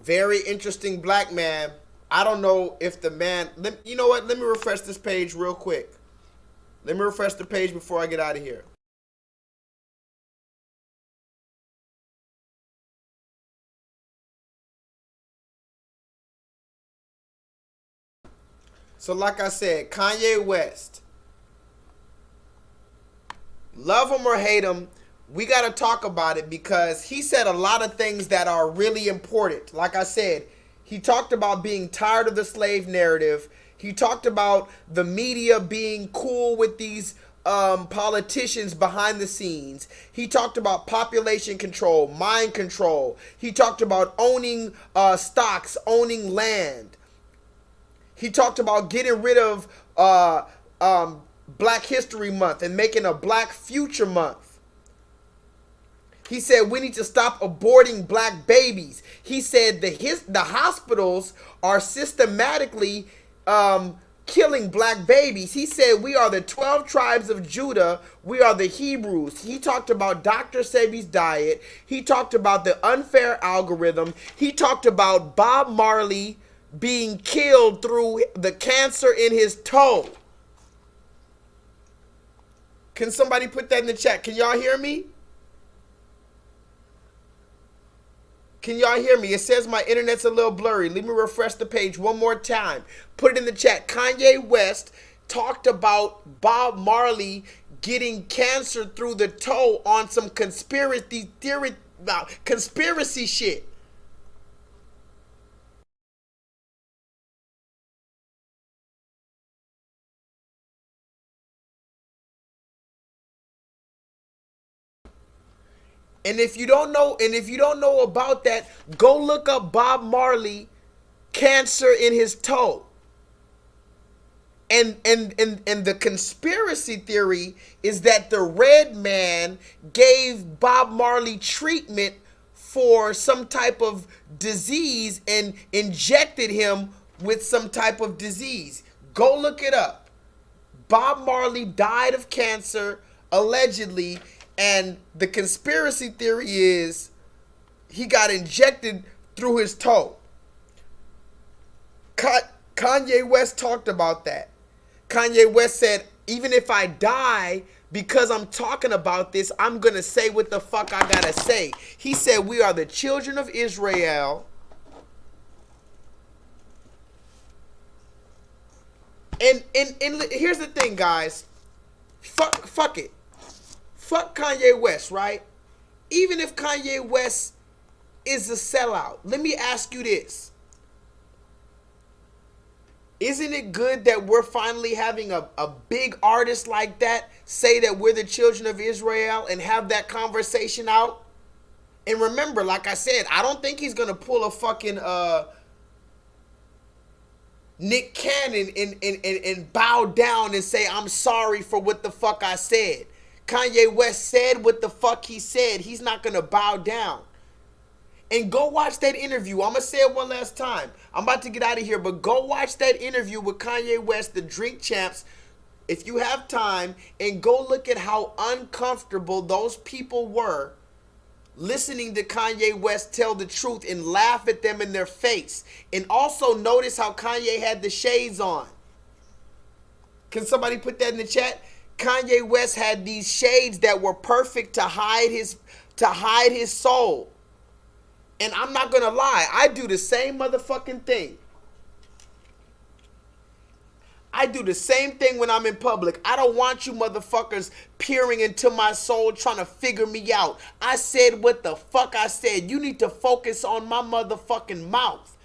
very interesting black man. I don't know if the man, you know what? Let me refresh this page real quick. Let me refresh the page before I get out of here. So like I said, Kanye West, love him or hate him, we got to talk about it because he said a lot of things that are really important. Like I said, he talked about being tired of the slave narrative. He talked about the media being cool with these politicians behind the scenes. He talked about population control, mind control. He talked about owning stocks, owning land. He talked about getting rid of Black History Month and making a Black Future Month. He said we need to stop aborting black babies. He said the hospitals are systematically killing black babies. He said we are the 12 tribes of Judah. We are the Hebrews. He talked about Dr. Sebi's diet. He talked about the unfair algorithm. He talked about Bob Marley being killed through the cancer in his toe. Can somebody put that in the chat? Can y'all hear me? Can y'all hear me? It says my internet's a little blurry. Let me refresh the page one more time. Put it in the chat. Kanye West talked about Bob Marley getting cancer through the toe on some conspiracy theory, conspiracy shit. And if you don't know about that, go look up Bob Marley cancer in his toe. And the conspiracy theory is that the red man gave Bob Marley treatment for some type of disease and injected him with some type of disease. Go look it up. Bob Marley died of cancer, allegedly, and the conspiracy theory is he got injected through his toe. Kanye West talked about that. Kanye West said, even if I die, because I'm talking about this, I'm going to say what the fuck I got to say. He said, we are the children of Israel. And here's the thing, guys. Fuck it. Fuck Kanye West, right? Even if Kanye West is a sellout, let me ask you this. Isn't it good that we're finally having a big artist like that say that we're the children of Israel and have that conversation out? And remember, like I said, I don't think he's going to pull a fucking Nick Cannon and bow down and say, I'm sorry for what the fuck I said. Kanye West said what the fuck he said. He's not going to bow down. And go watch that interview. I'm going to say it one last time. I'm about to get out of here, but go watch that interview with Kanye West, the Drink Champs, if you have time, and go look at how uncomfortable those people were listening to Kanye West tell the truth and laugh at them in their face. And also notice how Kanye had the shades on. Can somebody put that in the chat? Kanye West had these shades that were perfect to hide his soul. And I'm not going to lie, I do the same motherfucking thing. I do the same thing when I'm in public. I don't want you motherfuckers peering into my soul trying to figure me out. I said what the fuck I said. You need to focus on my motherfucking mouth.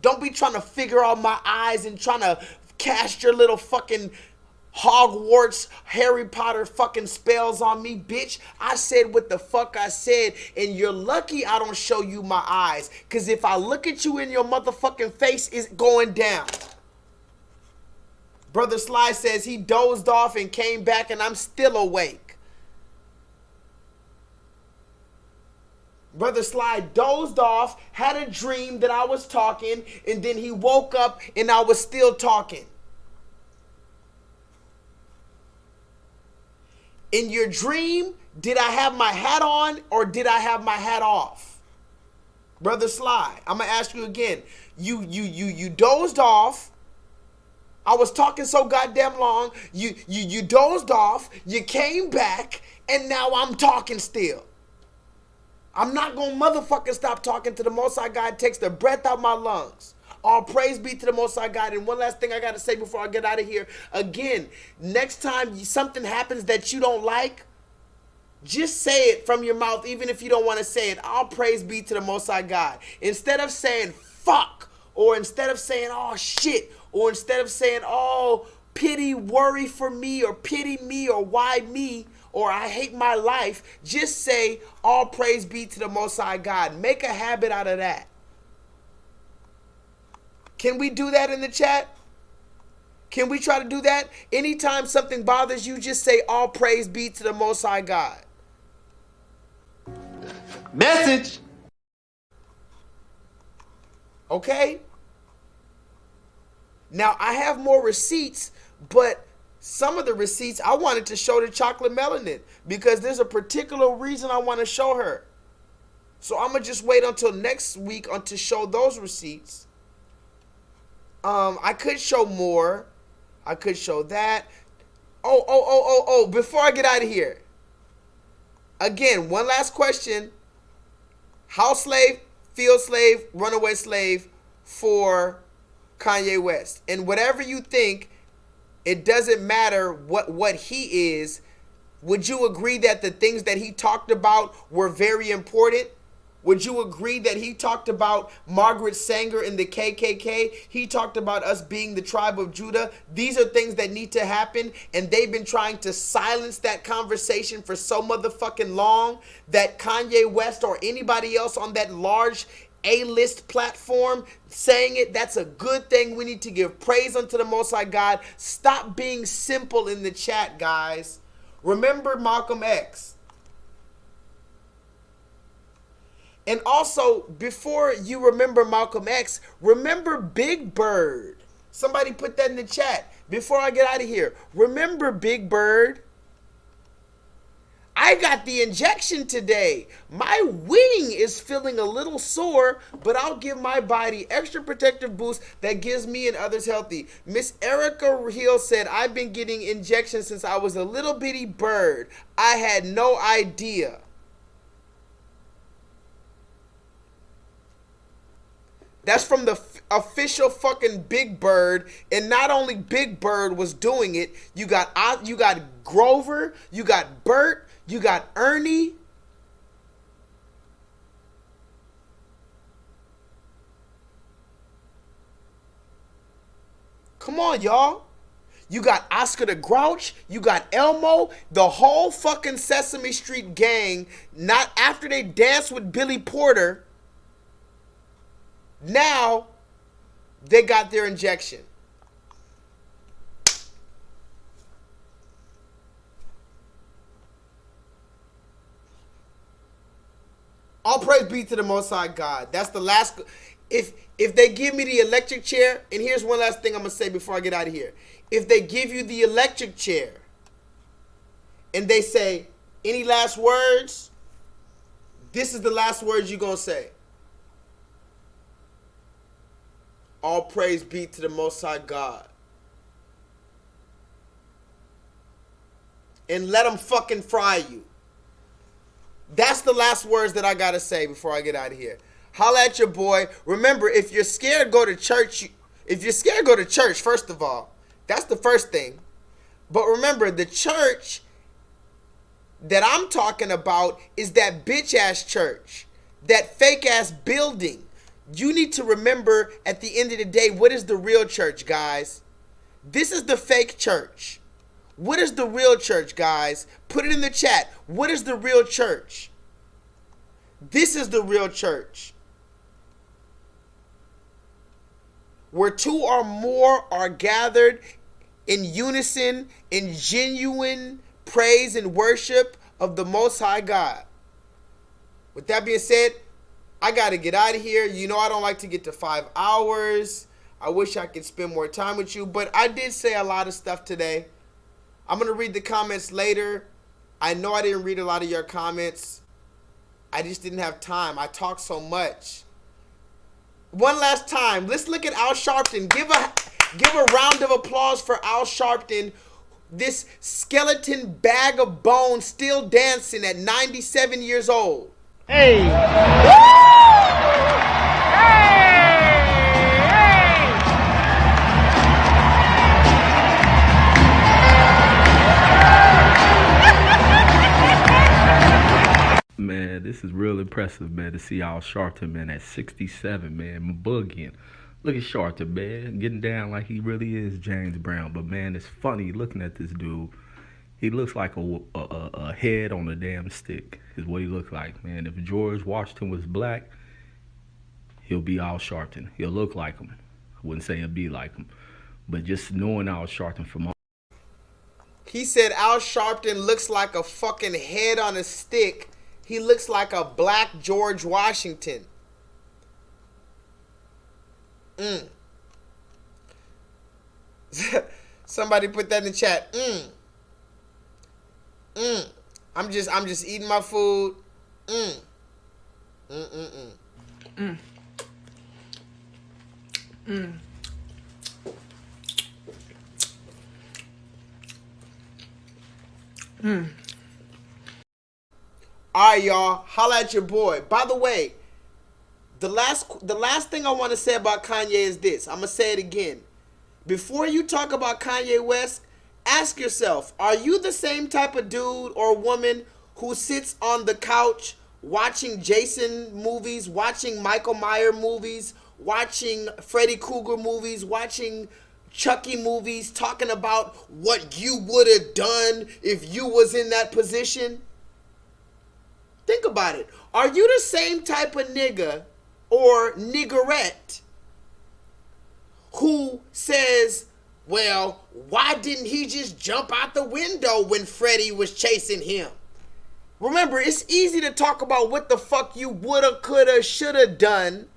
Don't be trying to figure out my eyes and trying to cast your little fucking Hogwarts, Harry Potter fucking spells on me, bitch. I said what the fuck I said, and you're lucky I don't show you my eyes, because if I look at you in your motherfucking face, it's going down. Brother Sly says he dozed off and came back and I'm still awake. Brother Sly dozed off, had a dream that I was talking, and then he woke up and I was still talking. In your dream, did I have my hat on or did I have my hat off? Brother Sly, I'm going to ask you again. You dozed off. I was talking so goddamn long. You dozed off. You came back. And now I'm talking still. I'm not going to motherfucking stop talking till the Most High God takes the breath out my lungs. All praise be to the Most High God. And one last thing I got to say before I get out of here. Again, next time something happens that you don't like, just say it from your mouth, even if you don't want to say it. All praise be to the Most High God. Instead of saying fuck, or instead of saying oh shit, or instead of saying oh pity, worry for me, or pity me, or why me, or I hate my life, just say all praise be to the Most High God. Make a habit out of that. Can we do that in the chat? Can we try to do that? Anytime something bothers you, just say all praise be to the Most High God. Message. Okay? Now, I have more receipts, but some of the receipts I wanted to show to Chocolate Melanin because there's a particular reason I want to show her. So I'm going to just wait until next week to show those receipts. I could show more. I could show that. Oh, before I get out of here. Again, one last question. House slave, field slave, runaway slave for Kanye West. And whatever you think, it doesn't matter what he is. Would you agree that the things that he talked about were very important? Would you agree that he talked about Margaret Sanger and the KKK? He talked about us being the tribe of Judah. These are things that need to happen, and they've been trying to silence that conversation for so motherfucking long that Kanye West or anybody else on that large A-list platform saying it, that's a good thing. We need to give praise unto the Most High God. Stop being simple in the chat, guys. Remember Malcolm X. And also, before you remember Malcolm X, remember Big Bird. Somebody put that in the chat before I get out of here. Remember Big Bird? I got the injection today. My wing is feeling a little sore, but I'll give my body extra protective boost that gives me and others healthy. Miss Erica Hill said, I've been getting injections since I was a little bitty bird. I had no idea. That's from the official fucking Big Bird, and not only Big Bird was doing it. You got Grover, you got Bert, you got Ernie. Come on, y'all. You got Oscar the Grouch, you got Elmo, the whole fucking Sesame Street gang. Not after they danced with Billy Porter. Now, they got their injection. All praise be to the Most High God. That's the last. If they give me the electric chair, and here's one last thing I'm going to say before I get out of here. If they give you the electric chair, and they say, any last words? This is the last words you're going to say. All praise be to the Most High God. And let them fucking fry you. That's the last words that I got to say before I get out of here. Holla at your boy. Remember, if you're scared, go to church. If you're scared, go to church, first of all. That's the first thing. But remember, the church that I'm talking about is that bitch-ass church, that fake-ass building. You need to remember, at the end of the day, what is the real church, guys? This is the fake church. What is the real church, guys? Put it in the chat. What is the real church? This is the real church. Where two or more are gathered in unison, in genuine praise and worship of the Most High God. With that being said, I got to get out of here. You know I don't like to get to 5 hours. I wish I could spend more time with you, but I did say a lot of stuff today. I'm going to read the comments later. I know I didn't read a lot of your comments. I just didn't have time. I talk so much. One last time, let's look at Al Sharpton. Give a round of applause for Al Sharpton, this skeleton bag of bones still dancing at 97 years old. Hey! Man, this is real impressive, man, to see Al Sharpton, man, at 67, man, boogieing. Look at Sharpton, man, getting down like he really is James Brown. But, man, it's funny looking at this dude. He looks like a head on a damn stick is what he looks like, man. If George Washington was black, he'll be Al Sharpton. He'll look like him. I wouldn't say he'll be like him. But just knowing Al Sharpton from all... He said Al Sharpton looks like a fucking head on a stick. He looks like a black George Washington. Somebody put that in the chat. I'm just eating my food. All right, y'all. Holla at your boy. By the way, the last thing I want to say about Kanye is this. I'm going to say it again. Before you talk about Kanye West, ask yourself, are you the same type of dude or woman who sits on the couch watching Jason movies, watching Michael Myers movies, watching Freddy Krueger movies, watching Chucky movies, talking about what you would have done if you was in that position? Think about it. Are you the same type of nigga or niggerette who says, well, why didn't he just jump out the window when Freddy was chasing him? Remember, it's easy to talk about what the fuck you woulda, coulda, shoulda done.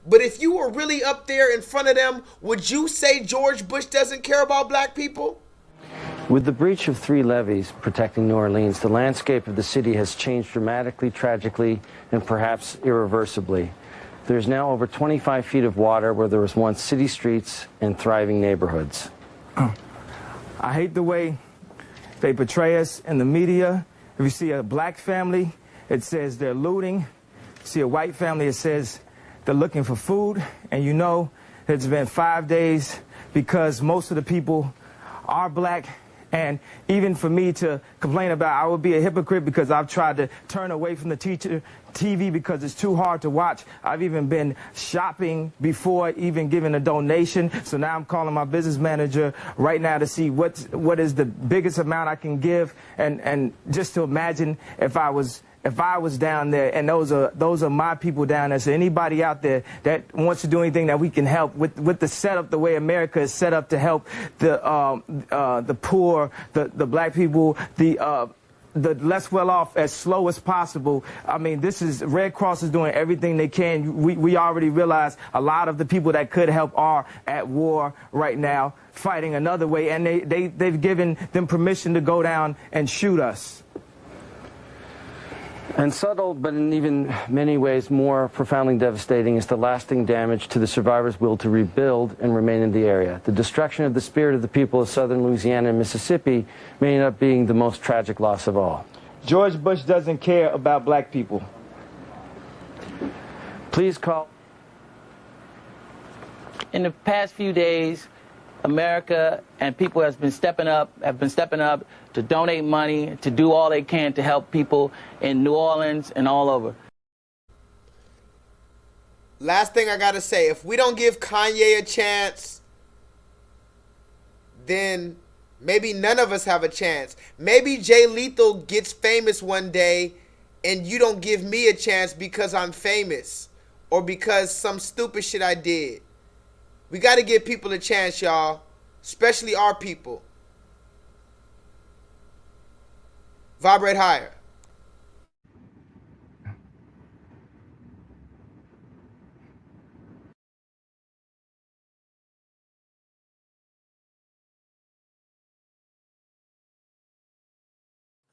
But if you were really up there in front of them, would you say George Bush doesn't care about black people? With the breach of 3 levees protecting New Orleans, the landscape of the city has changed dramatically, tragically, and perhaps irreversibly. There's now over 25 feet of water where there was once city streets and thriving neighborhoods. I hate the way they portray us in the media. If you see a black family, it says they're looting. See a white family, it says they're looking for food. And you know it's been 5 days because most of the people are black. And even for me to complain about, I would be a hypocrite because I've tried to turn away from the TV because it's too hard to watch. I've even been shopping before even giving a donation. So now I'm calling my business manager right now to see what is the biggest amount I can give, and just to imagine if I was down there, and those are my people down there. So anybody out there that wants to do anything that we can help with the setup, the way America is set up to help the poor, the black people, the less well off as slow as possible. I mean, Red Cross is doing everything they can. We already realize a lot of the people that could help are at war right now, fighting another way, and they've given them permission to go down and shoot us. And subtle, but in even many ways more profoundly devastating, is the lasting damage to the survivors' will to rebuild and remain in the area. The destruction of the spirit of the people of southern Louisiana and Mississippi may end up being the most tragic loss of all. George Bush doesn't care about black people. Please call. In the past few days, America and people have been stepping up to donate money, to do all they can to help people in New Orleans and all over. Last thing I gotta say, if we don't give Kanye a chance, then maybe none of us have a chance. Maybe J-Lethal gets famous one day and you don't give me a chance because I'm famous or because some stupid shit I did. We got to give people a chance, y'all, especially our people. Vibrate higher.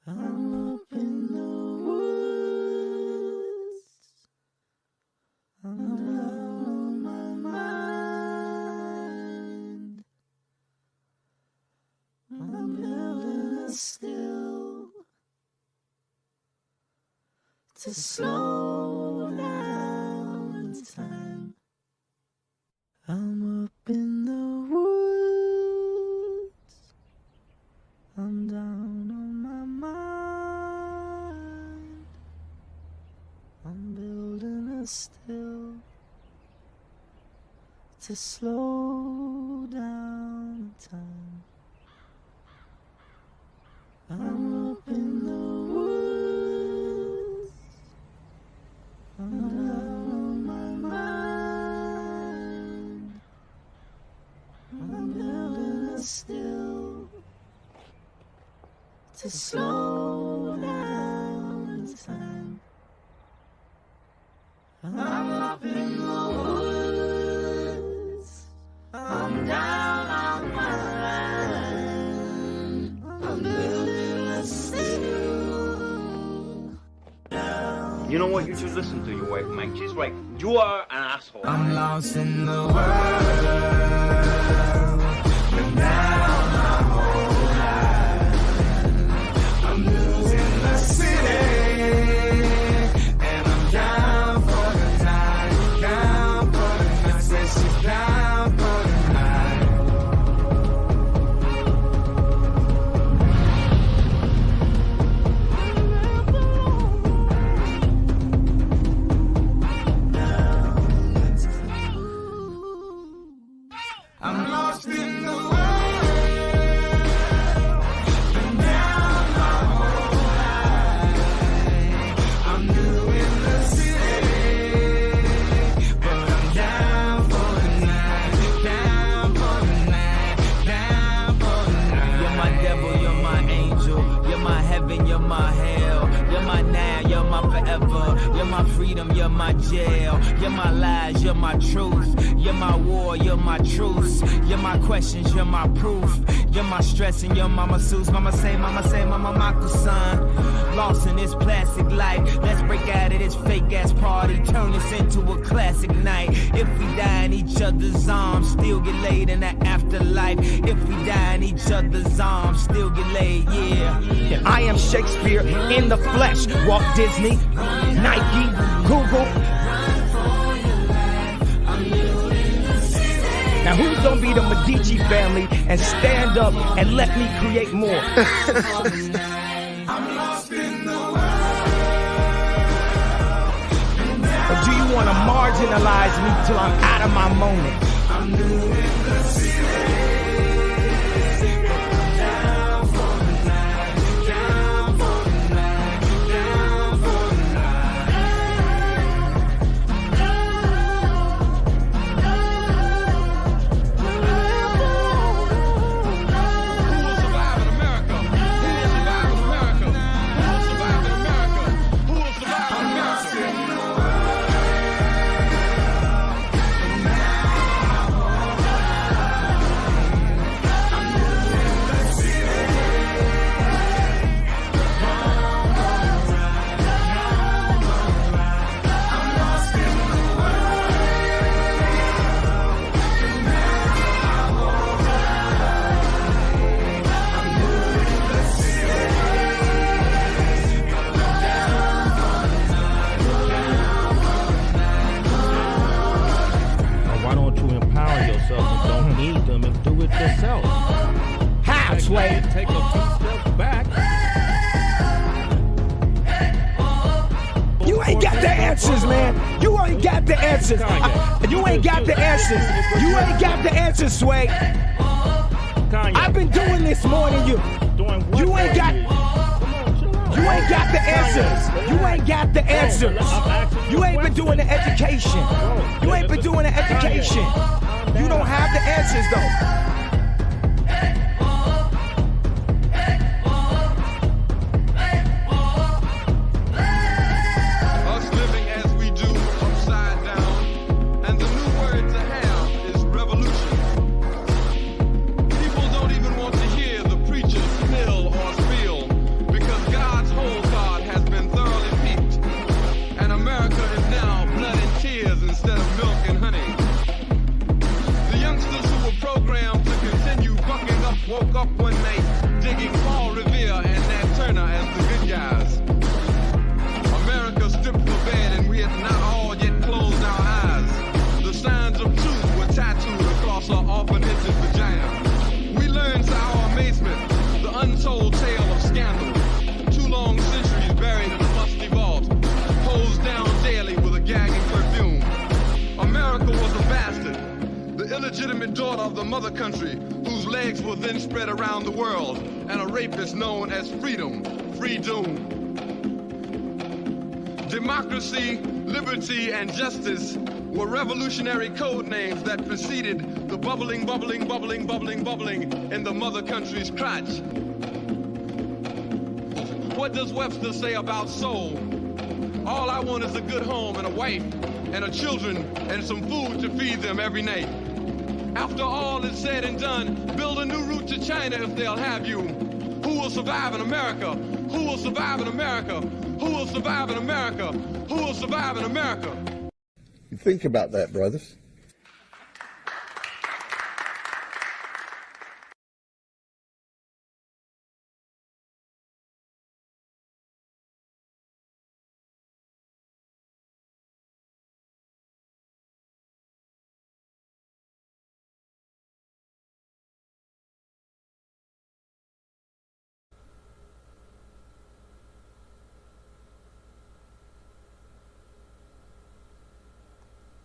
I'm up in the woods. I'm down on my mind. I'm building a skill to slow down time. I'm up in the woods. I'm down on my mind. I'm building a still to slow down time. I'm up in the woods. I'm down on my mind. I'm building a still to slow down time. I'm up in the woods. I'm down on my line. I'm building a still. You know what? You should listen to your wife, Mike. She's right. You are an asshole. I'm lost in the world. Been down my whole life. I'm losing the city. And I'm down for the night. Down for the night. Says she's down for the night. I'm lost in the world. Been down my whole life. I'm new in the city, but I'm down for the night. Down for the night. Down for the night. You're my devil, you're my angel. You're my heaven, you're my hell. You're my now, you're my forever. You're my freedom, you're my jail. You're my lies, you're my truth. You're my war, you're my truce. You're my questions, you're my proof. You're my stress and your mama masseuse. Mama say, mama Michael son. Lost in this plastic life. Let's break out of this fake ass party. Turn this into a classic night. If we die in each other's arms, still get laid in the afterlife. If we die in each other's arms, still get laid, yeah. I am Shakespeare in the flesh. Walt Disney, Nike, Google. Now who's gonna be the Medici family and stand up and let me create more? I'm lost in the world. Or do you want to marginalize me till I'm out of my moment? I'm new in the city. Down for the night. Down for the night. Down for the answers, man. You ain't got the answers. You ain't got the answers. You ain't got the answers, Sway. I've been doing this more than you. You ain't got. You ain't got the answers. You ain't got the answers. You ain't been doing the education. You ain't been doing the education. You don't have the answers, though. Woke up one night digging Paul Revere and Nat Turner as the good guys. America stripped for bed and we had not all yet closed our eyes. The signs of truth were tattooed across our orphanage's vagina. We learned to our amazement the untold tale of scandal. 2 long centuries buried in a musty vault, posed down daily with a gagging perfume. America was a bastard, the illegitimate daughter of the mother country, whose legs were then spread around the world, and a rapist known as freedom, freedom. Democracy, liberty, and justice were revolutionary code names that preceded the bubbling, bubbling, bubbling, bubbling, bubbling in the mother country's crotch. What does Webster say about soul? All I want is a good home and a wife and a children and some food to feed them every night. After all is said and done, build a new route to China if they'll have you. Who will survive in America? Who will survive in America? Who will survive in America? Who will survive in America? You think about that, brothers.